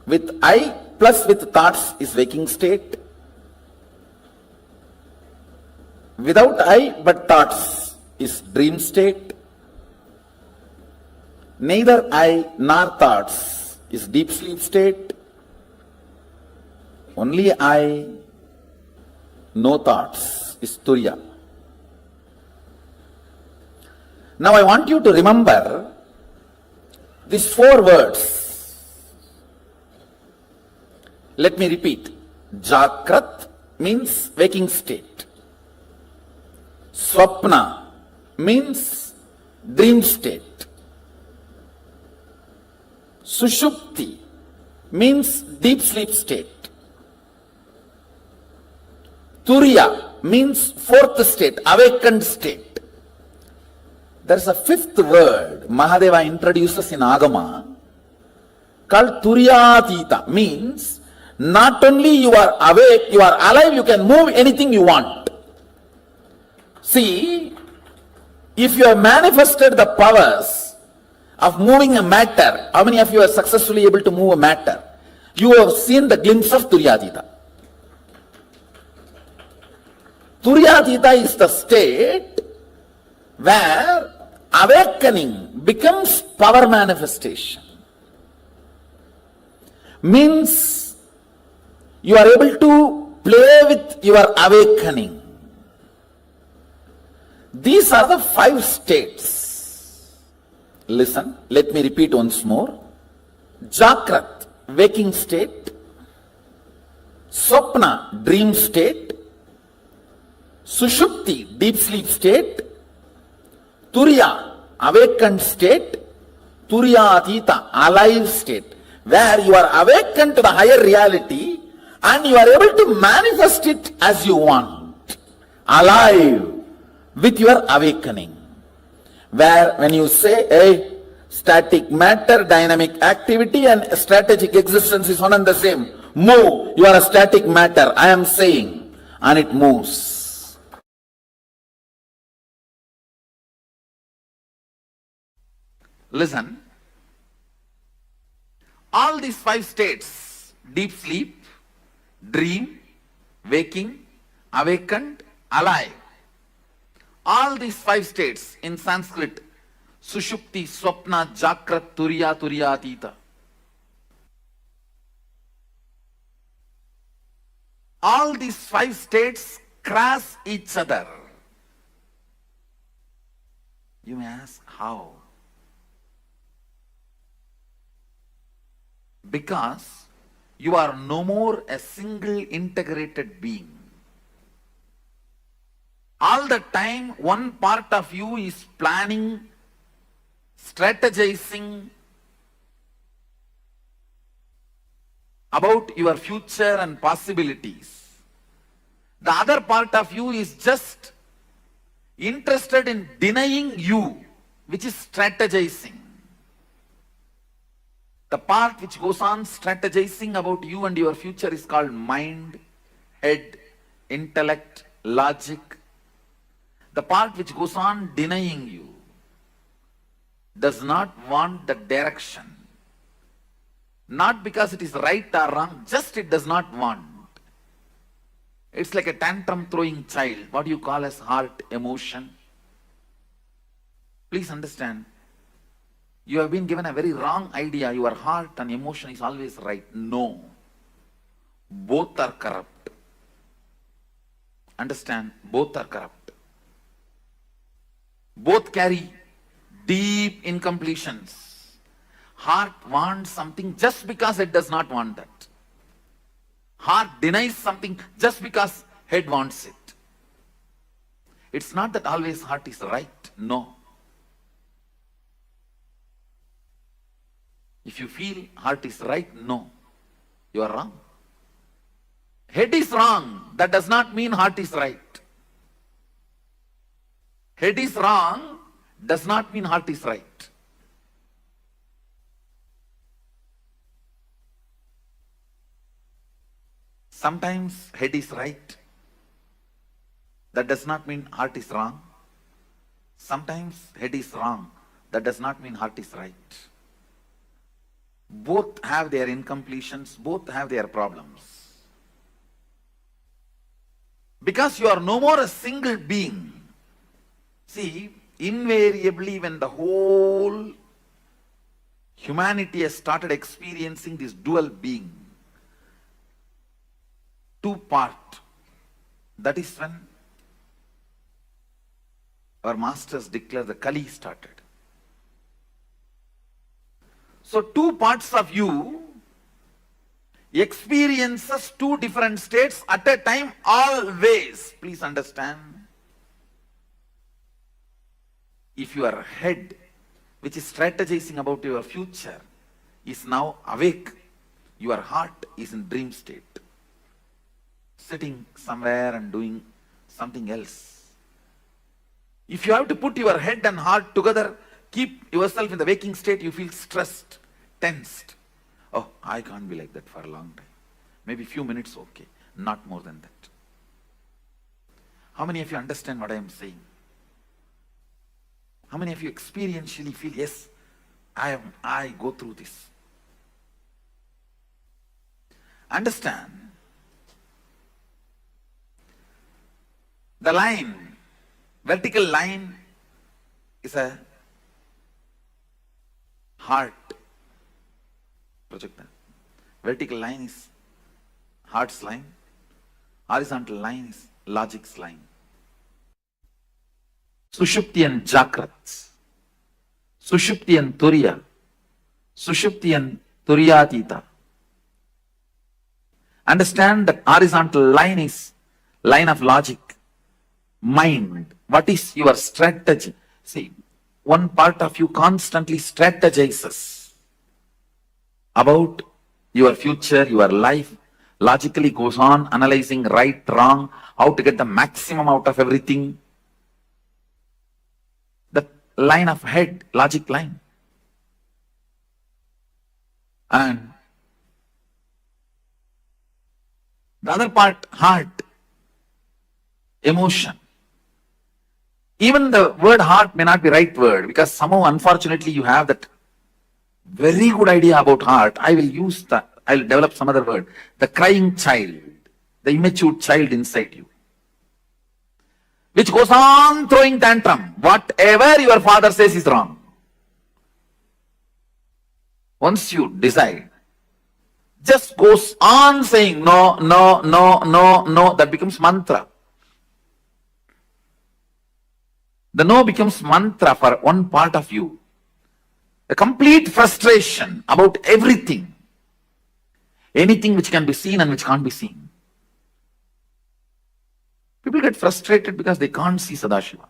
With I plus with thoughts is waking state. Without I but thoughts is dream state. Neither I nor thoughts is deep sleep state. Only I, no thoughts, is Turiya. Now I want you to remember these 4 words. Let me repeat. Jakrat means waking state. Swapna means dream state. Sushupti means deep sleep state. Turiya means fourth state, awakened state. There is a 5th word Mahadeva introduces in Agama called Turiyatita, means not only you are awake, you are alive, you can move anything you want. See, if you have manifested the powers of moving a matter, how many of you are successfully able to move a matter? You have seen the glimpse of Turyatita. Turyatita is the state where awakening becomes power manifestation. Means you are able to play with your awakening. These are the 5 states. Listen, let me repeat once more. Jagrat, waking state. Swapna, dream state. Sushupti, deep sleep state. Turiya, awakened state. Turiya Atita, alive state. Where you are awakened to the higher reality and you are able to manifest it as you want. Alive with your awakening. Where when you say, hey, static matter, dynamic activity and strategic existence is one and the same. Move, you are a static matter, I am saying, and it moves. Listen, all these 5 states, deep sleep, dream, waking, awakened, alive, all these 5 states in Sanskrit, Sushupti, Swapna, Jagrat, Turiya, Turyatita. All these 5 states cross each other. You may ask, how? Because you are no more a single integrated being. All the time, one part of you is planning, strategizing about your future and possibilities. The other part of you is just interested in denying you, which is strategizing. The part which goes on strategizing about you and your future is called mind, head, intellect, logic. The part which goes on denying you does not want the direction. Not because it is right or wrong, just it does not want. It's like a tantrum throwing child, what you call as heart emotion. Please understand, you have been given a very wrong idea, your heart and emotion is always right. No. Both are corrupt. Understand, both are corrupt. Both carry deep incompletions. Heart wants something just because it does not want that. Heart denies something just because head wants it. It's not that always heart is right. No. If you feel heart is right, no. You are wrong. Head is wrong. That does not mean heart is right. Head is wrong does not mean heart is right. Sometimes head is right. That does not mean heart is wrong. Sometimes head is wrong. That does not mean heart is right. Both have their incompletions, both have their problems. Because you are no more a single being. See, invariably when the whole humanity has started experiencing this dual being, two-part, that is when our masters declare the Kali started. So 2 parts of you experiences 2 different states at a time always. Please understand. If your head, which is strategizing about your future, is now awake, your heart is in dream state, sitting somewhere and doing something else. If you have to put your head and heart together, keep yourself in the waking state, you feel stressed, tensed. Oh, I can't be like that for a long time. Maybe few minutes, okay. Not more than that. How many of you understand what I am saying? How many of you experientially feel, yes, I go through this? Understand, the line, vertical line is a heart projector. Vertical line is heart's line. Horizontal line is logic's line. Sushupti and Jakrat. Sushupti and Turiya. Sushupti and Turiyatita. Understand that horizontal line is line of logic, mind. What is your strategy? See, one part of you constantly strategizes about your future, your life, logically goes on analyzing right, wrong, how to get the maximum out of everything. The line of head, logic line. And the other part, heart, emotion. Even the word heart may not be right word, because somehow unfortunately you have that very good idea about heart. I will develop some other word. The crying child, the immature child inside you, which goes on throwing tantrum. Whatever your father says is wrong. Once you decide, just goes on saying no, no, no, no, no. That becomes mantra. The no becomes mantra for one part of you. A complete frustration about everything. Anything which can be seen and which can't be seen. People get frustrated because they can't see Sadashiva.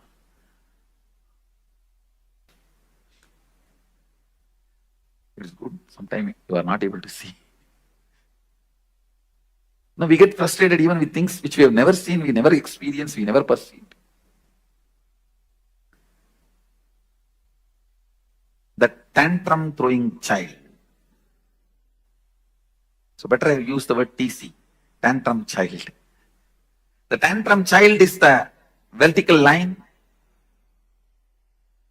It is good. Sometimes you are not able to see. No, we get frustrated even with things which we have never seen, we never experienced, we never perceived. The tantrum throwing child. So better I use the word TC, tantrum child. The tantrum child is the vertical line.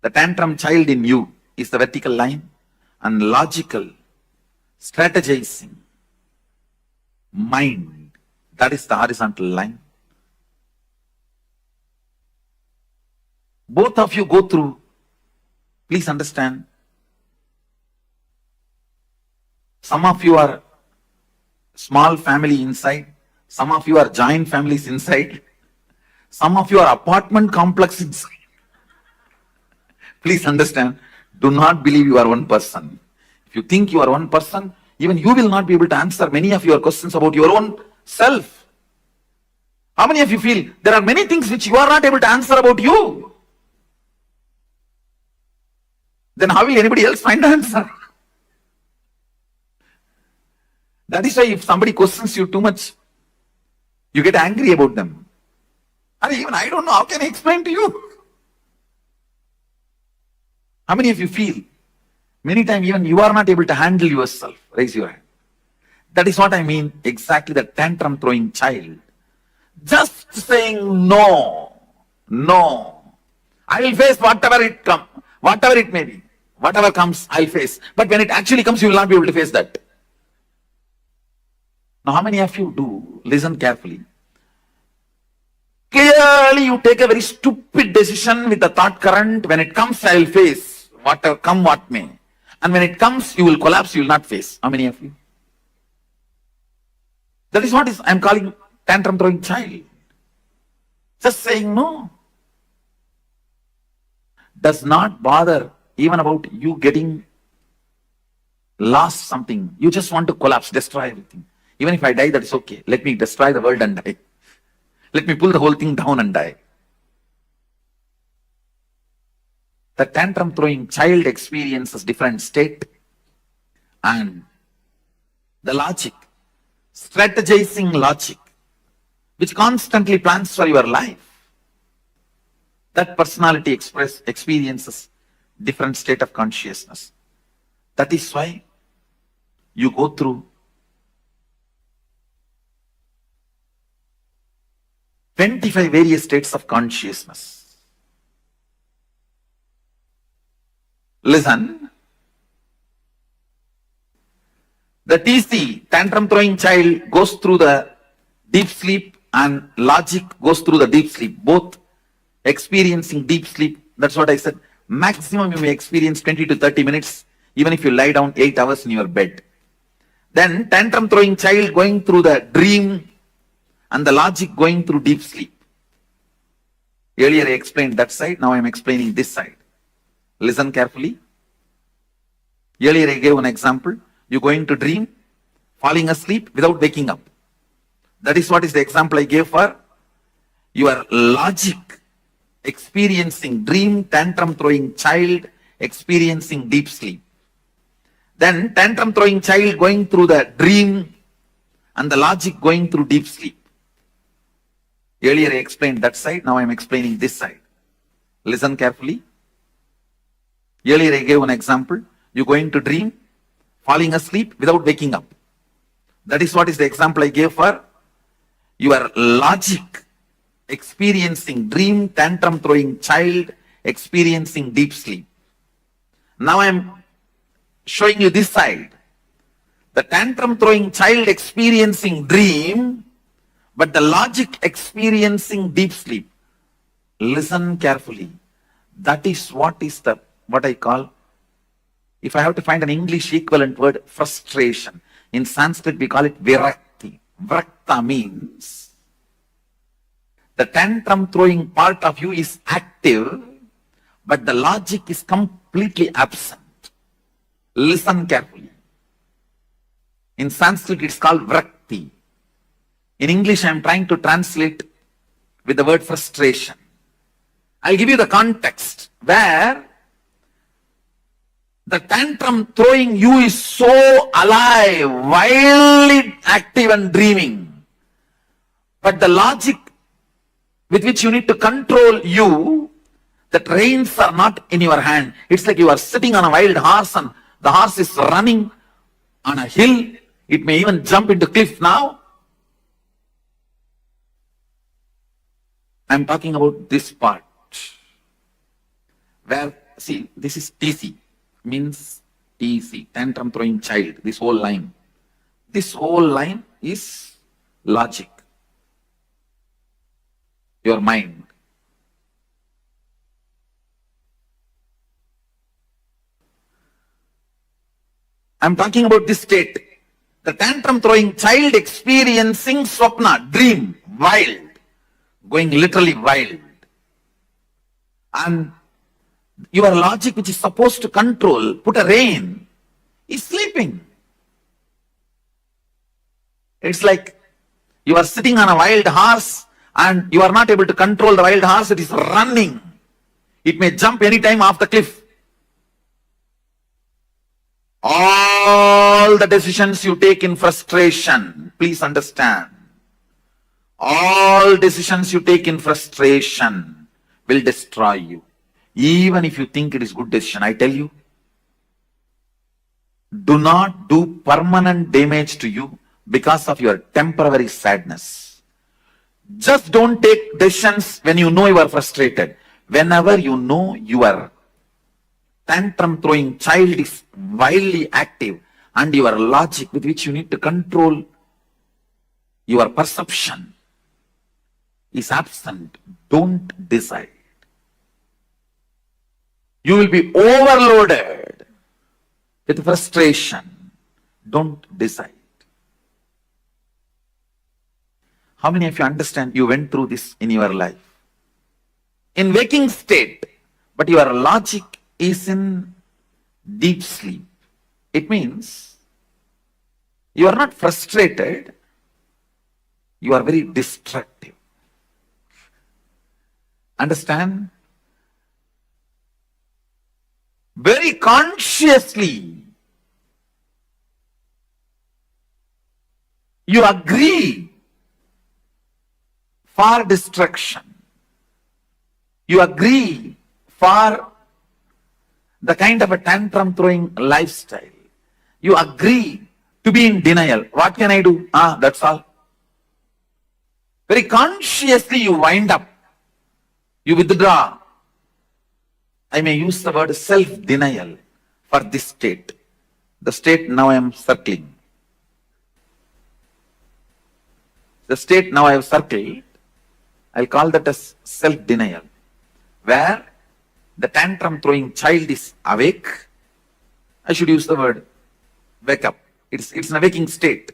The tantrum child in you is the vertical line, and logical, strategizing mind, that is the horizontal line. Both of you go through, please understand, some of you are small family inside, some of you are joint families inside, some of you are apartment complex inside. Please understand, do not believe you are one person. If you think you are one person, even you will not be able to answer many of your questions about your own self. How many of you feel there are many things which you are not able to answer about you? Then how will anybody else find the answer? That is why if somebody questions you too much, you get angry about them. And even I don't know, how can I explain to you? How many of you feel many times even you are not able to handle yourself? Raise your hand. That is what I mean, exactly the tantrum throwing child. Just saying no, no. I will face whatever it comes, whatever it may be. Whatever comes, I'll face. But when it actually comes, you will not be able to face that. Now, how many of you do? Listen carefully. Clearly, you take a very stupid decision with the thought current. When it comes, I will face. Whatever come, what may. And when it comes, you will collapse, you will not face. How many of you? That is what I am calling tantrum throwing child. Just saying no. Does not bother even about you getting lost something. You just want to collapse, destroy everything. Even if I die, that is okay. Let me destroy the world and die. Let me pull the whole thing down and die. The tantrum throwing child experiences different state, and the logic, strategizing logic, which constantly plans for your life. That personality experiences different state of consciousness. That is why you go through 25 various states of consciousness. Listen. The TC, tantrum throwing child, goes through the deep sleep and logic goes through the deep sleep, both experiencing deep sleep. That's what I said. Maximum you may experience 20 to 30 minutes, even if you lie down 8 hours in your bed. Then tantrum throwing child going through the dream and the logic going through deep sleep. Earlier I explained that side, now I am explaining this side. Listen carefully. Earlier I gave an example. You going to dream, falling asleep without waking up. That is what is the example I gave for your logic experiencing dream, tantrum throwing child experiencing deep sleep. Then tantrum throwing child going through the dream and the logic going through deep sleep. Earlier I explained that side, now I am explaining this side. Listen carefully. Earlier I gave an example. You going to dream, falling asleep without waking up. That is what is the example I gave for your logic experiencing dream, tantrum throwing child experiencing deep sleep. Now I am showing you this side. The tantrum throwing child experiencing dream, but the logic experiencing deep sleep. Listen carefully. That is what I call, if I have to find an English equivalent word, frustration. In Sanskrit we call it virakti. Vrakta means the tantrum throwing part of you is active, but the logic is completely absent. Listen carefully. In Sanskrit it's called vrakti. In English I am trying to translate with the word frustration. I'll give you the context where the tantrum throwing you is so alive, wildly active and dreaming. But the logic with which you need to control you, the reins are not in your hand. It's like you are sitting on a wild horse and the horse is running on a hill. It may even jump into cliff now. I'm talking about this part. Where, see, this is TC. Means TC, tantrum throwing child, this whole line. This whole line is logic. Your mind. I'm talking about this state. The tantrum throwing child experiencing swapna, dream, wild. Going literally wild. And your logic, which is supposed to control, put a rein, is sleeping. It's like you are sitting on a wild horse and you are not able to control the wild horse. It is running. It may jump anytime off the cliff. All the decisions you take in frustration, please understand, all decisions you take in frustration will destroy you. Even if you think it is good decision, I tell you, do not do permanent damage to you because of your temporary sadness. Just don't take decisions when you know you are frustrated. Whenever you know your tantrum throwing child is wildly active and your logic with which you need to control your perception is absent, don't decide. You will be overloaded with frustration. Don't decide. How many of you understand you went through this in your life? In waking state, but your logic is in deep sleep. It means you are not frustrated, you are very destructive. Understand? Very consciously, you agree for destruction. You agree for the kind of a tantrum throwing lifestyle. You agree to be in denial. What can I do? That's all. Very consciously you wind up, you withdraw. I may use the word self-denial for this state. The state now I am circling. The state now I have circled, I'll call that as self-denial, where the tantrum throwing child is awake. I should use the word wake up. It's an waking state.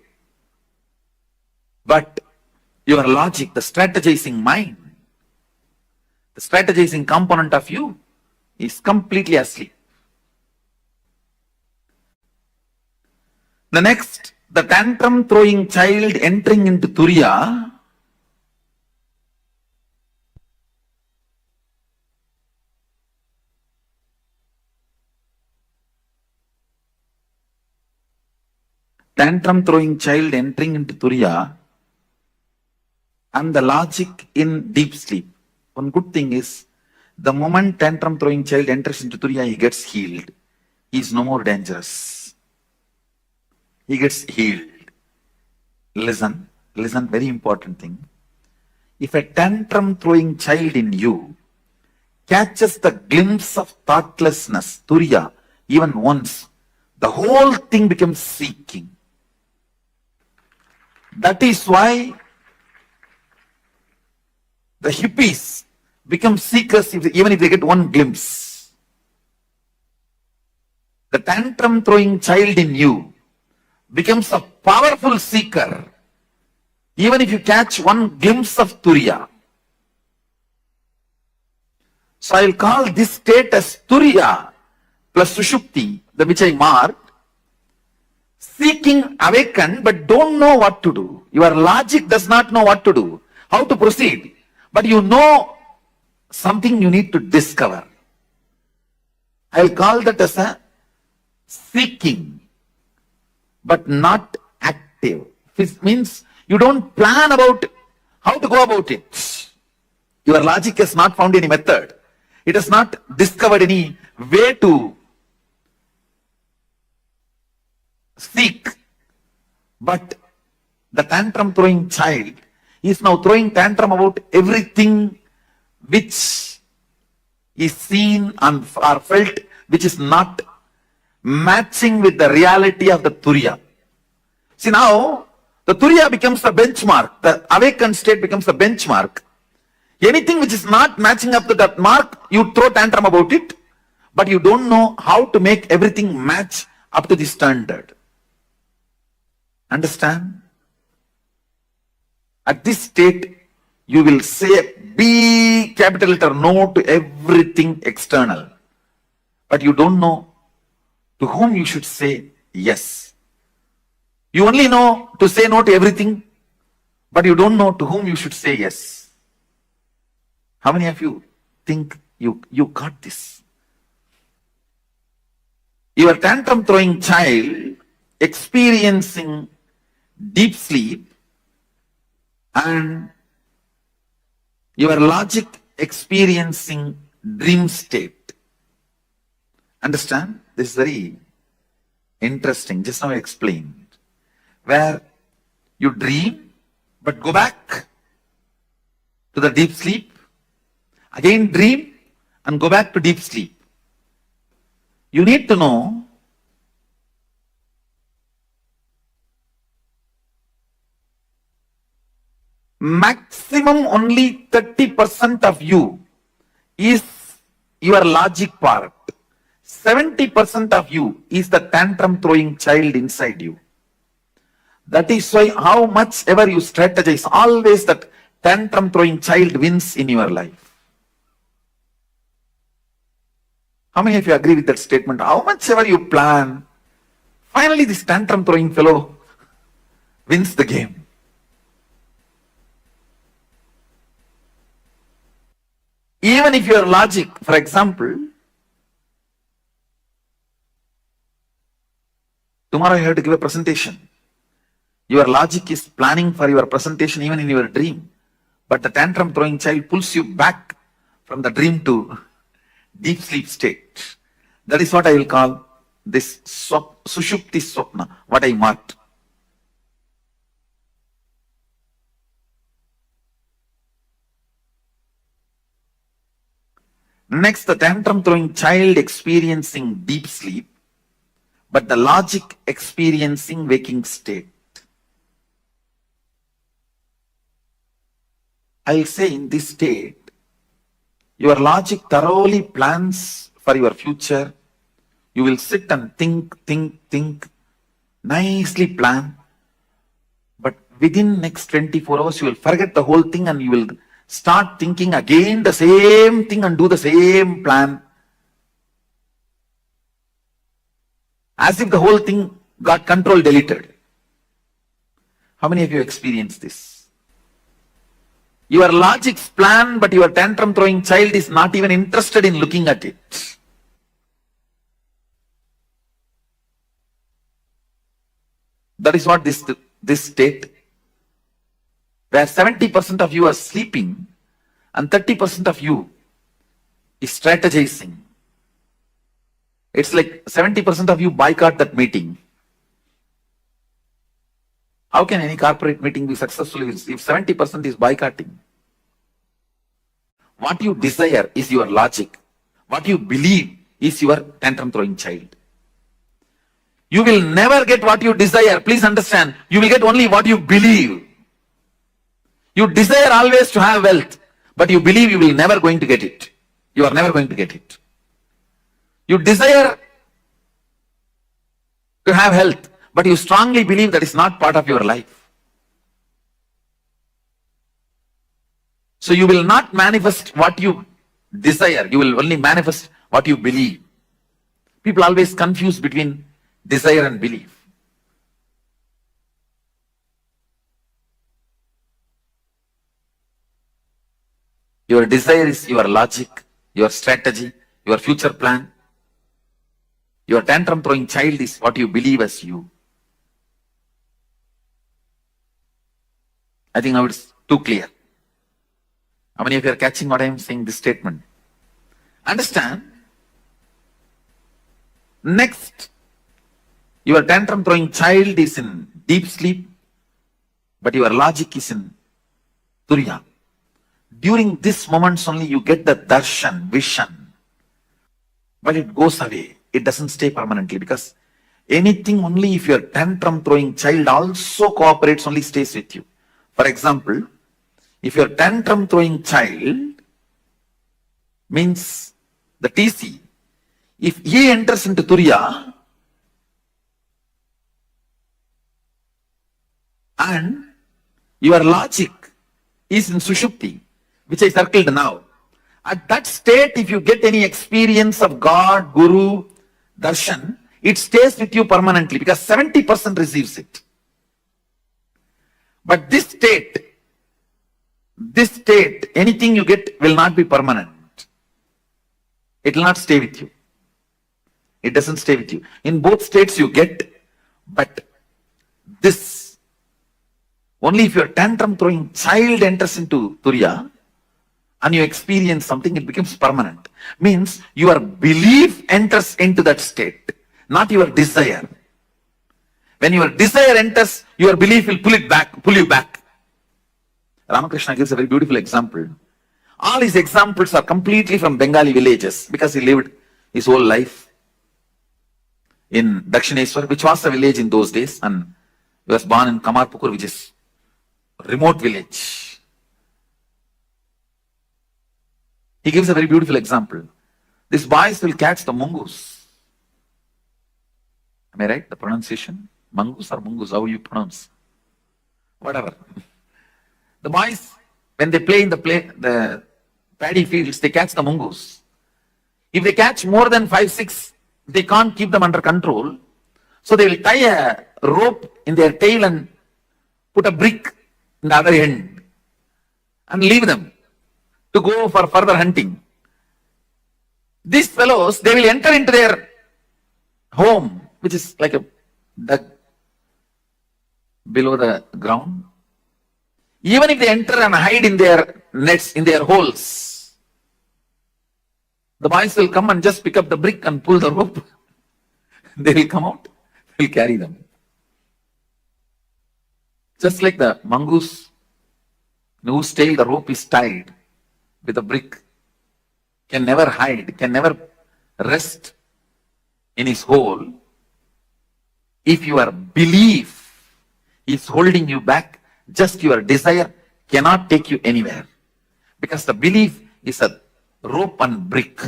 But your logic, the strategizing mind, the strategizing component of you is completely asleep. The next, the tantrum throwing child entering into Turiya, tantrum throwing child entering into Turiya, and the logic in deep sleep. One good thing is, the moment tantrum throwing child enters into Turiya, he gets healed. He is no more dangerous. He gets healed. Listen, very important thing. If a tantrum throwing child in you catches the glimpse of thoughtlessness, Turiya, even once, the whole thing becomes seeking. That is why the hippies become seekers even if they get one glimpse. The tantrum throwing child in you becomes a powerful seeker even if you catch one glimpse of Turiya. So I will call this state as Turiya plus Sushupti, the which I marked, seeking awakened but don't know what to do. Your logic does not know what to do, how to proceed. But you know something you need to discover. I'll call that as a seeking, but not active. It means you don't plan about how to go about it. Your logic has not found any method. It has not discovered any way to seek. But the tantrum throwing child is now throwing tantrum about everything which is seen and or felt, which is not matching with the reality of the Turiya. See, now the Turiya becomes the benchmark, the awakened state becomes the benchmark. Anything which is not matching up to that mark, you throw tantrum about it, but you don't know how to make everything match up to the standard. Understand? At this state, you will say big capital letter no to everything external. But you don't know to whom you should say yes. You only know to say no to everything, but you don't know to whom you should say yes. How many of you think you got this? Your tantrum throwing child experiencing deep sleep and your logic experiencing dream state. Understand? This is very interesting. Just now I explained. Where you dream, but go back to the deep sleep. Again dream and go back to deep sleep. You need to know maximum only 30% of you is your logic part. 70% of you is the tantrum throwing child inside you. That is why how much ever you strategize, always that tantrum throwing child wins in your life. How many of you agree with that statement? How much ever you plan, finally this tantrum throwing fellow wins the game. Even if your logic, for example, tomorrow you have to give a presentation. Your logic is planning for your presentation even in your dream. But the tantrum throwing child pulls you back from the dream to deep sleep state. That is what I will call this Sushupti Swapna, what I marked. Next, the tantrum throwing child experiencing deep sleep, but the logic experiencing waking state. I'll say in this state, your logic thoroughly plans for your future. You will sit and think, nicely plan. But within next 24 hours, you will forget the whole thing and you will start thinking again the same thing and do the same plan. As if the whole thing got control deleted. How many of you experienced this? Your logic's plan, but your tantrum throwing child is not even interested in looking at it. That is what this state, where 70% of you are sleeping and 30% of you is strategizing. It's like 70% of you boycott that meeting. How can any corporate meeting be successful if 70% is boycotting? What you desire is your logic. What you believe is your tantrum throwing child. You will never get what you desire. Please understand, you will get only what you believe. You desire always to have wealth, but you believe you will never going to get it. You are never going to get it. You desire to have health, but you strongly believe that is not part of your life. So you will not manifest what you desire. You will only manifest what you believe. People always confuse between desire and belief. Your desire is your logic, your strategy, your future plan. Your tantrum throwing child is what you believe as you. I think now it's too clear. How many of you are catching what I am saying, this statement? Understand? Next, your tantrum throwing child is in deep sleep, but your logic is in Turiya. During this moments only you get the darshan, vision, but it goes away. It doesn't stay permanently, because anything only if your tantrum throwing child also cooperates only stays with you. For example, if your tantrum throwing child means the TC, if he enters into Turiya and your logic is in Sushupti, which I circled now, at that state, if you get any experience of God, Guru, Darshan, it stays with you permanently, because 70% receives it. But this state, anything you get will not be permanent. It will not stay with you. It doesn't stay with you. In both states you get, but this, only if your tantrum throwing child enters into Turiya and you experience something, it becomes permanent. Means your belief enters into that state, not your desire. When your desire enters, your belief will pull you back. Ramakrishna gives a very beautiful example. All his examples are completely from Bengali villages, because he lived his whole life in Dakshineswar, which was a village in those days, and he was born in Kamarpukur, which is a remote village. He gives a very beautiful example. These boys will catch the mongoose. Am I right? The pronunciation? Mongoose or mongoose? How you pronounce? Whatever. The boys, when they play in the paddy fields, they catch the mongoose. If they catch more than 5, 6, they can't keep them under control. So they will tie a rope in their tail and put a brick in the other end and leave them to go for further hunting. These fellows, they will enter into their home, which is like a dug below the ground. Even if they enter and hide in their nets, in their holes, the boys will come and just pick up the brick and pull the rope. They will come out, they will carry them. Just like the mongoose, in whose tail the rope is tied with a brick. can never hide, can never rest in his hole if your belief is holding you back. Just your desire cannot take you anywhere, because the belief is a rope and brick.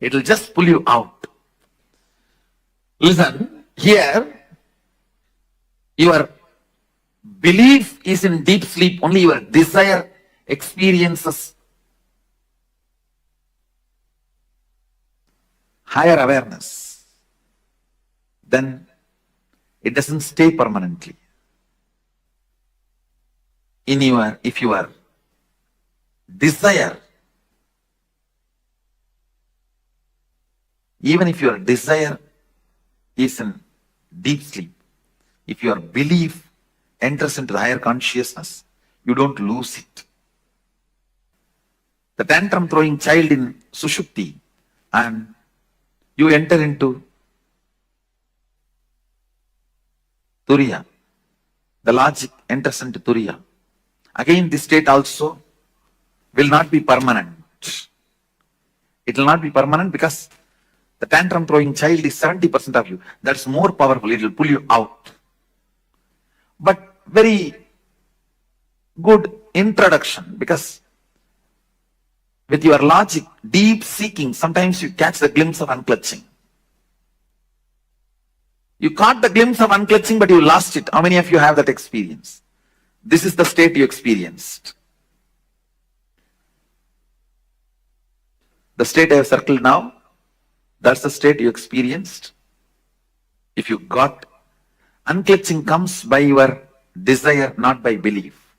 It will just pull you out. Listen, here your belief is in deep sleep, only your desire experiences higher awareness. Then it doesn't stay permanently. If your desire, even if your desire is in deep sleep, if your belief enters into the higher consciousness, you don't lose it. The tantrum throwing child in Sushupti, and you enter into Turiya. The logic enters into Turiya. Again, this state also will not be permanent. It will not be permanent because the tantrum throwing child is 70% of you. That's more powerful. It will pull you out. But very good introduction, because with your logic, deep seeking, sometimes you catch the glimpse of unclutching. You caught the glimpse of unclutching, but you lost it. How many of you have that experience? This is the state you experienced. The state I have circled now, that's the state you experienced. If you got, unclutching comes by your desire, not by belief.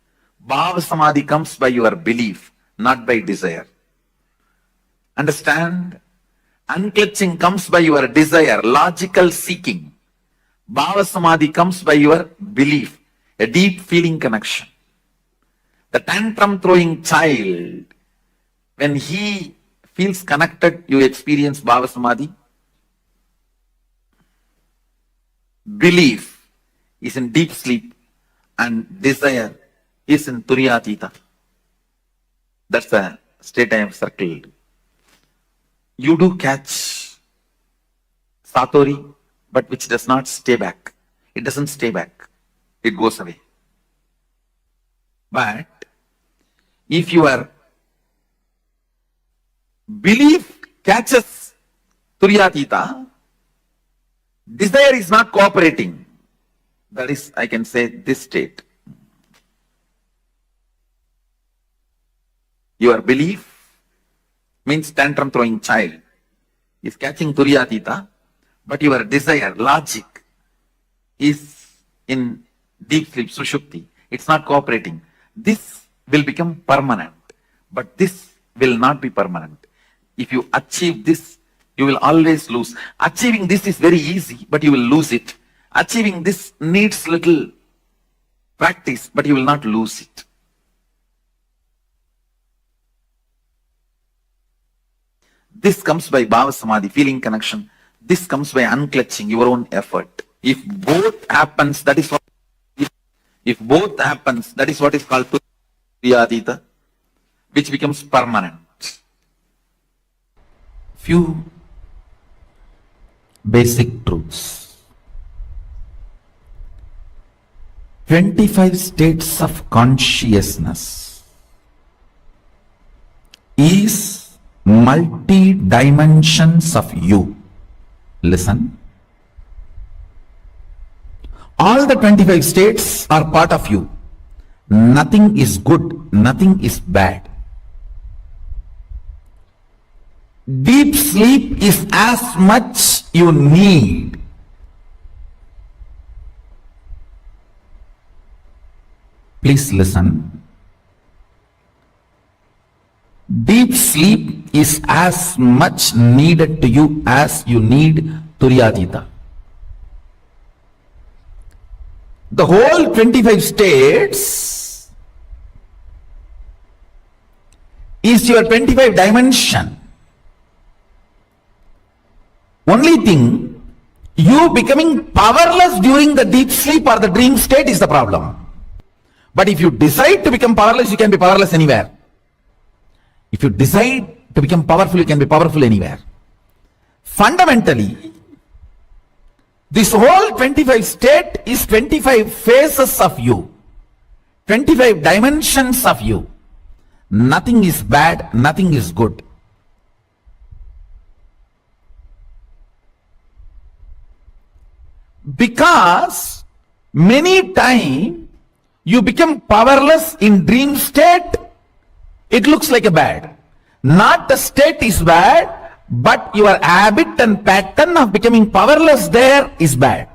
Bhava Samadhi comes by your belief, not by desire. Understand? Unclutching comes by your desire, logical seeking. Bhava Samadhi comes by your belief, a deep feeling connection. The tantrum throwing child, when he feels connected, you experience Bhava Samadhi. Belief is in deep sleep and desire is in Turiyatita. That's the state I have circled. You do catch Satori, but which does not stay back. It doesn't stay back. It goes away. But if your belief catches Turiyatita, desire is not cooperating. That is, I can say, this state. Your belief means tantrum throwing child is catching Turiyatita, but your desire, logic, is in deep sleep, Sushupti. It's not cooperating. This will become permanent, but this will not be permanent. If you achieve this, you will always lose. Achieving this is very easy, but you will lose it. Achieving this needs little practice, but you will not lose it. This comes by Bhava Samadhi, feeling connection. This comes by unclutching, your own effort. If both happens, that is what. If both happens, that is what is called Turiyatita, which becomes permanent. Few basic truths. 25 states of consciousness is multi-dimensions of you. Listen. All the 25 states are part of you. Nothing is good, nothing is bad. Deep sleep is as much you need. Please listen. Deep sleep is as much needed to you as you need Turiyatita. The whole 25 states is your 25 dimension. Only thing, you becoming powerless during the deep sleep or the dream state is the problem. But if you decide to become powerless, you can be powerless anywhere. If you decide To become powerful, you can be powerful anywhere. Fundamentally, this whole 25 state is 25 phases of you, 25 dimensions of you. Nothing is bad, nothing is good. Because many times you become powerless in dream state, it looks like a bad. Not the state is bad, but your habit and pattern of becoming powerless there is bad.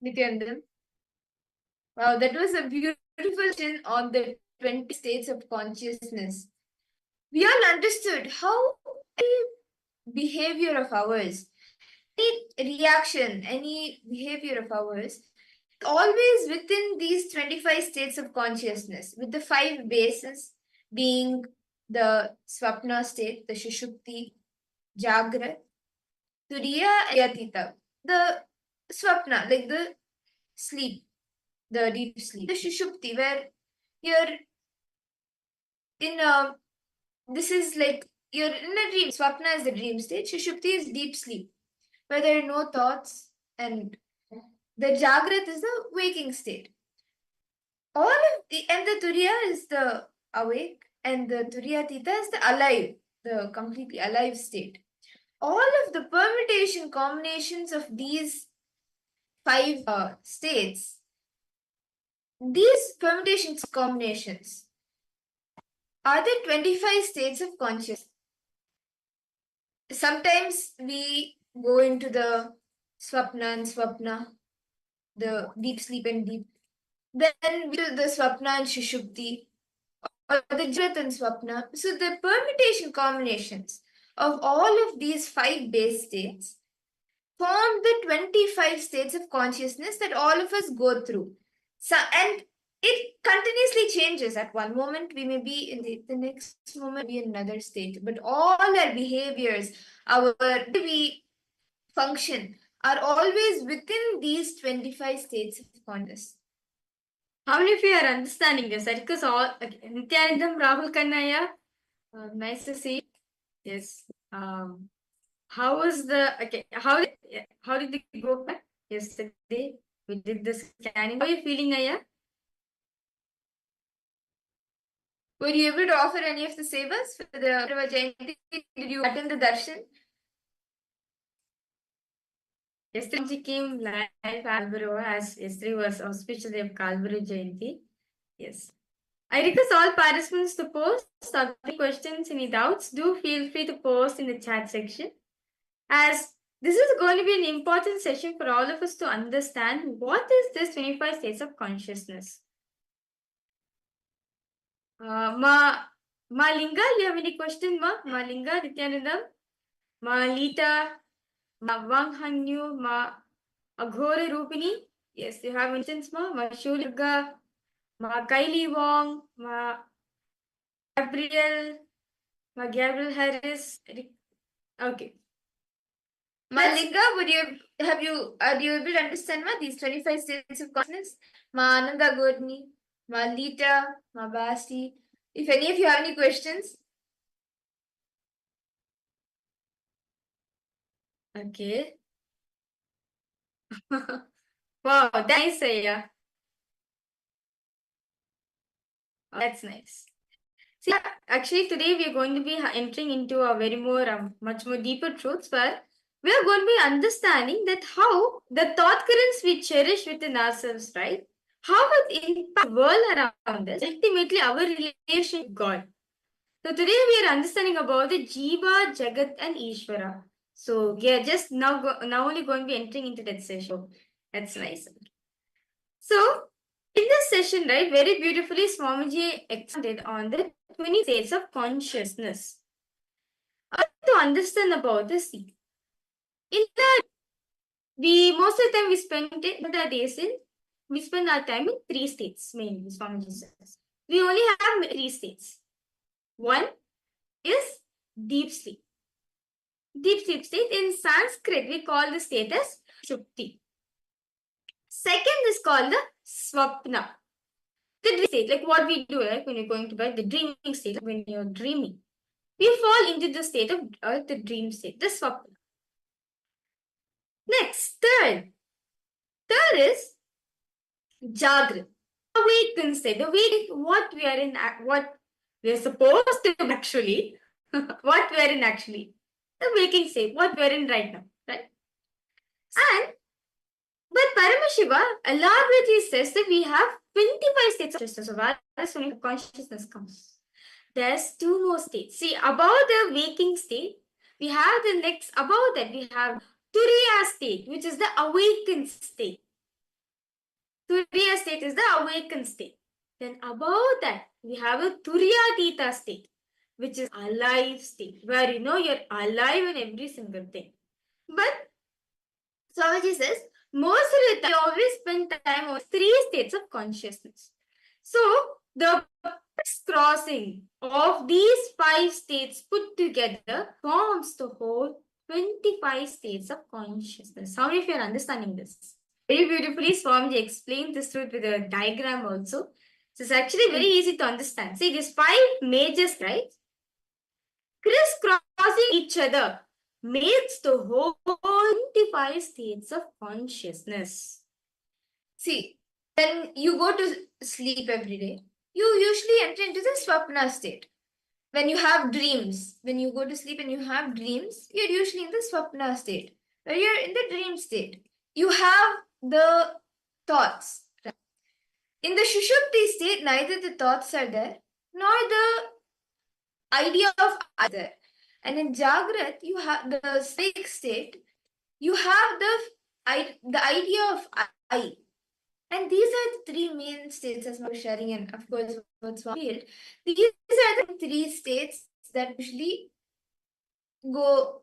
Nithyananda. Wow, that was a beautiful question on the 20 states of consciousness. We all understood how any behavior of ours, any reaction, any behavior of ours, always within these 25 states of consciousness, with the 5 bases being the swapna state, the shushupti, jagrat, turiya, yatita. The swapna, like the sleep, the deep sleep. The shushupti, where you're in a, this is like you're in a dream. Swapna is the dream state. Shushupti is deep sleep, where there are no thoughts, and the jagrat is the waking state. All of the, and the turiya is the awake, and the turiyatita is the alive, the completely alive state. All of the permutation combinations of these 5 states, these permutations combinations are the 25 states of consciousness. Sometimes we go into the swapna and swapna, the deep sleep and deep. Then we do the swapna and shushupti, or the jagrat and swapna. So the permutation combinations of all of these 5 base states form the 25 states of consciousness that all of us go through. So, and it continuously changes. At one moment, we may be in the next moment, be in another state. But all our behaviors, our way we function, are always within these 25 states of consciousness. How many of you are understanding this? Because all Nithyanandam, Rahul Kannaya, nice to see. Yes. How was the How did it go back yesterday? We did the scanning. How are you feeling, Aya? Were you able to offer any of the sevas for the Parva Jayanti? Did you attend the darshan? Yesterday she came live at Kalburu, as yesterday was auspicious day of Kalburu Jayanti. Yes. I request all participants to post any questions, any doubts. Do feel free to post in the chat section, as this is going to be an important session for all of us to understand what is this 25 states of consciousness. Ma Linga, you have any question, Ma Linga, Nithyanandam? Ma Lita, Ma Wang Hanyu, Ma Aghora Rupini? Yes, you have instance, Ma Shulga, Ma Kylie Wong, Ma Gabriel, Ma Gabriel Harris. Okay. Malinga, are you able to understand these 25 states of consciousness? Ma Ananda Godni, Ma Lita, Ma Basti. If any of you have any questions. Okay. Wow, nice, Aya. That's nice. See, actually, today we are going to be entering into a very more, much more deeper truths, where we are going to be understanding that how the thought currents we cherish within ourselves, right? How it impacts the world around us, ultimately our relation with God. So today we are understanding about the Jiva, Jagat, and Ishvara. So we are just now only going to be entering into that session. That's nice. So in this session, right, very beautifully, Swamiji expanded on the 20 states of consciousness. To understand about this, in that most of the time we spend our days in, we spend our time in 3 states mainly. Swamiji says we only have 3 states. One is deep sleep. Deep sleep state, in Sanskrit we call the state as Shupti. Second is called the Swapna. The dream state, like what we do, right, when you're going to bed, the dreaming state, when you're dreaming. We fall into the state of the dream state, the Swapna. Next, third is Jagrat, awakened state. The way what we are in, what we are supposed to actually, what we are in actually, the waking state, what we are in right now, right? And but Paramashiva elaborately says that we have 25 states of consciousness. So that's when consciousness comes. There's 2 more states. See, above the waking state, we have the next, above that we have Turiya state, which is the awakened state. Turiya state is the awakened state. Then above that, we have a Turiyatita state, which is alive state, where you know you're alive in every single thing. But Swamiji says, most of the time, we always spend time on 3 states of consciousness. So, the crossing of these 5 states put together forms the whole 25 states of consciousness. How many of you are understanding this? Very beautifully, Swamiji explained this truth with a diagram also. So, it's actually very easy to understand. See, these 5 majors, right? Crisscrossing each other makes the whole 25 states of consciousness. See, when you go to sleep every day, you usually enter into the swapna state. When you have dreams, when you go to sleep and you have dreams, you're usually in the swapna state. When you're in the dream state, you have the thoughts. In the Shushupti state, neither the thoughts are there, nor the idea of other. And in Jagrat, you have the sleep state, you have the idea of I. And these are the 3 main states, as I was sharing, and of course, what's field. These are the 3 states that usually go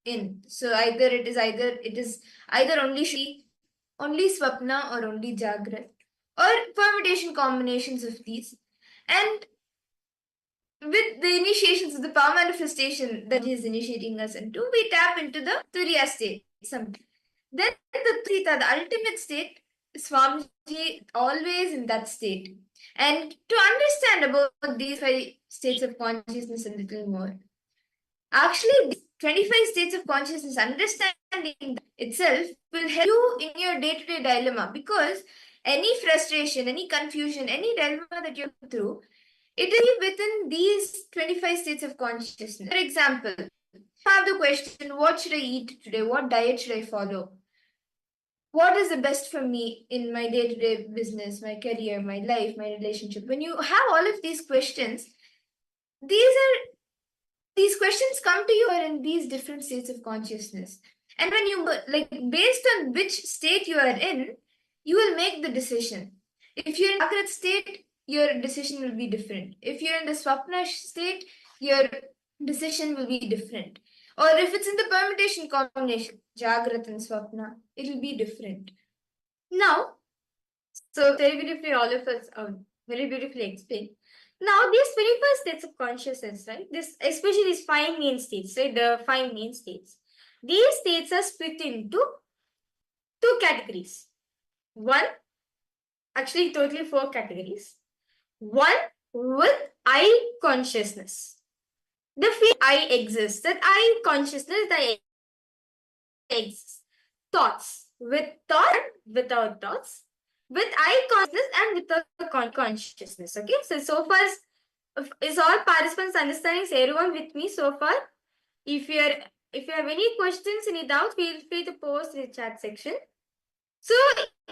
in. So either it is either only swapna or only jagrat, or permutation combinations of these. And with the initiations of the power manifestation that is initiating us into, we tap into the Turiya state. Then the Trita, the ultimate state, Swamiji always in that state. And to understand about these 5 states of consciousness a little more, actually, 25 states of consciousness, understanding itself will help you in your day-to-day dilemma, because any frustration, any confusion, any dilemma that you're through, it is within these 25 states of consciousness. For example, have the question, what should I eat today? What diet should I follow? What is the best for me in my day-to-day business, my career, my life, my relationship? When you have all of these questions, these questions come to you in these different states of consciousness. And when you, based on which state you are in, you will make the decision. If you're in the Jagrat state, your decision will be different. If you're in the Swapna state, your decision will be different. Or if it's in the permutation combination, Jagrat and Swapna, it will be different. Now, so very beautifully, all of us very beautifully explained. Now, these 25 states of consciousness, right? Especially these 5 main states, right? The 5 main states. These states are split into 2 categories. Actually, totally 4 categories. One with I consciousness. The feel I exist, that I consciousness, that I exist. Thoughts, with thought, without thoughts, with I consciousness and without consciousness. Okay, so far is all participants understanding? Is everyone with me so far? If you have any questions, any doubts, feel free to post in the chat section. So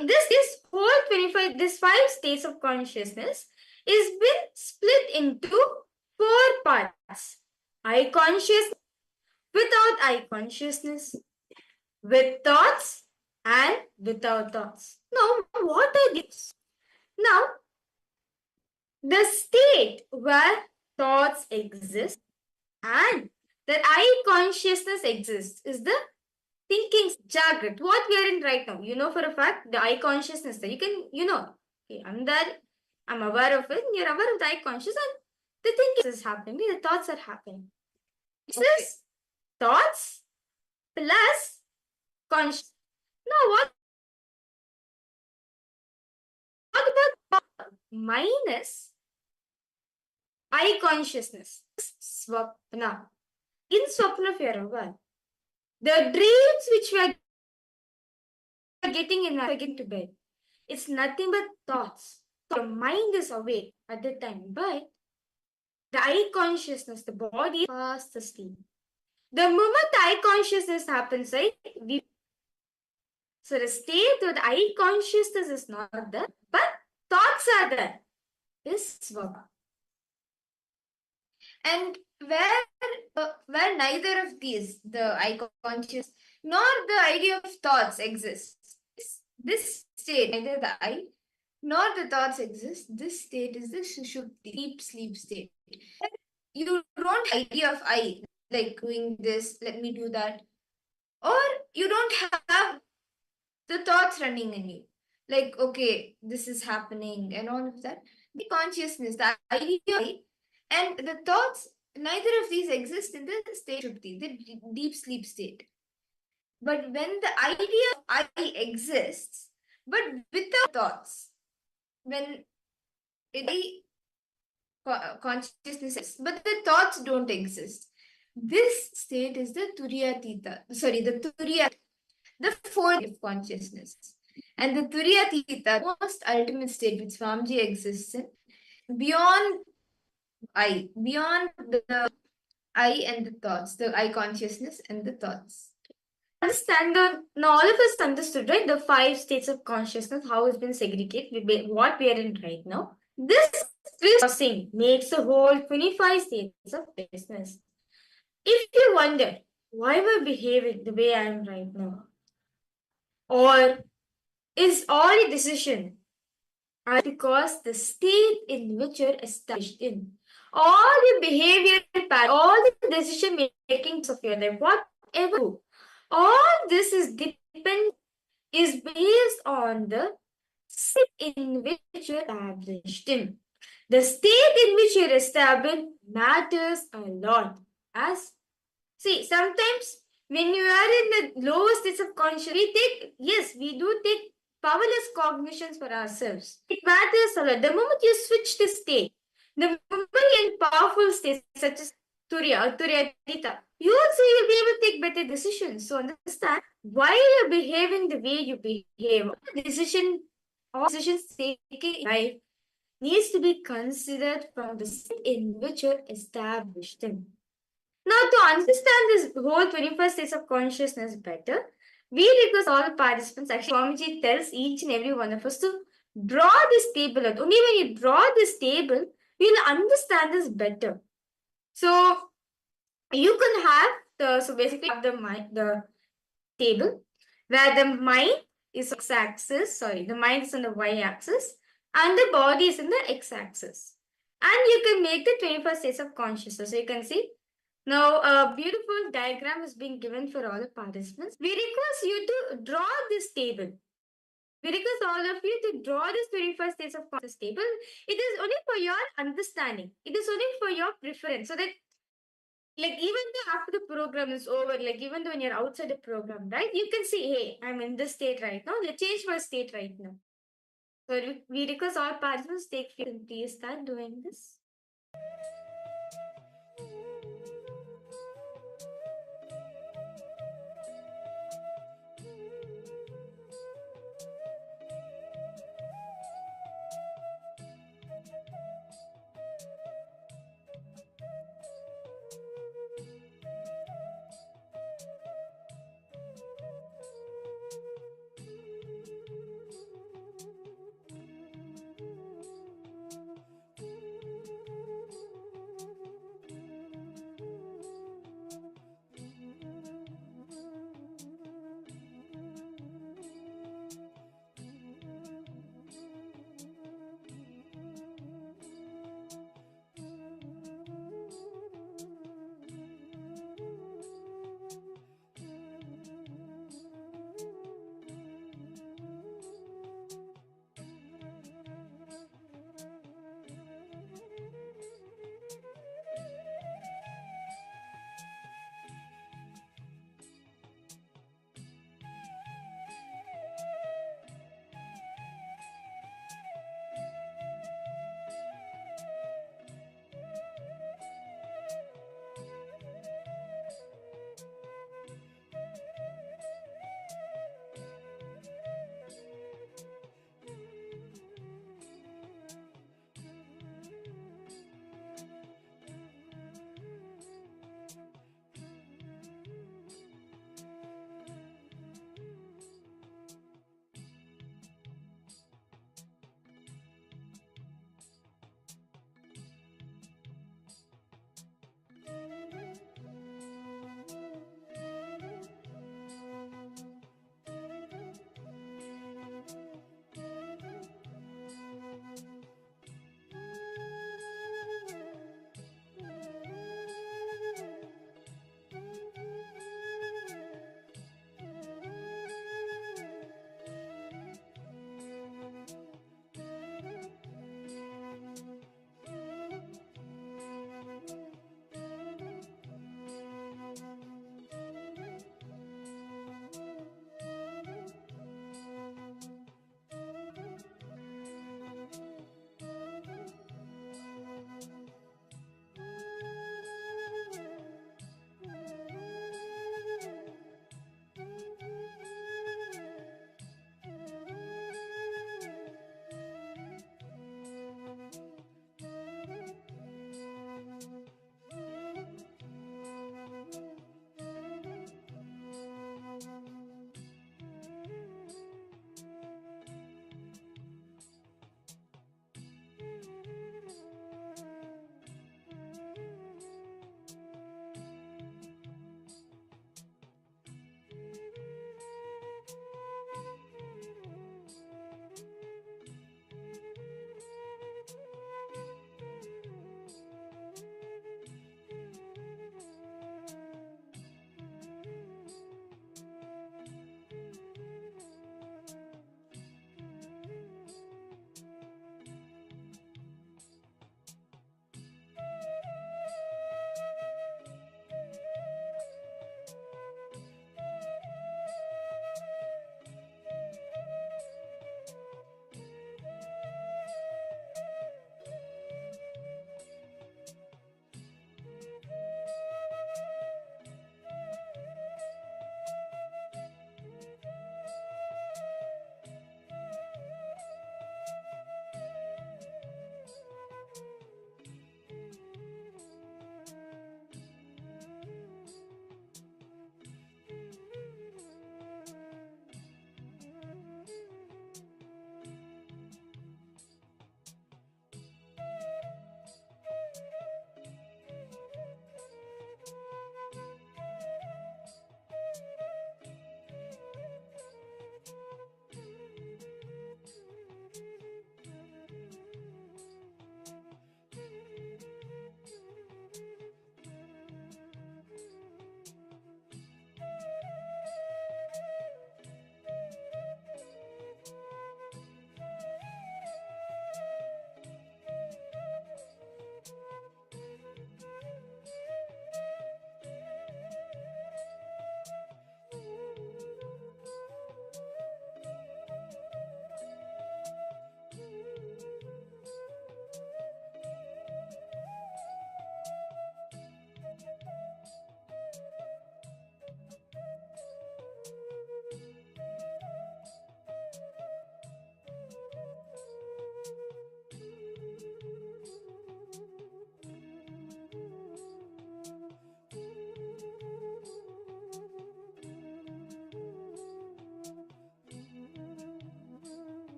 this whole 25, this 5 states of consciousness is been split into 4 parts. I consciousness, without I consciousness, with thoughts and without thoughts. Now, what are these? Now, the state where thoughts exist and that I consciousness exists is the thinking Jagrat, what we are in right now. You know for a fact, the I consciousness, you can, okay, I'm there, I'm aware of it, you're aware of the I consciousness, and the thinking is happening, the thoughts are happening. This is thoughts plus conscious. Now, what about minus I consciousness? Swapna. In Swapna, if you are aware, the dreams which we are getting in getting to bed, it's nothing but thoughts. Your mind is awake at the time, but the I consciousness, the body is fast asleep. The moment the I consciousness happens, right? So the state where the I consciousness is not there, but thoughts are there, is Swapna. And where neither of these, the I conscious nor the idea of thoughts exists, This state, neither the I nor the thoughts exist. This state is the sushupti, deep sleep state. You don't have idea of I, like doing this, let me do that. Or you don't have the thoughts running in you. Like, okay, this is happening and all of that. The consciousness, the idea of I, and the thoughts, neither of these exist in the state sushupti, the deep sleep state. But when the idea of I exists, but without thoughts, when consciousness exists, but the thoughts don't exist, this state is the the fourth of consciousness. And the Turyatita, most ultimate state which Swamiji exists in, beyond beyond the I and the thoughts, the I consciousness and the thoughts. Understand now all of us understood, right? The 5 states of consciousness, how it's been segregated, what we are in right now. This crossing makes the whole 25 states of consciousness. If you wonder why we're behaving the way I am right now, or is all a decision, because the state in which you're established in, all the behavior pattern, all the decision making of your life, whatever, all this is based on the state in which you're established in. The state in which you're established matters a lot. As see, sometimes when you are in the lowest states of consciousness, we do take powerless cognitions for ourselves. It matters a lot. The moment you switch the state, the moment you're in powerful states such as Turyatita, you also will be able to take better decisions. So understand why you're behaving the way you behave. All decisions taken in life needs to be considered from the state in which you're established in. Now, to understand this whole 21st states of consciousness better, we request all the participants, actually, Swamiji tells each and every one of us to draw this table out. Only when you draw this table, you'll understand this better. So, you can have so basically have the table where the mind is x-axis, the mind is on the y-axis and the body is in the x-axis. And you can make the 21st states of consciousness. So, you can see now, a beautiful diagram is being given for all the participants. We request you to draw this table. We request all of you to draw this 21st states of consciousness table. It is only for your understanding. It is only for your preference. So that, like, even though after the program is over, like, even though when you're outside the program, right, you can see, hey, I'm in this state right now. Let's change my state right now. So we request all participants to take and please start doing this.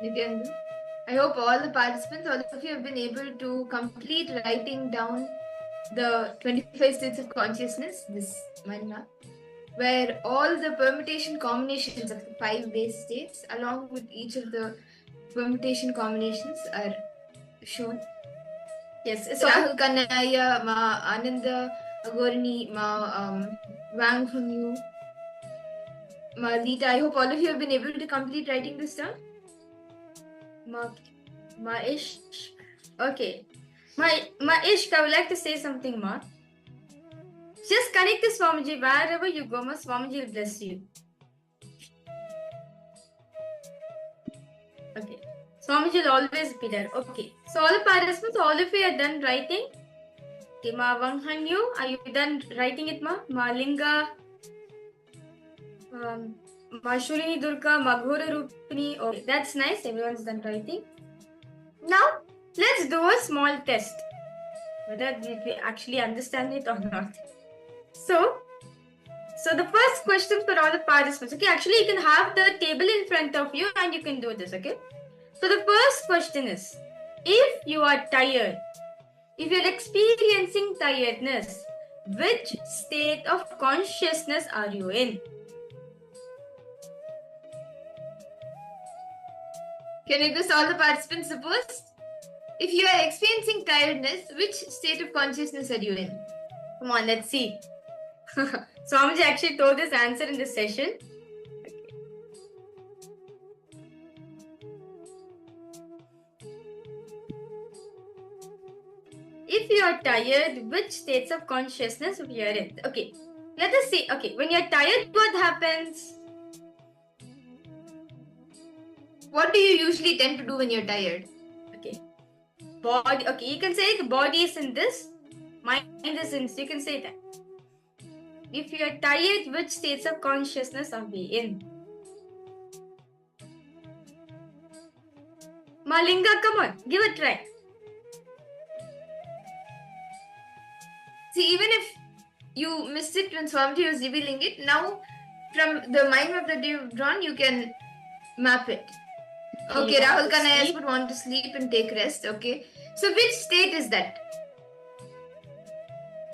Nithyananda. I hope all the participants, all of you have been able to complete writing down the 25 states of consciousness, this mind map, where all the permutation combinations of the 5 base states along with each of the permutation combinations are shown. Yes, so Rahul Kanaya, Ma Ananda Agorni, Ma Wang Hunyu, Ma Lita. I hope all of you have been able to complete writing this down. Ma Ishq. Okay. Ma Ishq, I would like to say something, Ma. Just connect to Swamiji wherever you go, Ma. Swamiji will bless you. Okay. Swamiji will always be there. Okay. So all the participants, all of you are done writing. Okay, Ma Wang Hanyu, are you done writing it, Ma? Ma Linga, Ma Shulini Durga, Ma Ghora Rupini. Okay, that's nice. Everyone's done writing. Now, let's do a small test. Whether we actually understand it or not. So the first question for all the participants. Okay, actually you can have the table in front of you and you can do this, okay? So the first question is, if you are tired, if you're experiencing tiredness, which state of consciousness are you in? Can you just all the participants suppose? If you are experiencing tiredness, which state of consciousness are you in? Come on, let's see. Swamiji actually told this answer in this session. If you are tired, which states of consciousness are you in? Okay, let us see. Okay, when you are tired, what happens? What do you usually tend to do when you're tired? Okay, body. Okay, you can say the body is in this, mind is in. So you can say that. If you are tired, which states of consciousness are we in? Malinga, come on, give it a try. See, even if you missed it when Swamiji was revealing it, now from the mind map that you've drawn, you can map it. Okay, Rahul Kanayas would want to sleep and take rest. Okay, so which state is that?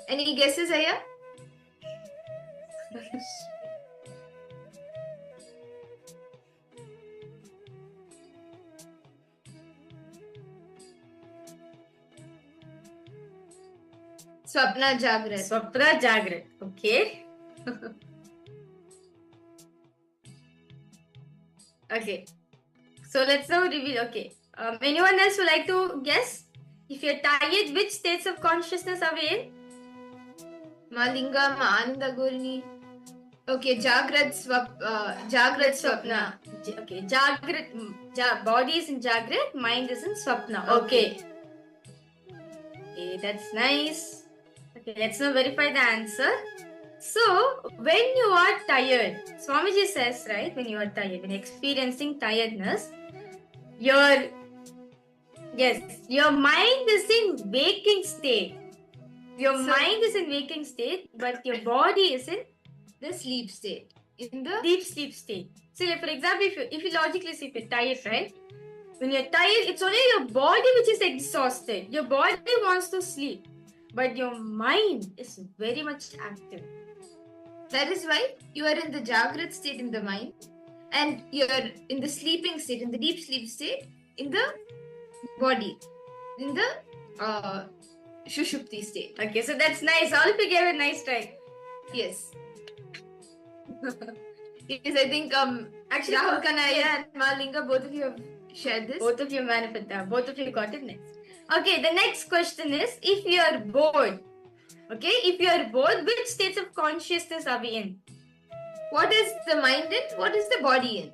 Any guesses, Aya? Swapna Jagrat. Swapna Jagrat. Okay. Okay. So let's now reveal. Okay. Anyone else would like to guess? If you're tired, which states of consciousness are we in? Malinga, Ma Ananda Gurini. Okay, Jagrat Swapna. Okay, Jagrat. Body is in Jagrat, mind is in Swapna. Okay. Okay, that's nice. Okay, let's now verify the answer. So, when you are tired, Swamiji says, right, when you are tired, when experiencing tiredness, your mind is in waking state. Your mind is in waking state, but your body is in the sleep state. In the deep sleep state. So, for example, if you logically see, if you're tired, right? When you're tired, it's only your body which is exhausted. Your body wants to sleep, but your mind is very much active. That is why you are in the Jagrat state in the mind, and you are in the sleeping state, in the deep sleep state, in the body, in the Shushupti state. Okay, so that's nice. All of you gave a nice try. Yes. Yes, I think actually Rahul Kanaya and Malinga, both of you have shared this. Both of you manifested. Both of you got it next. Okay, the next question is, if you are bored, okay, if you are bored, which states of consciousness are we in? What is the mind in? What is the body in?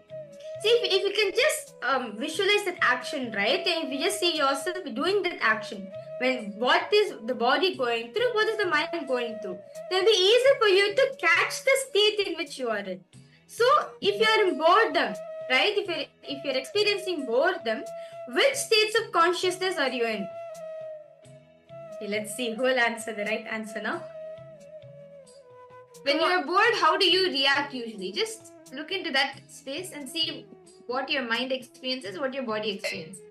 See, if you can just visualize that action, right? And if you just see yourself doing that action, when what is the body going through, what is the mind going through, then it'll be easy for you to catch the state in which you are in. So, if you are in boredom, right? If you're experiencing boredom, which states of consciousness are you in? Okay, let's see who will answer the right answer now. When you are bored, how do you react usually? Just look into that space and see what your mind experiences, what your body experiences.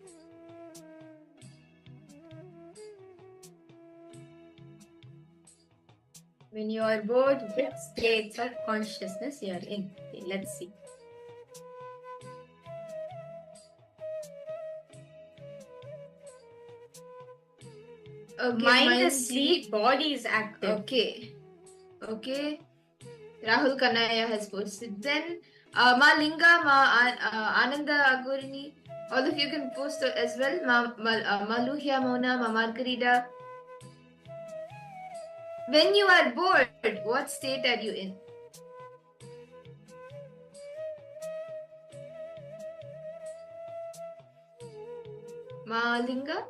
When you are bored, which states of consciousness you are in? Okay, let's see. Okay, Mind is asleep, body is active. Okay. Rahul Kanaya has posted. Then Ma Linga, Ananda Agurini, all of you can post as well. Ma Luhya Mona, Ma Margarita. When you are bored, what state are you in? Ma Linga,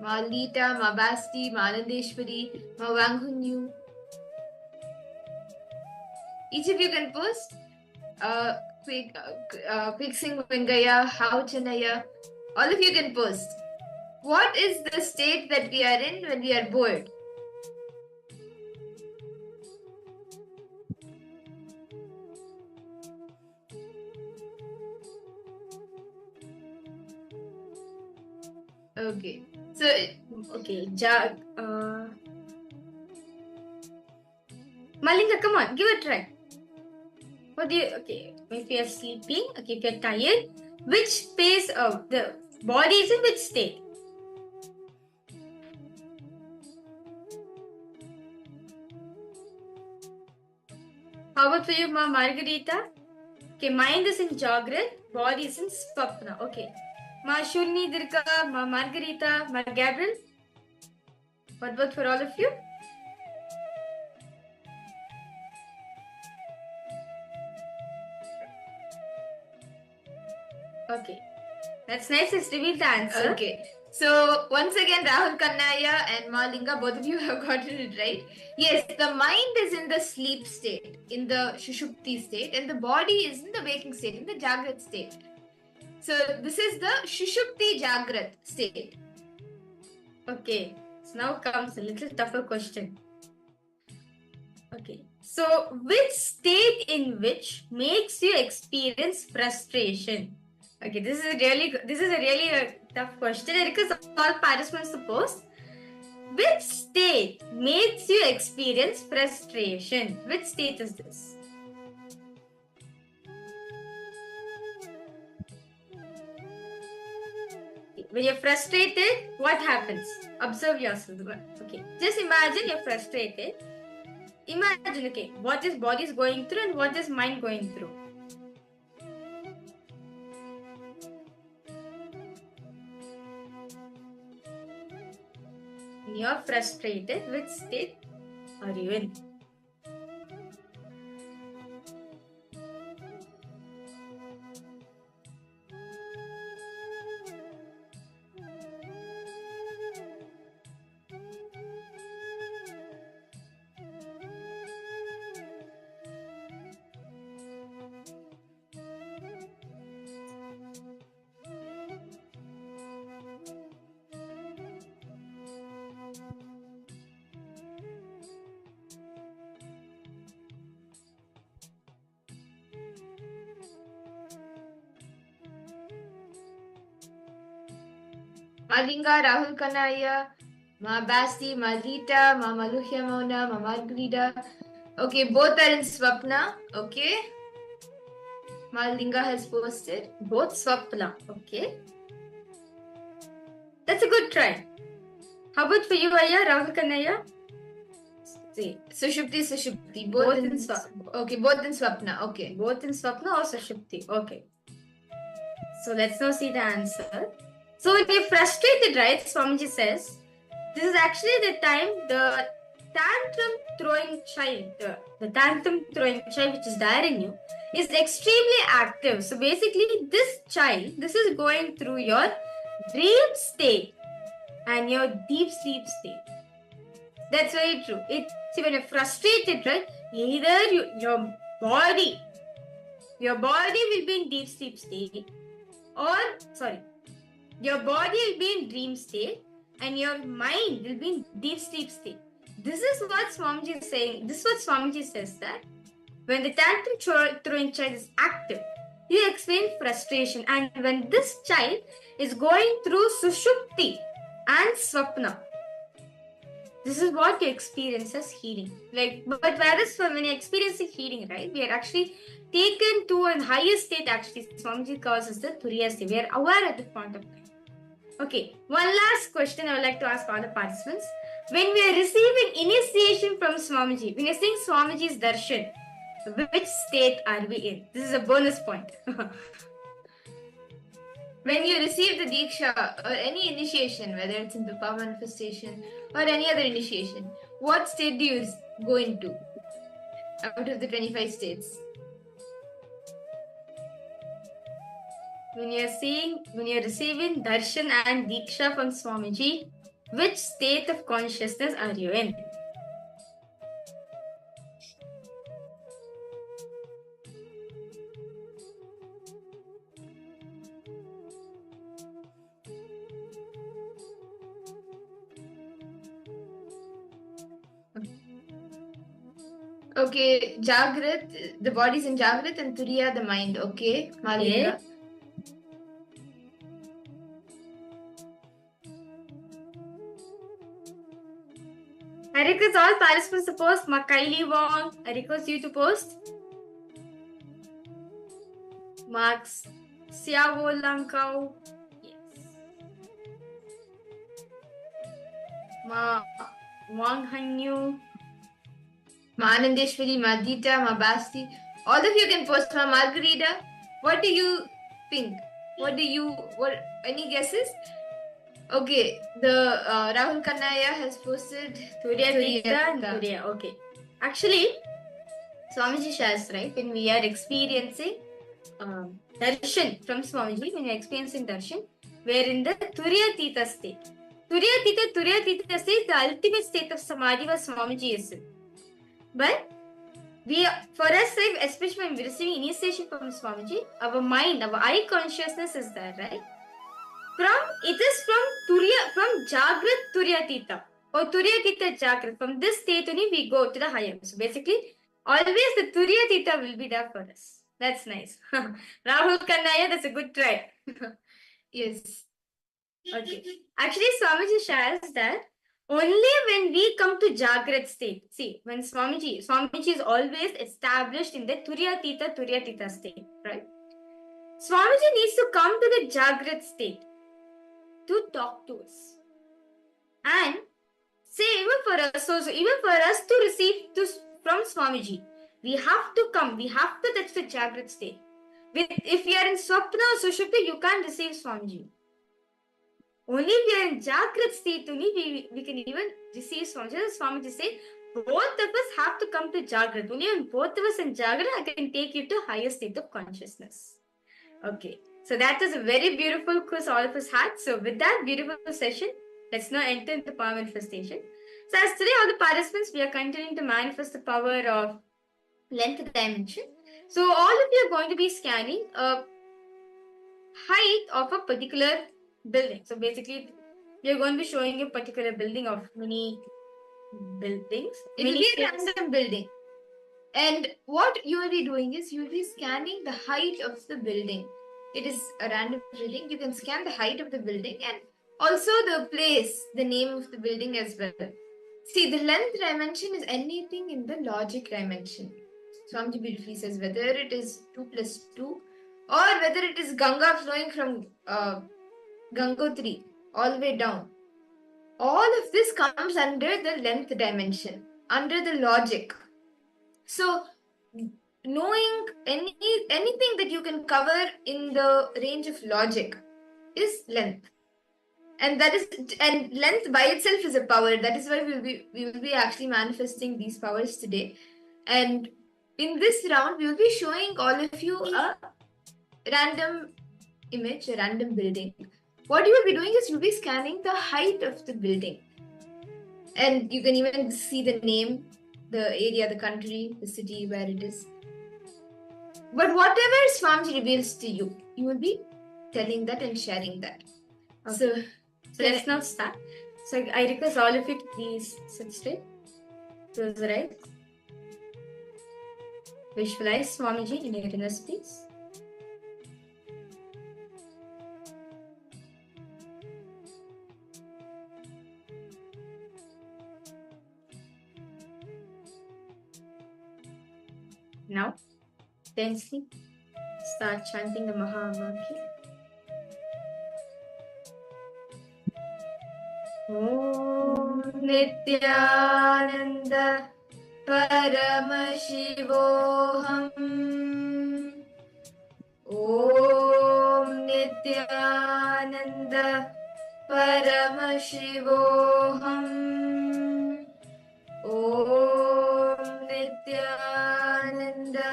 Ma Lita, Ma Basti, Ma Anandeshwari, Ma Wanghunyu. Each of you can post. Quick Singh Vengaya, How Chanaya. All of you can post. What is the state that we are in when we are bored? Okay. So, Okay, Malinga, come on, give it a try. What do you, okay, if you're sleeping, okay, if you're tired, which phase of the body is in which state? How about for you, Ma Margarita? Okay, mind is in Jagrat, body is in Swapna. Okay. Ma Shurni Dirka, Ma Margarita, Ma Gabriel. What about for all of you? Okay. That's nice. Let's reveal the answer. okay. So once again, Rahul Kannaya and Malinga, both of you have gotten it right. Yes, the mind is in the sleep state, in the Shushupti state, and the body is in the waking state, in the Jagrat state. So this is the Shushupti Jagrat state. Okay. So now comes a little tougher question. Okay. So which state in which makes you experience frustration? Okay, this is a really tough question. It is all participants to post. Which state makes you experience frustration? Which state is this? When you're frustrated, what happens? Observe yourself. Okay, just imagine you're frustrated. Imagine, okay, what is body is going through and what is mind going through. When you're frustrated, which state are you in? Malinga, Rahul Kanaya, Ma Basti, Ma Lita, Ma Maluhya Mona, Ma Margarita. Okay, both are in Swapna. Okay. Malinga has posted. Both Swapna. Okay. That's a good try. How about for you, Aya, Rahul Kanaya? See, Sushupti. Both in Swapna. Okay, both in Swapna. Okay. Both in Swapna or Sushupti. Okay. So let's now see the answer. So when you're frustrated, right, Swamiji says, this is actually the time the tantrum throwing child, the tantrum throwing child which is there in you, is extremely active. So basically, this child, this is going through your dream state and your deep sleep state. That's very true. See, when you're frustrated, right, either your body will be in deep sleep state, your body will be in dream state and your mind will be in deep sleep state. This is what Swamiji is saying. This is what Swamiji says, that when the tantrum throwing child is active, you experience frustration. And when this child is going through sushupti and swapna, this is what you experience as healing. But whereas when you're experiencing healing, right, we are actually taken to a higher state. Actually, Swamiji calls us the Turiya state. We are aware at this point of time. Okay, one last question I would like to ask all the participants. When we are receiving initiation from Swamiji, when you're seeing Swamiji's darshan, which state are we in? This is a bonus point. When you receive the Diksha or any initiation, whether it's in the power manifestation or any other initiation, what state do you go into out of the 25 states? When you're receiving darshan and Diksha from Swamiji, which state of consciousness are you in? Okay, Jagrat, the body's in Jagrat, and Turiya, the mind. Okay, Malinga. I request all participants to post. Kylie Wong, I request you to post. Max Siavo Lankau. Yes. Ma Wang Hanyu. Ma Anandeshwari, Ma Dita, Ma Basti. All of you can post. Ma Margarita. What do you think? Any guesses? Okay, the Rahul Kannaya has posted Turiya and Turiya. Okay. Actually, Swamiji says, right, when we are experiencing darshan from Swamiji, when we are experiencing darshan, we are in the Turiya Tita state. Turiya Tita state is the ultimate state of samadhi where Swamiji is in. But for us, especially when we receive initiation from Swamiji, our mind, our eye consciousness is there, right? It is from Jagrat Turiya Tita or Turiya Tita Jagrat. From this state only we go to the higher. So basically, always the Turiya Tita will be there for us. That's nice. Rahul Kannaya, that's a good try. Yes. Okay. Actually, Swamiji shares that only when we come to Jagrat state, see, when Swamiji is always established in the Turiya Tita state, right? Swamiji needs to come to the Jagrat state to talk to us. And say, even for us to receive from Swamiji, we have to touch the Jagrat state. If you are in Swapna or Sushupti, you can't receive Swamiji. Only if we are in Jagrat state, only we can even receive Swamiji. Swamiji said, both of us have to come to Jagrat. Only when both of us in Jagrat, I can take you to higher state of consciousness. Okay. So that was a very beautiful quiz all of us had. So with that beautiful session, let's now enter into power manifestation. So as today all the participants, we are continuing to manifest the power of length dimension. So all of you are going to be scanning a height of a particular building. So basically, we are going to be showing a particular building of many buildings. It will be a random building. And what you will be doing is you will be scanning the height of the building. It is a random building. You can scan the height of the building and also the place, the name of the building as well. See, the length dimension is anything in the logic dimension. Swamiji beautifully says whether it is 2 plus 2 or whether it is Ganga flowing from Gangotri all the way down. All of this comes under the length dimension, under the logic. So, knowing anything that you can cover in the range of logic is length. And length by itself is a power. That is why we will be actually manifesting these powers today. And in this round, we will be showing all of you a random image, a random building. What you will be doing is you'll be scanning the height of the building. And you can even see the name, the area, the country, the city where it is. But whatever Swamiji reveals to you, you will be telling that and sharing that. Okay. So let's now start. So I request all of you to please sit straight. Close the eyes. Visualize Swamiji in your inner space. Now, tensely start chanting the Mahavakya. Om Nithyananda Paramashivoham. Om Nithyananda Paramashivoham. Om Nithyananda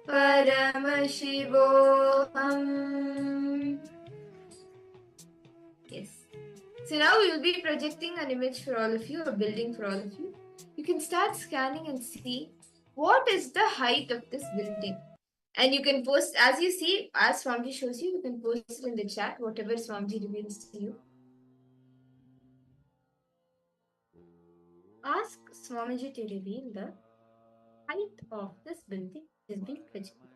Paramashivoham. Yes. So now we will be projecting an image for all of you, a building for all of you. You can start scanning and see what is the height of this building. And you can post, as you see, as Swamiji shows you, you can post it in the chat, whatever Swamiji reveals to you. Ask Swamiji to reveal the height of this building is being projected.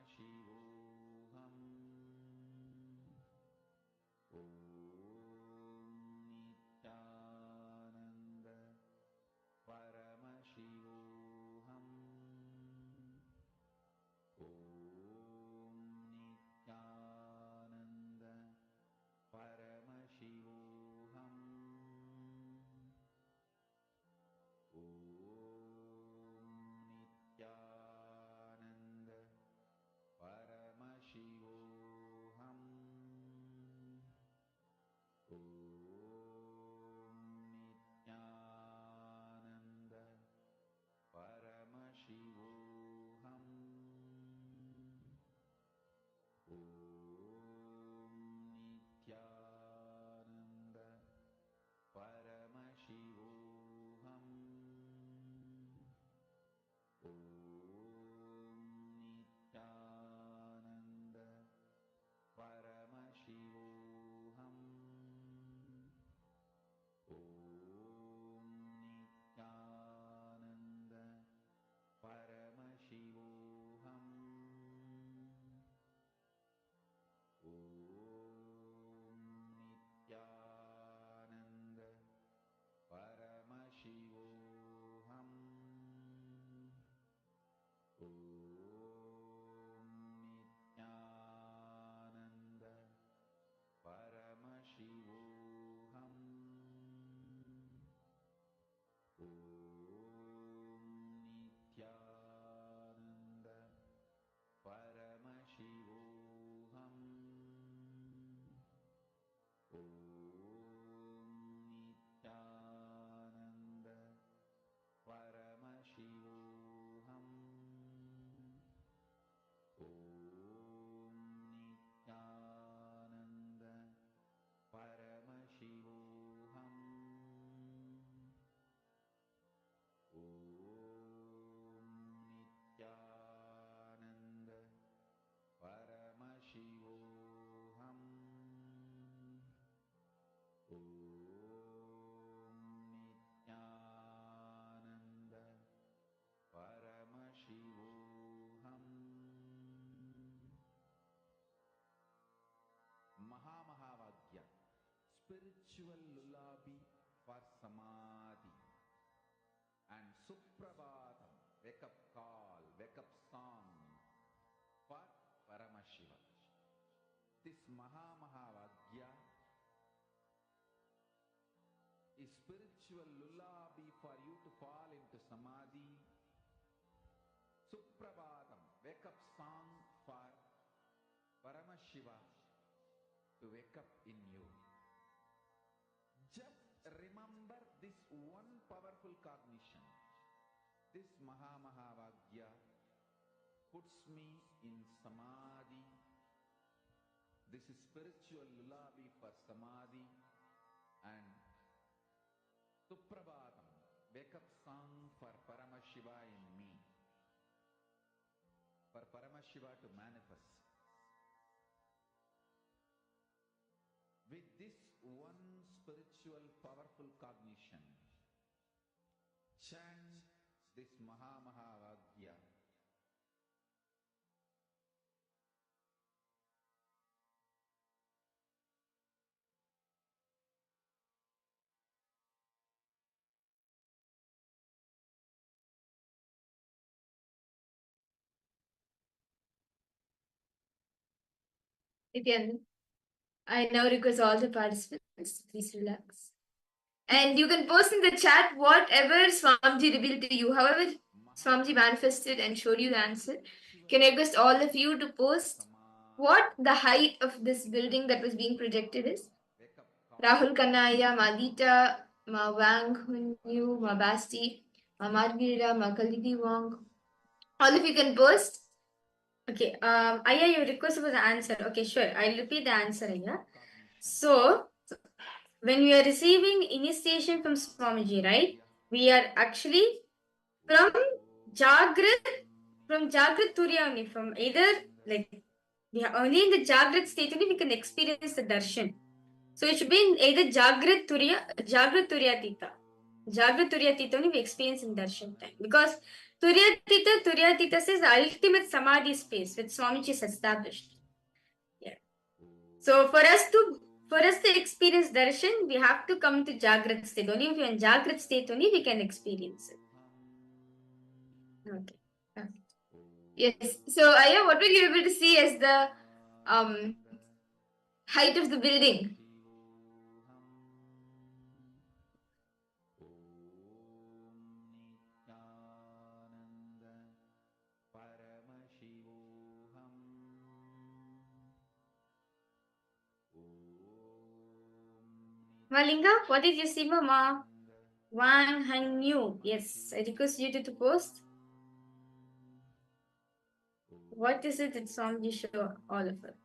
Spiritual lullaby for samadhi and suprabhatam, wake up call, wake up song for Paramashiva. This Mahavagya is spiritual lullaby for you to fall into samadhi. Suprabhatam, wake up song for Paramashiva to wake up in you. Just remember this one powerful cognition. This Mahavagya puts me in samadhi. This is spiritual lullaby for samadhi and Suprabhatam, wake up song for Paramashiva in me. For Paramashiva to manifest. With this one spiritual powerful cognition, chant this Mahavagya. Nithyananda. I now request all the participants, please relax. And you can post in the chat whatever Swamiji revealed to you, however Swamiji manifested and showed you the answer. Can I request all of you to post what the height of this building that was being projected is? Rahul Kanaya, Madita, Ma Wang Hunyu, Ma Basti, Ma Margarita, Ma Kalidi Wong. All of you can post. Okay, Aya, your request was the answer. Okay, sure. I'll repeat the answer, Aya. So, when we are receiving initiation from Swamiji, right? We are actually from Jagrat Turiya only, from either like we are only in the Jagrat state only we can experience the darshan. So it should be in either Jagrat Turiya Tita. Jagrat Turiya Tita only we experience in darshan time. Because Turiya Tita says the ultimate samadhi space which Swamiji has established. Yeah. So for us to experience darshan, we have to come to Jagrat state. Only if we are in Jagrat state only we can experience it. Okay. Yes. So Aya, what were you able to see as the height of the building? Malinga, what did you see, Mama? Wang Hanyu. Yes, I request you to post. What is it that Swamiji show all of us?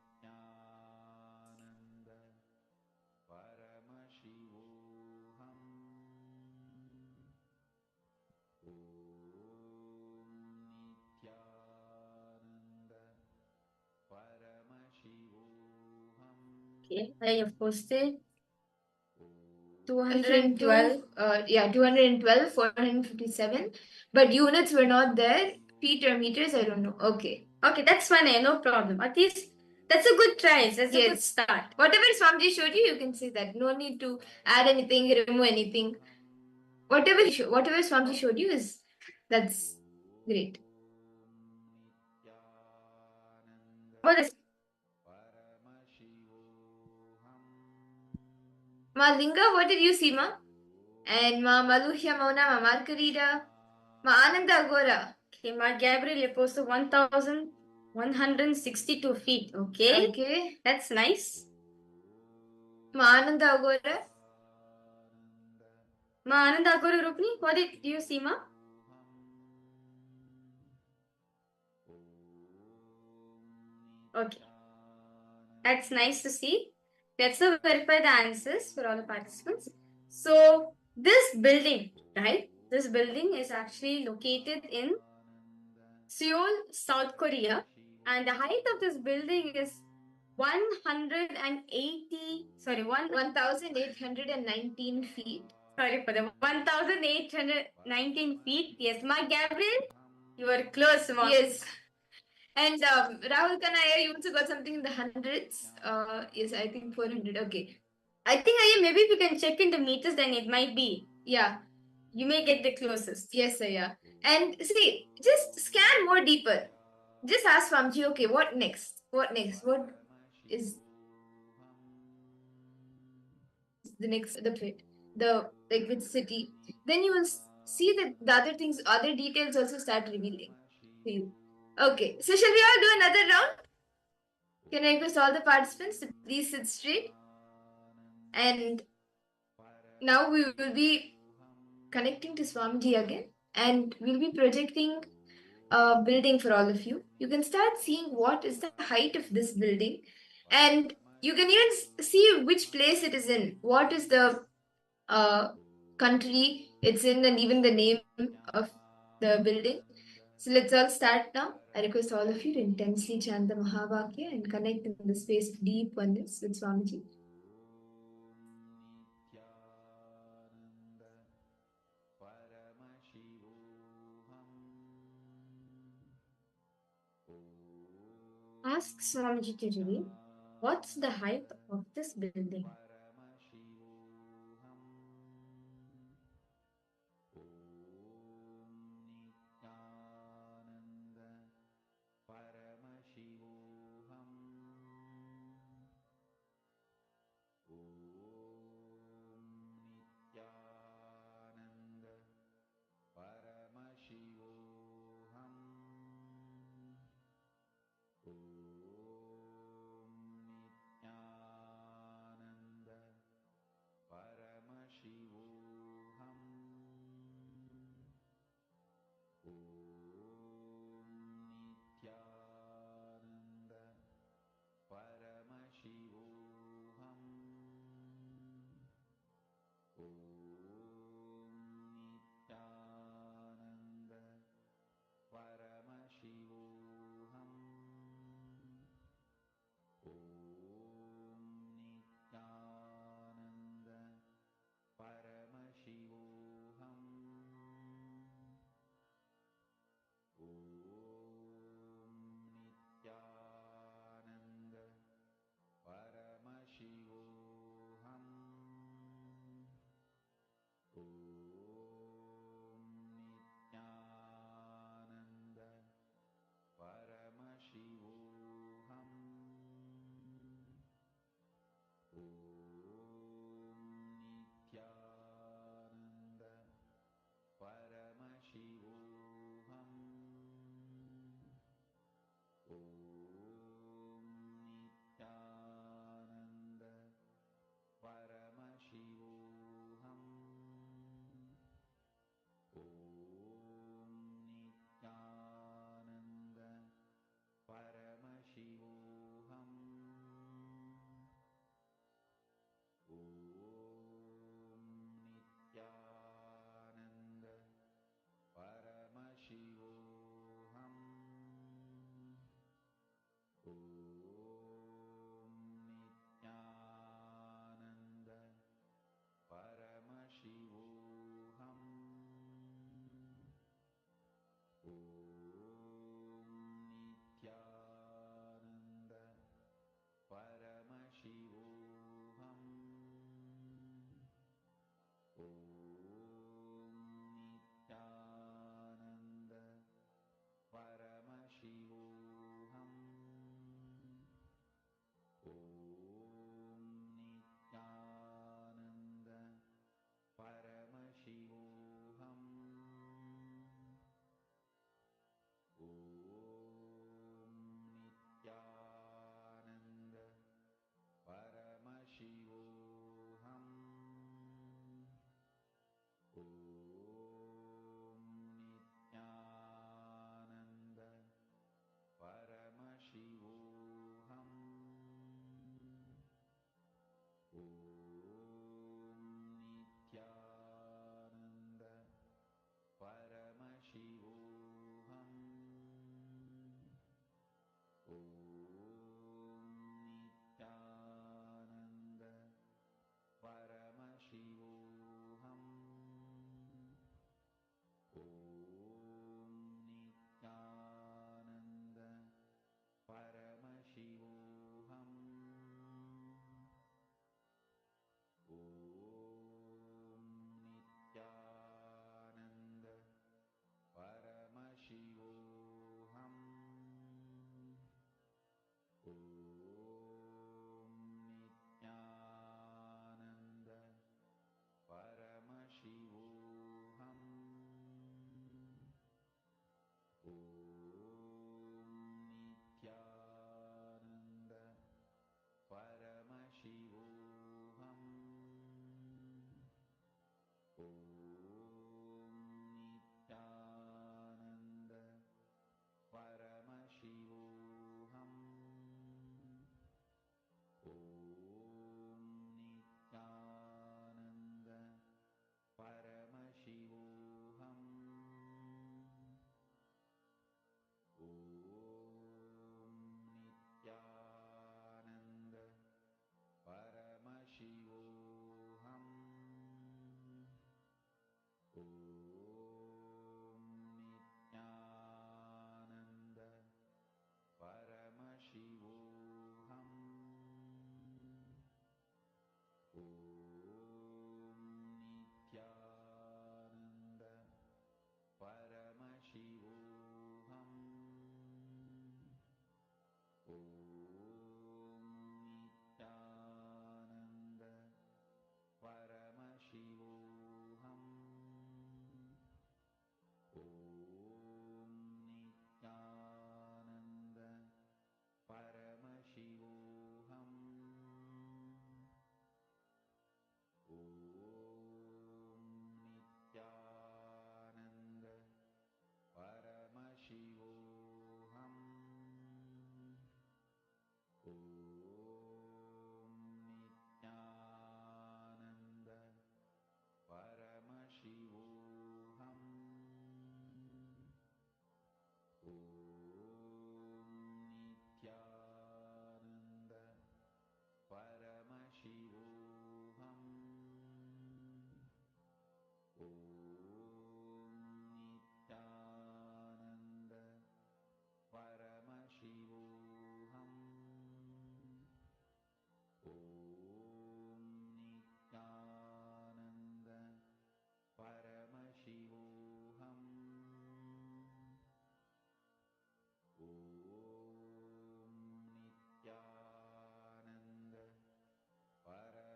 Okay, I have posted 212, 212, 457. But units were not there. Feet or meters, I don't know. Okay. Okay, that's fine, no problem. At least that's a good try. That's a good start. Whatever Swamiji showed you, you can say that. No need to add anything, remove anything. Whatever Swamiji showed you that's great. What is Ma Linga, what did you see, Ma? And Ma Maluhya Mauna, Ma Margarita, Ma Ananda Agora. Okay, Ma Gabriel posted 1,162 feet. Okay. Okay. That's nice. Ma Ananda Agora. Ma Ananda Agora Rupni, what did you see, Ma? Okay. That's nice to see. Let's verify the answers for all the participants. So, this building, right? This building is actually located in Seoul, South Korea. And the height of this building is 1,819 feet. Sorry for the 1,819 feet. Yes, Ma Gabriel, you were close, Ma. Yes. And Rahul Kanaya, you also got something in the hundreds. Yes, I think 400. Okay. I think maybe if you can check in the meters, then it might be. Yeah. You may get the closest. Yes, Aya. And see, just scan more deeper. Just ask Swamiji, okay, what next? What next? What is the next, the like which city? Then you will see that the other things, other details also start revealing to you. Okay, so shall we all do another round? Can I request all the participants to please sit straight? And now we will be connecting to Swamiji again, and we'll be projecting a building for all of you. You can start seeing what is the height of this building, and you can even see which place it is in, what is the country it's in, and even the name of the building. So let's all start now. I request all of you to intensely chant the Mahavakya and connect in the space of deep oneness with Swamiji. Ask Swamiji to reveal what's the height of this building.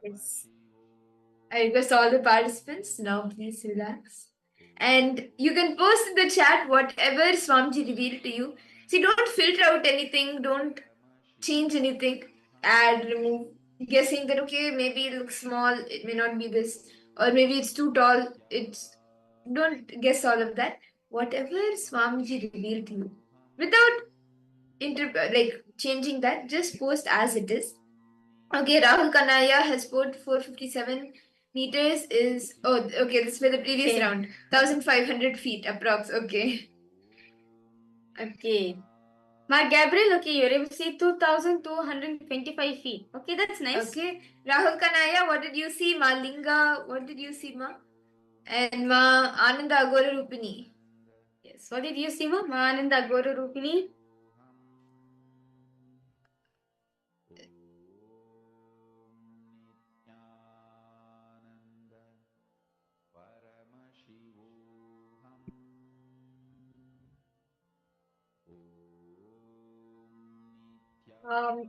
Yes. I request all the participants now please relax. And you can post in the chat whatever Swamiji revealed to you. See, don't filter out anything, don't change anything, add, remove, guessing that okay, maybe it looks small, it may not be this, or maybe it's too tall. It's don't guess all of that. Whatever Swamiji revealed to you, without like changing that, just post as it is. Okay, Rahul Kanaya has put 457 meters is okay, this was the previous round. 1500 feet approx. Okay. Okay. Ma Gabriel, okay, you're able to see 2225 feet. Okay, that's nice. Okay. Rahul Kanaya, what did you see? Ma Linga, what did you see, Ma? And Ma Ananda Agora Rupini. Yes, what did you see, Ma? Ma Ananda Agora Rupini.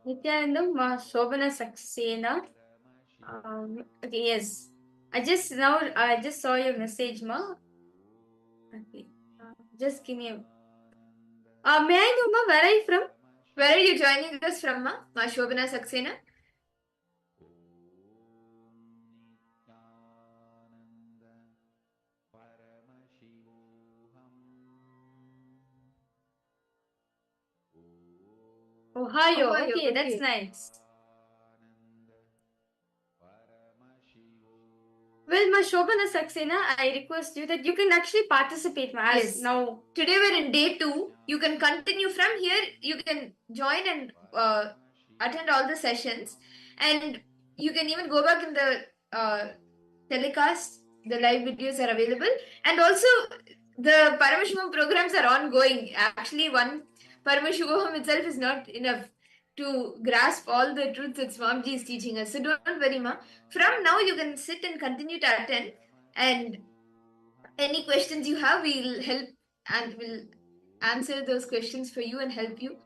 Nithyananda, Ma Shobana Saxena. Okay, yes. I just saw your message, Ma. Okay. Just give me a. May I know, Ma, where are you from? Where are you joining us from, Ma? Ma Shobana Saxena. Ohio. Okay, that's nice. Well, Ma Shobana Saxena, I request you that you can actually participate, Ma. Yes. Now, today we're in day 2. You can continue from here. You can join and attend all the sessions. And you can even go back in the telecast. The live videos are available. And also, the Paramashivoham programs are ongoing. Actually, one Paramashivoham itself is not enough to grasp all the truths that Swamiji is teaching us. So don't worry, Ma. From now, you can sit and continue to attend. And any questions you have, we'll help and we'll answer those questions for you and help you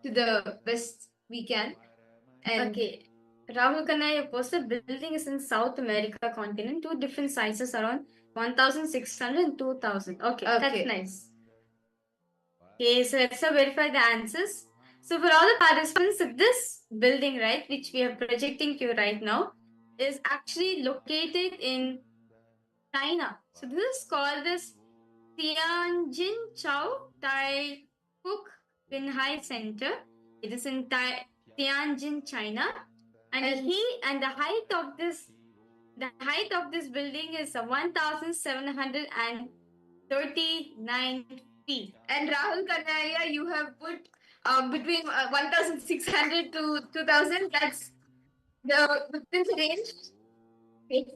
to the best we can. And okay. Rahul Kanaya posted building is in South America continent, 2 different sizes around 1,600 and 2,000. Okay, that's nice. Okay, so let's verify the answers. So for all the participants, this building, right, which we are projecting to you right now, is actually located in China. So this is called this Tianjin Chao Tai Cook Binhai Center. It is in Tianjin, China. And the height of this building is 1,739 feet. And Rahul Kanaya, you have put between 1,600 to 2,000. That's within the range. Okay.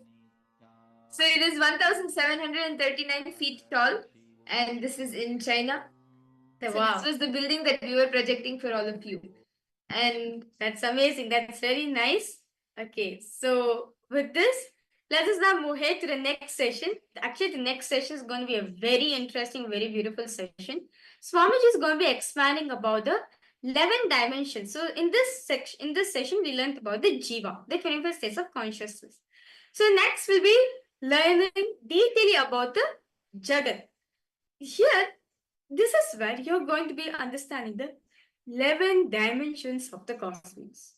So it is 1,739 feet tall, and this is in China. So wow. This was the building that we were projecting for all of you. And that's amazing. That's very nice. Okay, so with this, let us now move ahead to the next session. Actually, the next session is going to be a very interesting, very beautiful session. Swamiji is going to be expanding about the 11 dimensions. So in this session, we learned about the Jiva, the 25 states of consciousness. So next we'll be learning detailing about the Jagat. Here, this is where you're going to be understanding the 11 dimensions of the cosmos.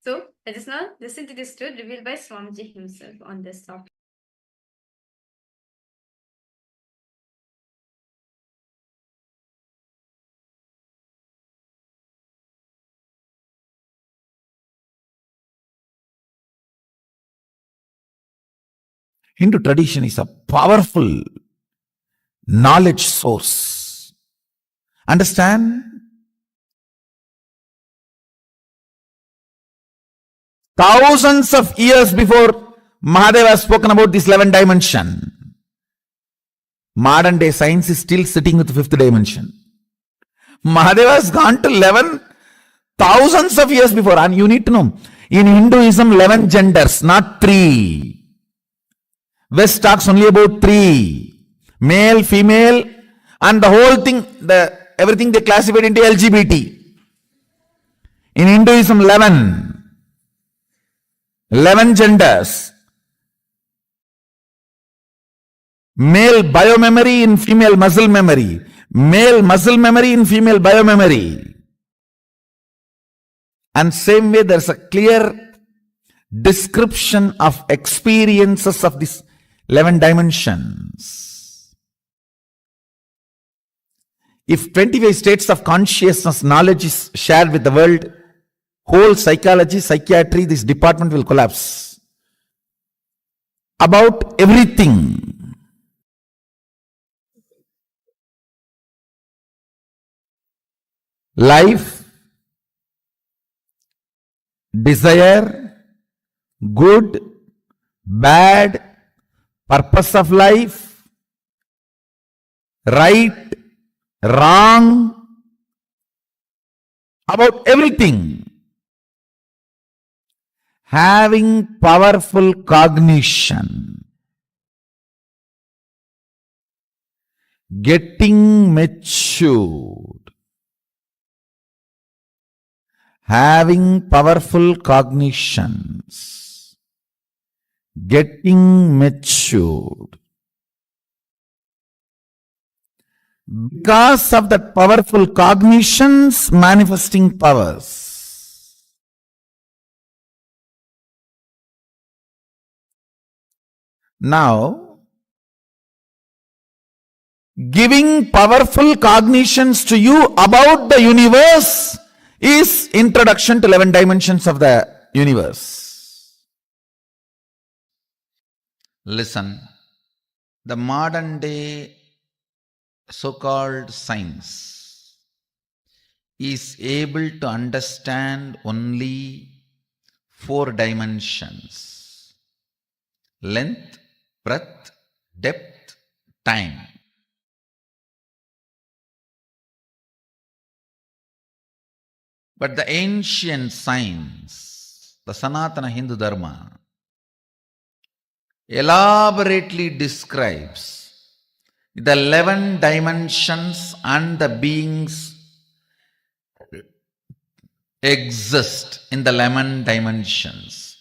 So let us now listen to this truth revealed by Swamiji himself on this topic. Hindu tradition is a powerful knowledge source. Understand? Thousands of years before Mahadeva has spoken about this 11 dimension. Modern day science is still sitting with the 5th dimension. Mahadeva has gone to 11 thousands of years before. And you need to know, in Hinduism, 11 genders, not 3. West talks only about 3. Male, female, and the whole thing, everything they classified into LGBT. In Hinduism, 11. 11 genders, male biomemory in female muscle memory, male muscle memory in female biomemory. And same way there's a clear description of experiences of these 11 dimensions. If 25 states of consciousness knowledge is shared with the world, whole psychology, psychiatry, this department will collapse. About everything. Life, desire, good, bad, purpose of life, right, wrong, about everything. Having powerful cognition, getting matured, having powerful cognitions, getting matured. Because of that powerful cognitions, manifesting powers. Now, giving powerful cognitions to you about the universe is introduction to 11 dimensions of the universe. Listen, the modern day so-called science is able to understand only 4 dimensions: length, breadth, depth, time. But the ancient science, the Sanatana Hindu Dharma, elaborately describes the 11 dimensions and the beings exist in the 11 dimensions: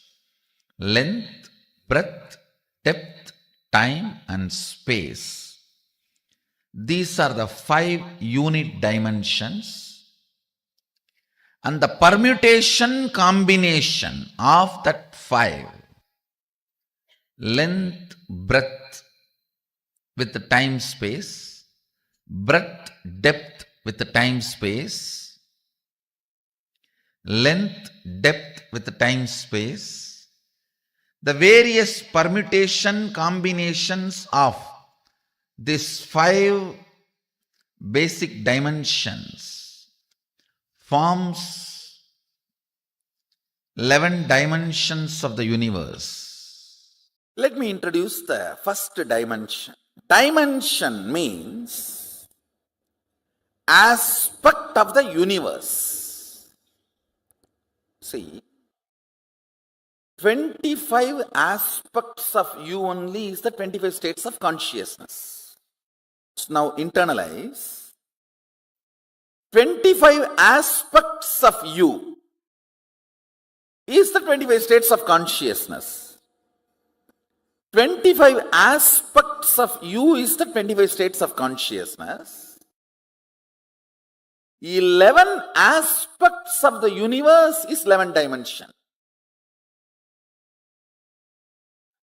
length, breadth, depth, time and space. These are the 5 unit dimensions, and the permutation combination of that 5, length, breadth with the time space, breadth, depth with the time space, length, depth with the time space, the various permutation combinations of these 5 basic dimensions forms 11 dimensions of the universe. Let me introduce the first dimension. Dimension means aspect of the universe. See, 25 aspects of you only is the 25 states of consciousness. So now internalize. 25 aspects of you is the 25 states of consciousness. 25 aspects of you is the 25 states of consciousness. 11 aspects of the universe is 11 dimension.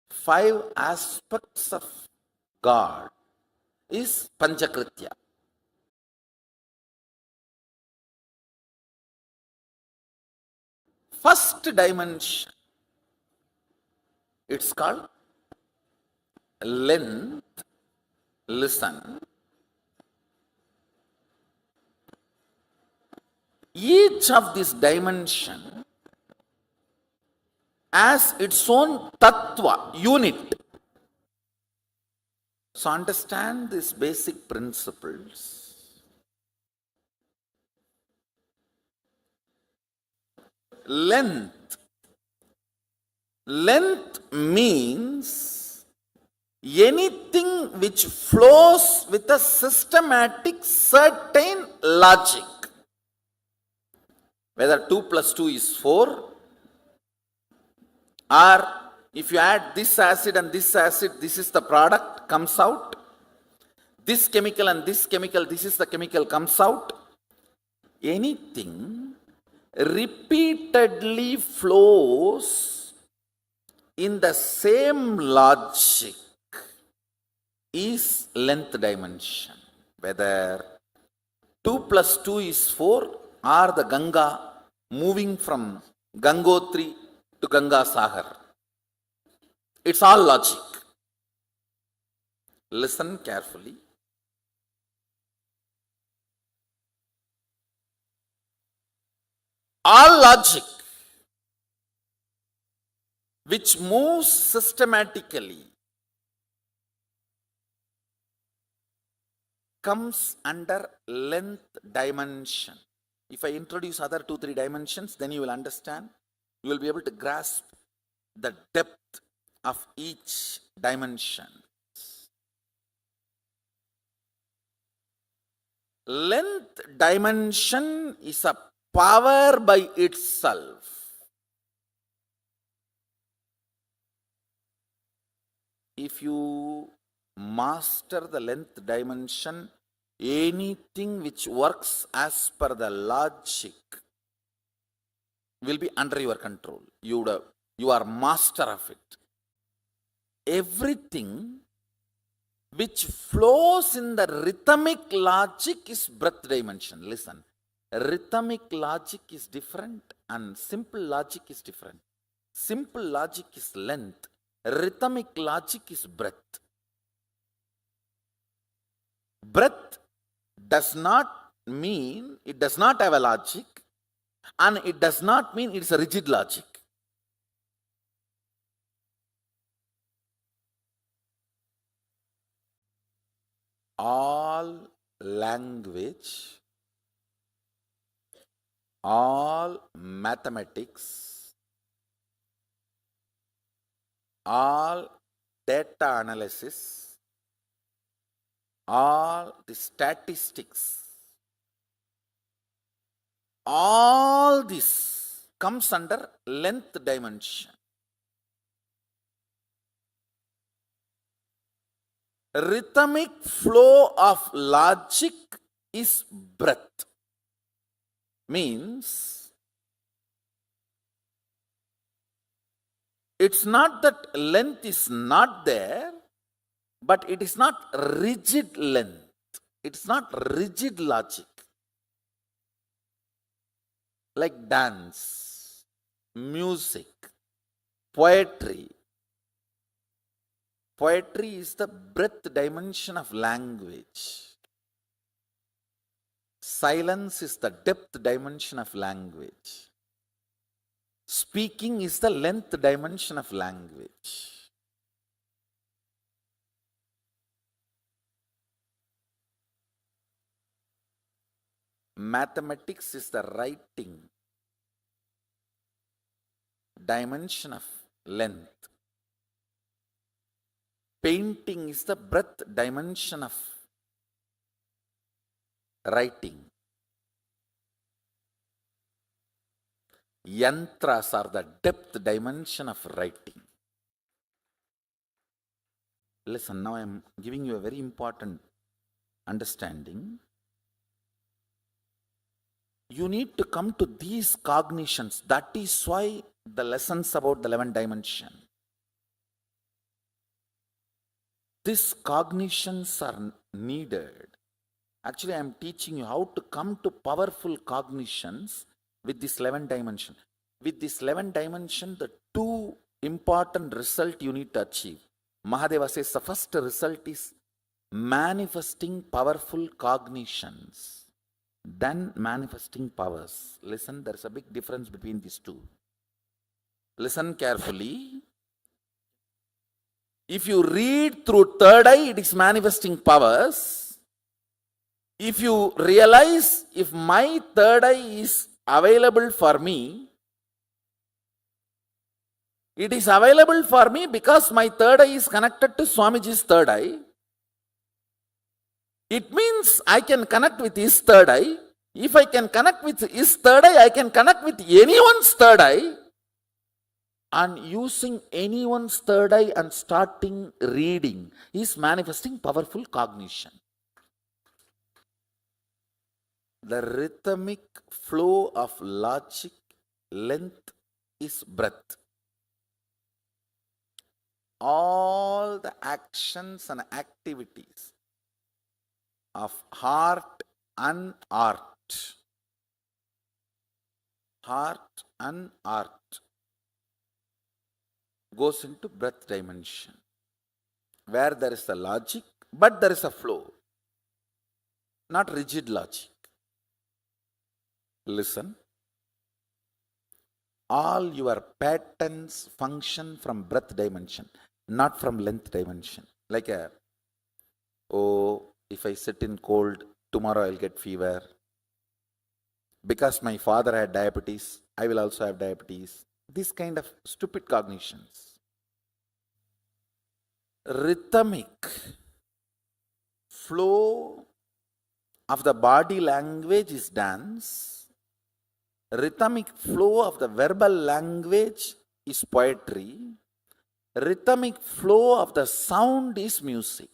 5 aspects of God is Panchakritya. First dimension, it's called length. Listen. Each of this dimension has its own tattva, unit. So understand these basic principles. Length. Length means anything which flows with a systematic certain logic. Whether 2 plus 2 is 4, Or if you add this acid and this acid, this is the product, comes out. This chemical and this chemical, this is the chemical, comes out. Anything repeatedly flows in the same logic is length dimension. Whether 2 plus 2 is 4 or the Ganga moving from Gangotri to Ganga Sagar. It's all logic. Listen carefully. All logic which moves systematically comes under length dimension. If I introduce other 2-3 dimensions, then you will understand. You will be able to grasp the depth of each dimension. Length dimension is a power by itself. If you master the length dimension, anything which works as per the logic will be under your control. You are master of it. Everything which flows in the rhythmic logic is breath dimension. Listen, rhythmic logic is different and simple logic is different. Simple logic is length. Rhythmic logic is breath. Breath does not mean, it does not have a logic, and it does not mean it's a rigid logic. All language, all mathematics, all data analysis, all the statistics, all this comes under length dimension. Rhythmic flow of logic is breath. Means, it's not that length is not there, but it is not rigid length. It's not rigid logic. Like dance, music, poetry. Poetry is the breadth dimension of language. Silence is the depth dimension of language. Speaking is the length dimension of language. Mathematics is the writing dimension of length. Painting is the breadth dimension of writing. Yantras are the depth dimension of writing. Listen, now I am giving you a very important understanding. You need to come to these cognitions. That is why the lessons about the 11th dimension. These cognitions are needed. Actually, I am teaching you how to come to powerful cognitions with this 11th dimension. With this 11th dimension, the two important results you need to achieve. Mahadeva says the first result is manifesting powerful cognitions, then manifesting powers. Listen, there is a big difference between these two. Listen carefully. If you read through third eye, it is manifesting powers. If you realize, if my third eye is available for me, it is available for me because my third eye is connected to Swamiji's third eye. It means I can connect with his third eye. If I can connect with his third eye, I can connect with anyone's third eye. and using anyone's third eye and starting reading is manifesting powerful cognition. The rhythmic flow of logic length is breath. All the actions and activities of heart and art goes into breath dimension, where there is a logic, but there is a flow, not rigid logic. Listen. All your patterns function from breath dimension, not from length dimension. Like if I sit in cold, tomorrow I'll get fever. Because my father had diabetes, I will also have diabetes. This kind of stupid cognitions. Rhythmic flow of the body language is dance. Rhythmic flow of the verbal language is poetry. Rhythmic flow of the sound is music.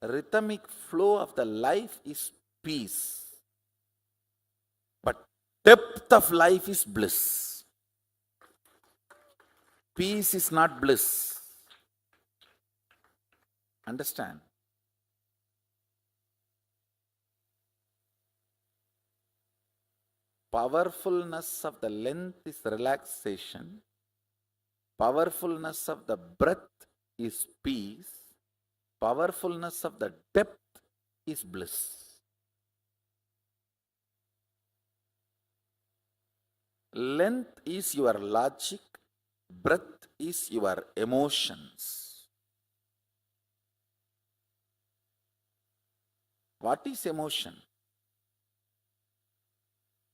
Rhythmic flow of the life is peace. But depth of life is bliss. Peace is not bliss. Understand? Powerfulness of the length is relaxation. Powerfulness of the breath is peace. Powerfulness of the depth is bliss. Length is your logic. Breath is your emotions. What is emotion?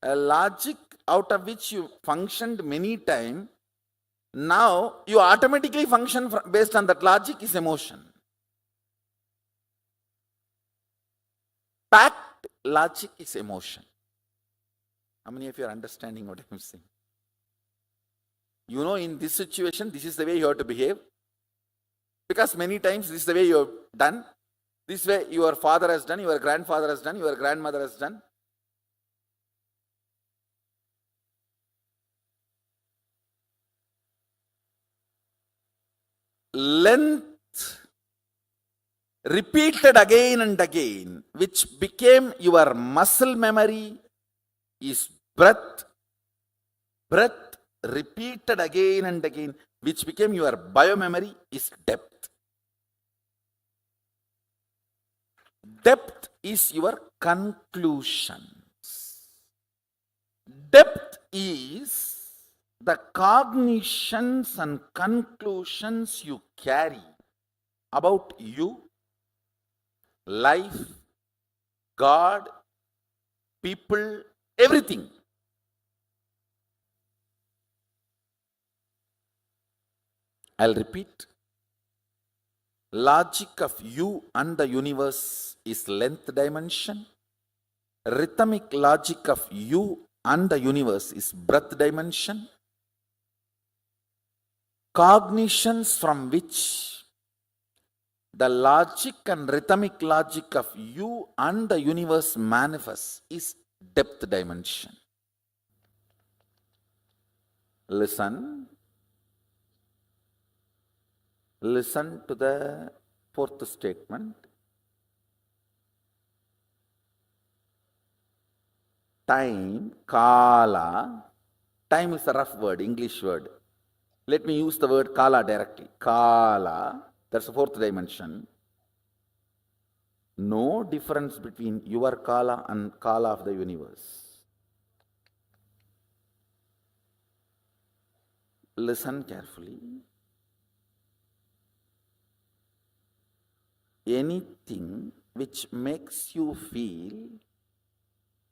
A logic out of which you functioned many times, now you automatically function based on that logic is emotion. Packed logic is emotion. How many of you are understanding what I'm saying? You know, in this situation, this is the way you have to behave. Because many times this is the way you have done. This way your father has done, your grandfather has done, your grandmother has done. Length repeated again and again, which became your muscle memory, is breath. Breath repeated again and again, which became your biomemory, is depth. Depth is your conclusions. Depth is the cognitions and conclusions you carry about you, life, God, people, everything. I'll repeat. Logic of you and the universe is length dimension. Rhythmic logic of you and the universe is breath dimension. Cognitions from which the logic and rhythmic logic of you and the universe manifests is depth dimension. Listen. Listen to the fourth statement. Time, kala. Time is a rough word, English word. Let me use the word kala directly. Kala, that's the fourth dimension. No difference between your kala and kala of the universe. Listen carefully. Anything which makes you feel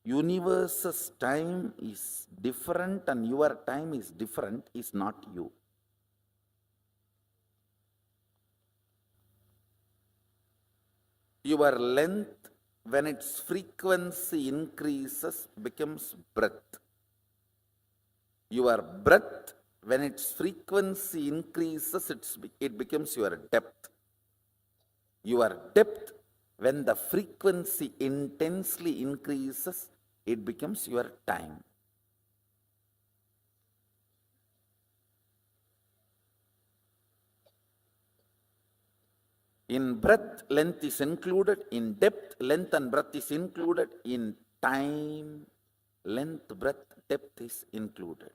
universe's time is different and your time is different is not you. Your length, when its frequency increases, becomes breadth. Your breadth, when its frequency increases, it becomes your depth. Your depth, when the frequency intensely increases, it becomes your time. In breadth, length is included. In depth, length and breadth is included. In time, length, breadth, depth is included.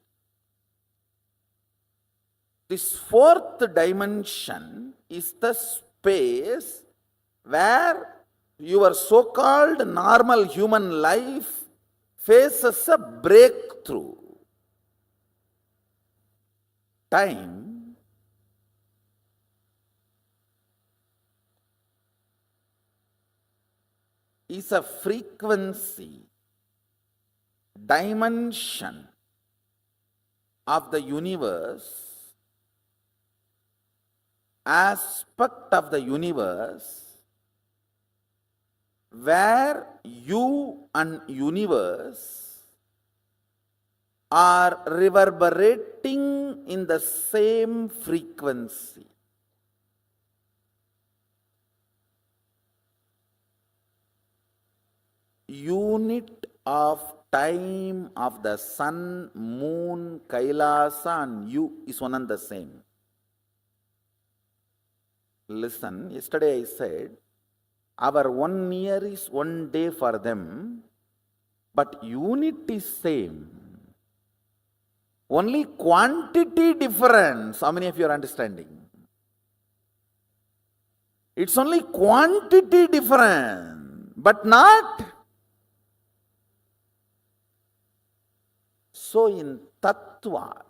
This fourth dimension is the space where your so-called normal human life faces a breakthrough. Time is a frequency, dimension of the universe, aspect of the universe, where you and universe are reverberating in the same frequency. Unit of time of the sun, moon, Kailasa and you is one and the same. Listen, yesterday I said, our 1 year is 1 day for them, but unit is same. Only quantity difference. How many of you are understanding? It's only quantity difference, but not. So in Tattva,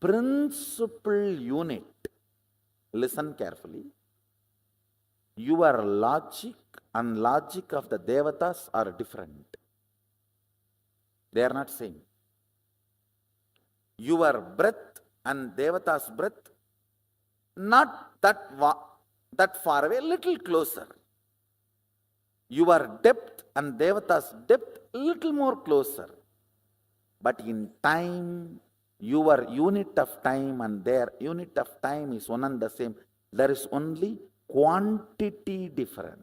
principal unit, listen carefully, your logic and logic of the Devatas are different. They are not same. Your breath and Devata's breath, not that far away, little closer. Your depth and Devata's depth, little more closer. But in time, your unit of time and their unit of time is one and the same. There is only quantity difference.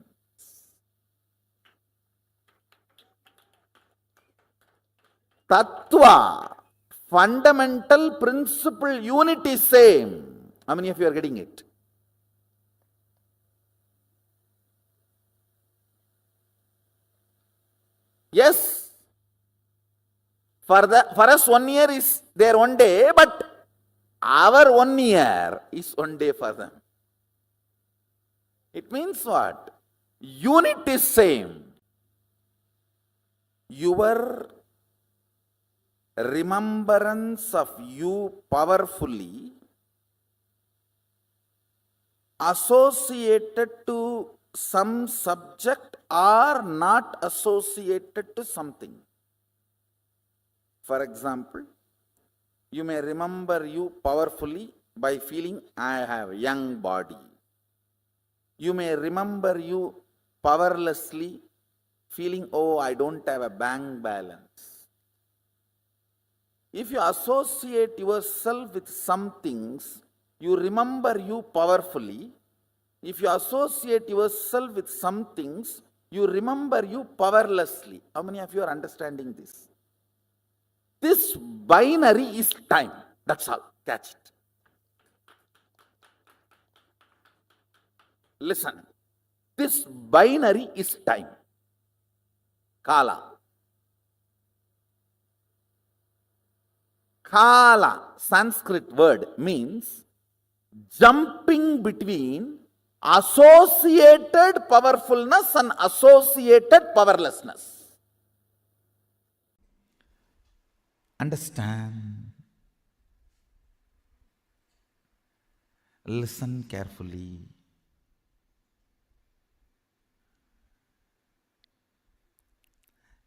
Tattva, fundamental principle unit is same. How many of you are getting it? Yes. For us 1 year is their 1 day, but our 1 year is 1 day for them. It means what? Unit is same. Your remembrance of you powerfully associated to some subject or not associated to something. For example, you may remember you powerfully by feeling I have a young body. You may remember you powerlessly feeling, oh, I don't have a bank balance. If you associate yourself with some things, you remember you powerfully. If you associate yourself with some things, you remember you powerlessly. How many of you are understanding this? This binary is time. That's all. Catch it. Listen. This binary is time. Kala. Kala, Sanskrit word, means jumping between associated powerfulness and associated powerlessness. Understand. Listen carefully.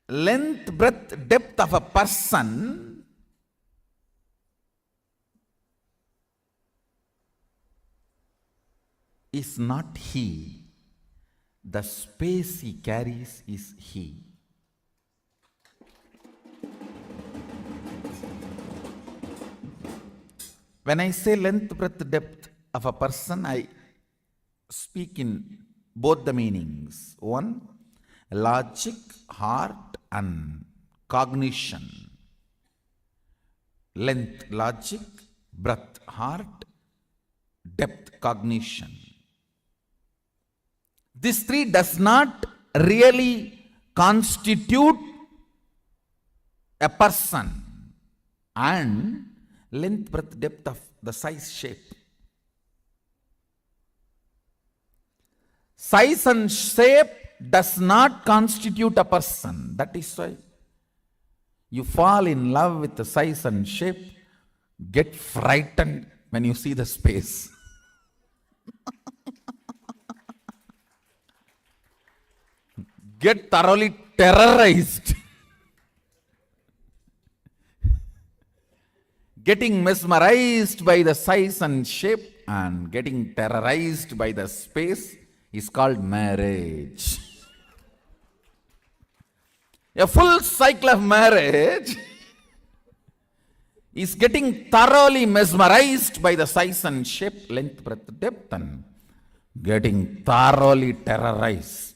Length, breadth, depth of a person is not he. The space he carries is he. When I say length, breadth, depth of a person, I speak in both the meanings. One, logic, heart, and cognition. Length, logic; breadth, heart; depth, cognition. This three does not really constitute a person. And length, breadth, depth of the size, shape. Size and shape does not constitute a person. That is why you fall in love with the size and shape, get frightened when you see the space. Get thoroughly terrorized. Getting mesmerized by the size and shape and getting terrorized by the space is called marriage. A full cycle of marriage is getting thoroughly mesmerized by the size and shape, length, breadth, depth, and getting thoroughly terrorized.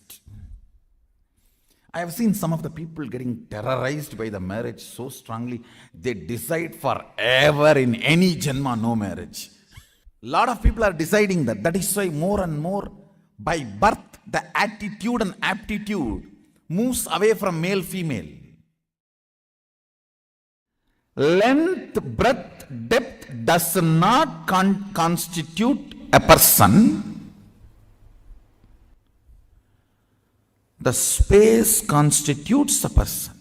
I have seen some of the people getting terrorized by the marriage so strongly, they decide forever in any janma no marriage. A lot of people are deciding that. That is why more and more by birth the attitude and aptitude moves away from male female. Length, breadth, depth does not constitute a person. The space constitutes a person.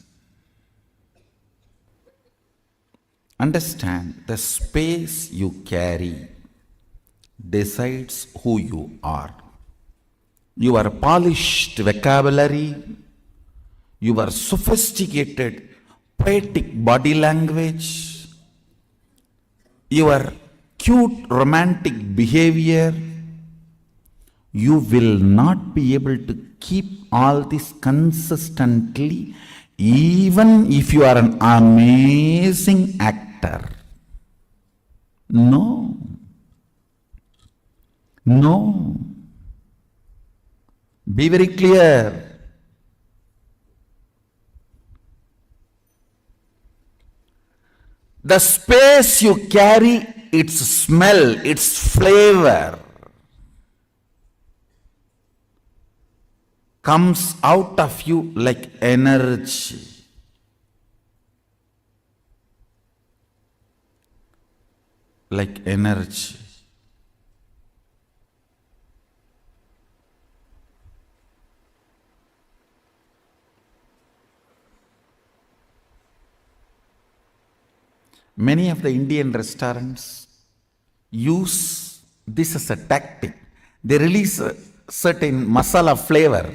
Understand, the space you carry decides who you are. Your polished vocabulary, your sophisticated poetic body language, your cute romantic behavior, you will not be able to keep all this consistently even if you are an amazing actor. No. No. Be very clear. The space you carry, its smell, its flavor comes out of you like energy. Like energy. Many of the Indian restaurants use this as a tactic. They release a certain masala flavor.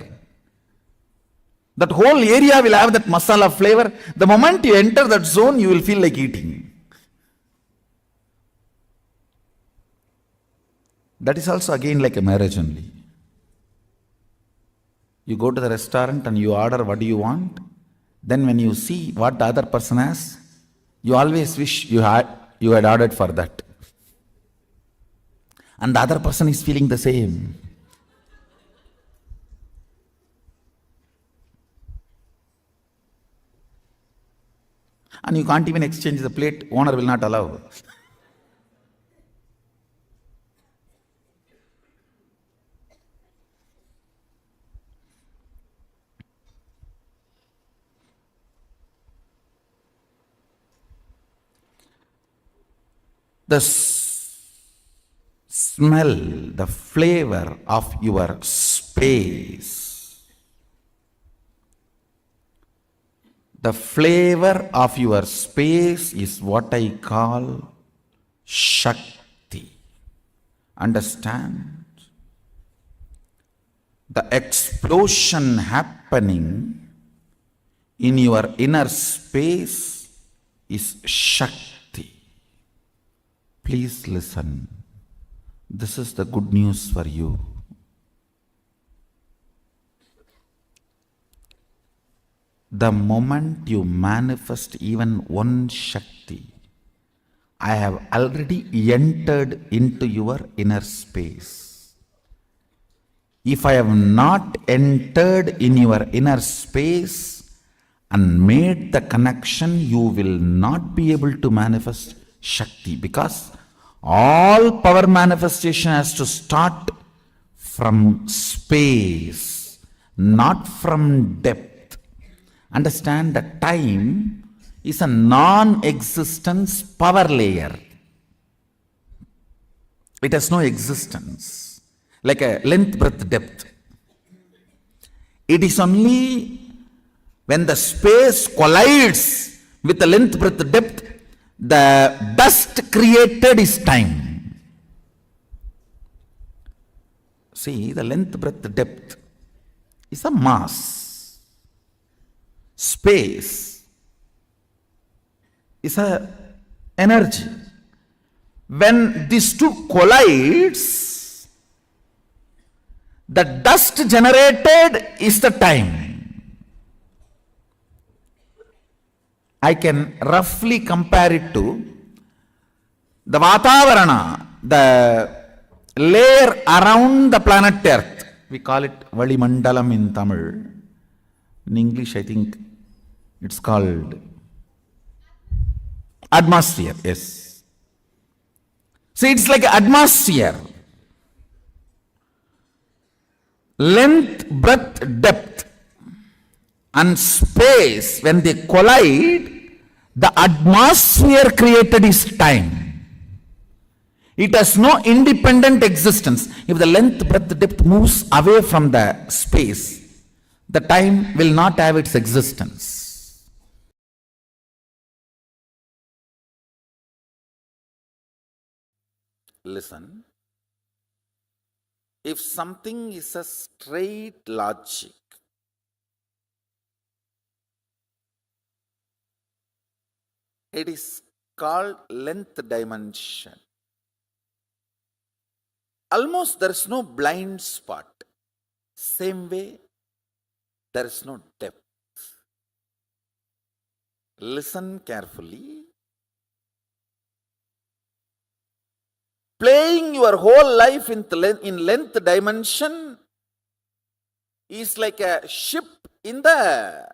That whole area will have that masala flavor. The moment you enter that zone, you will feel like eating. That is also again like a marriage only. You go to the restaurant and you order what do you want. Then when you see what the other person has, you always wish you had ordered for that. And the other person is feeling the same. And you can't even exchange the plate, owner will not allow. The smell, the flavor of your space. The flavor of your space is what I call Shakti. Understand? The explosion happening in your inner space is Shakti. Please listen. This is the good news for you. the moment you manifest even one Shakti, I have already entered into your inner space. If I have not entered in your inner space and made the connection, you will not be able to manifest Shakti, because all power manifestation has to start from space, not from depth. Understand that time is a non-existence power layer. It has no existence, like a length, breadth, depth. It is only when the space collides with the length, breadth, depth, the dust created is time. See, the length, breadth, depth is a mass. Space is a energy. When these two collides, the dust generated is the time. I can roughly compare it to the Vatavarana, the layer around the planet Earth. We call it Valimandalam in Tamil. In English, I think it's called atmosphere. Yes. See, it's like atmosphere. Length, breadth, depth and space, when they collide, the atmosphere created is time. It has no independent existence. If the length, breadth, depth moves away from the space, the time will not have its existence. Listen. If something is a straight logic, it is called length dimension. Almost there is no blind spot. Same way, there is no depth. Listen carefully. Playing your whole life in length dimension is like a ship in the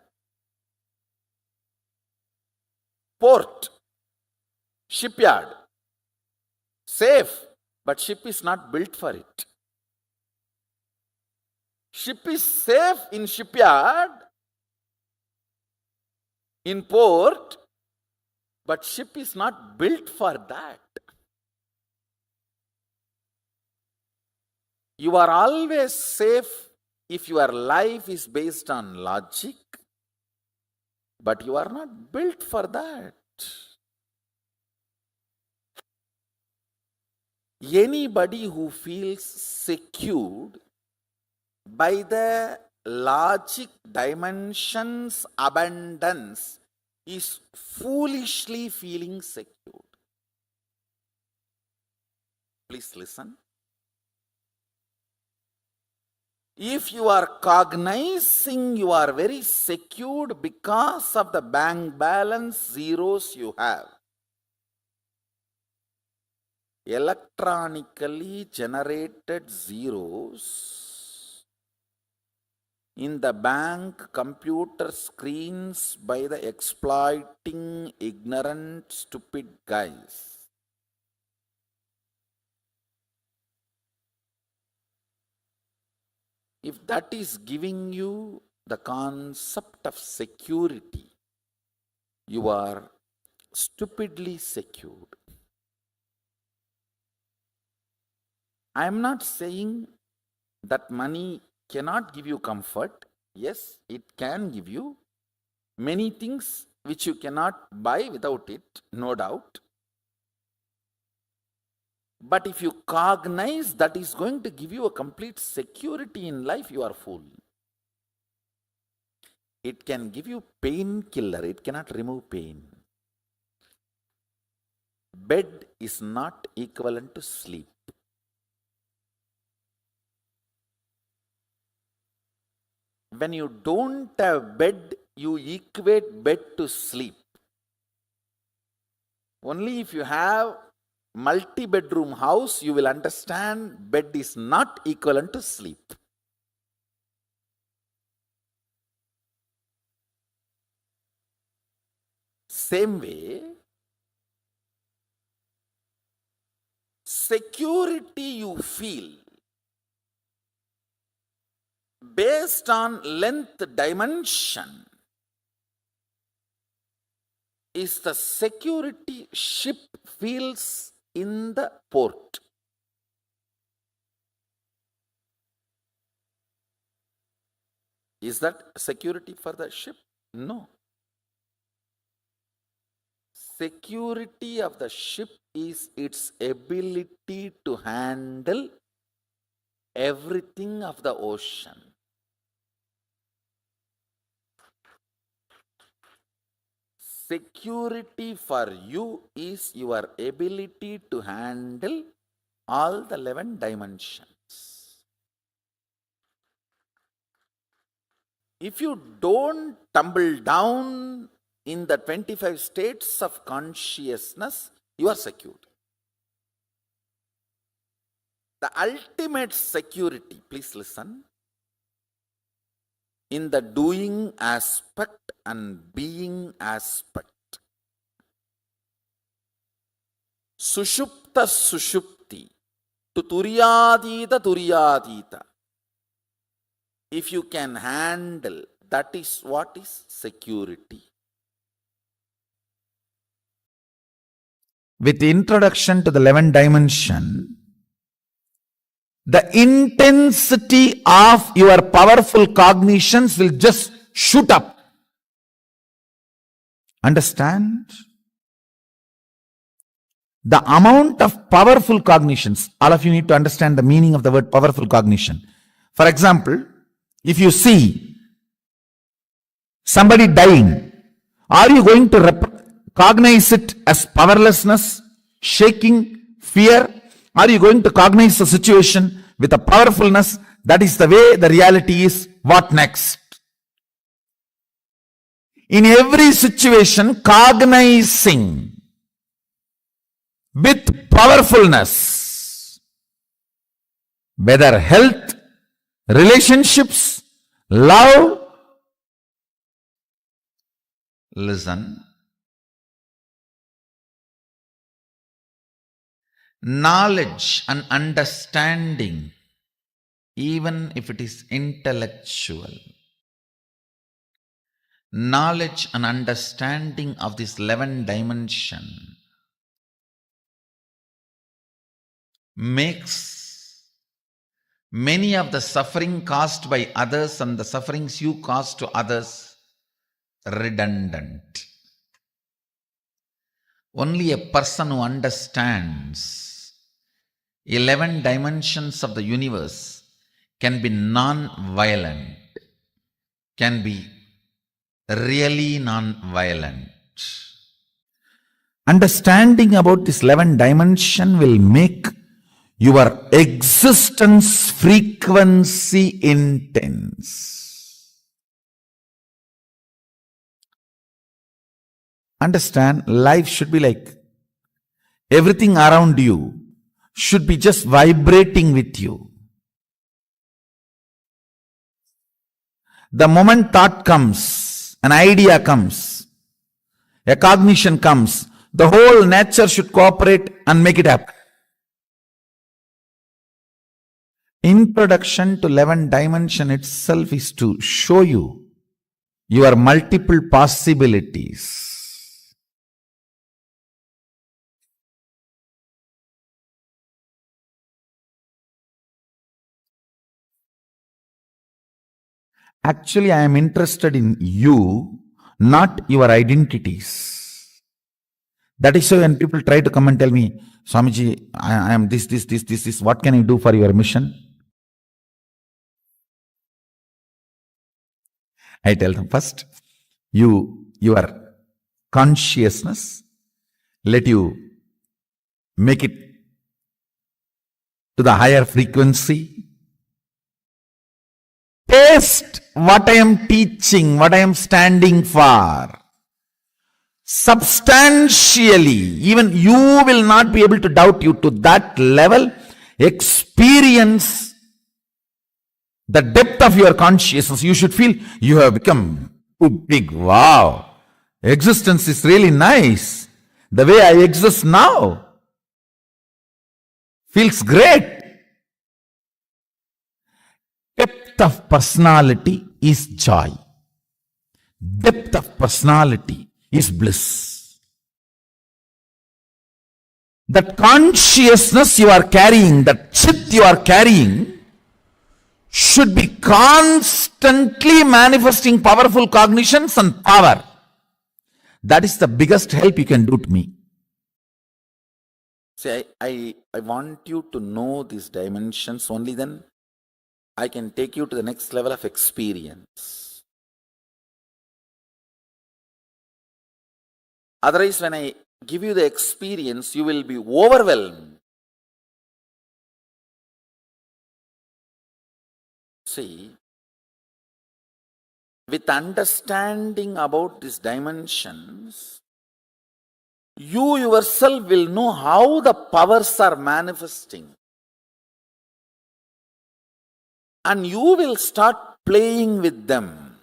port, shipyard. Safe, but ship is not built for it. Ship is safe in shipyard, in port, but ship is not built for that. You are always safe if your life is based on logic, but you are not built for that. Anybody who feels secured by the logic dimension's abundance is foolishly feeling secured. Please listen. If you are cognizing you are very secured because of the bank balance zeros you have, electronically generated zeros in the bank computer screens by the exploiting ignorant stupid guys, if that is giving you the concept of security, you are stupidly secured. I am not saying that money cannot give you comfort. Yes, it can give you many things which you cannot buy without it, no doubt. But if you cognize that is going to give you a complete security in life, you are fool. It can give you painkiller, it cannot remove pain. Bed is not equivalent to sleep. When you don't have bed you equate bed to sleep. Only if you have multi-bedroom house, you will understand bed is not equivalent to sleep. Same way, security you feel based on length dimension is the security ship feels in the port. Is that security for the ship? No. Security of the ship is its ability to handle everything of the ocean. Security for you is your ability to handle all the 11 dimensions. If you don't tumble down in the 25 states of consciousness, you are secured. The ultimate security, please listen, in the doing aspect and being aspect. Sushupta sushupti, to turyadita turyadita. If you can handle, that is what is security. With introduction to the 11th dimension, the intensity of your powerful cognitions will just shoot up. Understand? The amount of powerful cognitions, all of you need to understand the meaning of the word powerful cognition. For example, if you see somebody dying, are you going to cognize it as powerlessness, shaking, fear? Are you going to cognize the situation with a powerfulness? That is the way the reality is. What next? In every situation, cognizing with powerfulness, whether health, relationships, love. Listen. Knowledge and understanding, even if it is intellectual, knowledge and understanding of this 11th dimension makes many of the suffering caused by others and the sufferings you cause to others redundant. Only a person who understands 11 dimensions of the universe can be non-violent, can be really non-violent. Understanding about this 11 dimension will make your existence frequency intense. Understand, life should be like everything around you should be just vibrating with you. The moment thought comes, an idea comes, a cognition comes, the whole nature should cooperate and make it happen. Introduction to 11 dimension itself is to show you your multiple possibilities. Actually, I am interested in you, not your identities. That is why when people try to come and tell me, Swamiji, I am this, what can I do for your mission? I tell them first, your consciousness, let you make it to the higher frequency. Taste what I am teaching, what I am standing for. Substantially, even you will not be able to doubt. You to that level. Experience the depth of your consciousness. You should feel you have become too big. Wow, existence is really nice. The way I exist now feels great. Depth of personality is joy. Depth of personality is bliss. That consciousness you are carrying, that chit you are carrying, should be constantly manifesting powerful cognitions and power. That is the biggest help you can do to me. See, I want you to know these dimensions, only then I can take you to the next level of experience. Otherwise, when I give you the experience, you will be overwhelmed. See, with understanding about these dimensions, you yourself will know how the powers are manifesting. And you will start playing with them.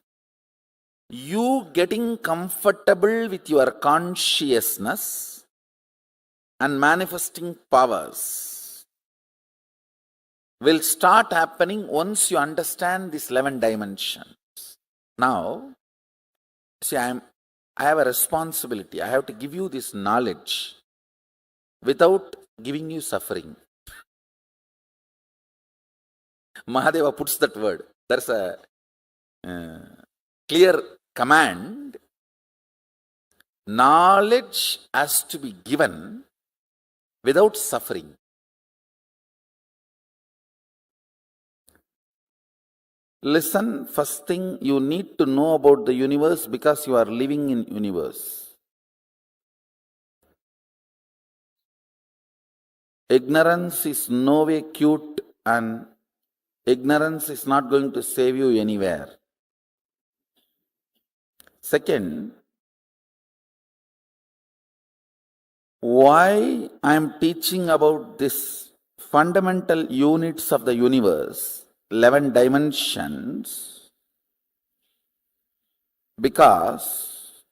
You getting comfortable with your consciousness and manifesting powers will start happening once you understand these 11 dimensions. Now, see, I have a responsibility. I have to give you this knowledge without giving you suffering. Mahadeva puts that word. There's a clear command. Knowledge has to be given without suffering. Listen, first thing you need to know about the universe because you are living in universe. Ignorance is no way cute and ignorance is not going to save you anywhere. Second, why I am teaching about this fundamental units of the universe, 11 dimensions, because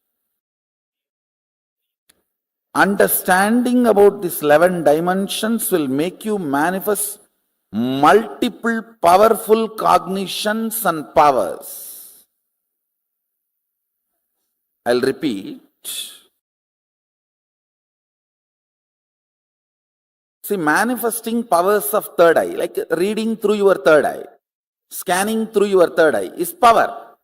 understanding about these 11 dimensions will make you manifest multiple powerful cognitions and powers. I'll repeat. See, manifesting powers of third eye, like reading through your third eye, scanning through your third eye, is power.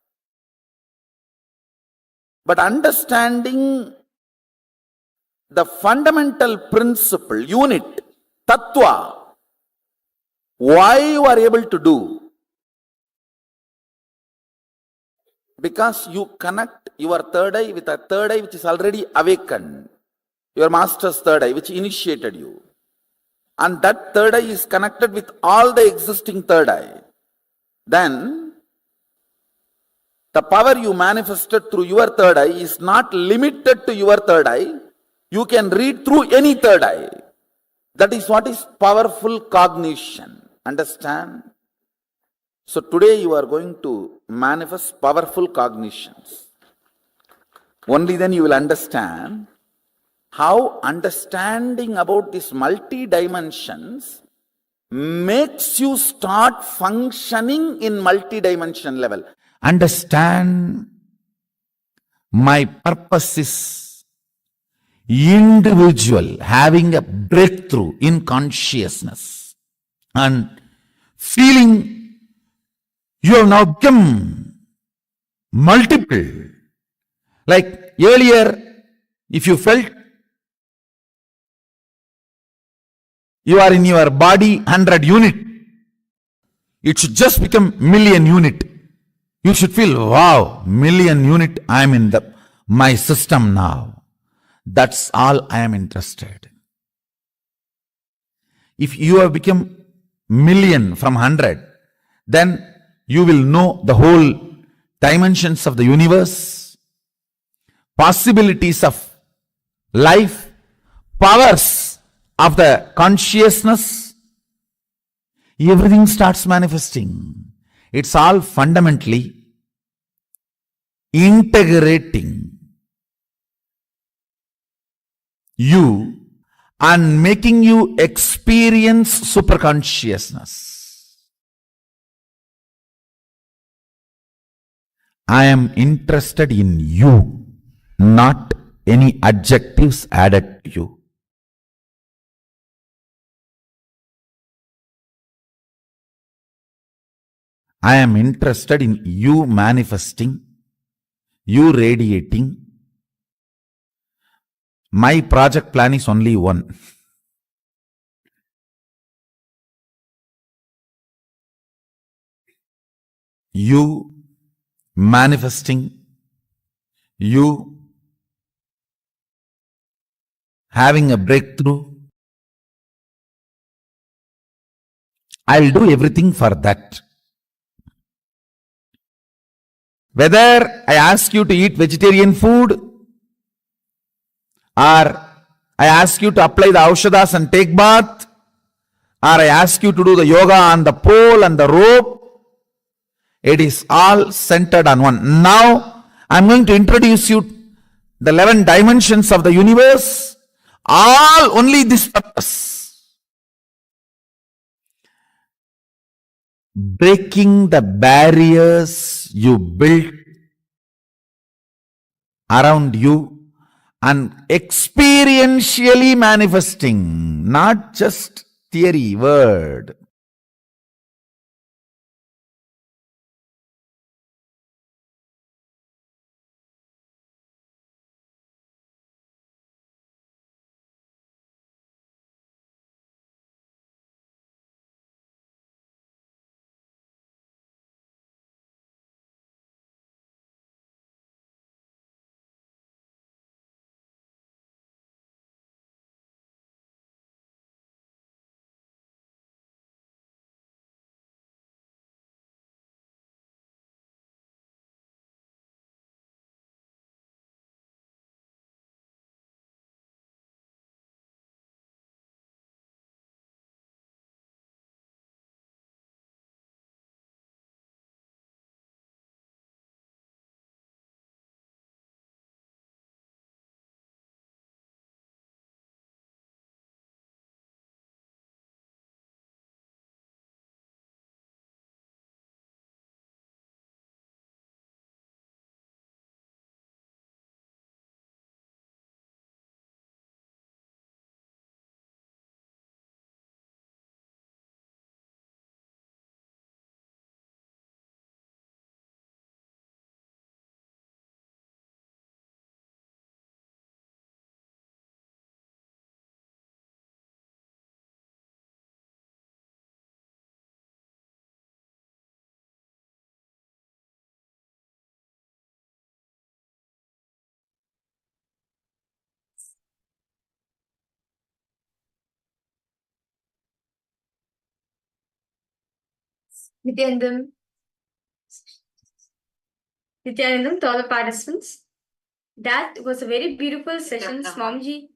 But understanding the fundamental principle, unit, tattva, why you are able to do? Because you connect your third eye with a third eye which is already awakened, your master's third eye which initiated you. And that third eye is connected with all the existing third eye. Then, the power you manifested through your third eye is not limited to your third eye. You can read through any third eye. That is what is powerful cognition. Understand? So today you are going to manifest powerful cognitions. Only then you will understand how understanding about these multi-dimensions makes you start functioning in multi-dimension level. Understand, my purpose is individual, having a breakthrough in consciousness and feeling you have now become multiple. Like earlier, if you felt you are in your body 100 unit, it should just become million unit. You should feel, wow, million unit, I am in my system now. That's all I am interested. If you have become million from 100, then you will know the whole dimensions of the universe, possibilities of life, powers of the consciousness, everything starts manifesting. It's all fundamentally integrating you and making you experience superconsciousness. I am interested in you, not any adjectives added to you. I am interested in you manifesting, you radiating. My project plan is only one. You manifesting, you having a breakthrough. I'll do everything for that. Whether I ask you to eat vegetarian food, or I ask you to apply the aushadas and take bath, or I ask you to do the yoga on the pole and the rope, it is all centered on one. Now, I'm going to introduce you the 11 dimensions of the universe, all only this purpose. Breaking the barriers you built around you and experientially manifesting, not just theory, word. Nithyanandam, Nithyanandam, to all the participants. That was a very beautiful session, Swamiji.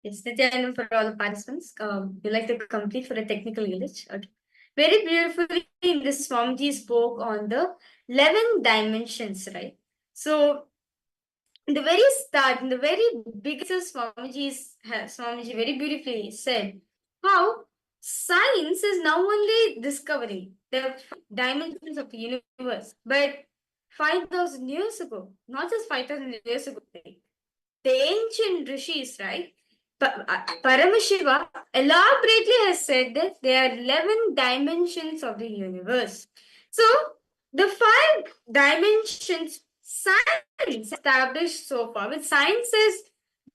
It's Nithyananda for all the participants. We like to complete for a technical glitch. Okay. Very beautifully, this Swamiji spoke on the 11 dimensions, right? So, in the very start, in the very beginning, Swamiji very beautifully said how science is now only discovering the dimensions of the universe. But 5,000 years ago, not just 5,000 years ago, the ancient rishis, right? Paramashiva elaborately has said that there are 11 dimensions of the universe. So, the 5 dimensions science established so far, with sciences,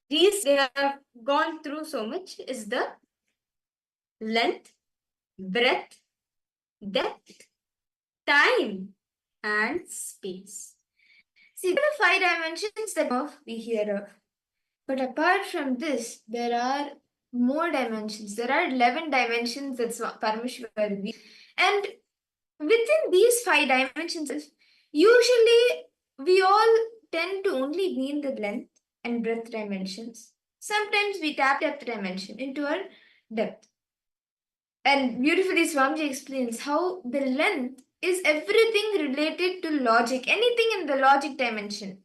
these they have gone through so much, is the length, breadth, depth, time, and space. See, there are 5 dimensions that we hear of. But apart from this, there are more dimensions. There are 11 dimensions that Paramashiva revealed. And within these 5 dimensions, usually we all tend to only be in the length and breadth dimensions. Sometimes we tap depth dimension into our depth. And beautifully, Swamiji explains how the length is everything related to logic, anything in the logic dimension.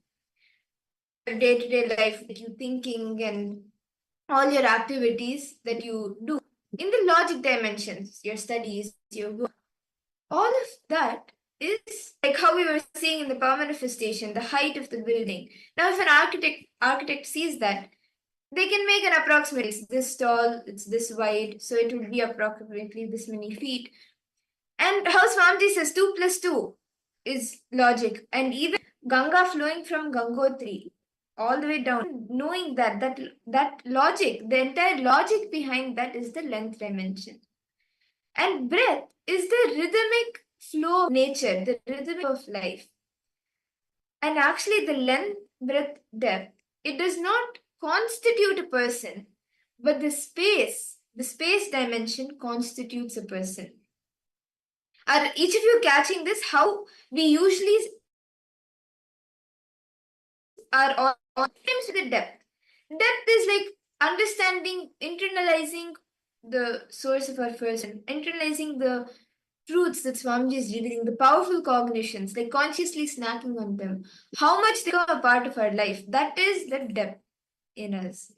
Day-to-day life that you thinking and all your activities that you do in the logic dimensions, your studies, your work, all of that is like how we were seeing in the power manifestation, the height of the building. Now, if an architect sees that, they can make an approximate. It's this tall, it's this wide, so it will be approximately this many feet. And how Swamiji says 2 plus 2 is logic, and even Ganga flowing from Gangotri all the way down, knowing that logic, the entire logic behind that is the length dimension. And breath is the rhythmic flow of nature, the rhythm of life. And actually the length, breadth, depth, it does not constitute a person, but the space dimension constitutes a person. Are each of you catching this? How we usually are all times with the depth. Depth is like understanding, internalizing the source of our person, internalizing the truths that Swamiji is revealing, the powerful cognitions, like consciously snacking on them, how much they become a part of our life. That is the depth in us.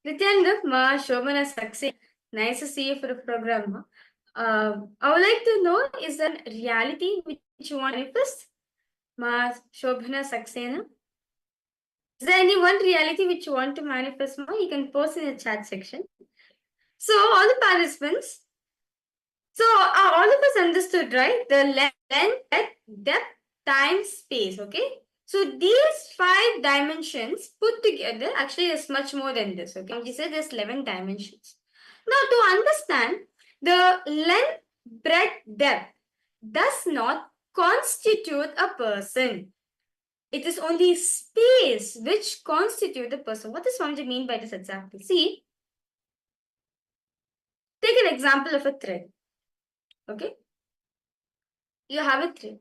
Nithyananda, Ma Shobhana Saxena, nice to see you for the program. I would like to know, is there a reality which you want to manifest? Ma Shobhana Saxena. Is there any one reality which you want to manifest more? You can post in the chat section. So, all the participants, so all of us understood, right? The length, depth, time, space, okay? So, these 5 dimensions put together, actually, there's much more than this, okay? You said there's 11 dimensions. Now, to understand, the length, breadth, depth does not constitute a person. It is only space which constitutes the person. What does Swamiji mean by this exactly? See, take an example of a thread. Okay? You have a thread.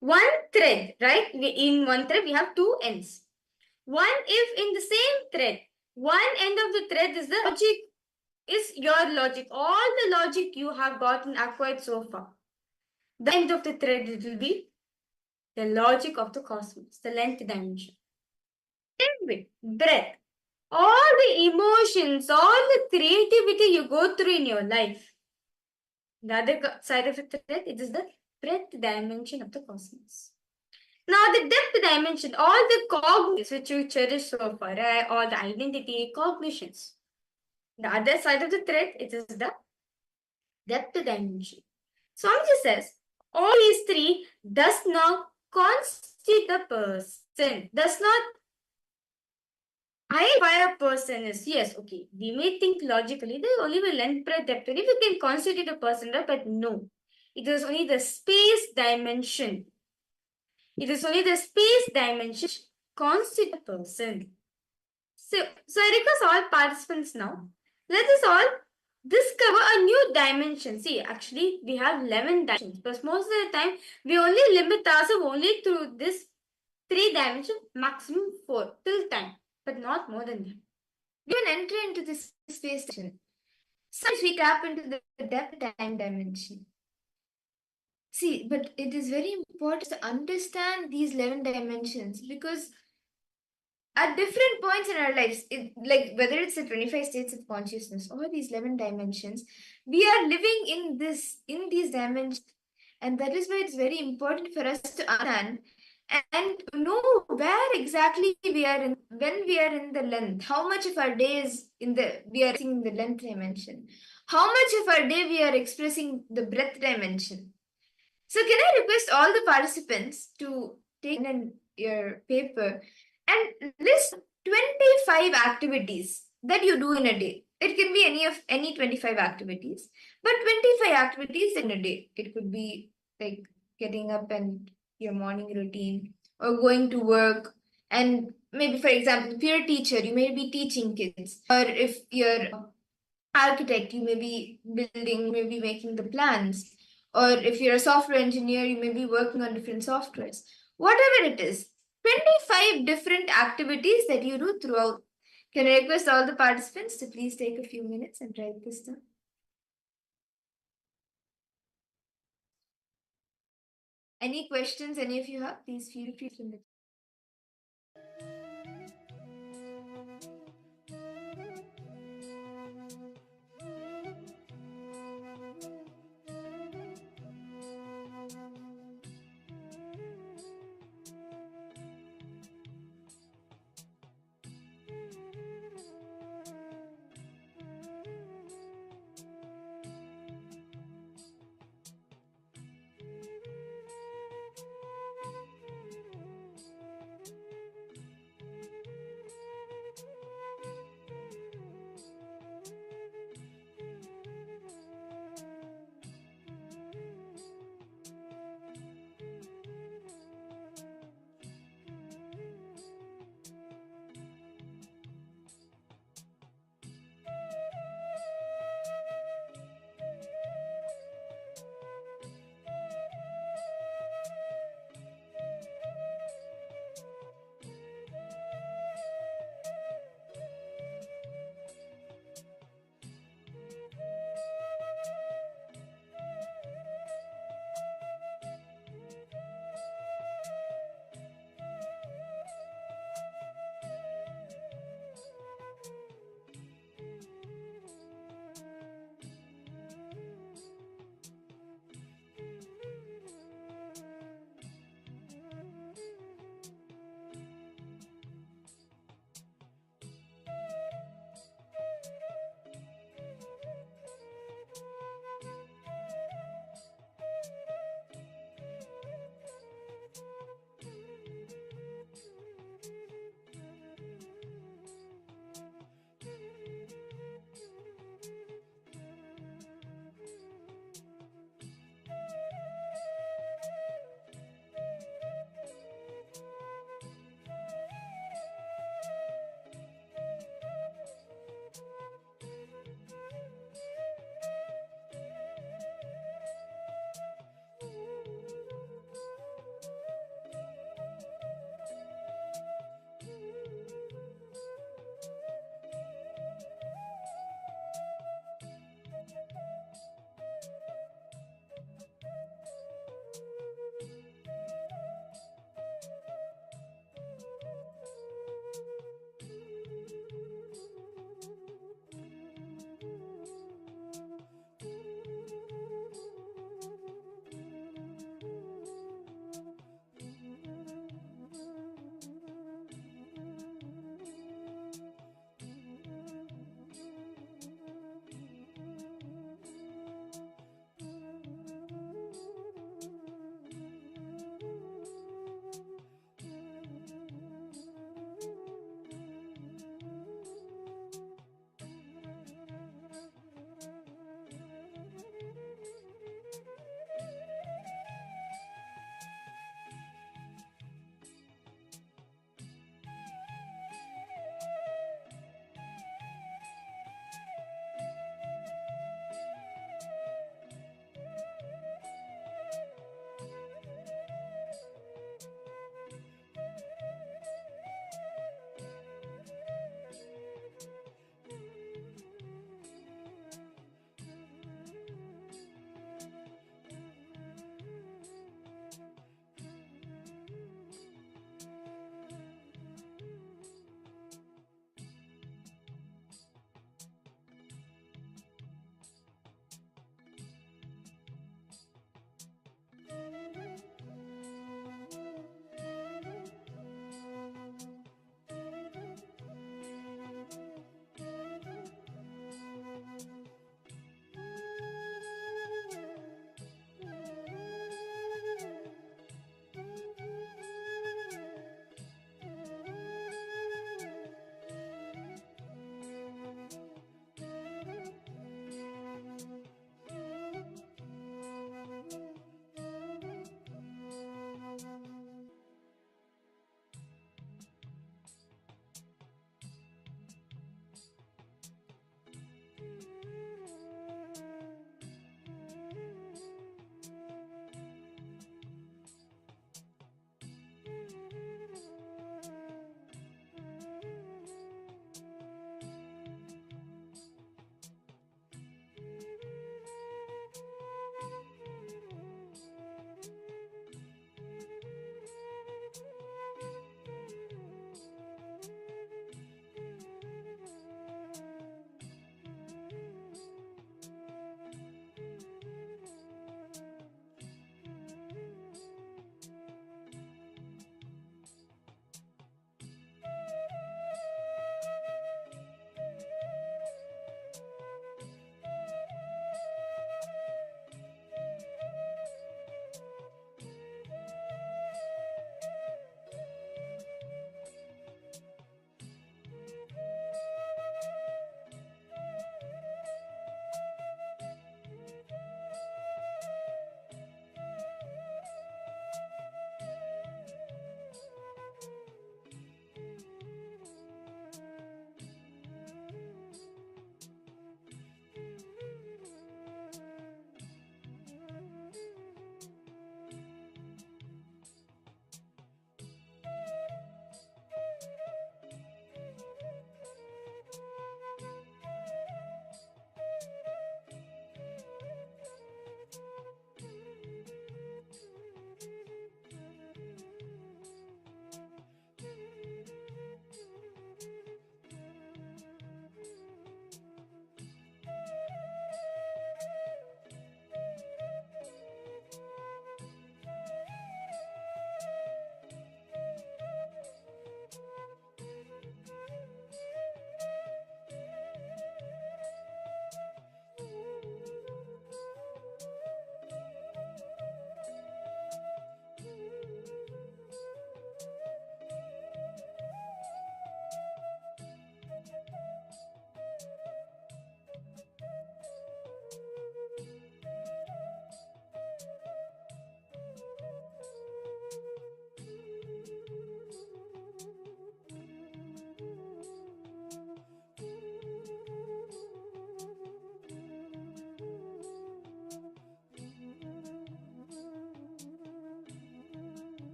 One thread, right? In one thread, we have 2 ends. If in the same thread, one end of the thread is the logic, is your logic. All the logic you have gotten acquired so far. The end of the thread, it will be the logic of the cosmos, the length dimension. Anyway, breath. All the emotions, all the creativity you go through in your life. The other side of the thread, it is the breadth dimension of the cosmos. Now, the depth dimension, all the cognitions which you cherish so far, all the identity, cognitions. The other side of the thread, it is the depth dimension. Swamiji says, all these 3 does not constitute the person, does not identify a person is, yes, okay, we may think logically, there only will length, breadth, depth, if you can constitute a person, right? But no, it is only the space dimension. It is only the space dimension constitute a person. So I request all participants now, let us all discover a new dimension. See, actually, we have 11 dimensions, but most of the time, we only limit ourselves only through this 3 dimensions, maximum 4 till time, but not more than that. We can enter into this space dimension. Sometimes we tap into the depth time dimension. See, but it is very important to understand these 11 dimensions because at different points in our lives, like whether it's the 25 states of consciousness or these 11 dimensions, we are living in these dimensions, and that is why it's very important for us to understand and know where exactly we are in when we are in the length. How much of our day is we are expressing the length dimension? How much of our day we are expressing the breadth dimension? So can I request all the participants to take in your paper and list 25 activities that you do in a day. It can be any 25 activities, but 25 activities in a day. It could be like getting up and your morning routine or going to work. And maybe, for example, if you're a teacher, you may be teaching kids, or if you're architect, you may be building, maybe making the plans, or if you're a software engineer, you may be working on different softwares. Whatever it is, 25 different activities that you do throughout. Can I request all the participants to please take a few minutes and write this down? Any questions any of you have, please feel free to.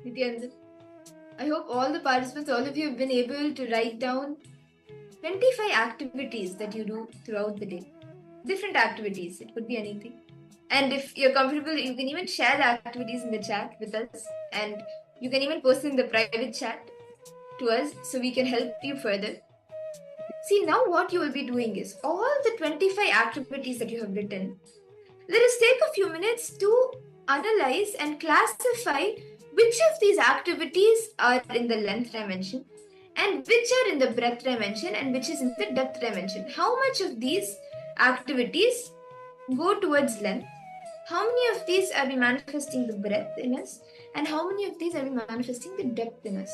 Nithyananda, I hope all the participants, all of you have been able to write down 25 activities that you do throughout the day. Different activities, it could be anything. And if you're comfortable, you can even share the activities in the chat with us, and you can even post in the private chat to us so we can help you further. See, now what you will be doing is all the 25 activities that you have written, let us take a few minutes to analyze and classify which of these activities are in the length dimension and which are in the breadth dimension and which is in the depth dimension. How much of these activities go towards length? How many of these are we manifesting the breadth in us? And how many of these are we manifesting the depth in us?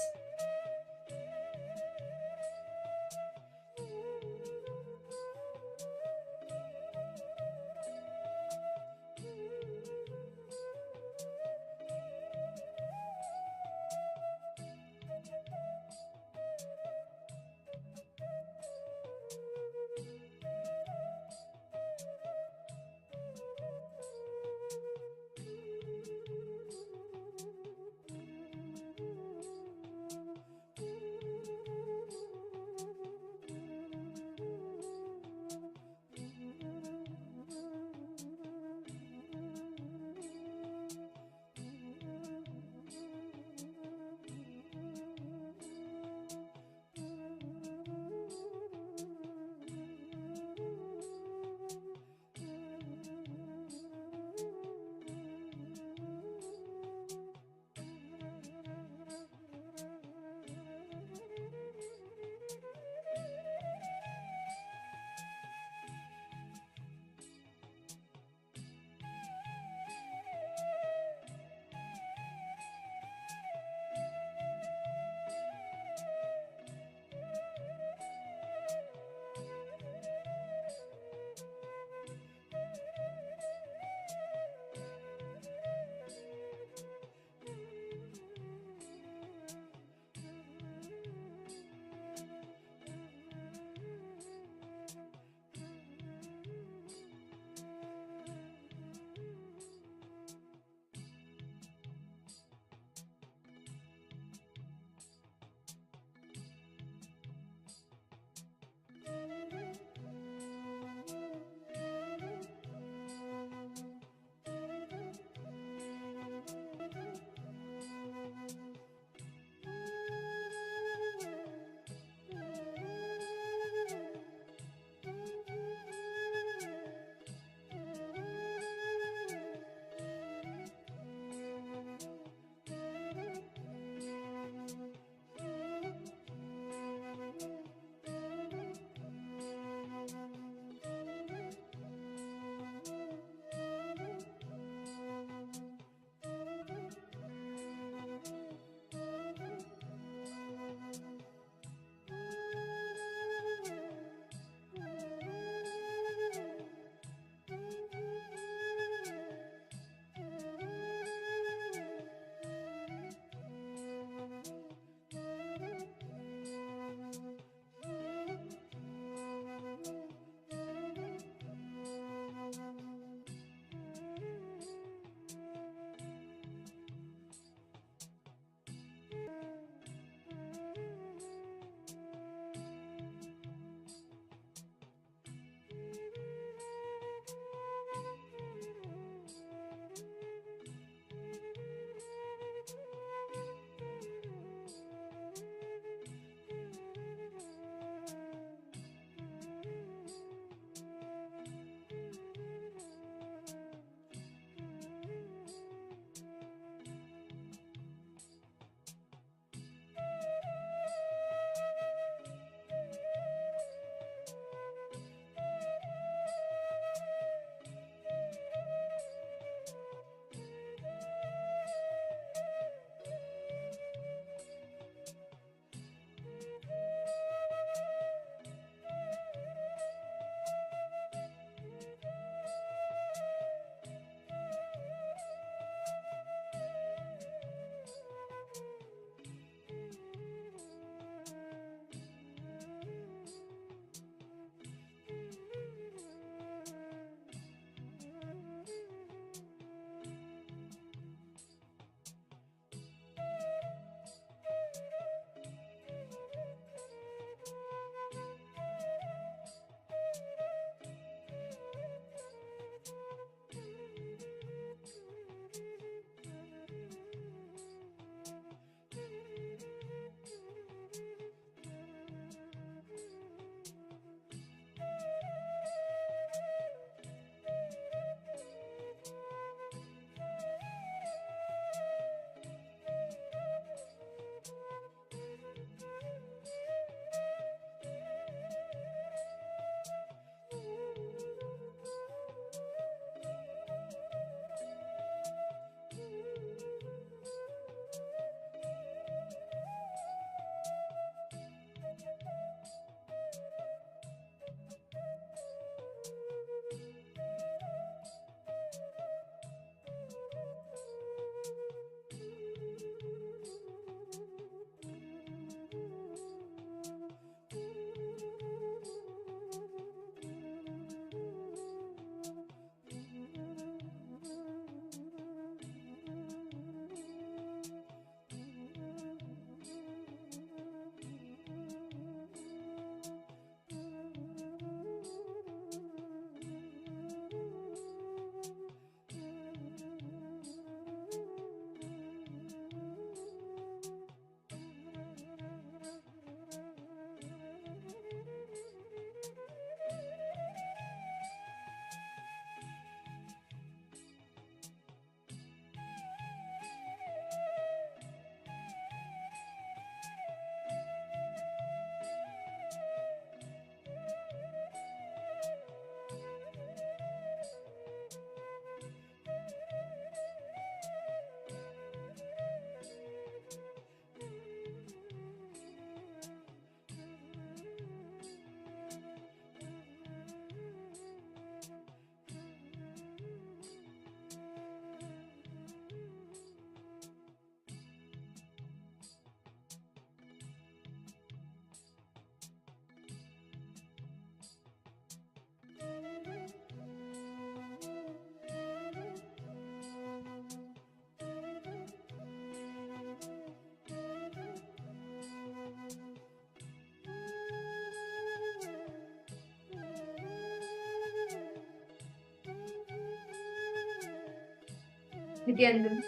Nithyananda,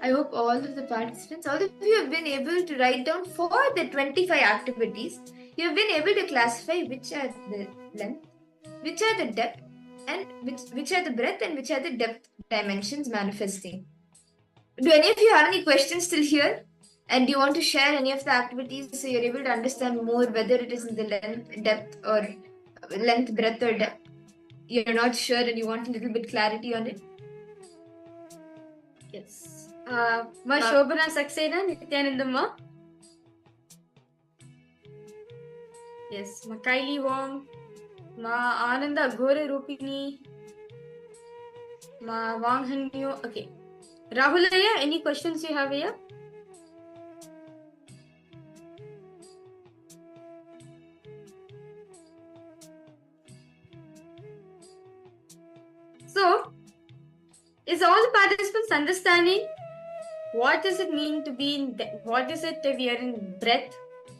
I hope all of the participants, all of you have been able to write down for the 25 activities. You have been able to classify which are the length, which are the depth, and which are the breadth, and which are the depth dimensions manifesting. Do any of you have any questions still here? And do you want to share any of the activities so you're able to understand more whether it is in the length, breadth, or depth? You're not sure and you want a little bit clarity on it? Yes. Ma Shobana Saxena, Nithyanandamma. Yes. Ma Kylie Wong. Ma Ananda Ghore Rupini. Ma Wang Hanyo. Okay. Rahulaya, any questions you have here? So, is all the participants understanding what does it mean to be in what is it if we are in breadth,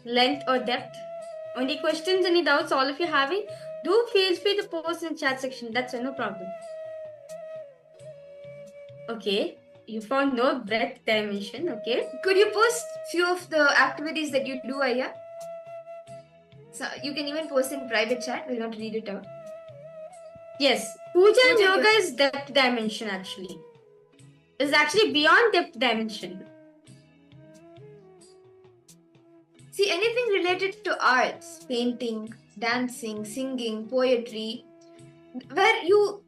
length, or depth? Any questions, any doubts, all of you having? Do feel free to post in chat section. That's no problem. Okay, you found no breadth dimension. Okay, could you post few of the activities that you do, Aya? So you can even post in private chat. We'll not read it out. Yes, puja and yoga is depth dimension actually. It's actually beyond depth dimension. See, anything related to arts, painting, dancing, singing, poetry, where you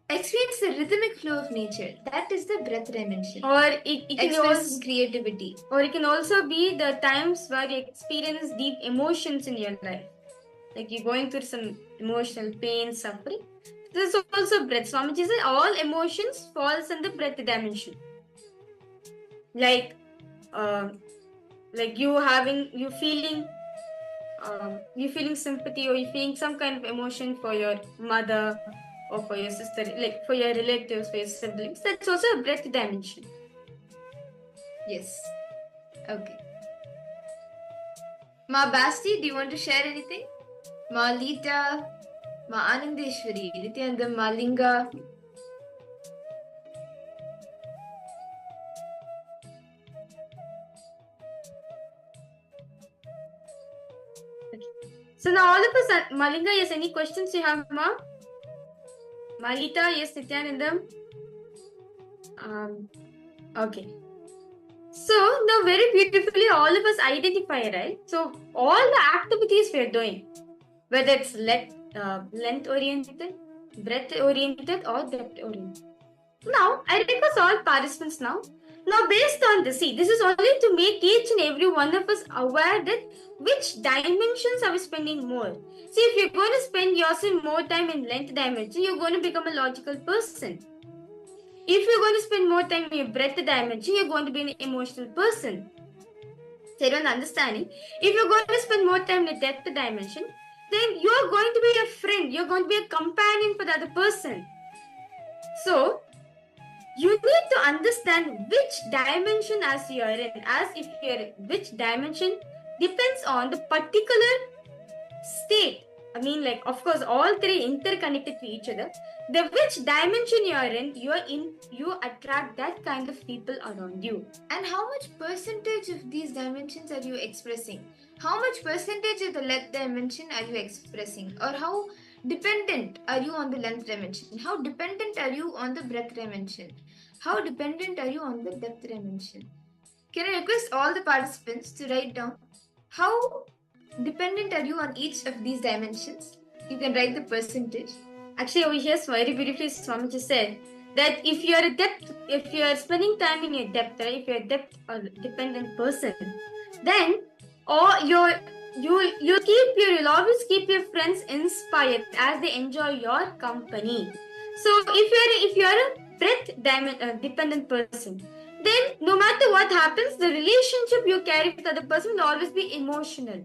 experience the rhythmic flow of nature, that is the breadth dimension. Or it can also creativity. Or it can also be the times where you experience deep emotions in your life. Like you're going through some emotional pain, suffering. This is also breadth. Swamiji said all emotions falls in the breadth dimension. Like you feeling sympathy, or you feeling some kind of emotion for your mother or for your sister, like for your relatives, for your siblings. That's also a breadth dimension. Yes. Okay. Ma Basti, do you want to share anything? Ma Lita, Ma Anandeshwari, Nithyananda, Ma Linga. So now all of us, Malinga, yes, any questions you have, Ma? Malita, yes, Nithyanandam. Okay. So now very beautifully all of us identify, right? So all the activities we are doing, whether it's length oriented, breadth oriented, or depth oriented. Now I request all participants now. Now based on this, see, this is only to make each and every one of us aware that which dimensions are we spending more. See, if you're going to spend yourself more time in length dimension, you're going to become a logical person. If you're going to spend more time in your breadth dimension, you're going to be an emotional person. So you don't understanding. If you're going to spend more time in the depth dimension, then you're going to be a friend. You're going to be a companion for the other person. So you need to understand which dimension as you are in. As if you're in which dimension depends on the particular state. I mean, like, of course, all three interconnected to each other. The which dimension you are in, you attract that kind of people around you. And how much percentage of these dimensions are you expressing? How much percentage of the length dimension are you expressing? Or how dependent are you on the length dimension? How dependent are you on the breadth dimension? How dependent are you on the depth dimension? Can I request all the participants to write down how dependent are you on each of these dimensions? You can write the percentage. Actually, over here, very beautifully, Swamiji said that if you are spending time in your depth, right? If you're a depth or dependent person, then you'll always keep your friends inspired as they enjoy your company. So if you're a breadth dependent person, then no matter what happens, the relationship you carry with other person will always be emotional.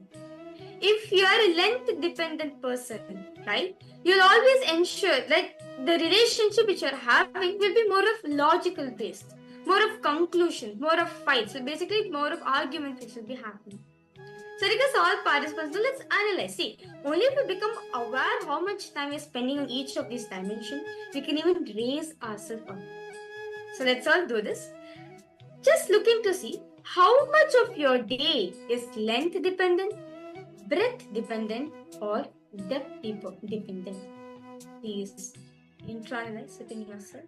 If you are a length dependent person, right, you'll always ensure that the relationship which you're having will be more of logical based, more of conclusion, more of fights. So basically more of argument which will be happening. So because all participants, let's analyze. See, only if we become aware how much time we're spending on each of these dimensions, we can even raise ourselves up. So let's all do this. Just looking to see how much of your day is length dependent, breadth dependent, or depth dependent. Please internalize it in yourself.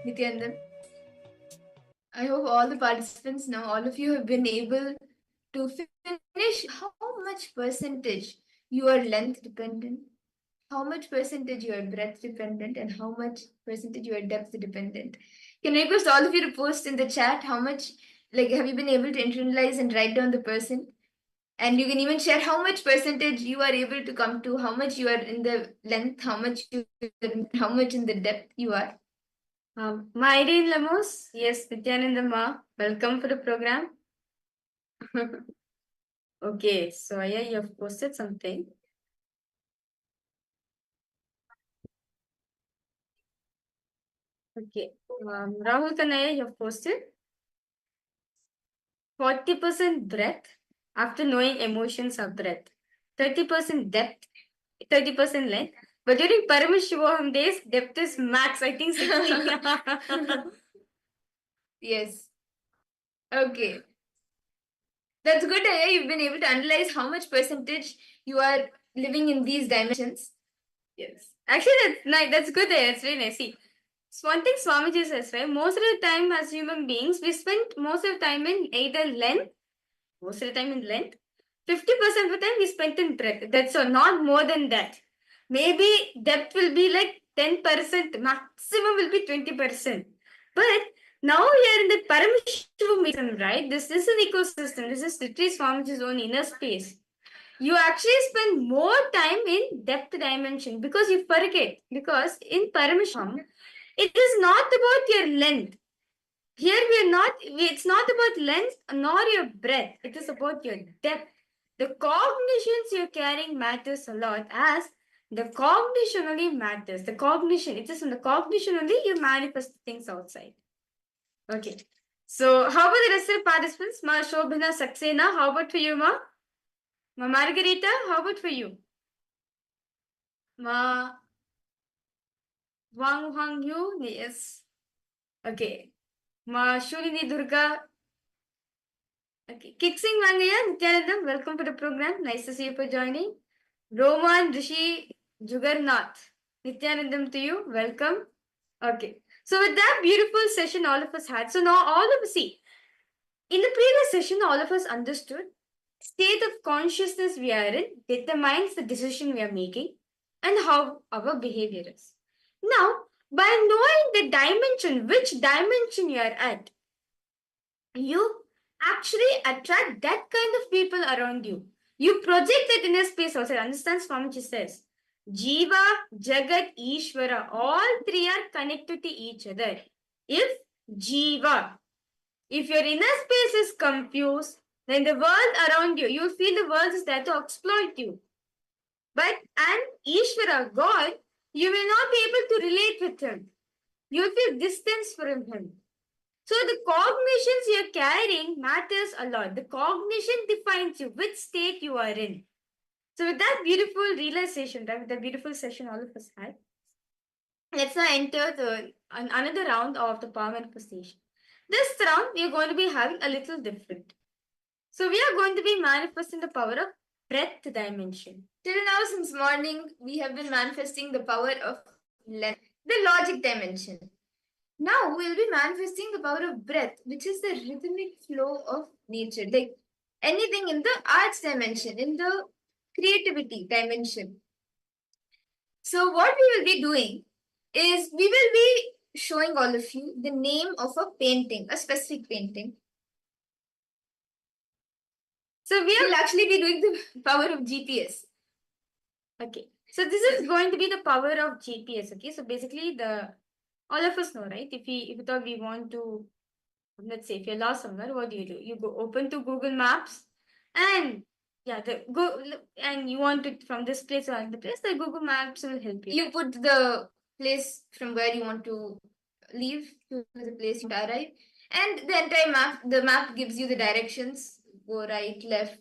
Nithyananda, I hope all the participants now, all of you have been able to finish how much percentage you are length dependent, how much percentage you are breadth dependent, and how much percentage you are depth dependent. Can I request all of you to post in the chat how much, like, have you been able to internalize and write down the person? And you can even share how much percentage you are able to come to, how much you are in the length, how much in the depth you are. Irene Lemos, yes, Nithyananda Ma, welcome for the program. Okay, so Aya, you have posted something. Okay, Rahul Kanaya, you have posted 40% breadth after knowing emotions are breadth, 30% depth, 30% length. But during Paramashivoham days, depth is max, I think 60. Yes. Okay. That's good, Aya. You've been able to analyze how much percentage you are living in these dimensions. Yes. Actually, that's nice. That's good. That's really nice. See, so one thing Swamiji says, right? Most of the time, as human beings, we spend most of the time in either length, most of the time in length, 50% of the time we spent in breadth. That's all, not more than that. Maybe depth will be like 10%, maximum will be 20%. But now we are in the Paramashivoham, right? This is an ecosystem. This is literally Swamiji's own inner space. You actually spend more time in depth dimension because you forget. Because in Paramashivoham, it is not about your length. Here it's not about length nor your breadth. It is about your depth. The cognitions you're carrying matters a lot, as the cognition only matters. The cognition, it is in the cognition only you manifest things outside. Okay. So how about the rest of the participants? Ma Shobhana Saxena, how about for you, Ma? Ma Margarita, how about for you? Ma Wang Hang Yu, yes. Okay. Ma Shulini Durga. Okay. Kiksing Mangaya, Nithyanandam, welcome to the program. Nice to see you for joining. Roman Rishi Jugarnath. Nithyanandam to you. Welcome. Okay. So with that beautiful session all of us had. So now all of us see. In the previous session, all of us understood state of consciousness we are in determines the decision we are making and how our behavior is. Now, by knowing the dimension, which dimension you are at, you actually attract that kind of people around you. You project that inner space also. Understand Swamiji says, Jiva, Jagat, Ishvara, all three are connected to each other. If Jiva, if your inner space is confused, then the world around you, you'll feel the world is there to exploit you. But and Ishvara, God, you will not be able to relate with him. You'll feel distance from him. So the cognitions you're carrying matters a lot. The cognition defines you, which state you are in. So with that beautiful realization, right, with that beautiful session all of us had, let's now enter another round of the power manifestation. This round, we are going to be having a little different. So we are going to be manifesting the power of breadth dimension. Till now, since morning, we have been manifesting the power of length, the logic dimension. Now we'll be manifesting the power of breath, which is the rhythmic flow of nature, like anything in the arts dimension, in the creativity dimension. So what we will be doing is we will be showing all of you the name of a painting, a specific painting. So we will actually be doing the power of GPS. Okay. So this is going to be the power of GPS. Okay. So basically all of us know, right? If we thought we want to, let's say if you're lost somewhere, what do? You go open to Google Maps and and you want it from this place or the place, the Google Maps will help you. You put the place from where you want to leave to the place you arrive, and the entire map gives you the directions, go right, left,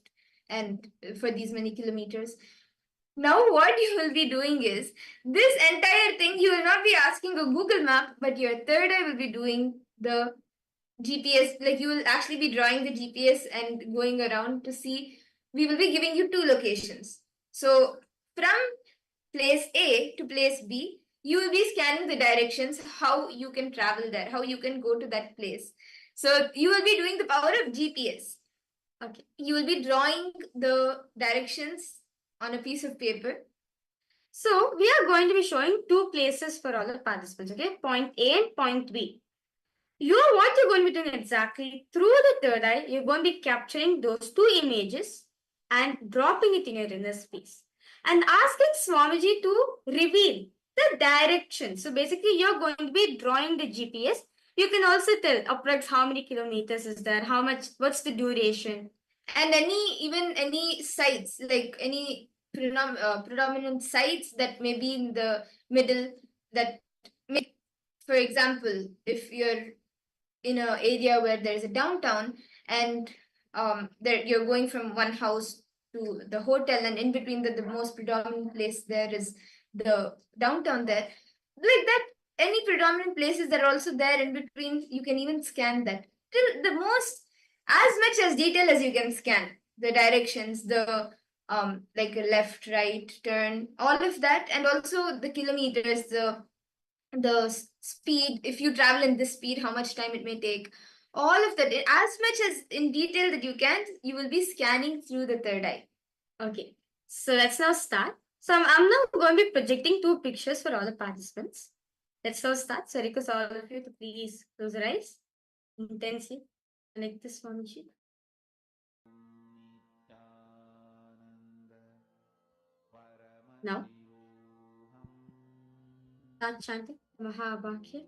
and for these many kilometers. Now what you will be doing is, this entire thing, you will not be asking a Google map, but your third eye will be doing the GPS, like you will actually be drawing the GPS and going around to see. We will be giving you two locations. So from place A to place B, you will be scanning the directions, how you can travel there, how you can go to that place. So you will be doing the power of GPS. Okay. You will be drawing the directions on a piece of paper. So we are going to be showing two places for all the participants, okay? Point A and point B. What you're going to be doing exactly through the third eye, you're going to be capturing those two images and dropping it in your inner space and asking Swamiji to reveal the direction. So basically, you're going to be drawing the GPS. You can also tell approx how many kilometers is there, how much, what's the duration, and any sites, like any predominant sites that may be in the middle. That may, for example, if you're in an area where there's a downtown and there you're going from one house to the hotel, and in between the most predominant place there is the downtown there, like that, any predominant places that are also there in between, you can even scan that till the most, as much as detail as you can scan the directions, the like a left, right, turn, all of that, and also the kilometers, the speed, if you travel in this speed, how much time it may take, all of that, as much as in detail that you can, you will be scanning through the third eye. Okay, so let's now start. So I'm now going to be projecting two pictures for all the participants. Let's now start. So I request all of you to please close your eyes intensely. Connect this one sheet. Now, start chanting Mahabhakya.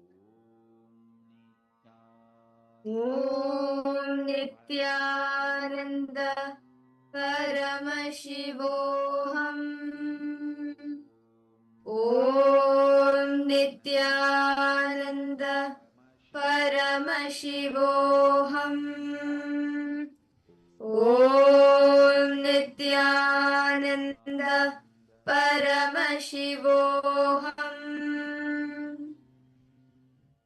Om Nithyananda Paramashivoham. Om Nithyananda Paramashivoham. Om Nithyananda Paramashivoham.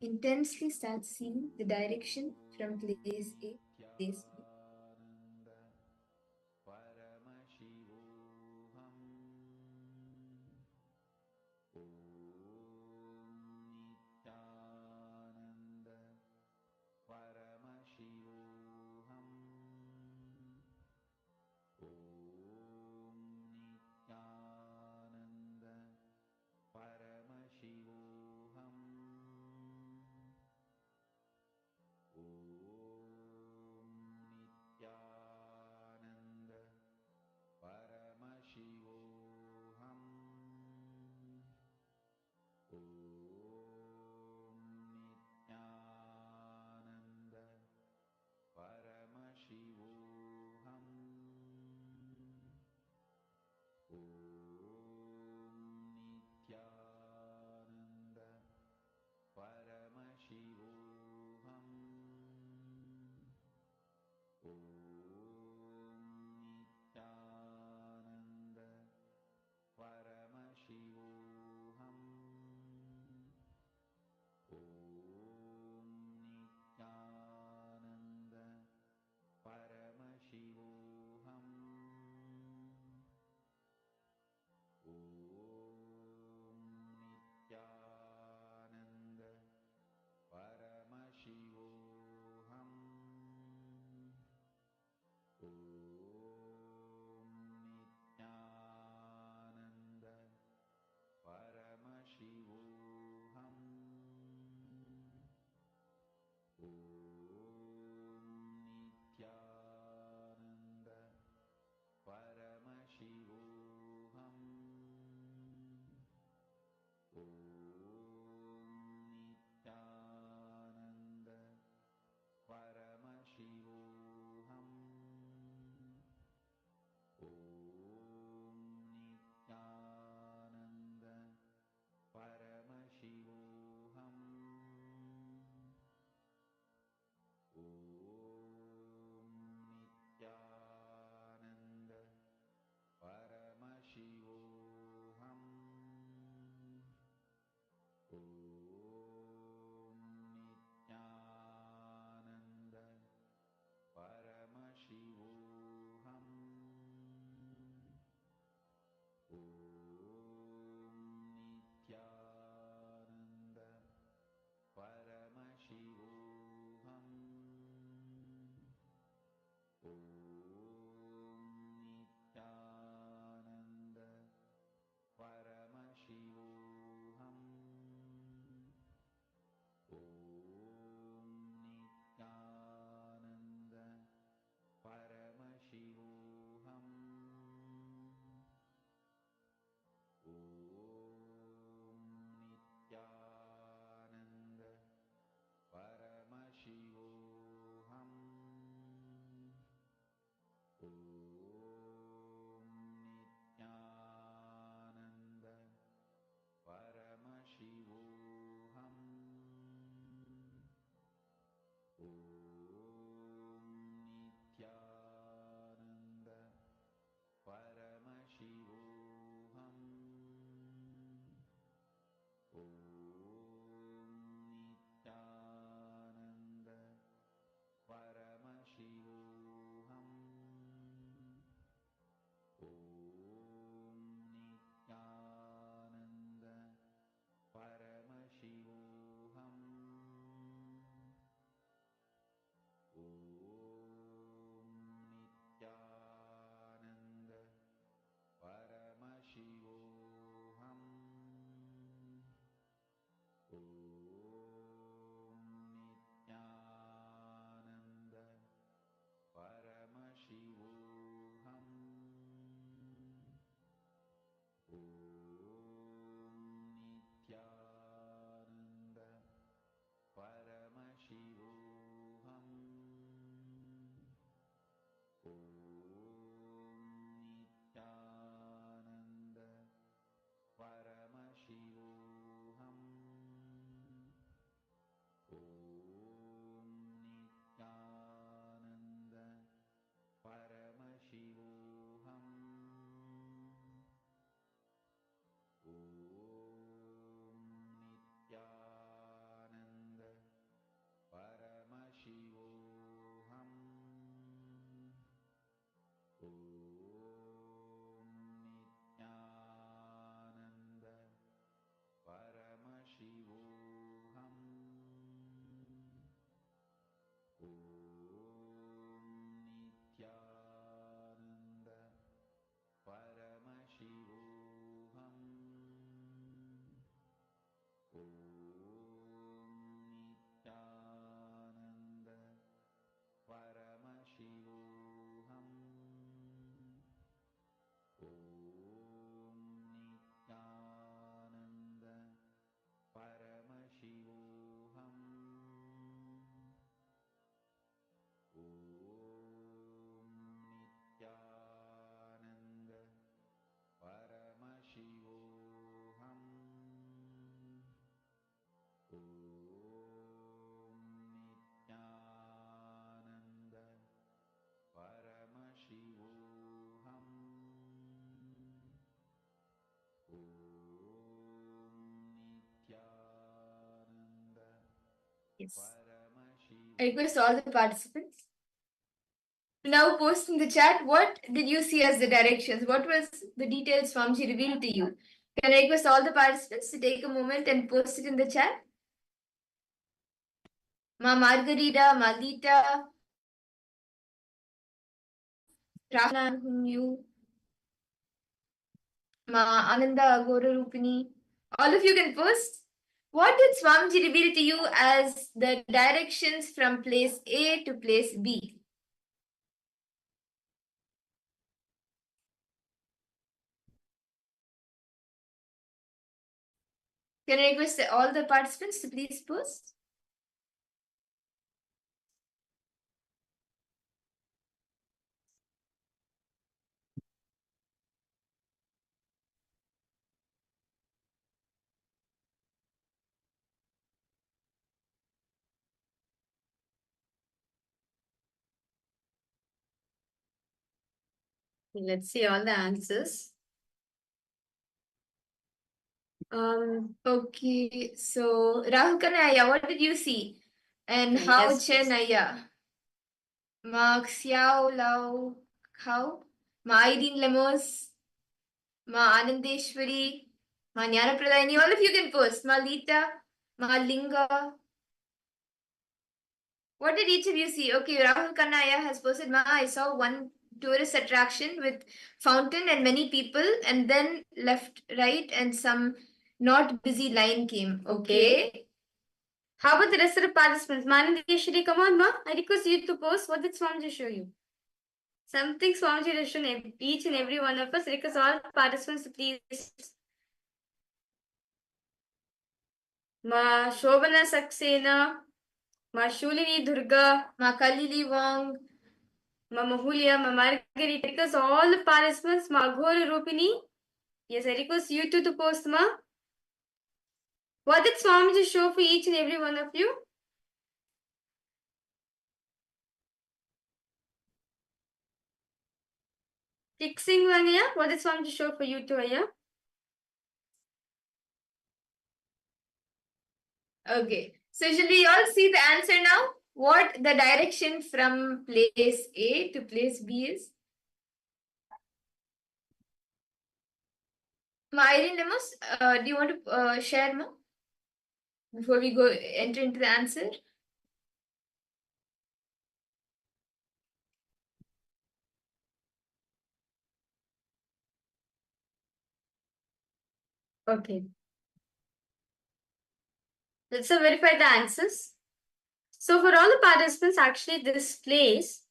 Intensely start seeing the direction from place A to place B. Nithyananda Paramashivoham Nithyananda Paramashivoham Nithyananda Paramashivoham Nithyananda Paramashivoham Nithyananda Paramashivoham Nithyananda Paramashivoham Nithyananda Paramashivoham Nithyananda Paramashivoham Nithyananda Paramashivoham Nithyananda Paramashivoham Nithyananda Paramashivoham Nithyananda Paramashivoham Nithyananda Paramashivoham Nithyananda Paramashivoham Nithyananda Paramashivoham Nithyananda Paramashivoham Nithyananda Paramashivoham Nithyananda Paramashivoham Nithyananda Paramashivoham Nithyananda Yes. Paramashivoham. I request all the participants to now post in the chat what did you see as the directions? What was the details Swamiji revealed to you? Can I request all the participants to take a moment and post it in the chat? Ma Margarita, Malita, Rahana, whom you, Ma Ananda, Agora Rupini. All of you can post. What did Swamiji reveal to you as the directions from place A to place B? Can I request all the participants to please post? Let's see all the answers. Okay, so Rahul Kanaya, what did you see? And how Yes, Chenaya? Ma Xiao Lao How? Ma Aideen Lemos, Ma Anandeshwari, Ma Jnanapradayini, all of you can post. Ma Lita, Ma Linga. What did each of you see? Okay, Rahul Kannaya has posted, Ma, I saw one tourist attraction with fountain and many people, and then left, right, and some not busy line came. Okay. How about the rest of the participants? Manandeshwari, come on, Ma. I request you to post. What did Swamiji show you? Something Swamiji has shown each and every one of us. Request all participants to please. Ma Shobana Saxena, Ma Shulini Durga, Ma Kalili Wong, Ma Mahulia, Ma Margarita. Request all the participants. Ma Ghora Rupini. Yes, I request you two to post, Ma. What did Swamiji show for each and every one of you? Fixing one, yeah? What did Swamiji show for you two, yeah? Okay. So shall we all see the answer now? What the direction from place A to place B is? Ma Irene Lemos, do you want to share, Ma? Before we go enter into the answer? Okay. Let's verify the answers. So for all the participants, actually this place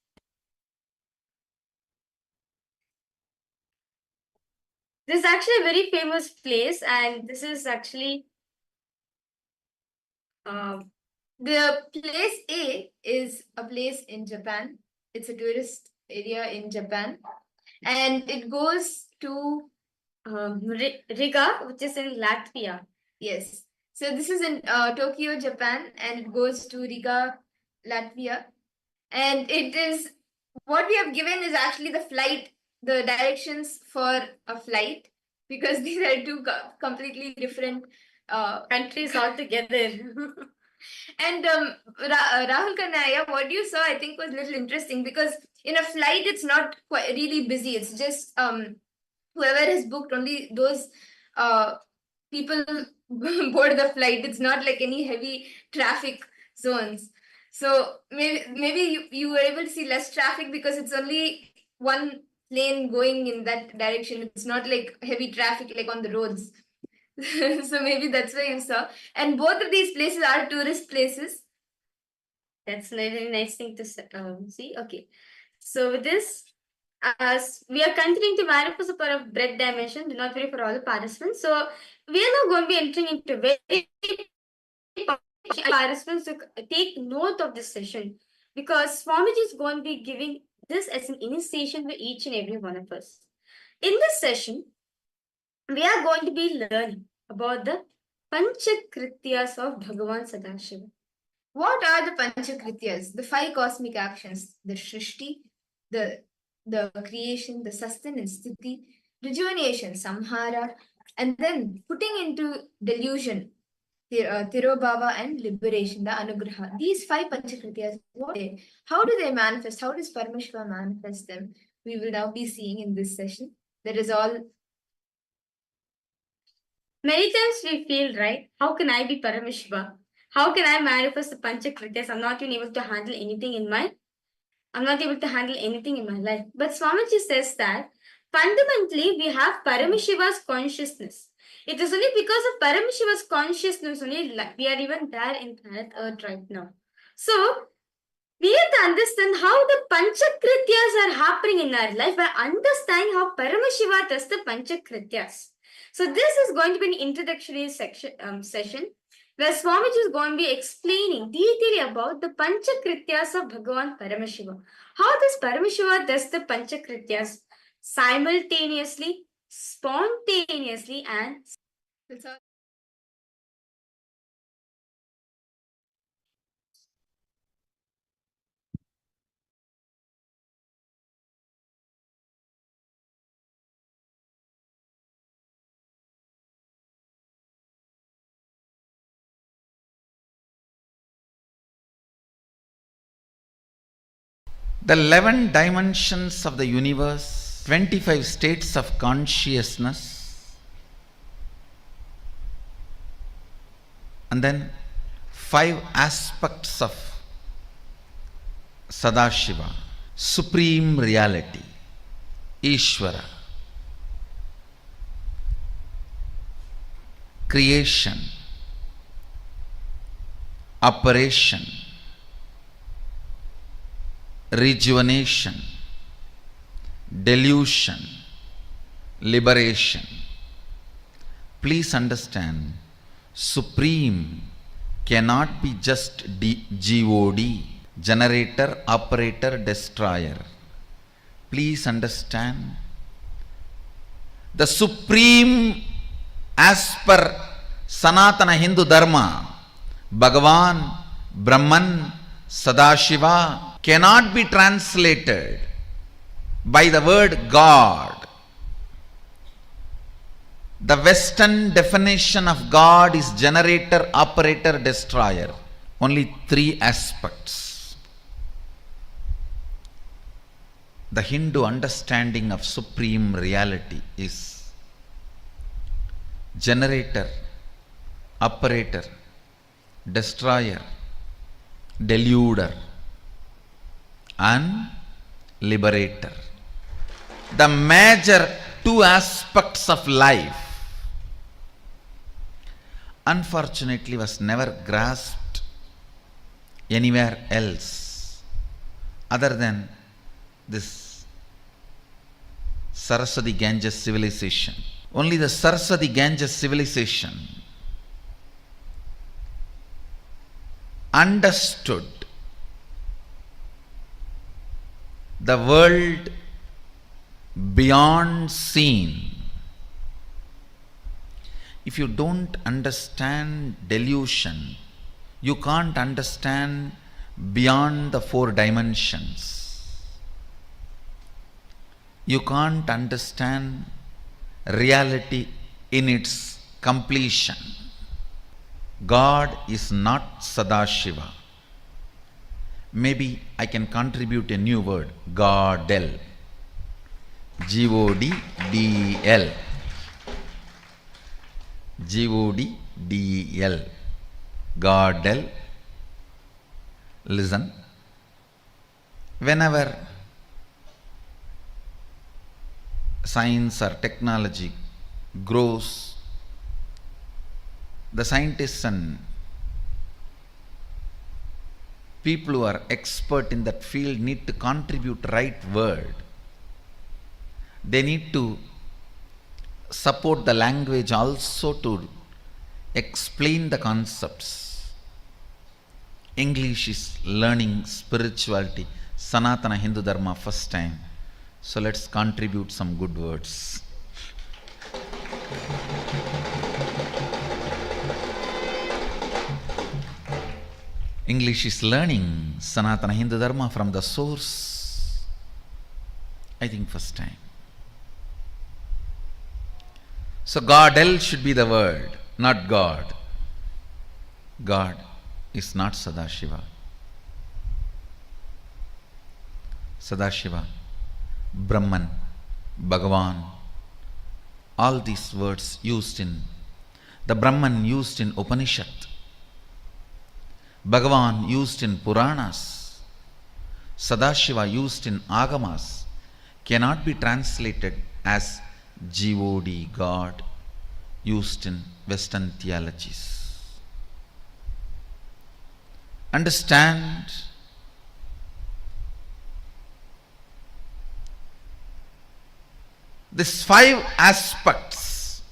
this is actually a very famous place, and this is actually the place A is a place in Japan. It's a tourist area in Japan, and it goes to Riga, which is in Latvia. Yes. So this is in Tokyo, Japan, and it goes to Riga, Latvia. And it is what we have given is actually the flight, the directions for a flight, because these are two completely different countries altogether. And Rahul Kannaya, what you saw, I think, was a little interesting, because in a flight, it's not quite really busy. It's just whoever has booked, only those people board the flight. It's not like any heavy traffic zones. So maybe you were able to see less traffic because it's only one lane going in that direction. It's not like heavy traffic like on the roads. So maybe that's why you saw. And both of these places are tourist places. That's a very nice thing to see. Okay. So with this, as we are continuing to manifest the power of bread dimension, do not worry for all the participants. So we are now going to be entering into very participants to take note of this session, because Swamiji is going to be giving this as an initiation for each and every one of us. In this session, we are going to be learning about the Panchakrityas of Bhagavan Sadashiva. What are the Panchakrityas? The 5 cosmic actions: the Shrishti, the creation, the sustenance, Sthiti, rejuvenation, Samhara, and then putting into delusion, Tirobhava, and liberation, the Anugraha. These 5 Panchakrityas, how do they manifest? How does Paramashiva manifest them? We will now be seeing in this session. That is all. Many times we feel, right, how can I be Paramashiva? How can I manifest the Panchakrityas? I'm not even able to handle anything in my life. But Swamiji says that fundamentally we have Paramashiva's consciousness. It is only because of Paramashiva's consciousness only we are even there in planet Earth right now. So we have to understand how the Panchakrityas are happening in our life by understanding how Paramashiva does the Panchakrityas. So this is going to be an introductory session where Swamiji is going to be explaining detailing about the Panchakrityas of Bhagavan Paramashiva. How does Paramashiva does the Panchakrityas simultaneously, spontaneously, and The 11 dimensions of the universe, 25 states of consciousness, and then 5 aspects of Sadashiva, supreme reality, Ishvara, creation, operation, rejuvenation, delusion, liberation. Please understand, supreme cannot be just God, generator, operator, destroyer. Please understand, the supreme as per Sanatana Hindu Dharma, Bhagavan, Brahman, Sadashiva cannot be translated by the word God. The Western definition of God is generator, operator, destroyer. Only three aspects. The Hindu understanding of supreme reality is generator, operator, destroyer, deluder, and liberator. The major two aspects of life unfortunately was never grasped anywhere else other than this Saraswati Ganges civilization. Only the Saraswati Ganges civilization understood the world beyond seen. If you don't understand delusion, you can't understand beyond the four dimensions. You can't understand reality in its completion. God is not Sadashiva. Maybe I can contribute a new word, Godel. G-O-D-D-E-L. G-O-D-D-E-L. Godel. Listen. Whenever science or technology grows, the scientists and people who are expert in that field need to contribute right word. They need to support the language also to explain the concepts. English is learning spirituality, Sanatana Hindu Dharma first time. So let's contribute some good words. English is learning Sanatana Hindu Dharma from the source, I think first time. So Godel should be the word, not God. God is not Sadashiva. Sadashiva, Brahman, Bhagavan, all these words used in, the Brahman used in Upanishad, Bhagavan used in Puranas, Sadashiva used in Agamas, cannot be translated as G-O-D, God, used in Western theologies. Understand, these five aspects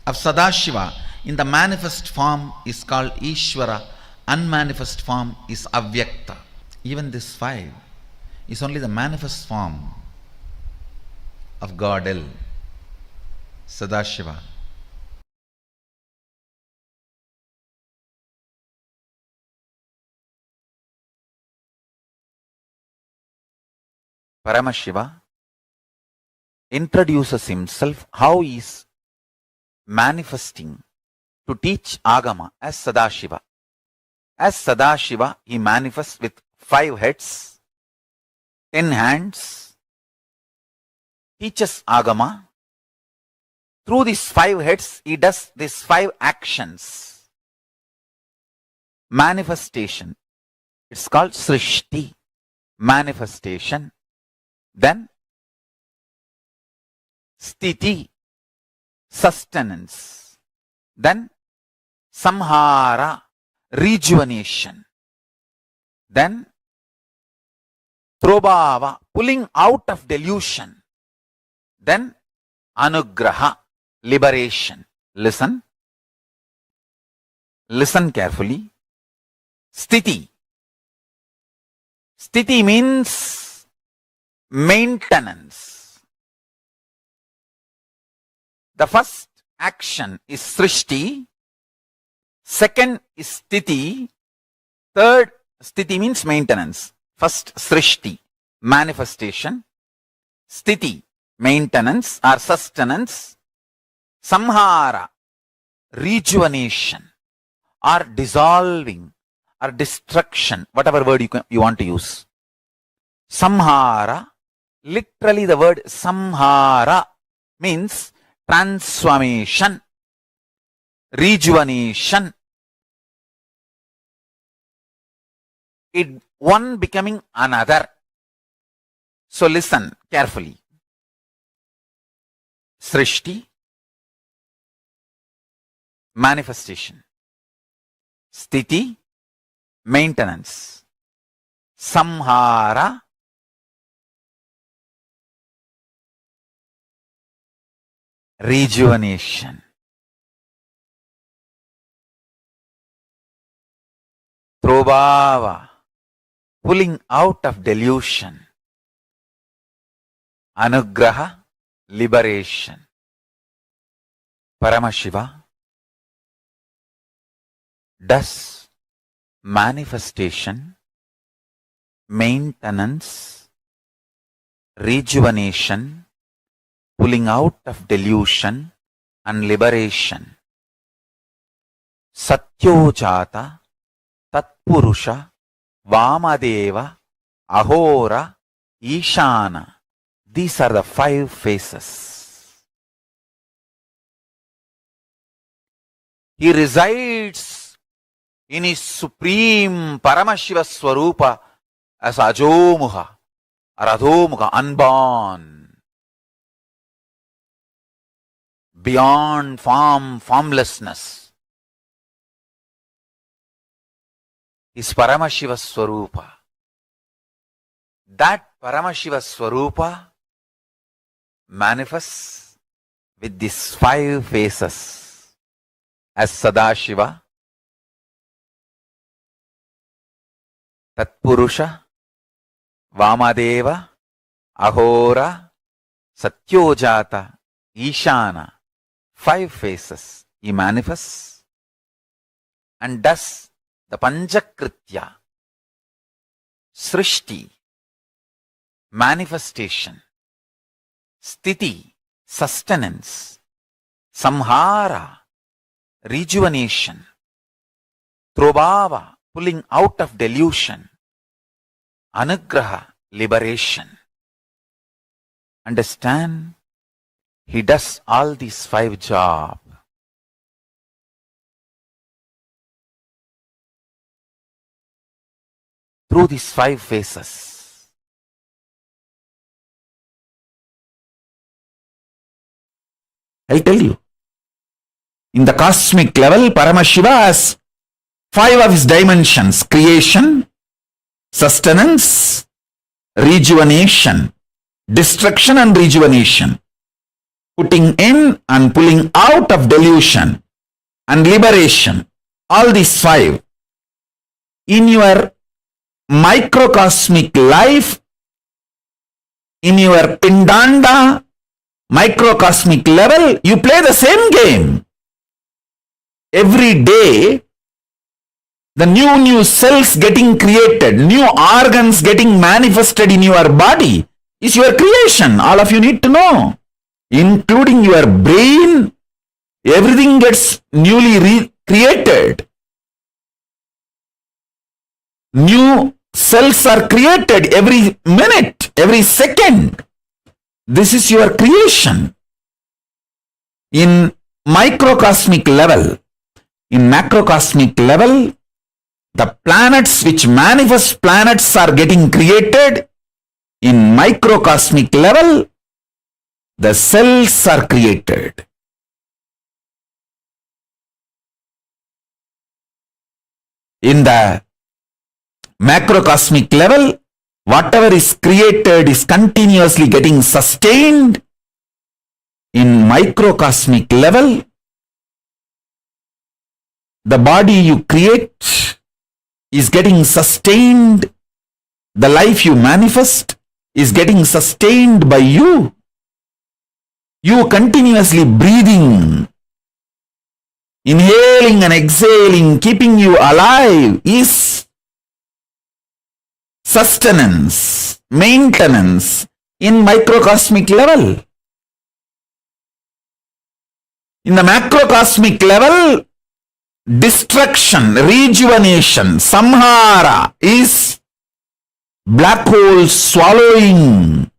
of Sadashiva in the manifest form is called Ishvara, unmanifest form is Avyakta. Even this five is only the manifest form of Godel, Sadashiva. Paramashiva introduces himself how he is manifesting to teach Agama as Sadashiva. As Sadashiva, he manifests with 5 heads, 10 hands, teaches Agama. Through these 5 heads, he does these 5 actions. Manifestation. It's called Srishti. manifestation. Then sthiti, sustenance. Then samhara, rejuvenation. Then prabhava, pulling out of delusion. Then anugraha, liberation. Listen. Listen carefully. Sthiti. Sthiti means maintenance. The first action is srishti. Second is sthiti. Third, sthiti means maintenance. First, srishti, manifestation. Sthiti, maintenance or sustenance. Samhara, rejuvenation or dissolving or destruction, whatever word you want to use. Samhara, literally the word samhara means transformation, rejuvenation. It one becoming another. So listen carefully. Srishti, manifestation. Sthiti, maintenance. Samhara, rejuvenation. Prabhava, pulling out of delusion. Anugraha, liberation. Paramashiva does manifestation, maintenance, rejuvenation, pulling out of delusion and liberation. Satyojata, Tatpurusha, Vamadeva, Ahora, Ishana. These are the 5 phases. He resides in his supreme Paramashiva Swarupa as Ajomuha or Adhomuha, unborn, beyond form, formlessness. Is Paramashiva Swarupa. That Paramashiva Swarupa manifests with these 5 phases as Sadashiva, Tatpurusha, Vamadeva, Ahora, Satyojata, Ishana. 5 phases he manifests and does the Panchakritya, Srishti, manifestation, Sthiti, sustenance, Samhara, rejuvenation, Prabhava, pulling out of delusion, Anugraha, liberation. Understand? He does all these 5 jobs. Through these 5 phases. I'll tell you. In the cosmic level, Paramashiva has 5 of his dimensions: creation, sustenance, rejuvenation, destruction and rejuvenation, putting in and pulling out of delusion, and liberation. All these 5. In your microcosmic life, in your Pindanda microcosmic level, you play the same game. Every day, the new cells getting created, new organs getting manifested in your body is your creation. All of you need to know. Including your brain, everything gets newly created. New cells are created every minute, every second. This is your creation. In microcosmic level, in macrocosmic level, The planets which manifest planets are getting created in microcosmic level. The cells are created. In the macrocosmic level, whatever is created is continuously getting sustained. In microcosmic level, the body you create is getting sustained. The life you manifest is getting sustained by you. You continuously breathing, inhaling and exhaling, keeping you alive is sustenance, maintenance in microcosmic level. In the macrocosmic level, destruction, rejuvenation, samhara is black holes swallowing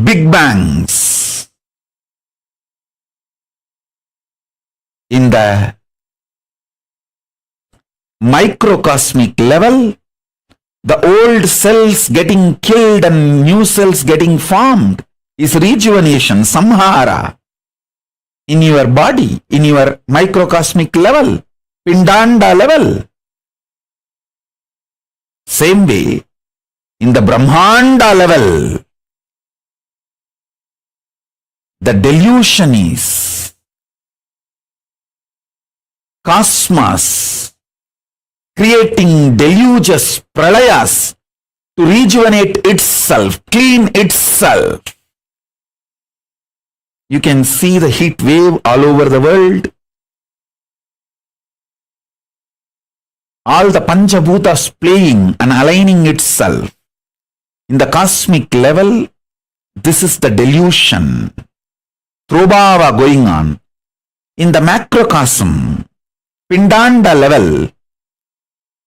big bangs. In the microcosmic level, the old cells getting killed and new cells getting formed is rejuvenation, samhara. In your body, in your microcosmic level, pindanda level. Same way, in the Brahmanda level, the delusion is cosmos creating deluges, pralayas to rejuvenate itself, clean itself. You can see the heat wave all over the world. All the Panchabhutas playing and aligning itself. In the cosmic level, this is the delusion. Throbhava going on. In the macrocosm, Pindanda level,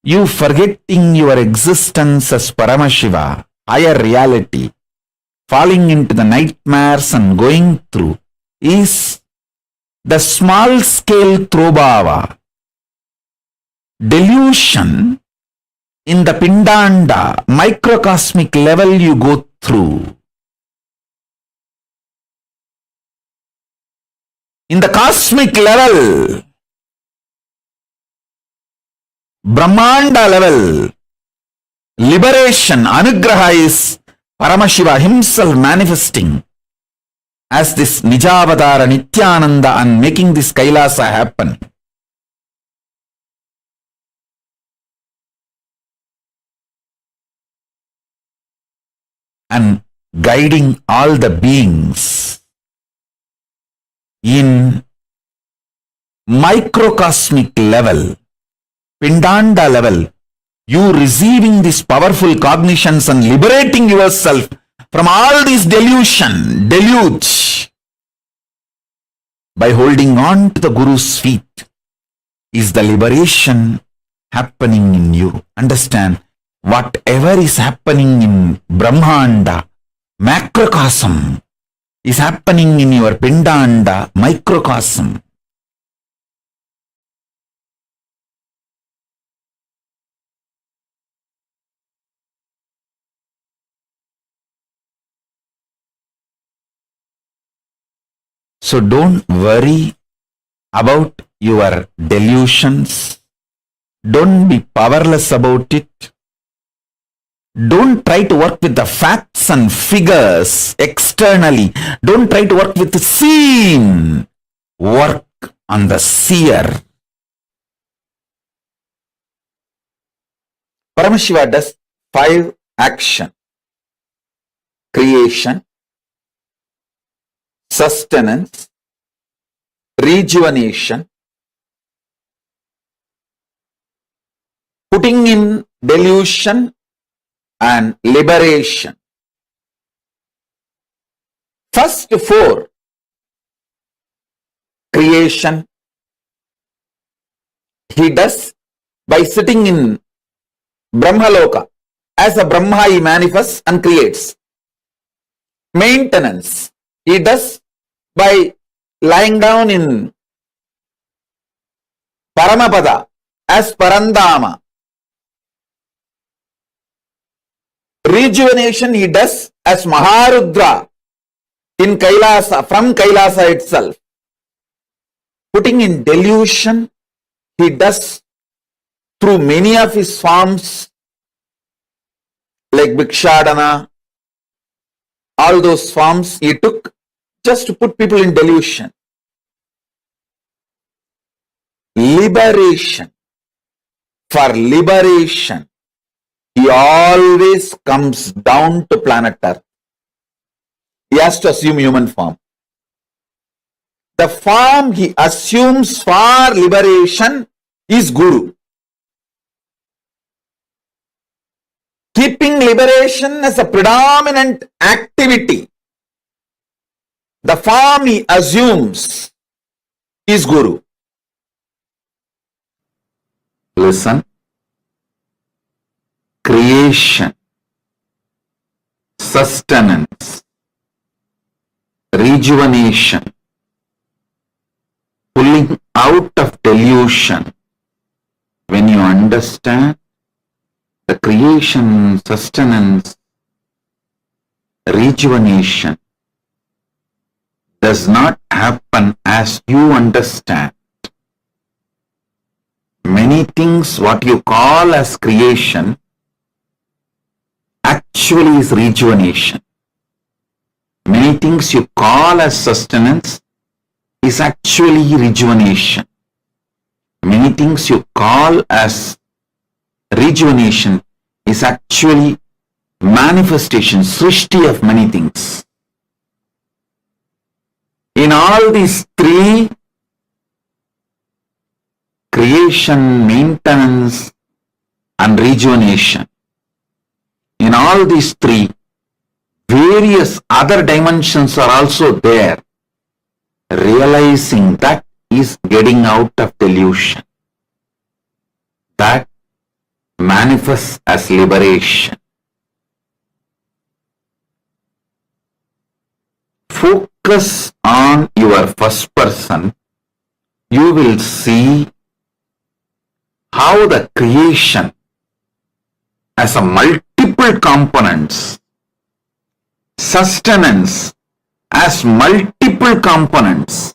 you forgetting your existence as Paramashiva, higher reality, falling into the nightmares and going through is the small scale Throbhava. Delusion in the Pindanda, microcosmic level you go through. In the cosmic level, Brahmanda level, liberation, anugraha is Paramashiva himself manifesting as this Nijavadara Nithyananda and making this KAILASA happen. And guiding all the beings in microcosmic level, Pindanda level, you receiving these powerful cognitions and liberating yourself from all this delusion, deluge, by holding on to the Guru's feet is the liberation happening in you. Understand, whatever is happening in Brahmanda, macrocosm, is happening in your Pindanda, microcosm. So don't worry about your delusions. Don't be powerless about it. Don't try to work with the facts and figures externally. Don't try to work with the seen. Work on the seer. Paramashiva does 5 actions: creation, sustenance, rejuvenation, putting in delusion, and liberation. First 4, creation, he does by sitting in Brahmaloka. As a Brahma he manifests and creates. Maintenance, he does by lying down in Paramapada as Parandama. Rejuvenation he does as Maharudra in Kailasa, from Kailasa itself. Putting in delusion, he does through many of his forms like Bhikshadana, all those forms he took just to put people in delusion. Liberation. For liberation, he always comes down to planet Earth. He has to assume human form. The form he assumes for liberation is Guru. Keeping liberation as a predominant activity, the form he assumes is Guru. Listen. Creation, sustenance, rejuvenation, pulling out of delusion. When you understand the creation, sustenance, rejuvenation does not happen as you understand. Many things what you call as creation actually is rejuvenation. Many things you call as sustenance is actually rejuvenation. Many things you call as rejuvenation is actually manifestation, srishti of many things. In all these three, creation, maintenance, and rejuvenation, in all these three, various other dimensions are also there. Realizing that is getting out of delusion. That manifests as liberation. Focus on your first person. You will see how the creation as a multiple components, sustenance as multiple components,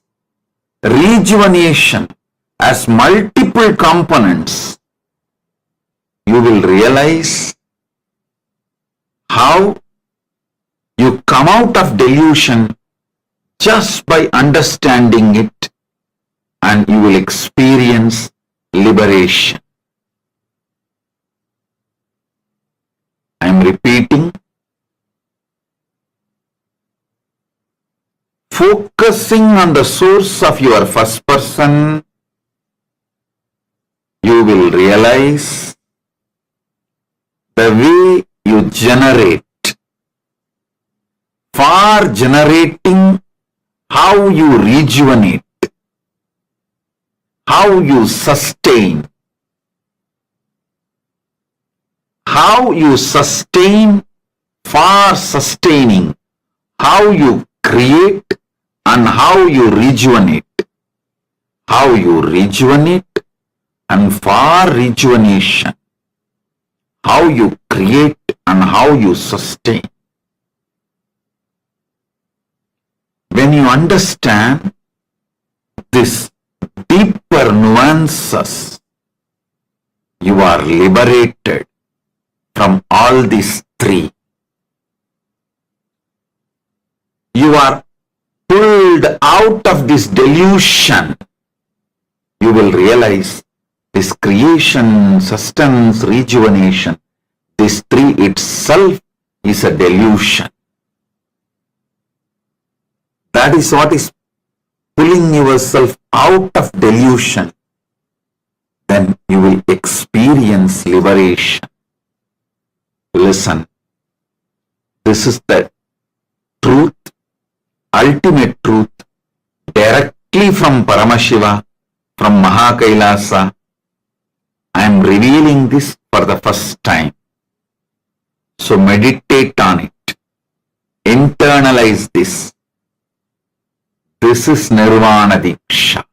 rejuvenation as multiple components, you will realize how you come out of delusion just by understanding it, and you will experience liberation. I am repeating. Focusing on the source of your first person, you will realize the way you generate. For generating, how you rejuvenate, how you sustain, how you sustain for sustaining, how you create and how you rejuvenate, how you rejuvenate and for rejuvenation, how you create and how you sustain. When you understand this deeper nuances, you are liberated from all these three. You are pulled out of this delusion. You will realize this creation, sustenance, rejuvenation, this three itself is a delusion. That is what is pulling yourself out of delusion. Then you will experience liberation. Listen, this is the truth, ultimate truth, directly from Paramashiva, from KAILASA. I am revealing this for the first time. So meditate on it. Internalize this. This is Nirvana Diksha.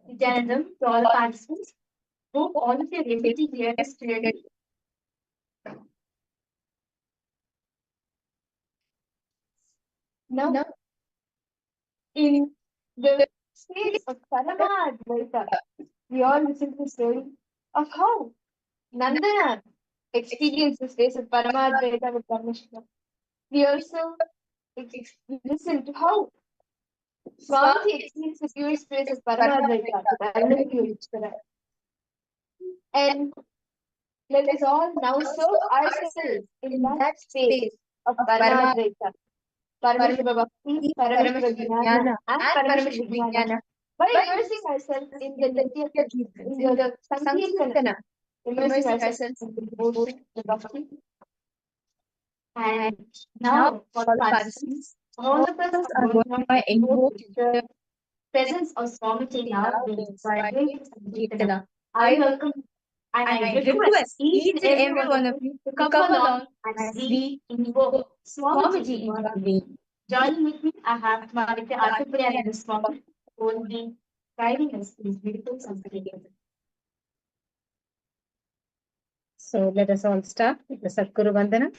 Nithyanandam, to all participants. Hope all of you are able to hear us clearly. Now, in the space of Paramadvaita, we all listen to the story of how Nandana experienced the space of Paramadvaita with Paramashiva. We also listen to how Swamiji experienced the pure space of Paramadvaita with Arunavi. And let us all now serve ourselves in that space of Paramadvaita, Paramashiva Bhakti, Paramashiva Jnana, and Paramashiva Vijnana by immersing ourselves in the Nitya Kirtans, in the Sankirtana, immersing ourselves in the devotion, the Bhakti. And now, for the participants, all of us are going to invoke the presence of Swamiji in our beings by doing Sankirtana. I welcome and I request each and every one of you to come along as we invoke Swamiji in our being. Joining with me, I have Madhya Arthapurya and Swami, who will be guiding us through beautiful Sankirtana. So let us all start with the Sadguru Vandana.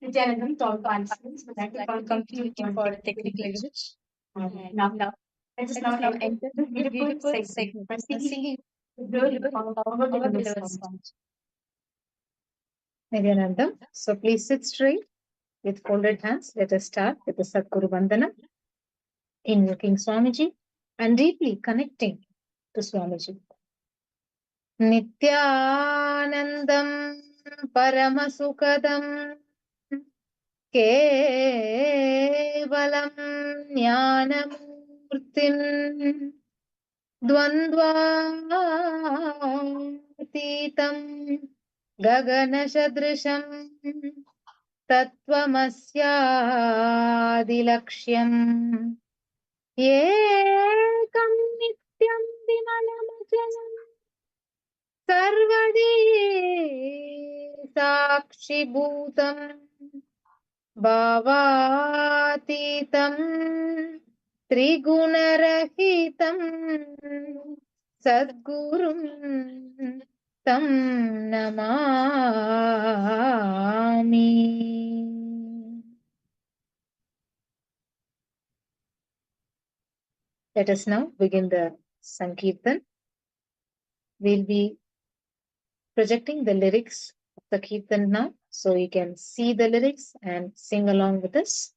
Nithyananda, all participants would like to complete for technical language. Now, let us now enter the beautiful segment by singing our beloved song. Nithyananda. So please sit straight with folded hands. Let us start with the Sadguru Vandana, invoking Swamiji and deeply connecting to Swamiji. Nithyanandam Paramasukadam Kevalam Jnanamurtim Dvandvatitam Gaganashadrisham Tattvamasyaadilakshyam Ekam Nityam Vimalamachalam Sarvadi Sakshibhutam Bhavatitam Trigunarahitam Sadgurum Tam Namami. Let us now begin the Sankirtan. We'll be projecting the lyrics of the Kirtan now, so you can see the lyrics and sing along with us.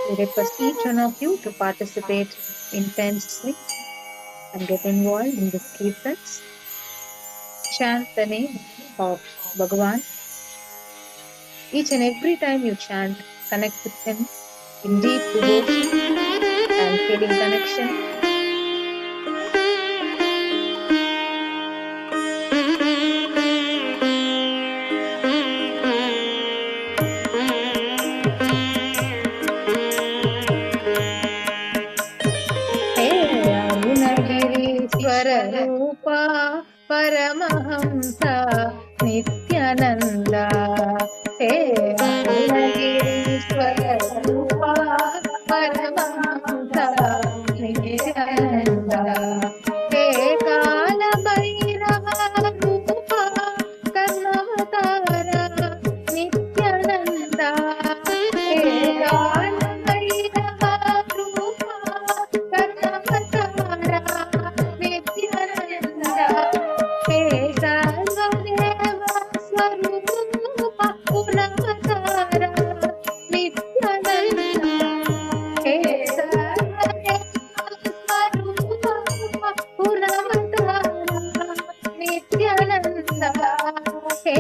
We request each one of you to participate intensely and get involved in the Kirtans. Chant the name of Bhagavan. Each and every time you chant, connect with him in deep devotion and feeling connection. Rupa Paramahamsa Nithyananda Hey Arunagirishwara Rupa Paramahamsa Nithyananda Hey Kalabhairava Rupa Karnavatara Nithyananda Hey Kalabhairava Rupa Karnavatara Nithyananda He Sarvadeva Swarupa Punavatara Nithyananda He Sarvadeva Swarupa Punavatara Nithyananda He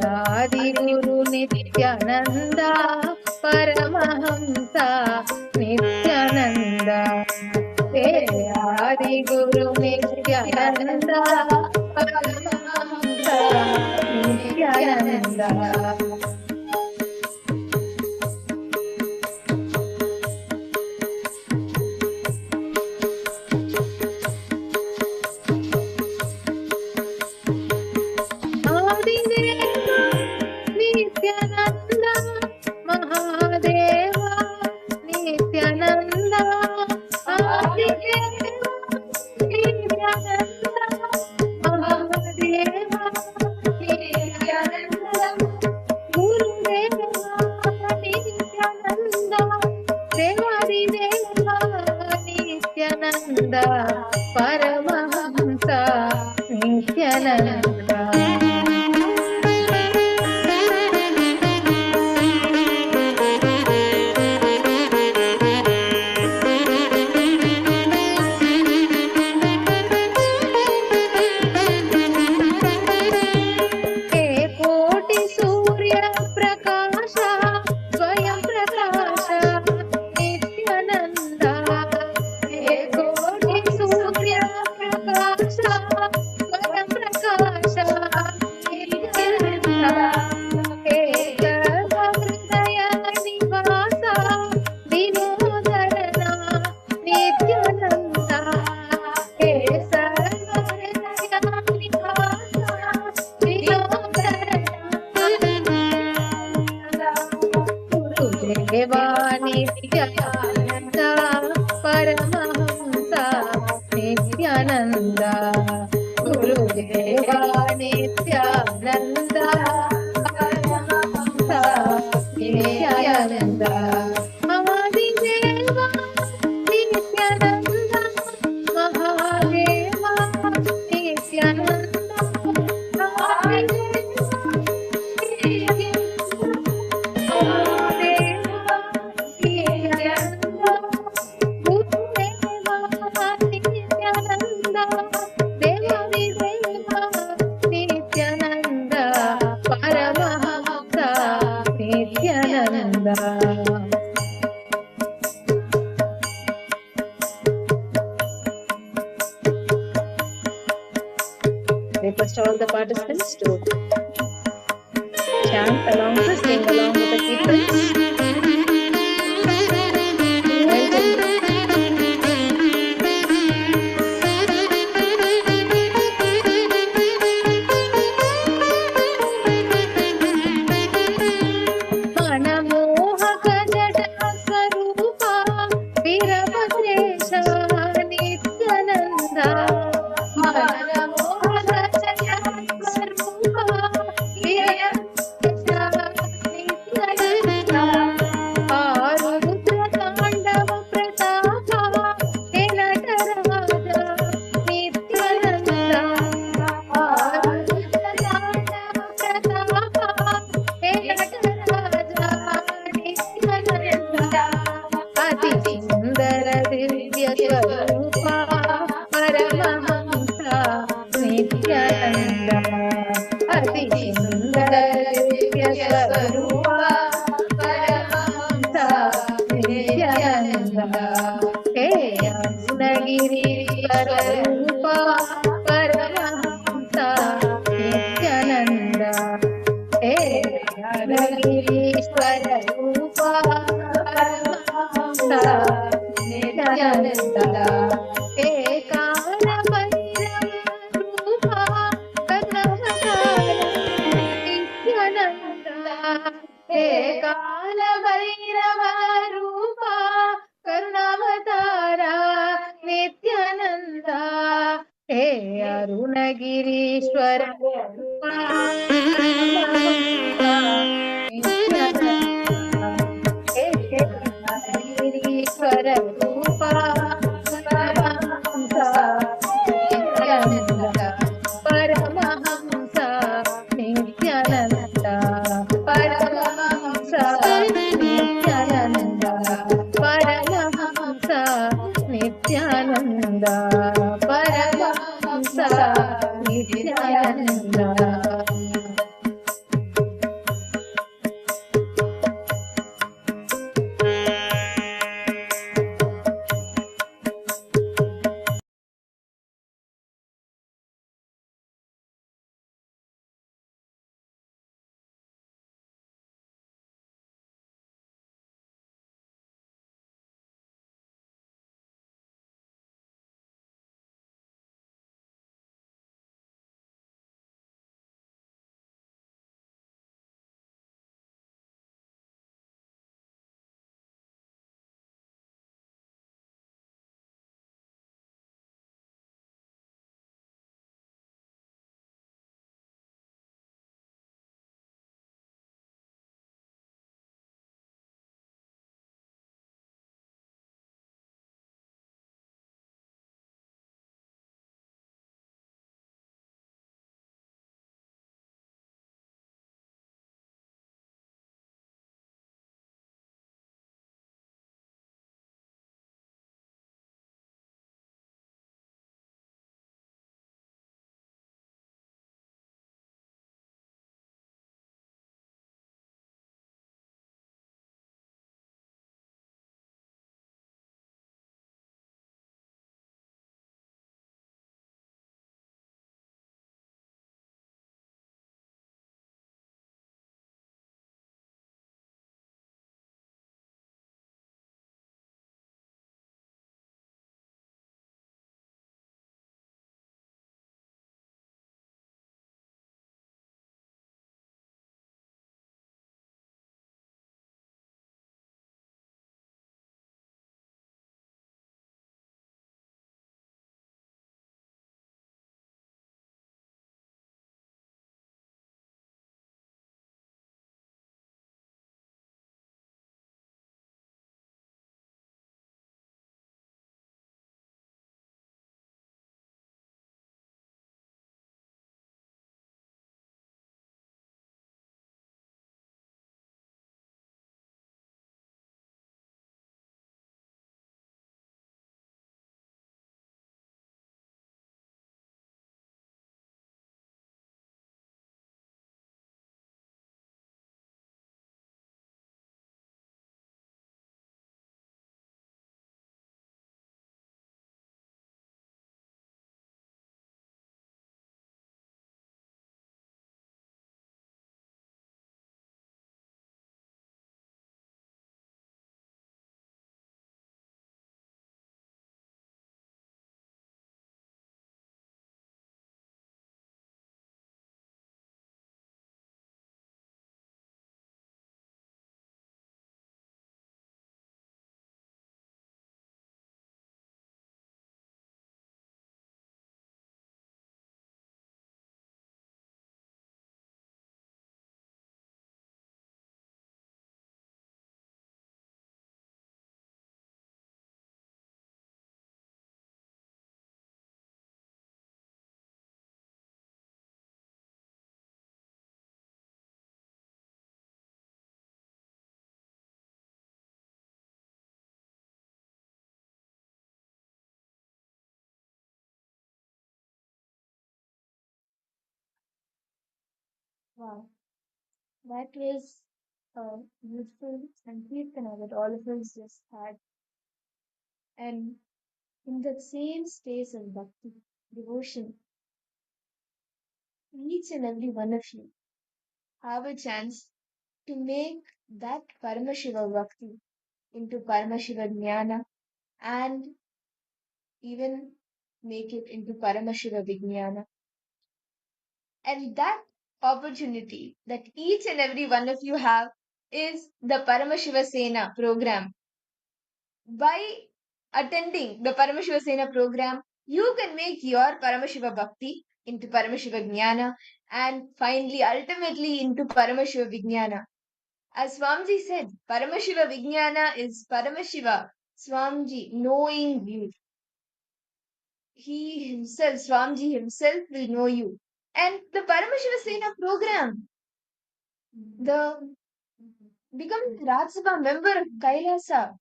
Adiguru Nithyananda Paramahamsa Nithyananda Adiguru Nithyananda Paramahamsa Nithyananda Adideva Nithyananda Mahadeva Nithyananda Adideva Nithyananda Mahadeva Nithyananda Gurudeva Nithyananda Devadideva Nithyananda Paramahamsa Nithyananda Nithyananda Paramahamsa Nithyananda Gurudeva Nithyananda Paramahamsa Nithyananda Mahadeva Nithyananda Mahadeva Nithyananda Nithyananda Paramahamsa Nithyananda. Request all the participants to chant along to sing along with the Kirtans. Manamohaka jada swarupa Virabhadresha Nithyananda. Manamohaka jada swarupa Virabhadresha Nithyananda. Arudra Tandava Pratapa Elataraja Nithyananda. Arudra Tandava Pratapa Elataraja Nithyananda. Ati Sundara Divya Swarupa Paramahamsa Nithyananda. Ati Sundara Divya Swarupa Paramahamsa Nithyananda. Hey Arunagiri Swarupa Paramahamsa Nithyananda. Hey Arunagiri Swarupa Paramahamsa Nithyananda. Hey Kala Bhairava Nithyananda. Hey Kala Bhairava Rupa Karunavatara Nithyananda. Hey Arunagirishwara Rupa Paramahamsa Nithyananda. Hey Arunagirishwara Rupa Wow, that was a beautiful and kirtana that all of us just had. And in that same space of bhakti, devotion, each and every one of you have a chance to make that Paramashiva Bhakti into Paramashiva Jnana and even make it into Paramashiva Vijnana. And that opportunity that each and every one of you have is the Paramashiva Sena program. By attending the Paramashiva Sena program, you can make your Paramashiva Bhakti into Paramashiva Jnana and finally, ultimately, into Paramashiva Vijnana. As Swamiji said, Paramashiva Vijnana is Paramashiva, Swamiji, knowing you. He himself, Swamiji himself will know you. And the Paramashiva Sena program, the becoming Rajya Sabha member of KAILASA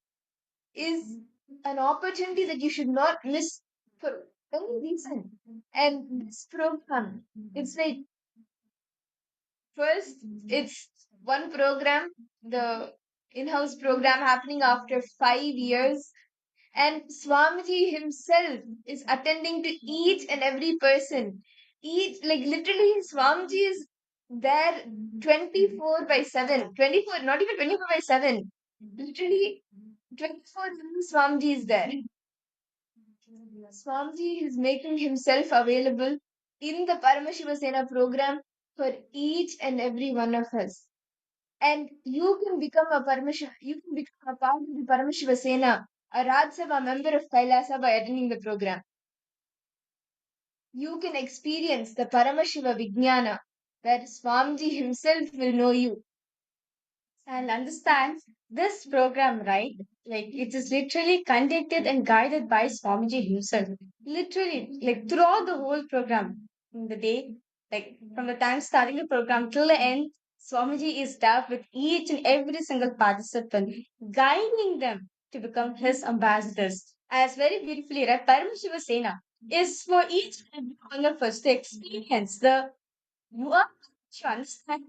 is an opportunity that you should not miss for any reason. And this program, it's like, first, it's one program, the in-house program happening after 5 years. And Swamiji himself is attending to each and every person. Each, like literally, Swamiji is there 24 by 7. 24, not even 24 by 7. Literally, 24 Swamiji is there. Swamiji is making himself available in the Paramashiva Sena program for each and every one of us. And you can become a part of the Paramashiva Sena, a Rajya Sabha member of KAILASA by attending the program. You can experience the Paramashiva Vijnana, where Swamiji himself will know you. And understand this program, right? Like it is literally conducted and guided by Swamiji himself. Literally, like throughout the whole program, in the day, like from the time starting the program till the end, Swamiji is there with each and every single participant, guiding them to become his ambassadors. As very beautifully read, Paramashiva Sena is for each and every one of us to experience the you are to understand.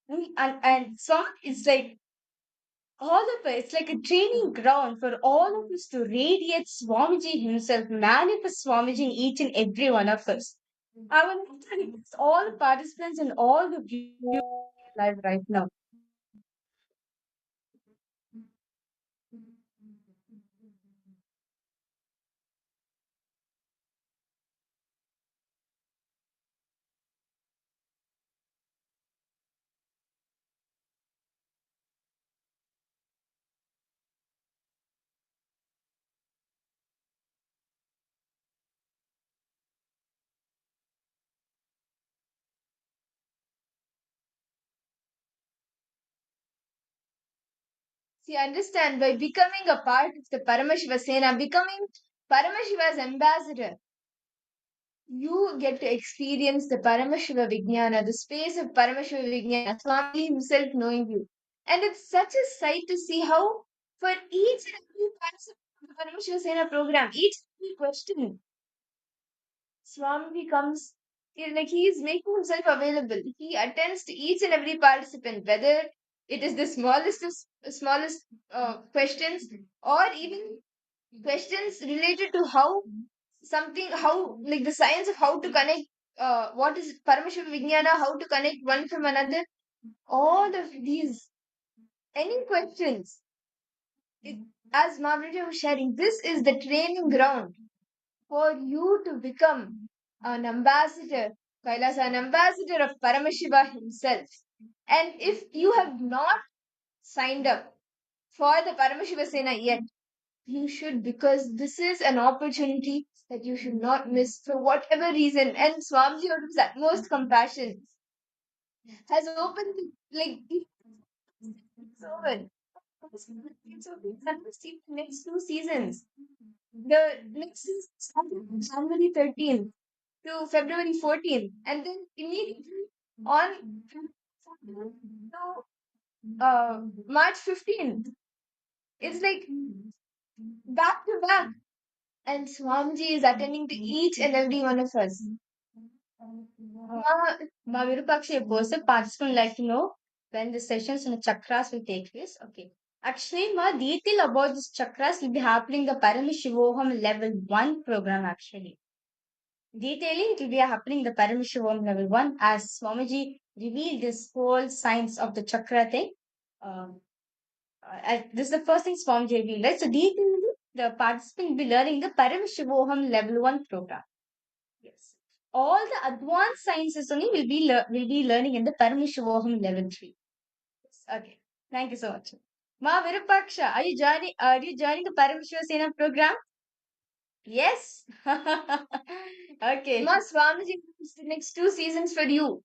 And so it's like all of us, it's like a training ground for all of us to radiate Swamiji himself, manifest Swamiji in each and every one of us. I want to thank all the participants and all the viewers live right now. See, understand, by becoming a part of the Paramashiva Sena, becoming Paramashiva's ambassador, you get to experience the Paramashiva Vijnana, the space of Paramashiva Vijnana, Swami himself knowing you. And it's such a sight to see how, for each and every participant of the Paramashiva Sena program, each and every question, Swami comes, like he is making himself available. He attends to each and every participant, whether it is the smallest questions or even questions related to how like the science of how to connect what is Paramashiva Vijnana, how to connect one from another, all of these, any questions, as Mavrita was sharing, this is the training ground for you to become an ambassador, Kailasa, an ambassador of Paramashiva himself. And if you have not signed up for the Paramashiva Sena yet, you should, because this is an opportunity that you should not miss for whatever reason. And Swamiji, out of his utmost compassion, has opened like it's over. It's over. It's going to see the next 2 seasons. The next season started on January 13th to February 14th, and then immediately on to March 15th. It's like back to back. And Swamiji is attending to each and every one of us. Ma Virupaksha, a person participant like to know when the sessions on the chakras will take place. Okay. Actually, ma detail about this chakras will be happening in the Paramashivoham Level 1 program actually. Detailing it will be happening in the Paramashivoham Level 1 as Swamiji revealed this whole science of the chakra thing. This is the first thing Swamiji revealed, right? So detailing the participant will be learning the Paramashivoham Level 1 program. Yes. All the advanced sciences only will be learning in the Paramashivoham Level 3. Yes. Okay. Thank you so much. Ma Virupaksha, are you joining the Paramashiva program? Yes. Okay. Ma Swamiji, the next 2 seasons for you.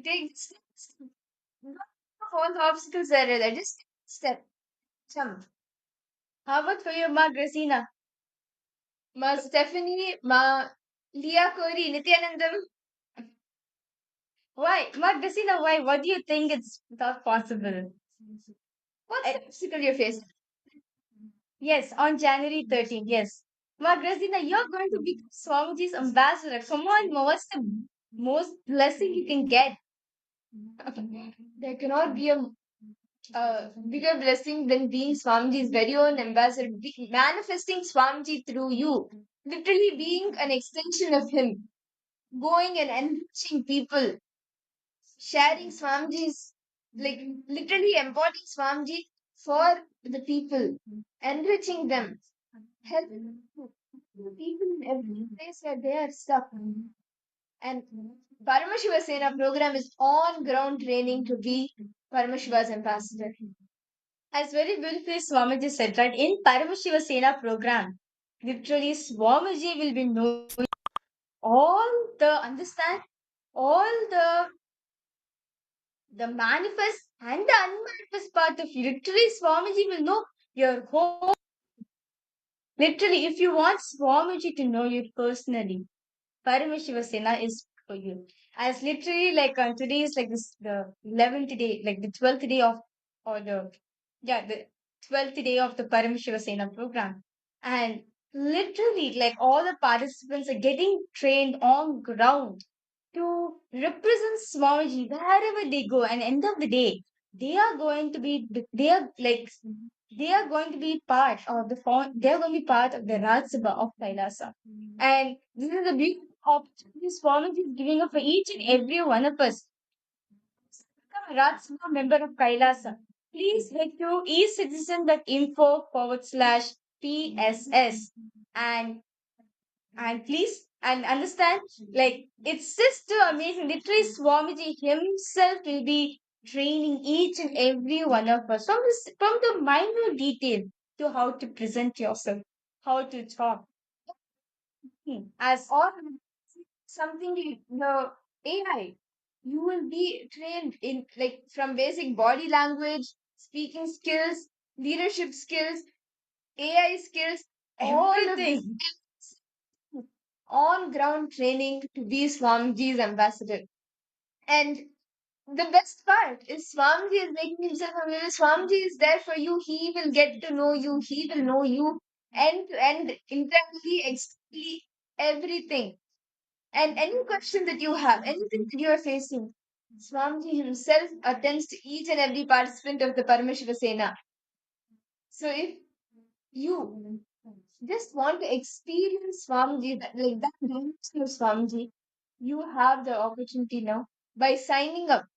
Take steps. Not all the obstacles are there. Just step. Jump. How about for you, Ma Gracina? Ma Stephanie, Ma Leah Kori, Nithyanandam. Why? Ma Gracina, why? What do you think it's not possible? What's the obstacle you're facing? Yes, on January 13th. Yes. Ma Gracina, you're going to be Swamiji's ambassador. Come on, Ma. What's the most blessing you can get? There cannot be a bigger blessing than being Swamiji's very own ambassador, manifesting Swamiji through you, literally being an extension of him, going and enriching people, sharing Swamiji's, like literally embodying Swamiji for the people, enriching them, helping people in every place where they are stuck. And Paramashiva program is on ground training to be Paramashiva's ambassador. As very beautifully Swamiji said, right? In Paramashiva program, literally Swamiji will be knowing all the manifest and the unmanifest part of you. Literally Swamiji will know your whole. Literally, if you want Swamiji to know you personally, Paramashiva is for you. As literally like today is like this the 11th day, like the 12th day of or the 12th day of the Paramashiva program. And literally like all the participants are getting trained on ground to represent Swamiji wherever they go. And end of the day, they are going to be part of they are going to be part of the Raj Sabha of Kailasa. And this is a big opportunity Swamiji is giving up for each and every one of us. Become a Raj Sabha member of Kailasa. Please head to ecitizen.info/PSS and please and understand like it's just too amazing. Literally Swamiji himself will be training each and every one of us from the minor detail to how to present yourself, how to talk. As or something the AI, you will be trained in like from basic body language, speaking skills, leadership skills, AI skills, Everything. On ground training to be Swamiji's ambassador. And the best part is Swamiji is making himself available. Swamiji is there for you. He will get to know you. He will know you end to end, internally, externally, everything. And any question that you have, anything that you are facing, Swamiji himself attends to each and every participant of the Paramashiva Sena. So if you just want to experience Swamiji, like that dimension of Swamiji, you have the opportunity now by signing up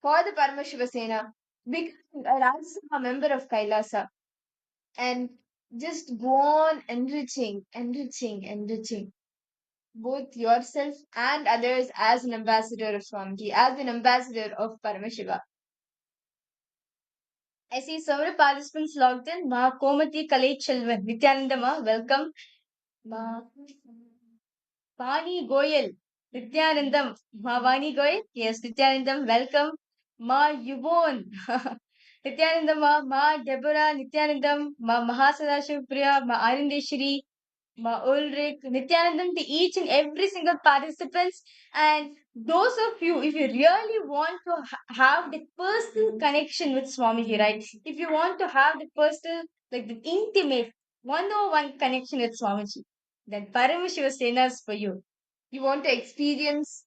for the Paramashiva Sena, becoming a Raj Sabha member of Kailasa, and just go on enriching both yourself and others as an ambassador of Swamiji, as an ambassador of Paramashiva. I see several participants logged in. Ma Komati Kalai Chelvan, Nithyananda ma, welcome. Ma Vani Goyal, Nithyanandam. Ma Vani Goyal, yes, Nithyanandam, welcome. Ma Yuvon, Nithyanandam ma Deborah, Nithyanandam, ma Mahasada Shivpriya, ma Arindeshri, Ma Ulrich, Nithyanandam to each and every single participants. And those of you, if you really want to have the personal connection with Swamiji, right? If you want to have the personal, like the intimate, one-on-one connection with Swamiji, then Paramashiva Sena is for you. You want to experience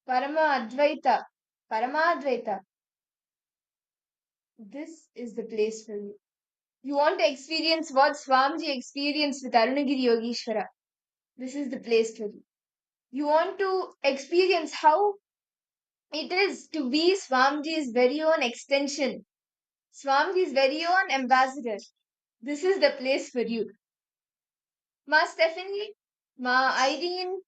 Paramadvaita. This is the place for you. You want to experience what Swamiji experienced with Arunagiri Yogeshwara. This is the place for you. You want to experience how it is to be Swamiji's very own extension, Swamiji's very own ambassador. This is the place for you. Ma Stephanie, Ma Irene,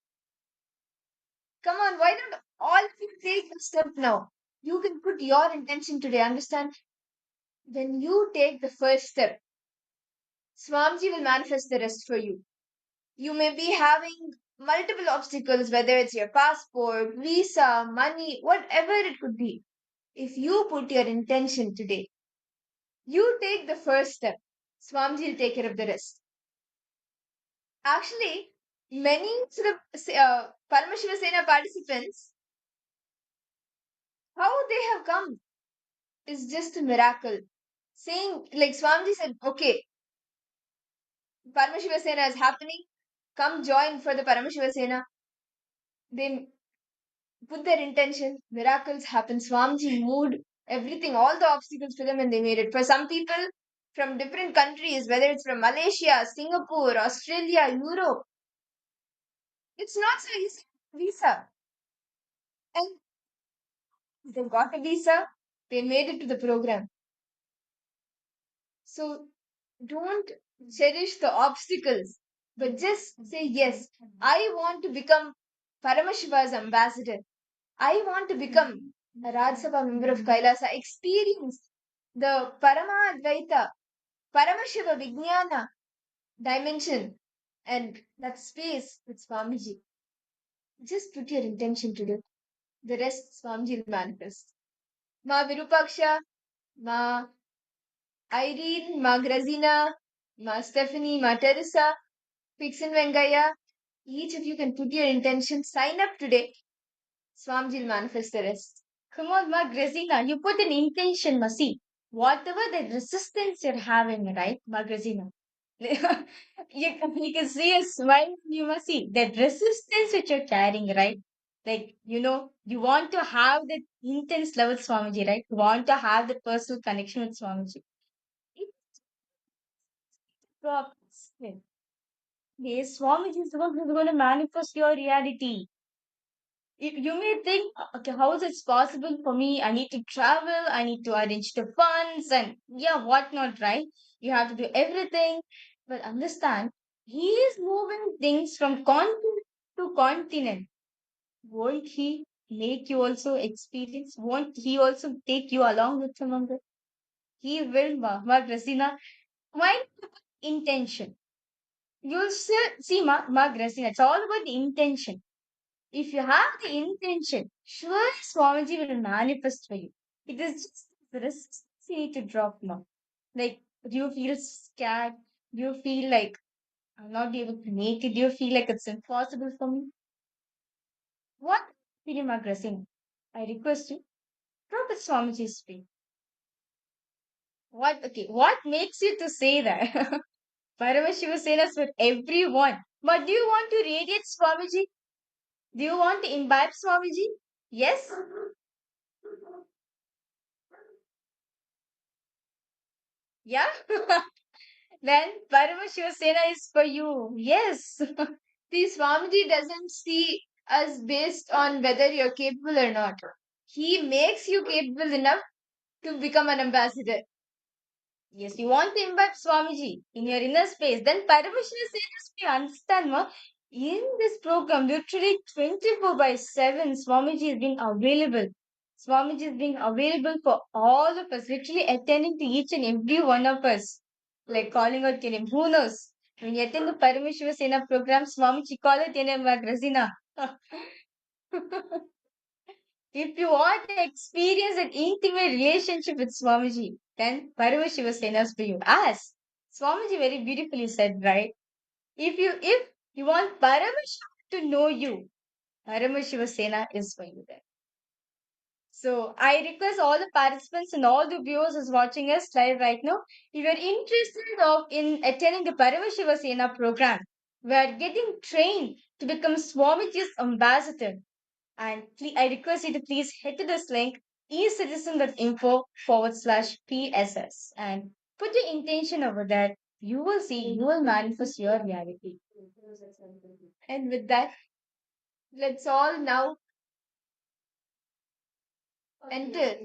come on, why don't all of you take a step now? You can put your intention today, understand? When you take the first step, Swamiji will manifest the rest for you. You may be having multiple obstacles, whether it's your passport, visa, money, whatever it could be. If you put your intention today, you take the first step, Swamiji will take care of the rest. Actually, many sort of Paramashivoham participants, how they have come is just a miracle. Saying, like Swamiji said, okay, Paramashivoham is happening, come join for the Paramashivoham. They put their intention, miracles happen. Swamiji moved everything, all the obstacles for them, and they made it. For some people from different countries, whether it's from Malaysia, Singapore, Australia, Europe, it's not so easy visa. And they got a visa, they made it to the program. So don't cherish the obstacles, but just say, yes, I want to become Paramashiva's ambassador. I want to become a Rajya Sabha member of KAILASA, experience the Paramadvaita, Paramashiva Vijnana dimension and that space with Swamiji. Just put your intention to it. The rest Swamiji will manifest. Ma Virupaksha, Ma Irene, Ma Grazina, Ma Stephanie, Ma Teresa, Pixin Vengaya, each of you can put your intention, sign up today. Swamiji will manifest the rest. Come on, Ma Grazina, you put an intention, Masi. Whatever the resistance you're having, right, Ma Grazina? You can see a smile, you must see that resistance which you're carrying, right? Like, you want to have that intense love with Swamiji, right? You want to have that personal connection with Swamiji. It's props. Yes, Swamiji is the one who's going to manifest your reality. You may think, okay, how is it possible for me? I need to travel, I need to arrange the funds, and yeah, whatnot, right? You have to do everything. But understand, he is moving things from continent to continent. Won't he make you also experience? Won't he also take you along with some of it? He will, Ma Grasina. Why intention? You'll see, Ma Grasina. It's all about the intention. If you have the intention, sure Swamiji will manifest for you. It is just the risks you need to drop now. Like, do you feel scared? Do you feel like I'm not able to make it? Do you feel like it's impossible for me? What feeling aggressive? I request you, drop it Swamiji's feet. What makes you to say that? Paramashivoham is for everyone. But do you want to radiate Swamiji? Do you want to imbibe Swamiji? Yes? Yeah? Then Paramashivoham is for you. Yes. See, Swamiji doesn't see us based on whether you're capable or not. He makes you capable enough to become an ambassador. Yes, you want to imbibe Swamiji in your inner space. Then Paramashivoham, we understand, ma, in this program, literally 24/7, Swamiji is being available. Swamiji is being available for all of us, literally attending to each and every one of us. Like calling out your name. Who knows? When you attend the Paramashivoham program, Swamiji call out your name, Grazina. If you want to experience an intimate relationship with Swamiji, then Paramashivoham is for you. As Swamiji very beautifully said, right? If you want Paramashiva to know you, Paramashivoham is for you then. So I request all the participants and all the viewers who's watching us live right now, if you're interested in attending the Paramashivoham program, We are getting trained to become Swamiji's ambassador. And I request you to please head to this link, ecitizen.info/PSS, and put your intention over there. You will see, you will manifest your reality. And with that, let's all now enter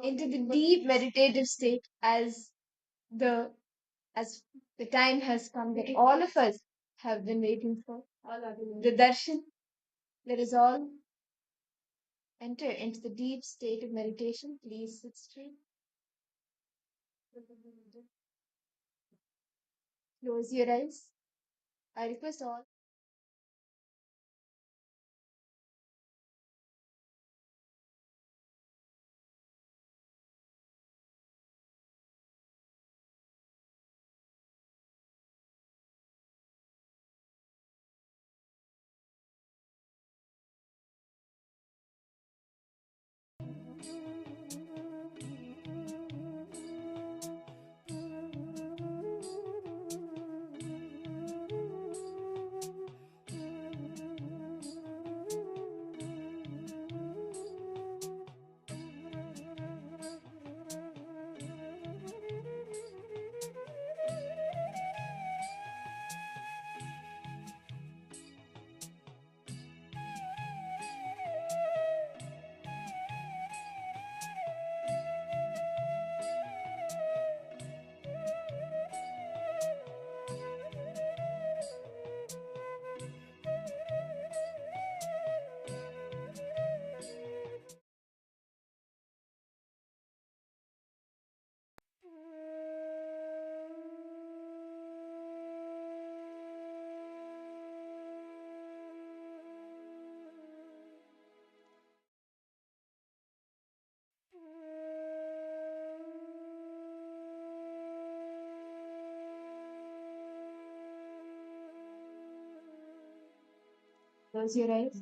into the deep meditative state the as the time has come that all of us have been waiting for. The darshan. Let us all enter into the deep state of meditation. Please sit straight. Close your eyes. I request all. Close your eyes.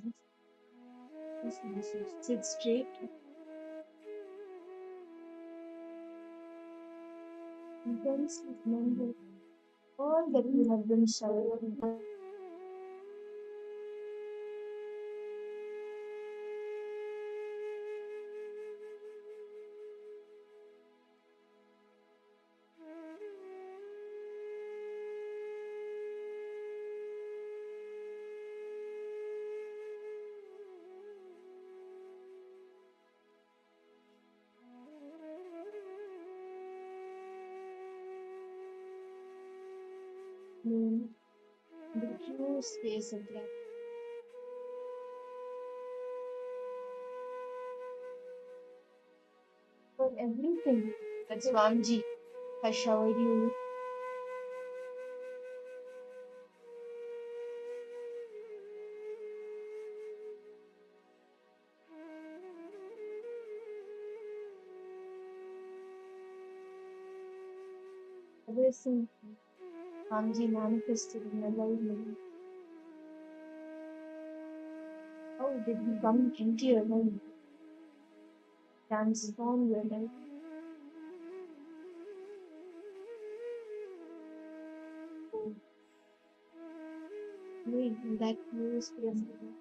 Sit straight. Intensely remember all that you have been showered. In the pure space of gratitude. For everything that Swamiji has showered you with. Everything Swamiji manifested in your life. How did he come into your life? Transform your life. Wait, in that pure space of gratitude.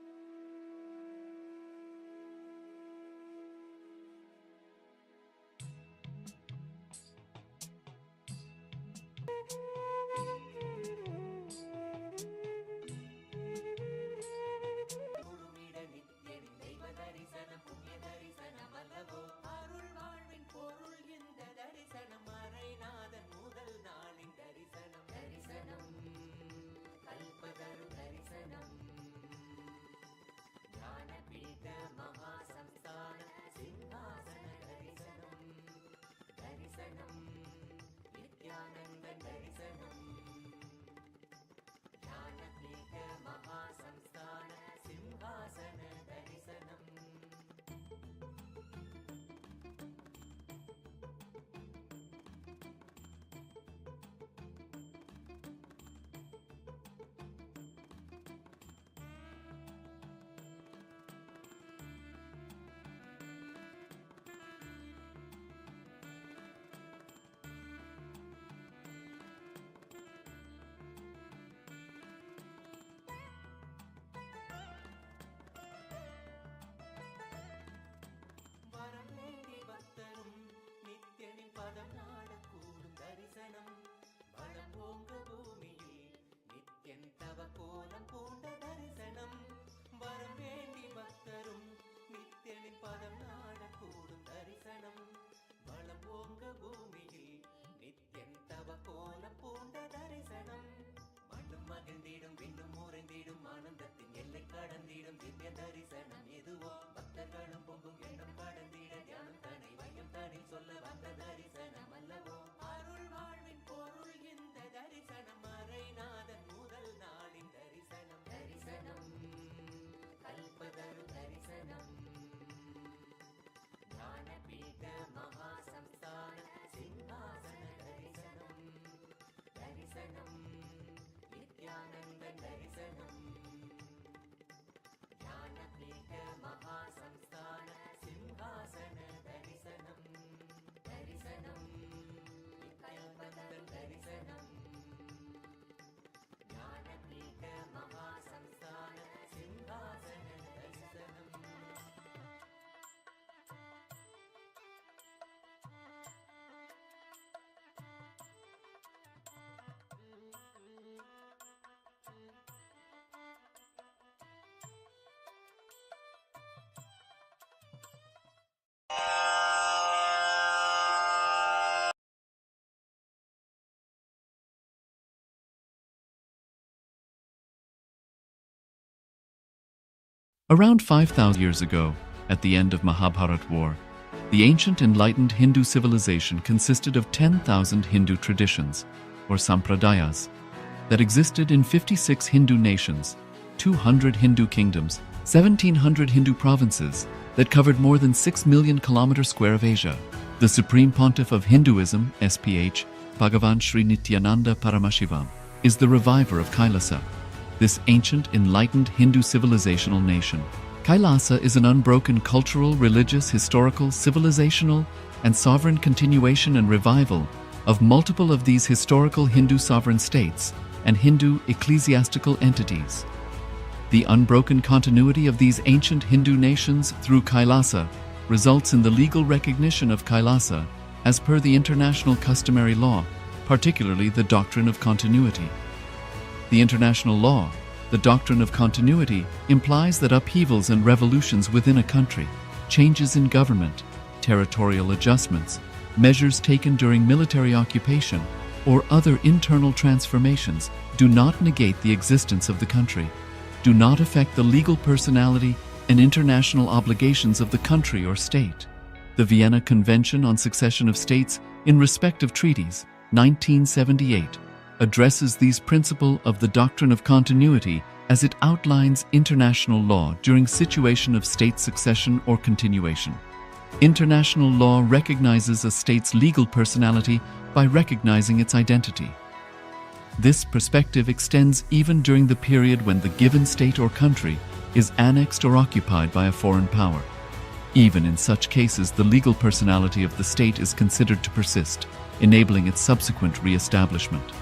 கடந்திடும் திவ்ய தரிசனம் எதுவோ பக்தர்களும் பொங்கும் எண்ணம் கடந்திட தியானம் தனை வையம் தனி சொல்ல வந்த தரிசனம் அல்லவோ அருள் வாழ்வின் பொருள் இந்த தரிசனம் மறைநாதன் முதல் நாளின் தரிசனம் தரிசனம் கல்பதரும் தரிசனம் ஞானபீட மகாசம்ஸ்தான சிம்ஹாசன தரிசனம் தரிசனம் நித்யானந்த தரிசனம் ஞானபீட மகாசம்ஸ்தான சிம்ஹாசன தரிசனம் தரிசனம் கல்பதரும் தரிசனம் ஞானபீட மகாசம்ஸ்தான சிம்ஹாசன தரிசனம். Around 5,000 years ago, at the end of Mahabharat War, the ancient enlightened Hindu civilization consisted of 10,000 Hindu traditions, or sampradayas, that existed in 56 Hindu nations, 200 Hindu kingdoms, 1,700 Hindu provinces that covered more than 6 million kilometers square of Asia. The Supreme Pontiff of Hinduism, SPH, Bhagavan Sri Nithyananda Paramashivoham, is the reviver of KAILASA, this ancient, enlightened Hindu civilizational nation. KAILASA is an unbroken cultural, religious, historical, civilizational, and sovereign continuation and revival of multiple of these historical Hindu sovereign states and Hindu ecclesiastical entities. The unbroken continuity of these ancient Hindu nations through KAILASA results in the legal recognition of KAILASA as per the international customary law, particularly the doctrine of continuity. The international law, the doctrine of continuity, implies that upheavals and revolutions within a country, changes in government, territorial adjustments, measures taken during military occupation, or other internal transformations do not negate the existence of the country, do not affect the legal personality and international obligations of the country or state. The Vienna Convention on Succession of States in respect of treaties, 1978, addresses these principles of the doctrine of continuity as it outlines international law during situation of state succession or continuation. International law recognizes a state's legal personality by recognizing its identity. This perspective extends even during the period when the given state or country is annexed or occupied by a foreign power. Even in such cases, the legal personality of the state is considered to persist, enabling its subsequent re-establishment.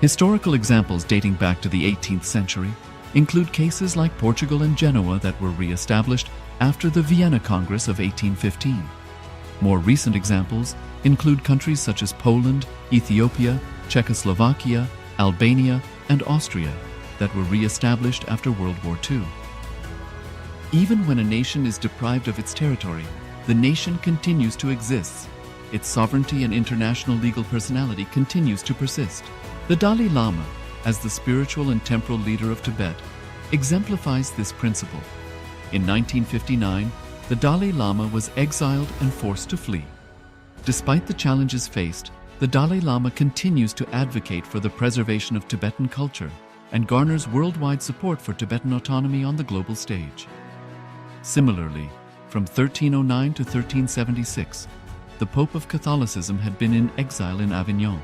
Historical examples dating back to the 18th century include cases like Portugal and Genoa that were re-established after the Vienna Congress of 1815. More recent examples include countries such as Poland, Ethiopia, Czechoslovakia, Albania, and Austria that were re-established after World War II. Even when a nation is deprived of its territory, the nation continues to exist. Its sovereignty and international legal personality continues to persist. The Dalai Lama, as the spiritual and temporal leader of Tibet, exemplifies this principle. In 1959, the Dalai Lama was exiled and forced to flee. Despite the challenges faced, the Dalai Lama continues to advocate for the preservation of Tibetan culture and garners worldwide support for Tibetan autonomy on the global stage. Similarly, from 1309 to 1376, the Pope of Catholicism had been in exile in Avignon.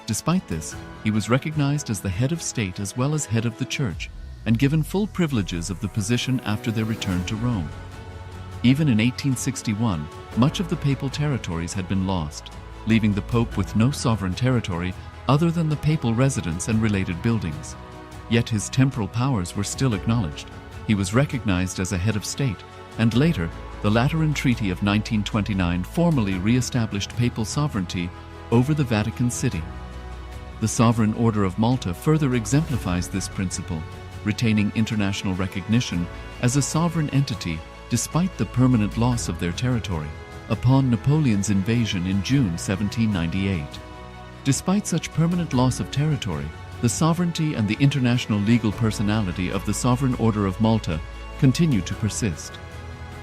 Despite this, he was recognized as the head of state as well as head of the church and given full privileges of the position after their return to Rome. Even in 1861, much of the papal territories had been lost, leaving the Pope with no sovereign territory other than the papal residence and related buildings. Yet his temporal powers were still acknowledged. He was recognized as a head of state, and later, the Lateran Treaty of 1929 formally re-established papal sovereignty over the Vatican City. The Sovereign Order of Malta further exemplifies this principle, retaining international recognition as a sovereign entity despite the permanent loss of their territory upon Napoleon's invasion in June 1798. Despite such permanent loss of territory, the sovereignty and the international legal personality of the Sovereign Order of Malta continue to persist.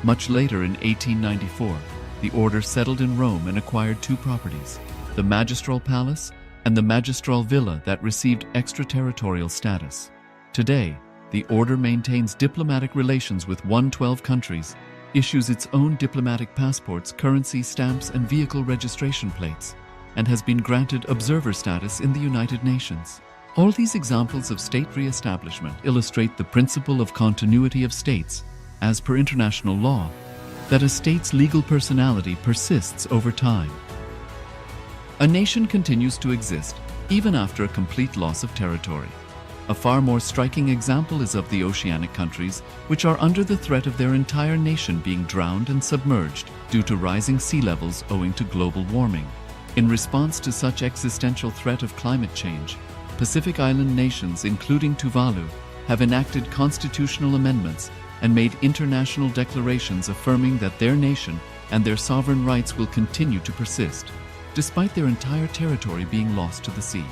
Much later in 1894, the order settled in Rome and acquired two properties, the Magistral Palace and the Magistral Villa that received extraterritorial status. Today, the order maintains diplomatic relations with 112 countries, issues its own diplomatic passports, currency stamps, and vehicle registration plates, and has been granted observer status in the United Nations. All these examples of state re-establishment illustrate the principle of continuity of states, as per international law, that a state's legal personality persists over time. A nation continues to exist even after a complete loss of territory. A far more striking example is of the oceanic countries, which are under the threat of their entire nation being drowned and submerged due to rising sea levels owing to global warming. In response to such existential threat of climate change, Pacific Island nations, including Tuvalu, have enacted constitutional amendments and made international declarations affirming that their nation and their sovereign rights will continue to persist, despite their entire territory being lost to the sea.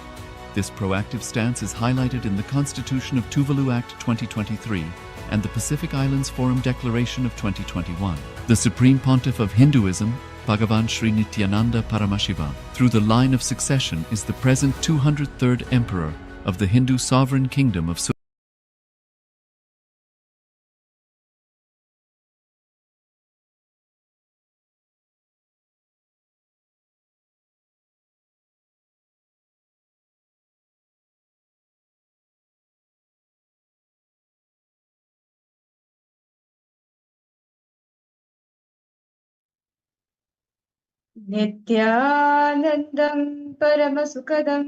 This proactive stance is highlighted in the Constitution of Tuvalu Act 2023 and the Pacific Islands Forum Declaration of 2021. The Supreme Pontiff of Hinduism, Bhagavan Sri Nithyananda Paramashivoham, through the line of succession, is the present 203rd Emperor of the Hindu Sovereign Kingdom of नित्यानन्दं परमसुखदं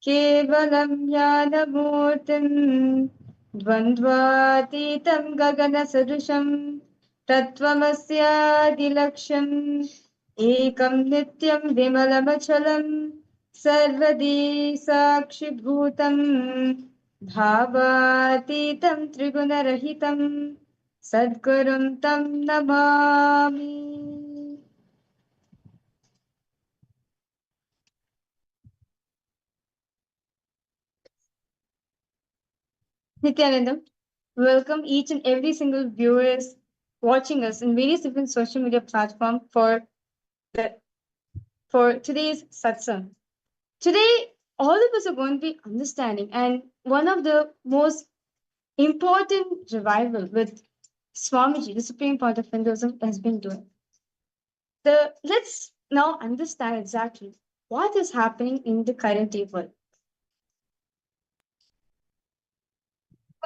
केवलं ज्ञानमूर्तिं द्वन्द्वातीतं गगनसदृशं तत्त्वमस्यादिलक्ष्यम् एकं नित्यं विमलमचलं सर्वदी साक्षिभूतं भावातीतं त्रिगुणरहितं सद्गुरुं तं Namami. Nithyananda, welcome each and every single viewers watching us in various different social media platforms for today's satsang. Today, all of us are going to be understanding, and one of the most important revival with Swamiji, the Supreme Pontiff of Hinduism, has been doing. Let's now understand exactly what is happening in the current day world.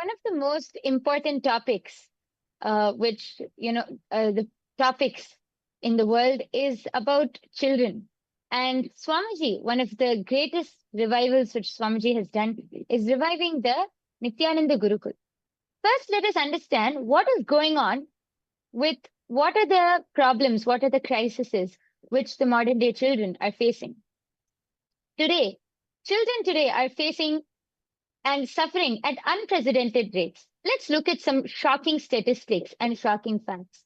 One of the most important topics, the topics in the world is about children. And Swamiji, one of the greatest revivals which Swamiji has done is reviving the Nithyananda Gurukul. First, let us understand what is going on with what are the problems, what are the crises which the modern day children are facing. Children today are facing and suffering at unprecedented rates. Let's look at some shocking statistics and shocking facts.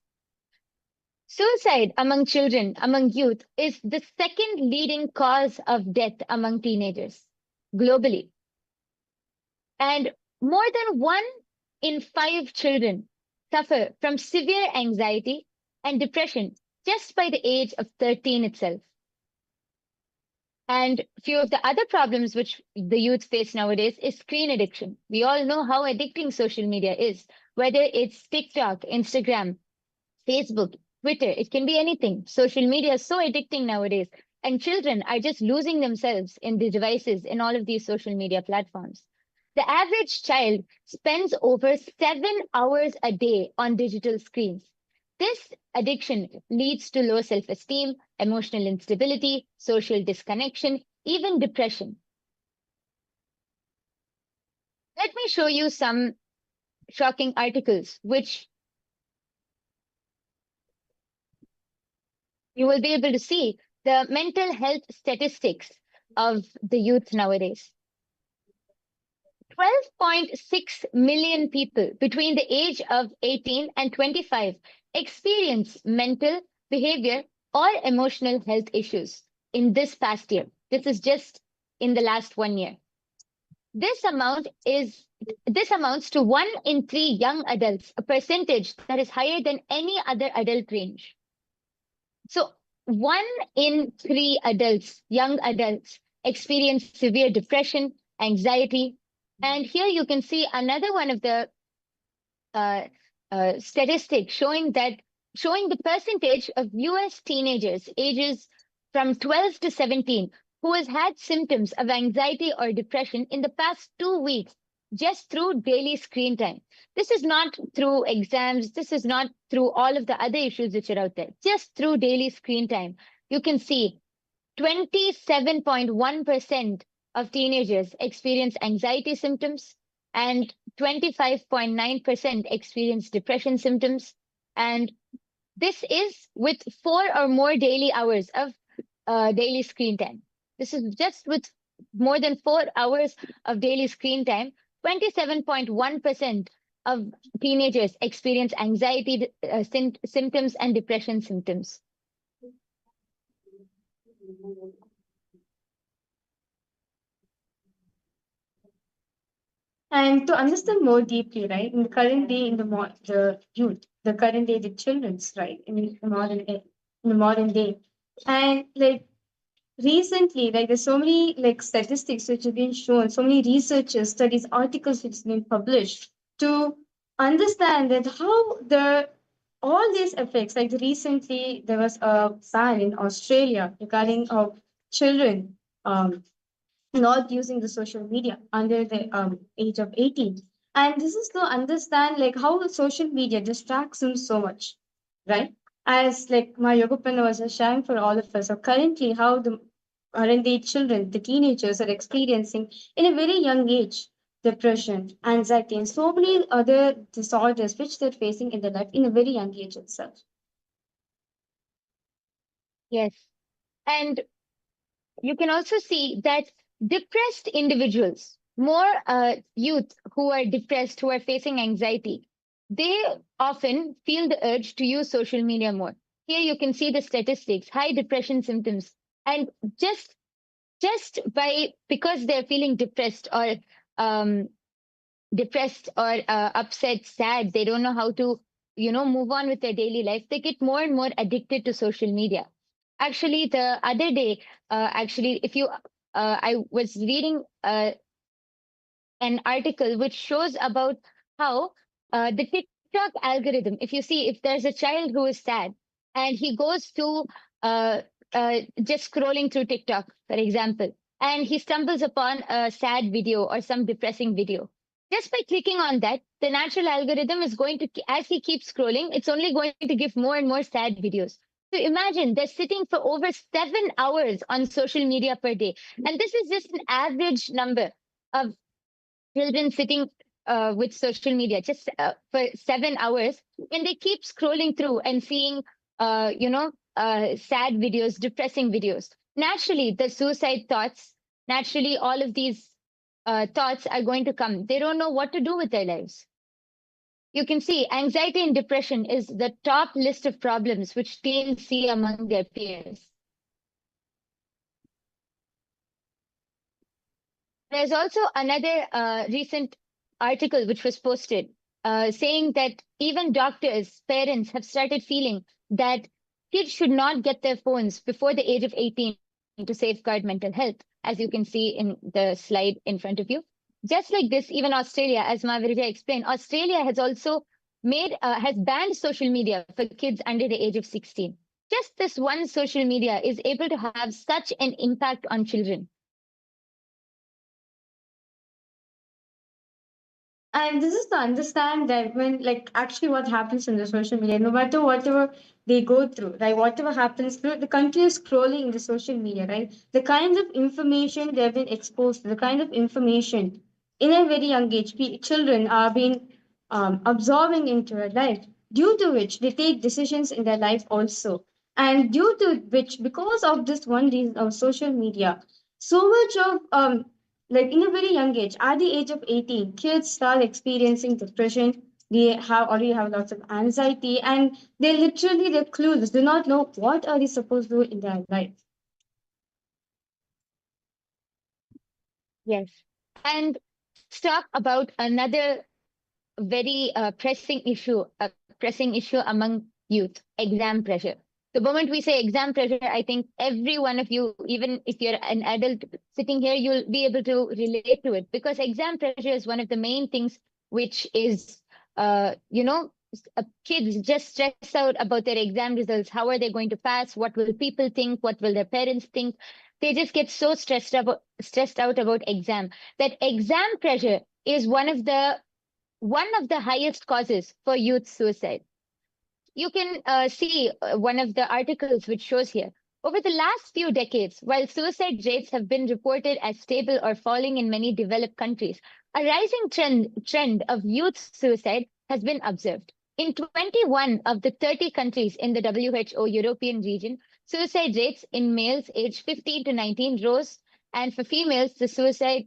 Suicide among children, among youth, is the second leading cause of death among teenagers globally. And more than 1 in 5 children suffer from severe anxiety and depression just by the age of 13 itself. And few of the other problems which the youth face nowadays is screen addiction. We all know how addicting social media is, whether it's TikTok, Instagram, Facebook, Twitter, it can be anything. Social media is so addicting nowadays, and children are just losing themselves in the devices in all of these social media platforms. The average child spends over 7 hours a day on digital screens. This addiction leads to low self-esteem, emotional instability, social disconnection, even depression. Let me show you some shocking articles which you will be able to see the mental health statistics of the youth nowadays. 12.6 million people between the age of 18 and 25 experience mental, behavior, or emotional health issues in this past year. This is just in the last 1 year. This amounts to 1 in 3 young adults, a percentage that is higher than any other adult range. So 1 in 3 adults, young adults, experience severe depression, anxiety. And here you can see another one of the statistics showing the percentage of US teenagers ages from 12 to 17 who has had symptoms of anxiety or depression in the past 2 weeks just through daily screen time. This is not through exams. This is not through all of the other issues which are out there. Just through daily screen time. You can see 27.1% of teenagers experience anxiety symptoms and 25.9% experience depression symptoms. And this is with 4 or more daily hours of daily screen time. This is just with more than 4 hours of daily screen time. 27.1% of teenagers experience anxiety symptoms and depression symptoms. And to understand more deeply, right, in the current day, in the youth, the current day, the children's, right, in the modern day, and like recently, like there's so many like statistics which have been shown, so many researchers, studies, articles which have been published to understand that how all these effects, like recently there was a ban in Australia regarding children not using the social media under the age of 18. And this is to understand like how the social media distracts them so much, right? As like my Yogapana was sharing for all of us. So currently how the current age children, the teenagers are experiencing in a very young age depression, anxiety, and so many other disorders which they're facing in their life in a very young age itself. Yes. And you can also see that depressed individuals, more youth who are depressed, who are facing anxiety, they often feel the urge to use social media more. Here you can see the statistics, high depression symptoms, and just because they're feeling depressed or upset, sad, they don't know how to move on with their daily life, they get more and more addicted to social media. Actually, the other day, if you I was reading an article which shows about how the TikTok algorithm, if there's a child who is sad and he goes to just scrolling through TikTok, for example, and he stumbles upon a sad video or some depressing video, just by clicking on that, the natural algorithm is going to, as he keeps scrolling, it's only going to give more and more sad videos. So imagine they're sitting for over 7 hours on social media per day. And this is just an average number of children sitting with social media just for 7 hours. And they keep scrolling through and seeing, sad videos, depressing videos. Naturally, the suicide thoughts, naturally, all of these thoughts are going to come. They don't know what to do with their lives. You can see anxiety and depression is the top list of problems which teens see among their peers. There's also another recent article which was posted saying that even doctors, parents have started feeling that kids should not get their phones before the age of 18 to safeguard mental health, as you can see in the slide in front of you. Just like this, even Australia, as Mavirija explained, Australia has also has banned social media for kids under the age of 16. Just this one social media is able to have such an impact on children. And this is to understand that when, like, actually what happens in the social media, no matter whatever they go through, right, whatever happens through, the continuous scrolling in the social media, right, the kinds of information they've been exposed to, the kind of information in a very young age, children are being absorbing into their life, due to which they take decisions in their life also. And due to which, because of this one reason of social media, so much of like in a very young age, at the age of 18, kids start experiencing depression. They already have lots of anxiety, and they're clueless. Do not know what are they supposed to do in their life. Yes. And let's talk about another very pressing issue among youth: exam pressure. The moment we say exam pressure, I think every one of you, even if you're an adult sitting here, you'll be able to relate to it, because exam pressure is one of the main things which is, kids just stress out about their exam results. How are they going to pass? What will people think? What will their parents think? They just get so stressed out about exam, that exam pressure is one of the highest causes for youth suicide. You can see one of the articles which shows here. Over the last few decades, while suicide rates have been reported as stable or falling in many developed countries, a rising trend of youth suicide has been observed. In 21 of the 30 countries in the WHO European region, suicide rates in males aged 15 to 19 rose, and for females, the suicide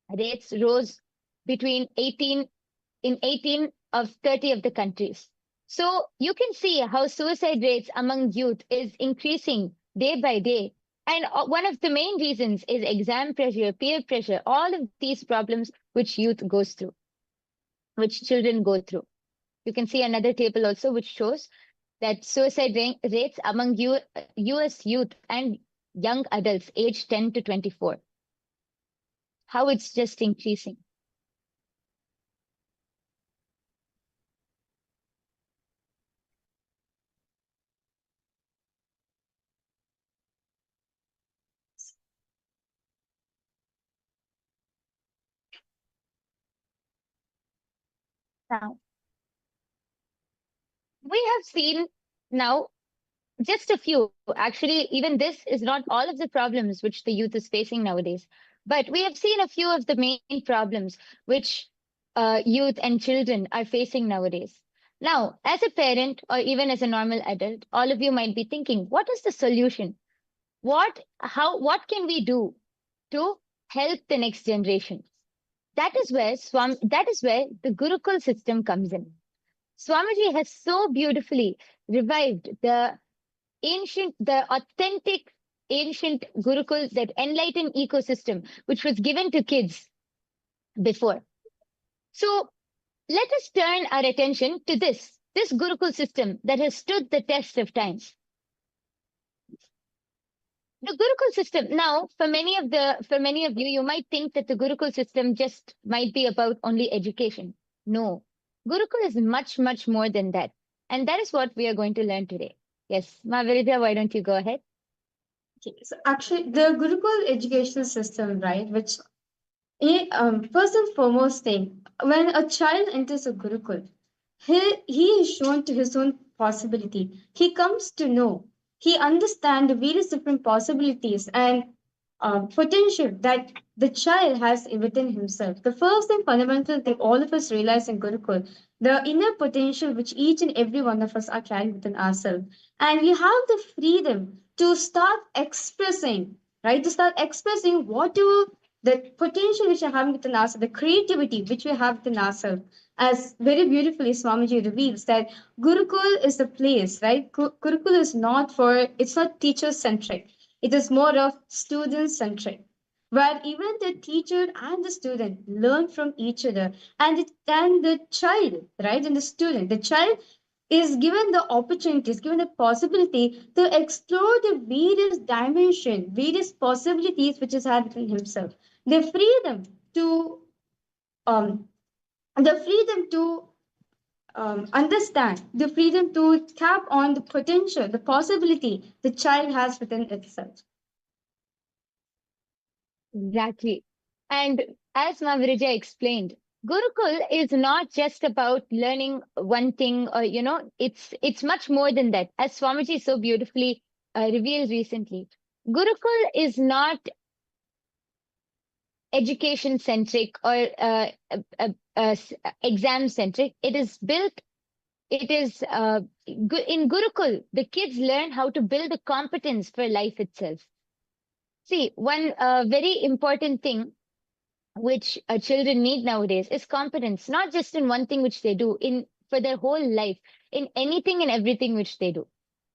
rates rose between 18 of 30 of the countries. So you can see how suicide rates among youth is increasing day by day. And one of the main reasons is exam pressure, peer pressure, all of these problems which youth goes through, which children go through. You can see another table also which shows that suicide rates among US youth and young adults aged 10 to 24, how it's just increasing. Now, we have seen now just a few. Actually, even this is not all of the problems which the youth is facing nowadays. But we have seen a few of the main problems which youth and children are facing nowadays. Now, as a parent or even as a normal adult, all of you might be thinking, what is the solution? What can we do to help the next generation? That is where the Gurukul system comes in. Swamiji has so beautifully revived the authentic ancient Gurukul, that enlightened ecosystem which was given to kids before. So let us turn our attention to this Gurukul system that has stood the test of time. The Gurukul system. Now, for many of you, you might think that the Gurukul system just might be about only education. No, Gurukul is much, much more than that. And that is what we are going to learn today. Yes, Mavirija, why don't you go ahead? Okay, so actually, the Gurukul educational system, right, which first and foremost thing, when a child enters a Gurukul, he is shown to his own possibility. He comes to know. He understands the various different possibilities and potential that the child has within himself. The first and fundamental thing all of us realize in Gurukul, the inner potential which each and every one of us are carrying within ourselves. And we have the freedom to start expressing, right? To start expressing the potential which we have within ourselves, the creativity which we have within ourselves. As very beautifully Swamiji reveals that Gurukul is the place, right? Gurukul is it's not teacher centric. It is more of student centric, where even the teacher and the student learn from each other, and the child, right, and the child is given the opportunity, is given the possibility to explore the various dimensions, various possibilities which is had within himself. The freedom to um, understand, the freedom to tap on the potential, the possibility the child has within itself. Exactly. And as Mavirija explained, Gurukul is not just about learning one thing, or it's much more than that. As Swamiji so beautifully revealed recently, Gurukul is not education centric or exam centric. It is in Gurukul, the kids learn how to build a competence for life itself. See, one very important thing which children need nowadays is competence, not just in one thing which they do, for their whole life, in anything and everything which they do.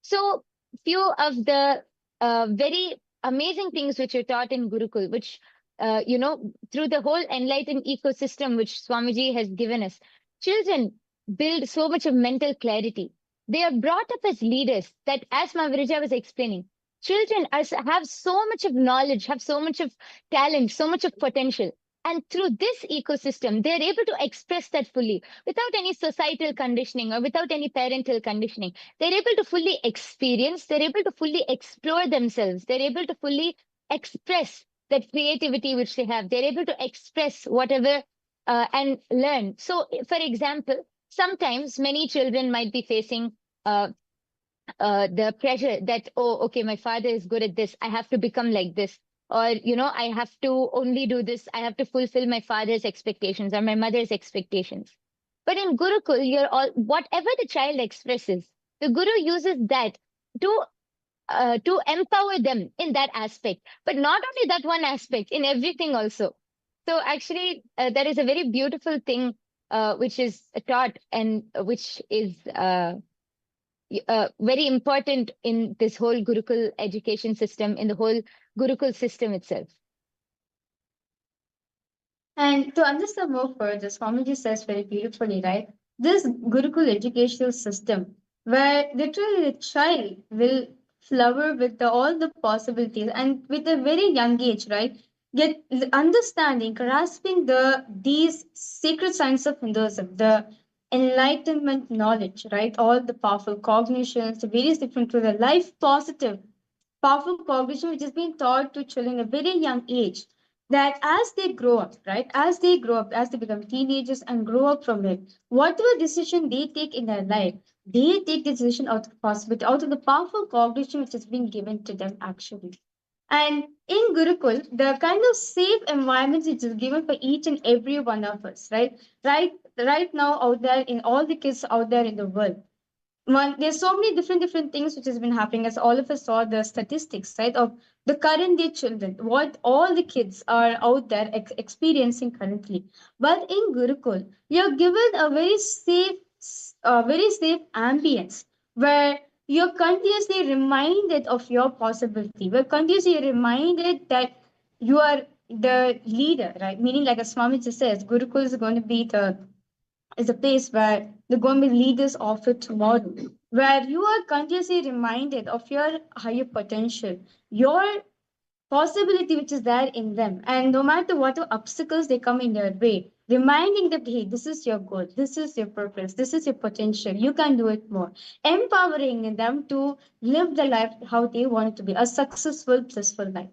So few of the very amazing things which are taught in Gurukul, which through the whole enlightened ecosystem which Swamiji has given us, children build so much of mental clarity. They are brought up as leaders that, as Maharija was explaining, children have so much of knowledge, have so much of talent, so much of potential. And through this ecosystem, they're able to express that fully without any societal conditioning or without any parental conditioning. They're able to fully experience, they're able to fully explore themselves, they're able to fully express that creativity which they have. They're able to express whatever and learn. So, for example, sometimes many children might be facing the pressure that, oh, okay, my father is good at this, I have to become like this. Or, I have to only do this, I have to fulfill my father's expectations or my mother's expectations. But in Gurukul, whatever the child expresses, the Guru uses that to empower them in that aspect. But not only that one aspect, in everything also. So actually, there is a very beautiful thing which is taught and which is very important in this whole Gurukul education system, in the whole Gurukul system itself. And to understand more further, Swamiji says very beautifully, right? This Gurukul educational system, where literally the child will flower with all the possibilities and with a very young age, right? Get understanding, grasping these sacred science of Hinduism, the enlightenment knowledge, right? All the powerful cognitions, the various different to the life positive, powerful cognition which is being taught to children at a very young age, that as they grow up, right, as they grow up, as they become teenagers and grow up from it, whatever decision they take in their life, they take the decision out of possibility, out of the powerful cognition which has been given to them actually. And in Gurukul, the kind of safe environment which is given for each and every one of us, right now out there in all the kids out there in the world, there's so many different things which has been happening, as all of us saw the statistics, right, of the current day children, what all the kids are out there experiencing currently. But in Gurukul, you're given a very safe ambience where you're continuously reminded of your possibility. We're continuously reminded that you are the leader, right? Meaning, like as Swamiji says, Gurukul is going to be is a place where the government leaders offer tomorrow, where you are continuously reminded of your higher potential, your possibility which is there in them. And no matter what obstacles they come in their way, reminding them, hey, this is your goal, this is your purpose, this is your potential, you can do it more. Empowering them to live the life how they want it to be, a successful, blissful life.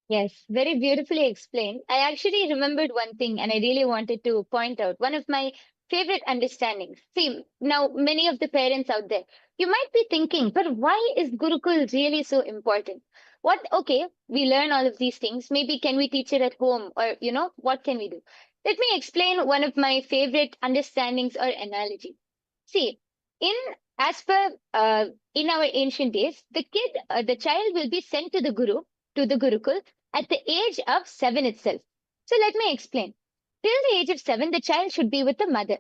Yes, very beautifully explained. I actually remembered one thing and I really wanted to point out one of my favorite understandings. See, now many of the parents out there, you might be thinking, but why is Gurukul really so important? Okay, we learn all of these things. Maybe can we teach it at home or, what can we do? Let me explain one of my favorite understandings or analogy. See, as per in our ancient days, the child will be sent to the Gurukul at the age of 7 itself. So let me explain. Till the age of 7, the child should be with the mother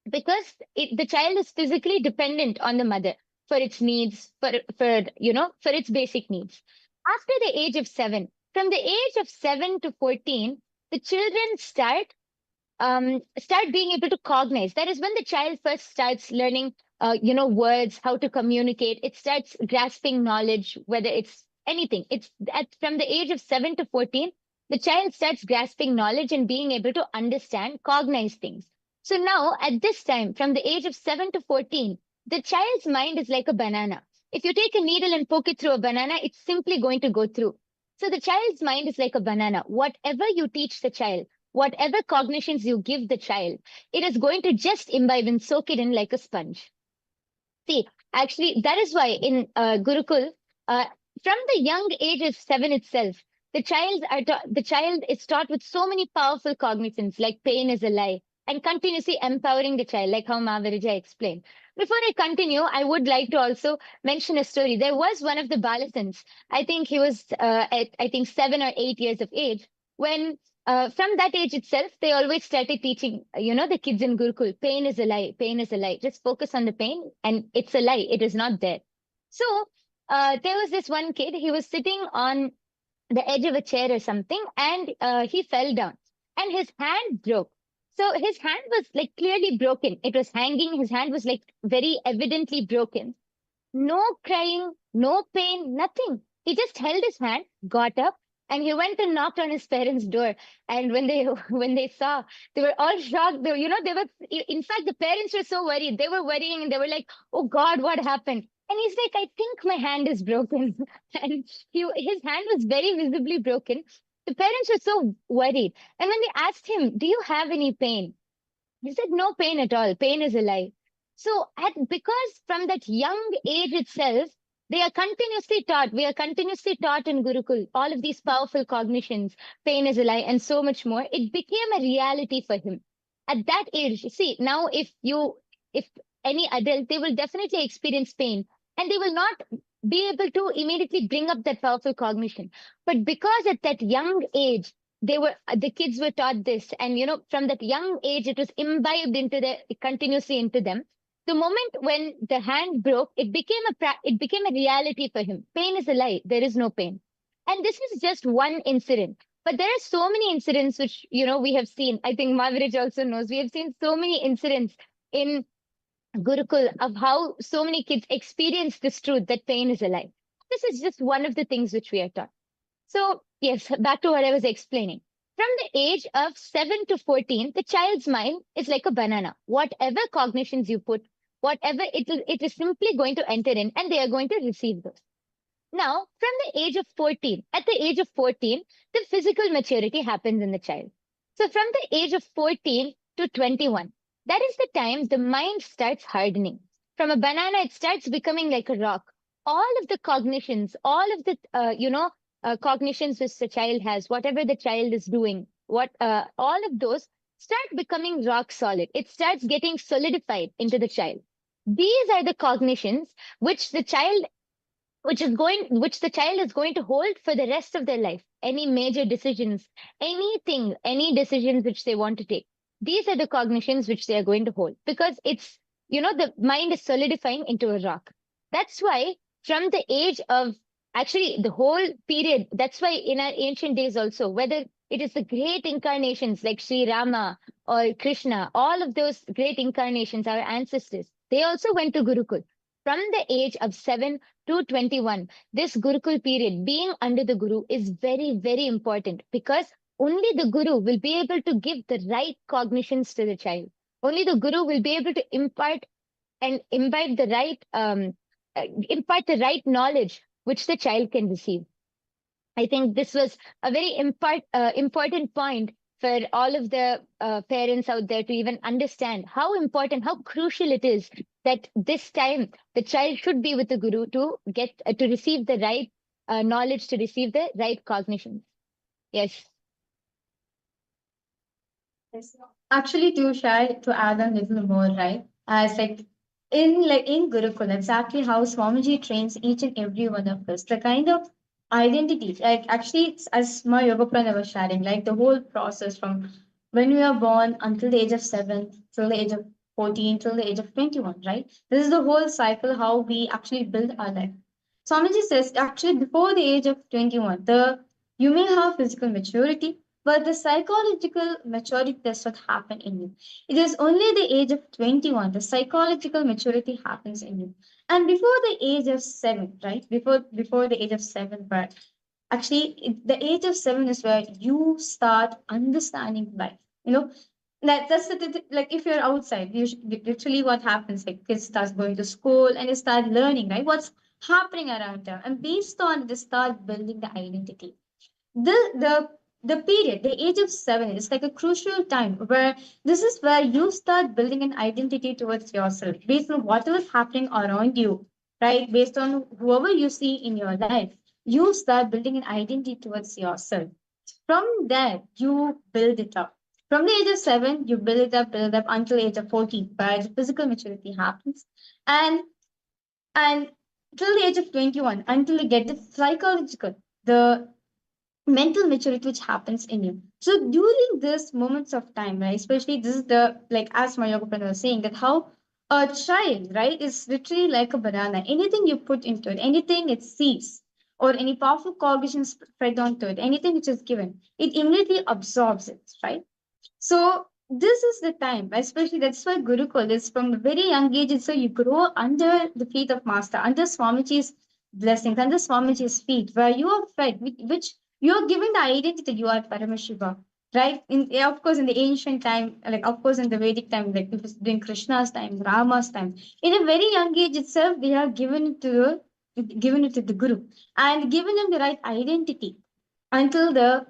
because the child is physically dependent on the mother for its needs, for its basic needs. After the age of 7, from the age of 7 to 14, the children start being able to cognize. That is when the child first starts learning, words, how to communicate. It starts grasping knowledge, whether it's anything. It's from the age of 7 to 14, the child starts grasping knowledge and being able to understand, cognize things. So now at this time, from the age of 7 to 14, the child's mind is like a banana. If you take a needle and poke it through a banana, it's simply going to go through. So the child's mind is like a banana. Whatever you teach the child, whatever cognitions you give the child, it is going to just imbibe and soak it in like a sponge. See, actually, that is why in Gurukul, from the young age of 7 itself, the child is taught with so many powerful cognitions, like pain is a lie, and continuously empowering the child, like how Mahavirija explained. Before I continue, I would like to also mention a story. There was one of the Balasans, I think he was at 7 or 8 years of age, when from that age itself, they always started teaching, the kids in Gurukul, pain is a lie, pain is a lie. Just focus on the pain and it's a lie. It is not there. So there was this one kid, he was sitting on the edge of a chair or something, and he fell down, and his hand broke. So his hand was like clearly broken. It was hanging. His hand was like very evidently broken. No crying, no pain, nothing. He just held his hand, got up, and he went and knocked on his parents' door. And when they when they saw, they were all shocked. They were. In fact, the parents were so worried. They were worrying, and they were like, "Oh God, what happened?" And he's like, "I think my hand is broken." And his hand was very visibly broken. The parents were so worried. And when they asked him, "Do you have any pain?" He said, "No pain at all. Pain is a lie." So, because from that young age itself, they are continuously taught, we are continuously taught in Gurukul, all of these powerful cognitions, pain is a lie, and so much more. It became a reality for him. At that age, see, now if any adult, they will definitely experience pain, and they will not be able to immediately bring up that powerful cognition. But because at that young age, the kids were taught this, and from that young age it was imbibed continuously into them. The moment when the hand broke, it became a reality for him. Pain is a lie. There is no pain. And this is just one incident. But there are so many incidents which we have seen. I think Maviraj also knows. We have seen so many incidents in Gurukul of how so many kids experience this truth that pain is a lie. This is just one of the things which we are taught. So, yes, back to what I was explaining. From the age of 7 to 14, the child's mind is like a banana. Whatever cognitions you put, whatever it is simply going to enter in, and they are going to receive those. Now, from the age of 14, at the age of 14, the physical maturity happens in the child. So, from the age of 14 to 21, that is the time the mind starts hardening. From a banana, it starts becoming like a rock. All of the cognitions, all of the, cognitions which the child has, whatever the child is doing, all of those start becoming rock solid. It starts getting solidified into the child. These are the cognitions which the child is going to hold for the rest of their life. Any major decisions, any decisions which they want to take. These are the cognitions which they are going to hold, because it's, the mind is solidifying into a rock. That's why from the age of, actually the whole period, that's why in our ancient days also, whether it is the great incarnations like Sri Rama or Krishna, all of those great incarnations, our ancestors, they also went to Gurukul. From the age of 7 to 21, this Gurukul period, being under the Guru, is very, very important, because only the Guru will be able to give the right cognitions to the child. Only the Guru will be able to impart and imbibe the right, impart the right knowledge which the child can receive. I think this was a very important point for all of the parents out there to even understand how important, how crucial it is that this time the child should be with the Guru to get to receive the right knowledge, to receive the right cognition. Yes. Yes. Actually, to add a little more, right? As in Gurukul, exactly how Swamiji trains each and every one of us, the kind of identity, like actually, as my yoga prana was sharing, like the whole process from when we are born until the age of 7, till the age of 14, till the age of 21, right? This is the whole cycle how we actually build our life. Swamiji says actually before the age of 21, you may have physical maturity, but the psychological maturity does not happen in you. It is only the age of 21, the psychological maturity happens in you. And before the age of 7, right? Before the age of 7, but actually the age of 7 is where you start understanding life. That's like if you're outside, literally what happens, like kids start going to school and they start learning, right? What's happening around them. And based on they start building the identity. The period, the age of 7, is like a crucial time where this is where you start building an identity towards yourself based on whatever is happening around you, right? Based on whoever you see in your life, you start building an identity towards yourself. From there, you build it up. From the age of 7, you build it up until the age of 14, where the physical maturity happens. And till the age of 21, until you get the psychological, the mental maturity which happens in you. So during this moments of time, right, especially this is the, like as my yoga friend was saying, that how a child, right, is literally like a banana. Anything you put into it, anything it sees, or any powerful cognition spread onto it, anything which is given, it immediately absorbs it, right? So this is the time, especially that's why Gurukul is from a very young age. So you grow under the feet of Master, under Swamiji's blessings, under Swamiji's feet, where you are fed, which you are given the identity you are Paramashiva, right? Of course, in the ancient time, like of course in the Vedic time, like during Krishna's time, Rama's time, in a very young age itself, they are given it to the Guru and given them the right identity until the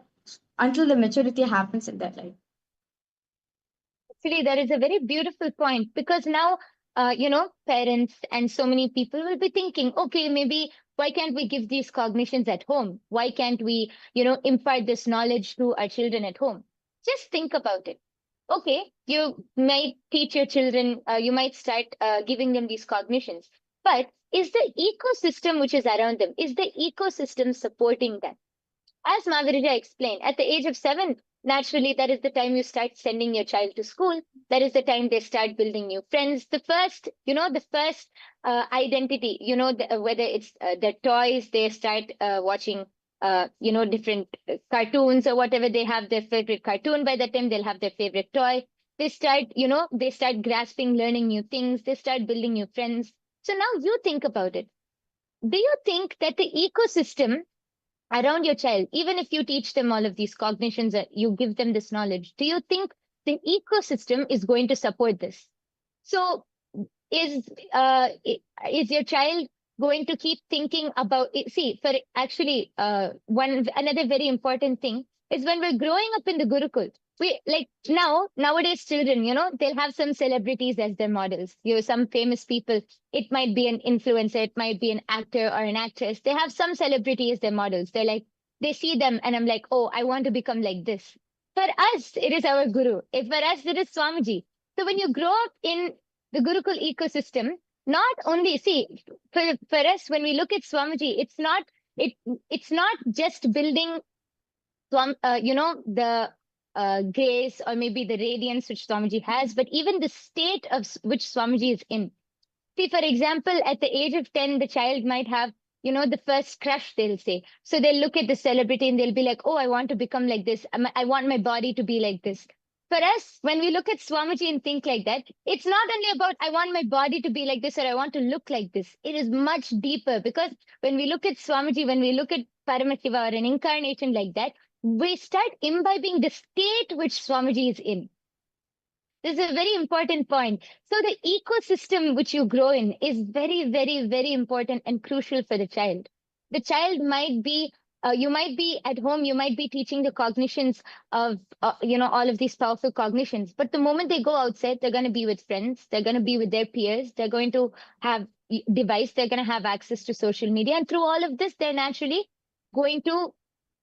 maturity happens in their life. Actually, that is a very beautiful point, because now, parents and so many people will be thinking, okay, maybe why can't we give these cognitions at home? Why can't we, impart this knowledge to our children at home? Just think about it. Okay, you might teach your children, you might start giving them these cognitions, but is the ecosystem which is around them, is the ecosystem supporting them? As Mavirija explained, at the age of 7, naturally, that is the time you start sending your child to school. That is the time they start building new friends. The first identity, whether it's the toys, they start watching, different cartoons or whatever. They have their favorite cartoon. By that time, they'll have their favorite toy. They start grasping, learning new things. They start building new friends. So now you think about it. Do you think that the ecosystem around your child, even if you teach them all of these cognitions, you give them this knowledge, do you think the ecosystem is going to support this? So is your child going to keep thinking about it? See, for actually another very important thing is when we're growing up in the Gurukul, we nowadays children, they'll have some celebrities as their models. Some famous people. It might be an influencer, it might be an actor or an actress. They have some celebrity as their models. They see them and I'm like, oh, I want to become like this. For us, it is our guru. For us, it is Swamiji. So when you grow up in the Gurukul ecosystem, not only for us, when we look at Swamiji, it's not just building the grace or maybe the radiance which Swamiji has, but even the state of which Swamiji is in. See, for example, at the age of 10, the child might have, the first crush, they'll say. So they'll look at the celebrity and they'll be like, oh, I want to become like this. I want my body to be like this. For us, when we look at Swamiji and think like that, it's not only about, I want my body to be like this or I want to look like this. It is much deeper, because when we look at Swamiji, when we look at Paramashiva or an incarnation like that, we start imbibing the state which Swamiji is in. This is a very important point. So the ecosystem which you grow in is very, very, very important and crucial for the child. The child might be, you might be at home, you might be teaching the cognitions of, all of these powerful cognitions. But the moment they go outside, they're going to be with friends, they're going to be with their peers, they're going to have device, they're going to have access to social media. And through all of this, they're naturally going to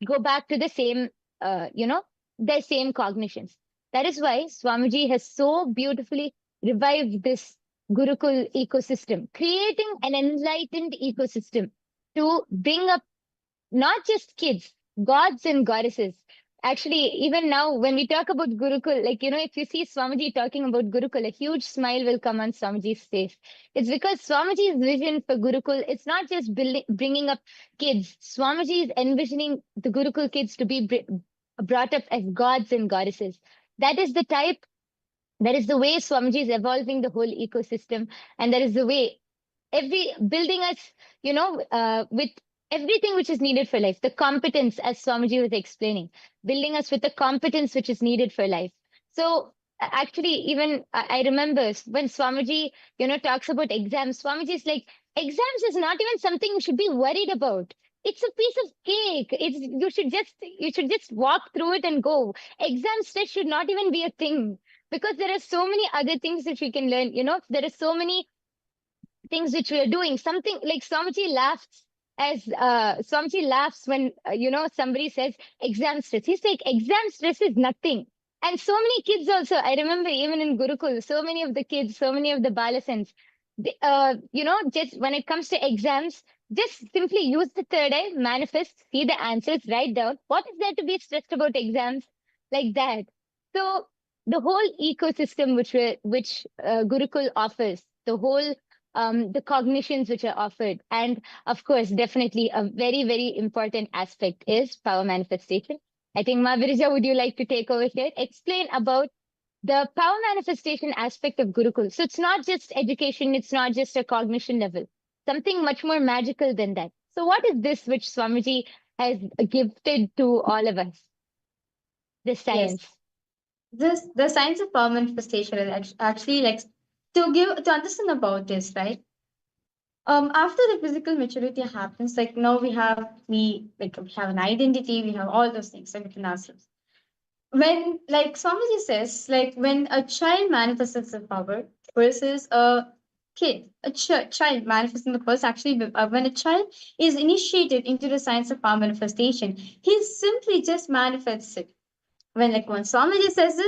go back to the same, their same cognitions. That is why Swamiji has so beautifully revived this Gurukul ecosystem, creating an enlightened ecosystem to bring up not just kids, gods and goddesses. Actually, even now, when we talk about Gurukul, if you see Swamiji talking about Gurukul, a huge smile will come on Swamiji's face. It's because Swamiji's vision for Gurukul, it's not just bringing up kids. Swamiji is envisioning the Gurukul kids to be brought up as gods and goddesses. That is the way Swamiji is evolving the whole ecosystem. And that is the way building us, with everything which is needed for life, the competence, as Swamiji was explaining, building us with the competence which is needed for life. So actually, even I remember when Swamiji, talks about exams, Swamiji is like, exams is not even something you should be worried about. It's a piece of cake. You should just walk through it and go. Exam stress should not even be a thing, because there are so many other things that we can learn. There are so many things which we are doing. Something like Swamiji laughs when somebody says exam stress. He's like, exam stress is nothing. And so many kids also, I remember even in Gurukul, so many of the kids, so many of the Balasans, just when it comes to exams, just simply use the third eye, manifest, see the answers, write down. What is there to be stressed about exams? Like that. So the whole ecosystem which Gurukul offers, the whole the cognitions which are offered. And of course, definitely a very, very important aspect is power manifestation. I think Mavirija, would you like to take over here? Explain about the power manifestation aspect of Gurukul. So it's not just education, it's not just a cognition level, something much more magical than that. So what is this which Swamiji has gifted to all of us? This science. The science of power manifestation is actually like to understand about this, right? After the physical maturity happens, like now we have an identity, we have all those things, like within ourselves. When like Swamiji says, like when a child manifests the power versus a kid, a child manifesting the power, actually when a child is initiated into the science of power manifestation, he simply just manifests it. When Swamiji says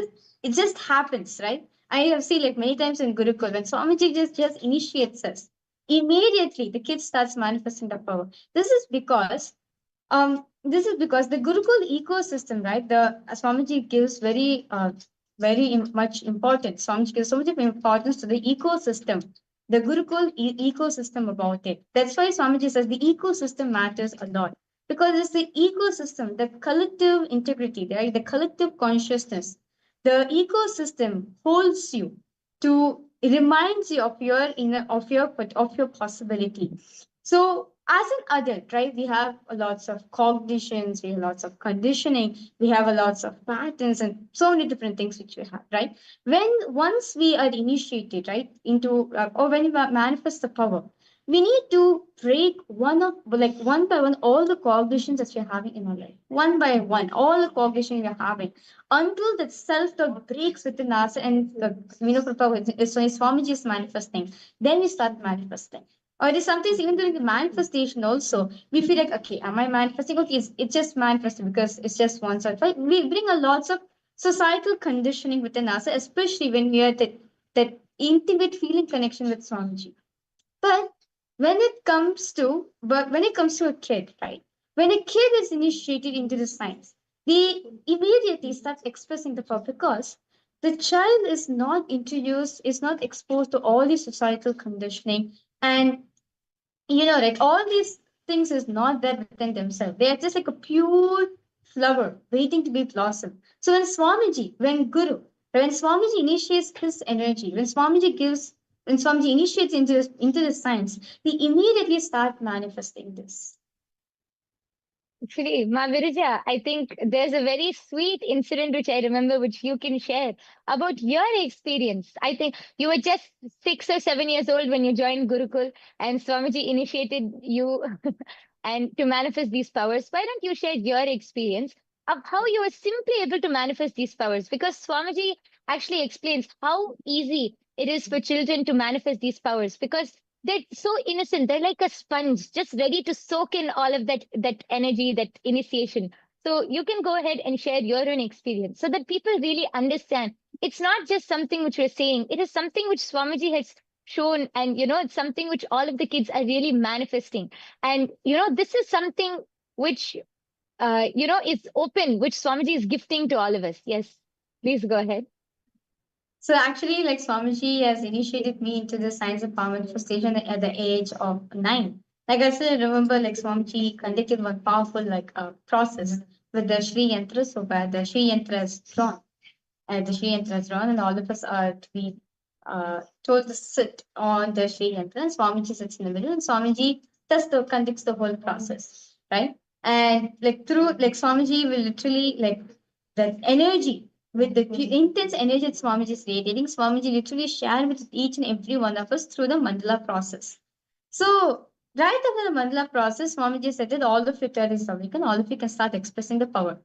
it just happens, right? I have seen like many times in Gurukul, when Swamiji just initiates us, immediately the kid starts manifesting the power. This is because the Gurukul ecosystem, right? The Swamiji gives much importance. Swamiji gives so much of importance to the ecosystem, the Gurukul ecosystem about it. That's why Swamiji says the ecosystem matters a lot, because it's the ecosystem, the collective integrity, right? The collective consciousness. The ecosystem holds you to, it reminds you of your inner, of your possibility. So as an adult, right, we have lots of cognitions, we have lots of conditioning, we have lots of patterns and so many different things which we have, right? Once we are initiated, right, into or when we manifest the power, we need to break one by one all the cognitions that we're having in our life, one by one, all the cognition we're having, until that self-talk breaks within us and the power is so Swamiji is manifesting. Then we start manifesting. Or it is sometimes even during the manifestation also, we feel like, okay, am I manifesting? Okay, it's just manifesting because it's just one side. Right? We bring a lots of societal conditioning within us, especially when we are that intimate feeling connection with Swamiji. But when it comes to a kid, right? When a kid is initiated into the science, they immediately start expressing the power because the child is not introduced, is not exposed to all these societal conditioning, and like all these things is not there within themselves. They are just like a pure flower waiting to be blossomed. So when Swamiji initiates his energy, when Swamiji initiates into the science, they immediately start manifesting this. Actually, Mavirija, I think there's a very sweet incident which I remember, which you can share about your experience. I think you were just 6 or 7 years old when you joined Gurukul, and Swamiji initiated you and to manifest these powers. Why don't you share your experience of how you were simply able to manifest these powers? Because Swamiji actually explains how easy it is for children to manifest these powers, because they're so innocent. They're like a sponge, just ready to soak in all of that energy, that initiation. So you can go ahead and share your own experience so that people really understand. It's not just something which we're saying. It is something which Swamiji has shown, and it's something which all of the kids are really manifesting. And this is something which is open, which Swamiji is gifting to all of us. Yes, please go ahead. So actually, like Swamiji has initiated me into the science of power manifestation at the age of 9. Like I still remember, like Swamiji conducted one powerful process with the Shri Yantra. So where the Shri Yantra is drawn, and all of us are to be told to sit on the Shri Yantra, and Swamiji sits in the middle, and Swamiji conducts the whole process, right? And Swamiji will literally that energy, with the intense energy that Swamiji is radiating, Swamiji literally shared with each and every one of us through the mandala process. So, right after the mandala process, Swamiji said that all of it is awakened, all of you can start expressing the power.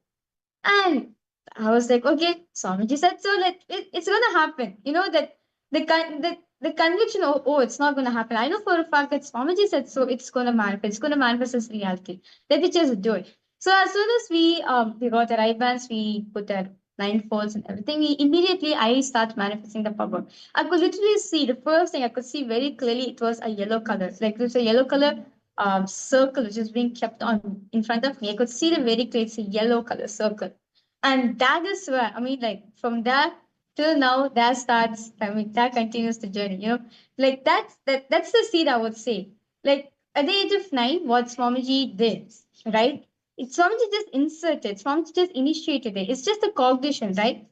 And I was like, okay, Swamiji said so, it's going to happen. That the conviction, it's not going to happen. I know for a fact that Swamiji said so, it's going to manifest as reality. Let me just do it. So as soon as we got the right bands, we put our 9 folds and everything, I start manifesting the power. I could literally see, the first thing I could see very clearly, it was a yellow color. Like there's a yellow color circle which is being kept on in front of me. I could see the very clear, it's a yellow color circle. And that is where, from that, till now, that continues the journey, like that's the seed, I would say. Like at the age of 9, what Swamiji did, right? Swamiji just inserted, Swamiji just initiated it. It's just a cognition, right?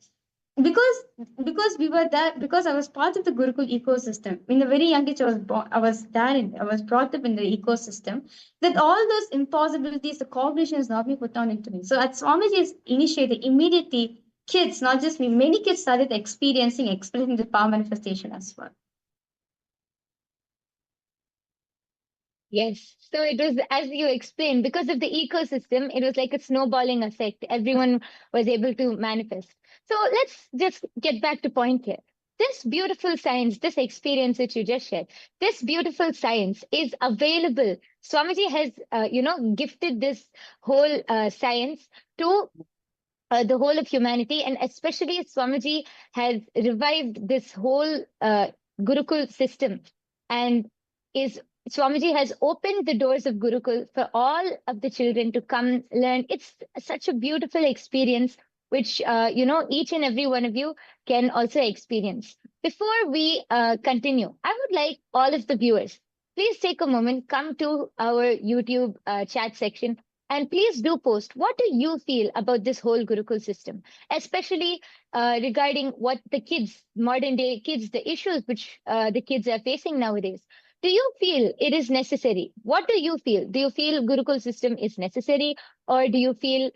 because because we were there, because I was part of the Gurukul ecosystem. In the very young age, I was brought up in the ecosystem, that all those impossibilities, the cognition is not being put on into me. So at Swamiji's initiated, immediately kids, not just me, many kids started experiencing the power manifestation as well. Yes. So it was, as you explained, because of the ecosystem, it was like a snowballing effect. Everyone was able to manifest. So let's just get back to point here. This beautiful science, this experience which you just shared, this beautiful science is available. Swamiji has, gifted this whole science to the whole of humanity, and especially Swamiji has revived this whole Gurukul system, and is Swamiji has opened the doors of Gurukul for all of the children to come learn. It's such a beautiful experience, which each and every one of you can also experience. Before we continue, I would like all of the viewers, please take a moment, come to our YouTube chat section, and please do post, what do you feel about this whole Gurukul system, especially regarding what the kids, modern day kids, the issues which the kids are facing nowadays. Do you feel it is necessary? What do you feel? Do you feel Gurukul system is necessary, or do you feel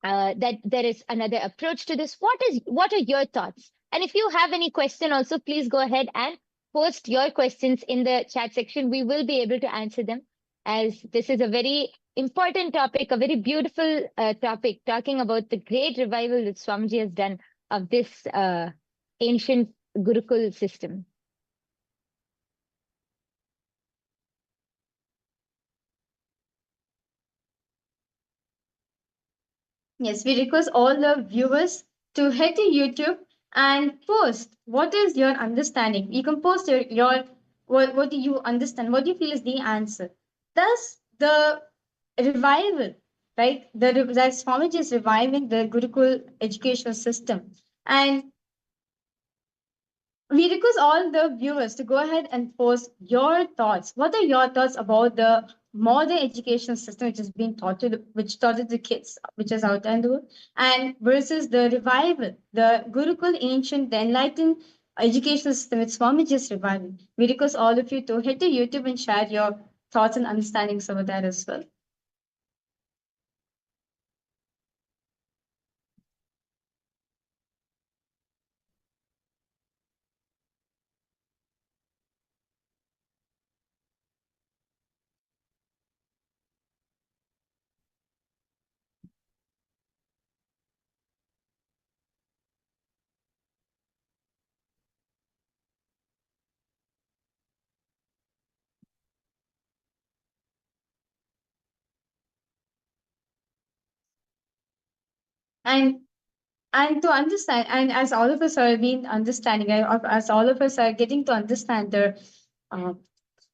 that there is another approach to this? What are your thoughts? And if you have any question also, please go ahead and post your questions in the chat section. We will be able to answer them, as this is a very important topic, a very beautiful topic, talking about the great revival that Swamiji has done of this ancient Gurukul system. Yes, we request all the viewers to head to YouTube and post what is your understanding. You can post your what do you understand? What do you feel is the answer? Thus, the revival, right? That Swamiji is reviving the Gurukul educational system, and we request all the viewers to go ahead and post your thoughts. What are your thoughts about the modern education system which is being taught to the kids, which is out there in the world, and versus the revival, the Gurukul ancient, the enlightened educational system which Swamiji is reviving? We request all of you to head to YouTube and share your thoughts and understandings over there as well. And to understand, and as all of us are being understanding, as all of us are getting to understand uh,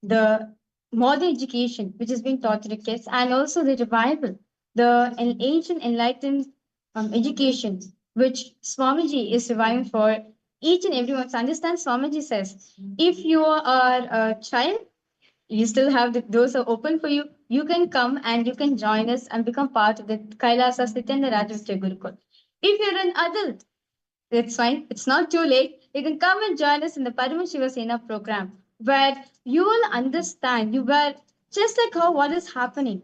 the modern education which is being taught to the kids, and also the revival, an ancient enlightened education which Swamiji is reviving for each and everyone to understand. Swamiji says, if you are a child, you still have the doors are open for you. You can come and you can join us and become part of the KAILASA Nithyananda Rajastri Gurukul. If you're an adult, it's fine. It's not too late. You can come and join us in the Paramashivoham program, where you will understand. You were just like how what is happening,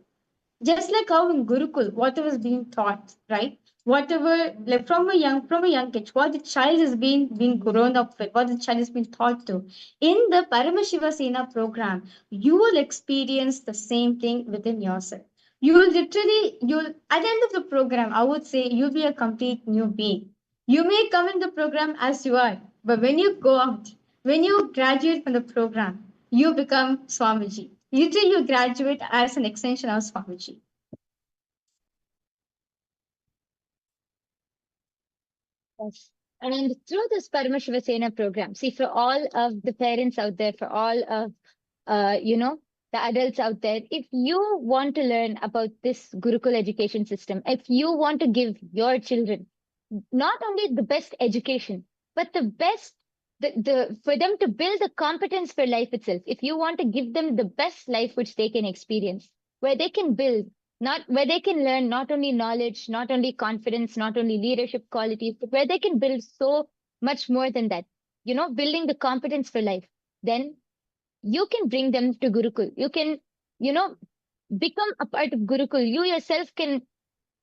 just like how in Gurukul, whatever is being taught, right? Whatever, like from a young age, what the child is being grown up with, what the child is being taught to. In the Paramashivoham program, you will experience the same thing within yourself. You'll at the end of the program, I would say you'll be a complete new being. You may come in the program as you are, but when you go out, when you graduate from the program, you become Swamiji. You graduate as an extension of Swamiji. Yes. And through this Paramashivoham program, see, for all of the parents out there, for all of, the adults out there, if you want to learn about this Gurukul education system, if you want to give your children not only the best education, but the best, for them to build the competence for life itself. If you want to give them the best life which they can experience, where they can build, not where they can learn not only knowledge, not only confidence, not only leadership qualities, but where they can build so much more than that, building the competence for life, then you can bring them to Gurukul. You can, become a part of Gurukul. You yourself can,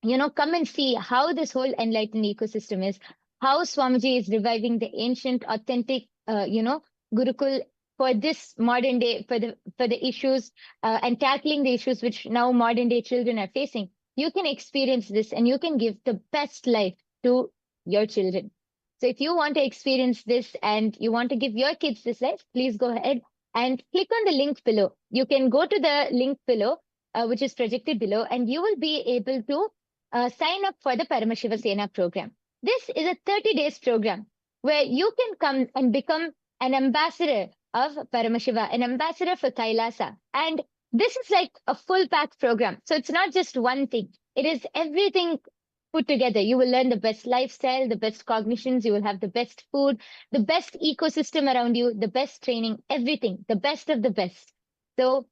come and see how this whole enlightened ecosystem is, how Swamiji is reviving the ancient, authentic, Gurukul for this modern day, for the issues and tackling the issues which now modern day children are facing. You can experience this and you can give the best life to your children. So if you want to experience this and you want to give your kids this life, please go ahead and click on the link below. You can go to the link below, which is projected below, and you will be able to sign up for the Paramashiva Sena program. This is a 30 days program where you can come and become an ambassador of Paramashiva, an ambassador for KAILASA. And this is like a full pack program. So it's not just one thing. It is everything put together. You will learn the best lifestyle, the best cognitions, you will have the best food, the best ecosystem around you, the best training, everything, the best of the best. So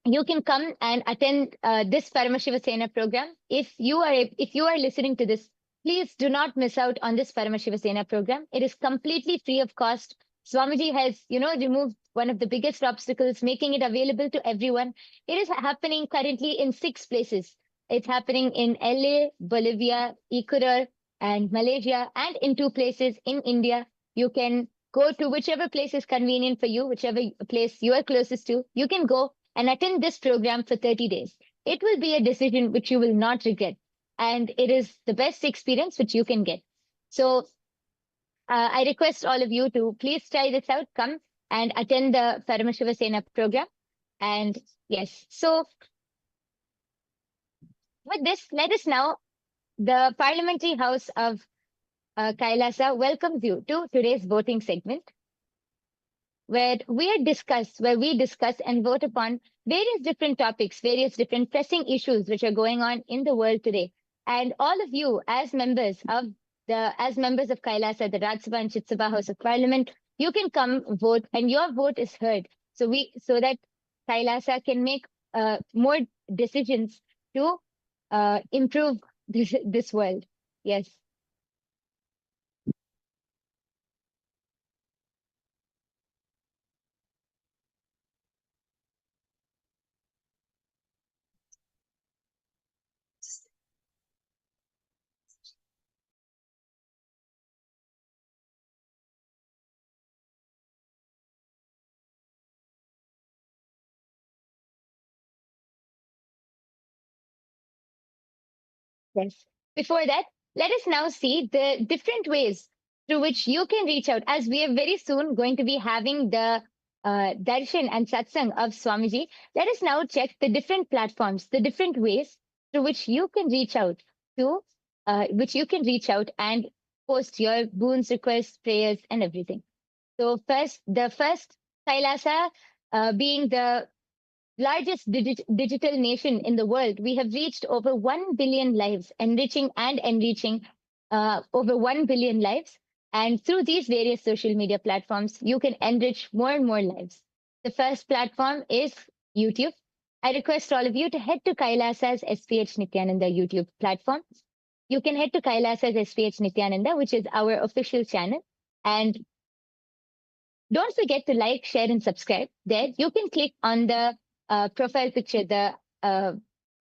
you can come and attend this Paramashiva Sena program. If you are listening to this, please do not miss out on this Paramashiva Sena program. It is completely free of cost. Swamiji has, removed one of the biggest obstacles, making it available to everyone. It is happening currently in 6 places. It's happening in LA, Bolivia, Ecuador, and Malaysia, and in 2 places in India. You can go to whichever place is convenient for you, whichever place you are closest to. You can go and attend this program for 30 days. It will be a decision which you will not regret. And it is the best experience which you can get. So I request all of you to please try this out. Come and attend the Paramashiva Sena program. And yes, so with this, let us now, the Parliamentary House of KAILASA welcomes you to today's voting segment, where we discuss and vote upon various different topics, various different pressing issues which are going on in the world today. And all of you, as members of KAILASA, the Rajya Sabha and Chit Sabha House of Parliament, you can come vote, and your vote is heard. So that KAILASA can make more decisions to improve this world. Yes. Yes. Before that, let us now see the different ways through which you can reach out, as we are very soon going to be having the darshan and satsang of Swamiji. Let us now check the different platforms, the different ways through which you can reach out and post your boons, requests, prayers, and everything. So the first KAILASA being the largest digital nation in the world, we have reached over 1 billion lives, enriching over 1 billion lives. And through these various social media platforms, you can enrich more and more lives. The first platform is YouTube. I request all of you to head to KAILASA's SPH Nithyananda YouTube platform. You can head to KAILASA's SPH Nithyananda, which is our official channel. And don't forget to like, share, and subscribe. There, you can click on the profile picture, the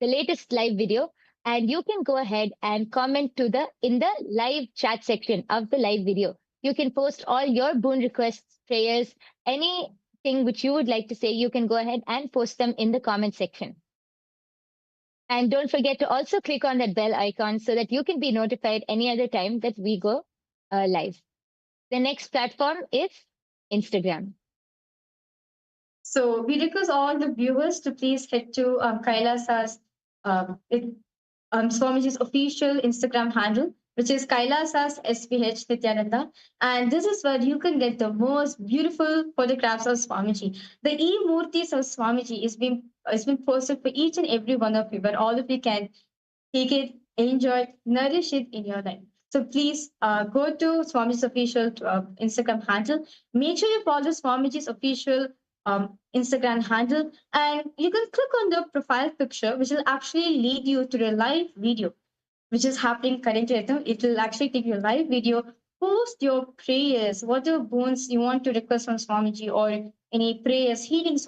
latest live video, and you can go ahead and comment in the live chat section of the live video. You can post all your boon requests, prayers, anything which you would like to say. You can go ahead and post them in the comment section. And don't forget to also click on that bell icon so that you can be notified any other time that we go live. The next platform is Instagram. So we request all the viewers to please head to KAILASA's Swamiji's official Instagram handle, which is KAILASA's SPH Nithyananda. And this is where you can get the most beautiful photographs of Swamiji. The e-murtis of Swamiji is being posted for each and every one of you, where all of you can take it, enjoy it, nourish it in your life. So please go to Swamiji's official Instagram handle. Make sure you follow Swamiji's official Instagram handle, and you can click on the profile picture, which will actually lead you to the live video, which is happening currently. It will actually take you a live video. Post your prayers, whatever boons you want to request from Swamiji, or any prayers, healings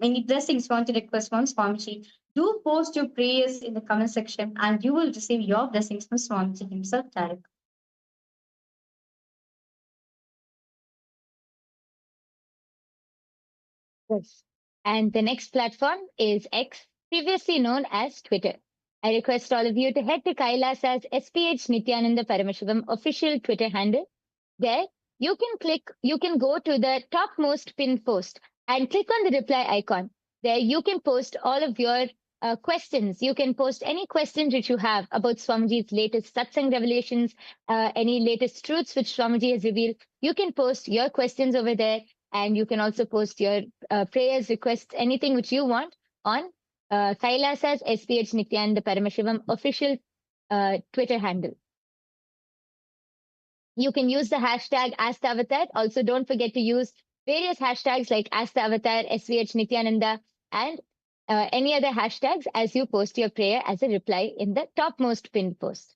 any blessings you want to request from Swamiji. Do post your prayers in the comment section, and you will receive your blessings from Swamiji himself directly. Yes. And the next platform is X, previously known as Twitter. I request all of you to head to KAILASA's SPH Nithyananda Paramashivoham official Twitter handle. There, you can go to the topmost pinned post and click on the reply icon. There, you can post all of your questions. You can post any questions which you have about Swamiji's latest satsang revelations, any latest truths which Swamiji has revealed. You can post your questions over there, and you can also post your prayers, requests, anything which you want on KAILASA's SPH Nithyananda Paramashivoham official Twitter handle. You can use the hashtag AskTheAvatar. Also, don't forget to use various hashtags like AskTheAvatar, SVH Nithyananda, and any other hashtags as you post your prayer as a reply in the topmost pinned post.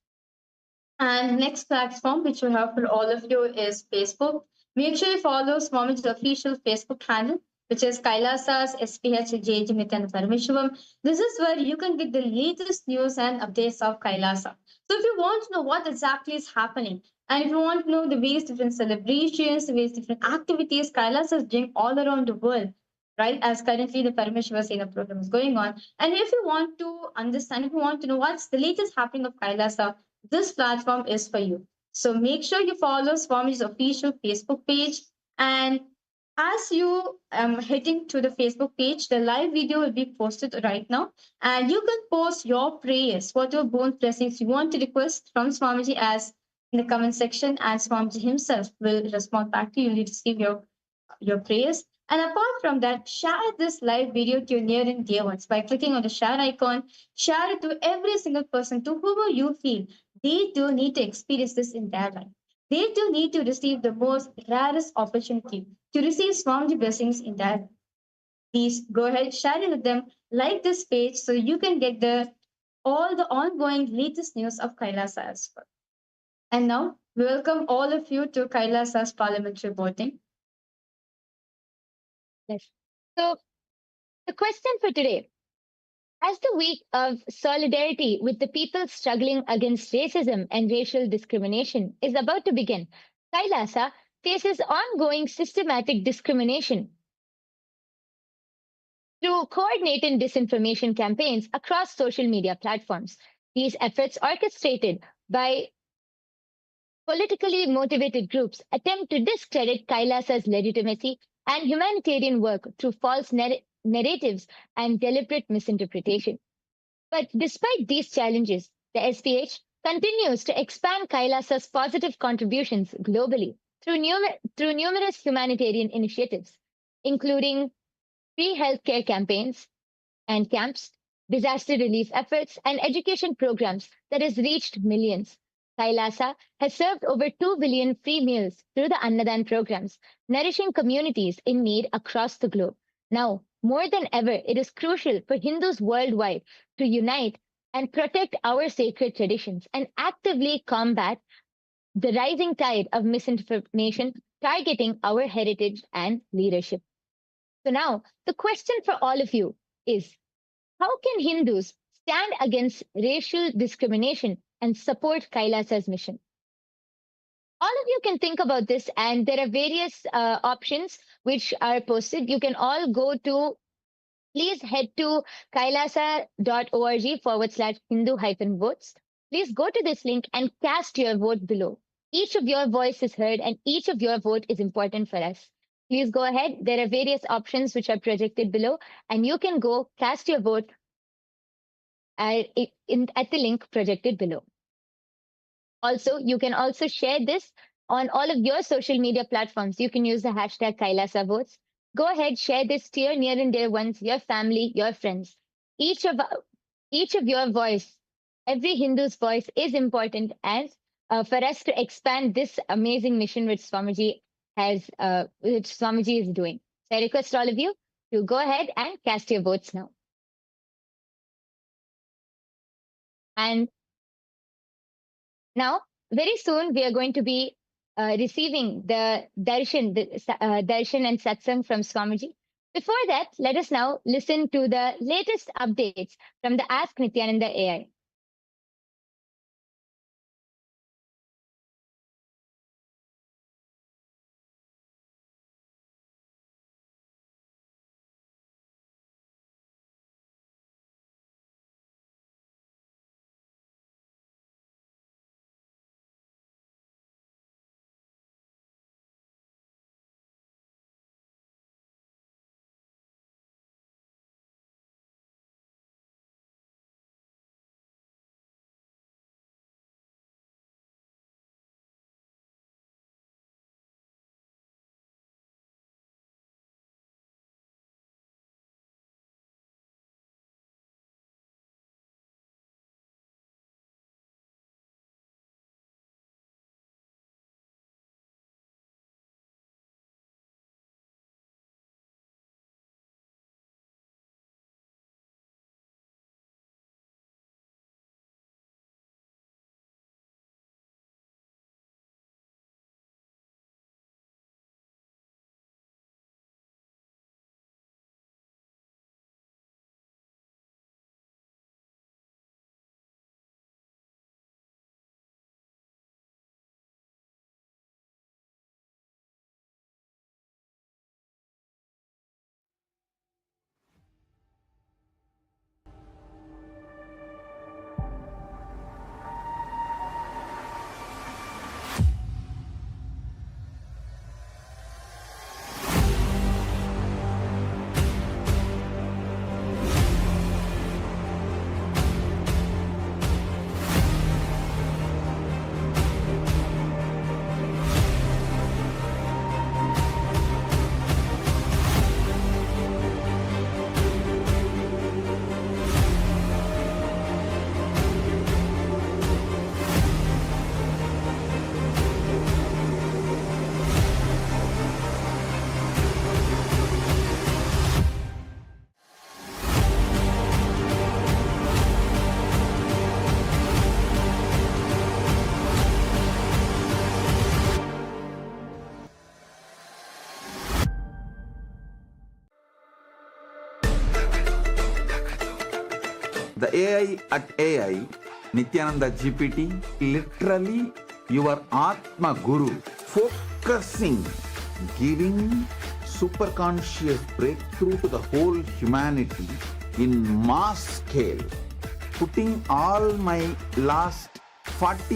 And the next platform which we have for all of you is Facebook. Make sure you follow Swamiji's official Facebook handle, which is KAILASA's SPH Nithyananda Paramashivoham. This is where you can get the latest news and updates of KAILASA. So if you want to know what exactly is happening, and if you want to know the various different celebrations, the various different activities KAILASA is doing all around the world, right? As currently the Paramashiva Sena program is going on. And if you want to understand, if you want to know what's the latest happening of KAILASA, this platform is for you. So make sure you follow Swamiji's official Facebook page. And as you heading to the Facebook page, the live video will be posted right now. And you can post your prayers, whatever boon blessings you want to request from Swamiji as in the comment section, and Swamiji himself will respond back to you. You'll receive your prayers. And apart from that, share this live video to your near and dear ones by clicking on the share icon. Share it to every single person, to whoever you feel they do need to experience this in their life. They do need to receive the most rarest opportunity to receive Swamiji blessings in their life. Please go ahead, share it with them, like this page so you can get all the ongoing latest news of KAILASA as well. And now, we welcome all of you to KAILASA's parliamentary voting. Yes. So, the question for today: as the week of solidarity with the people struggling against racism and racial discrimination is about to begin, KAILASA faces ongoing systematic discrimination through coordinated disinformation campaigns across social media platforms. These efforts, orchestrated by politically motivated groups, attempt to discredit KAILASA's legitimacy and humanitarian work through false narratives and deliberate misinterpretation. But despite these challenges, the SPH continues to expand KAILASA's positive contributions globally through numerous humanitarian initiatives, including free healthcare campaigns and camps, disaster relief efforts, and education programs that has reached millions. KAILASA has served over 2 billion free meals through the Annadan programs, nourishing communities in need across the globe. Now, more than ever, it is crucial for Hindus worldwide to unite and protect our sacred traditions and actively combat the rising tide of misinformation targeting our heritage and leadership. So now, the question for all of you is, how can Hindus stand against racial discrimination and support KAILASA's mission? All of you can think about this, and there are various options which are posted. You can all go to, please head to kailasa.org/Hindu-votes. Please go to this link and cast your vote below. Each of your voice is heard, and each of your vote is important for us. Please go ahead. There are various options which are projected below, and you can go cast your vote at the link projected below. Also, you can also share this on all of your social media platforms. You can use the hashtag KAILASA votes. Go ahead, share this to your near and dear ones, your family, your friends. Each of your voice, every Hindu's voice is important, and for us to expand this amazing mission which Swamiji is doing. So I request all of you to go ahead and cast your votes now. And now, very soon, we are going to be receiving the darshan and satsang from Swamiji. Before that, let us now listen to the latest updates from the Ask Nithyananda AI. The AI at AI, Nithyananda GPT, literally your Atma Guru, focusing, giving superconscious breakthrough to the whole humanity in mass scale, putting all my last 40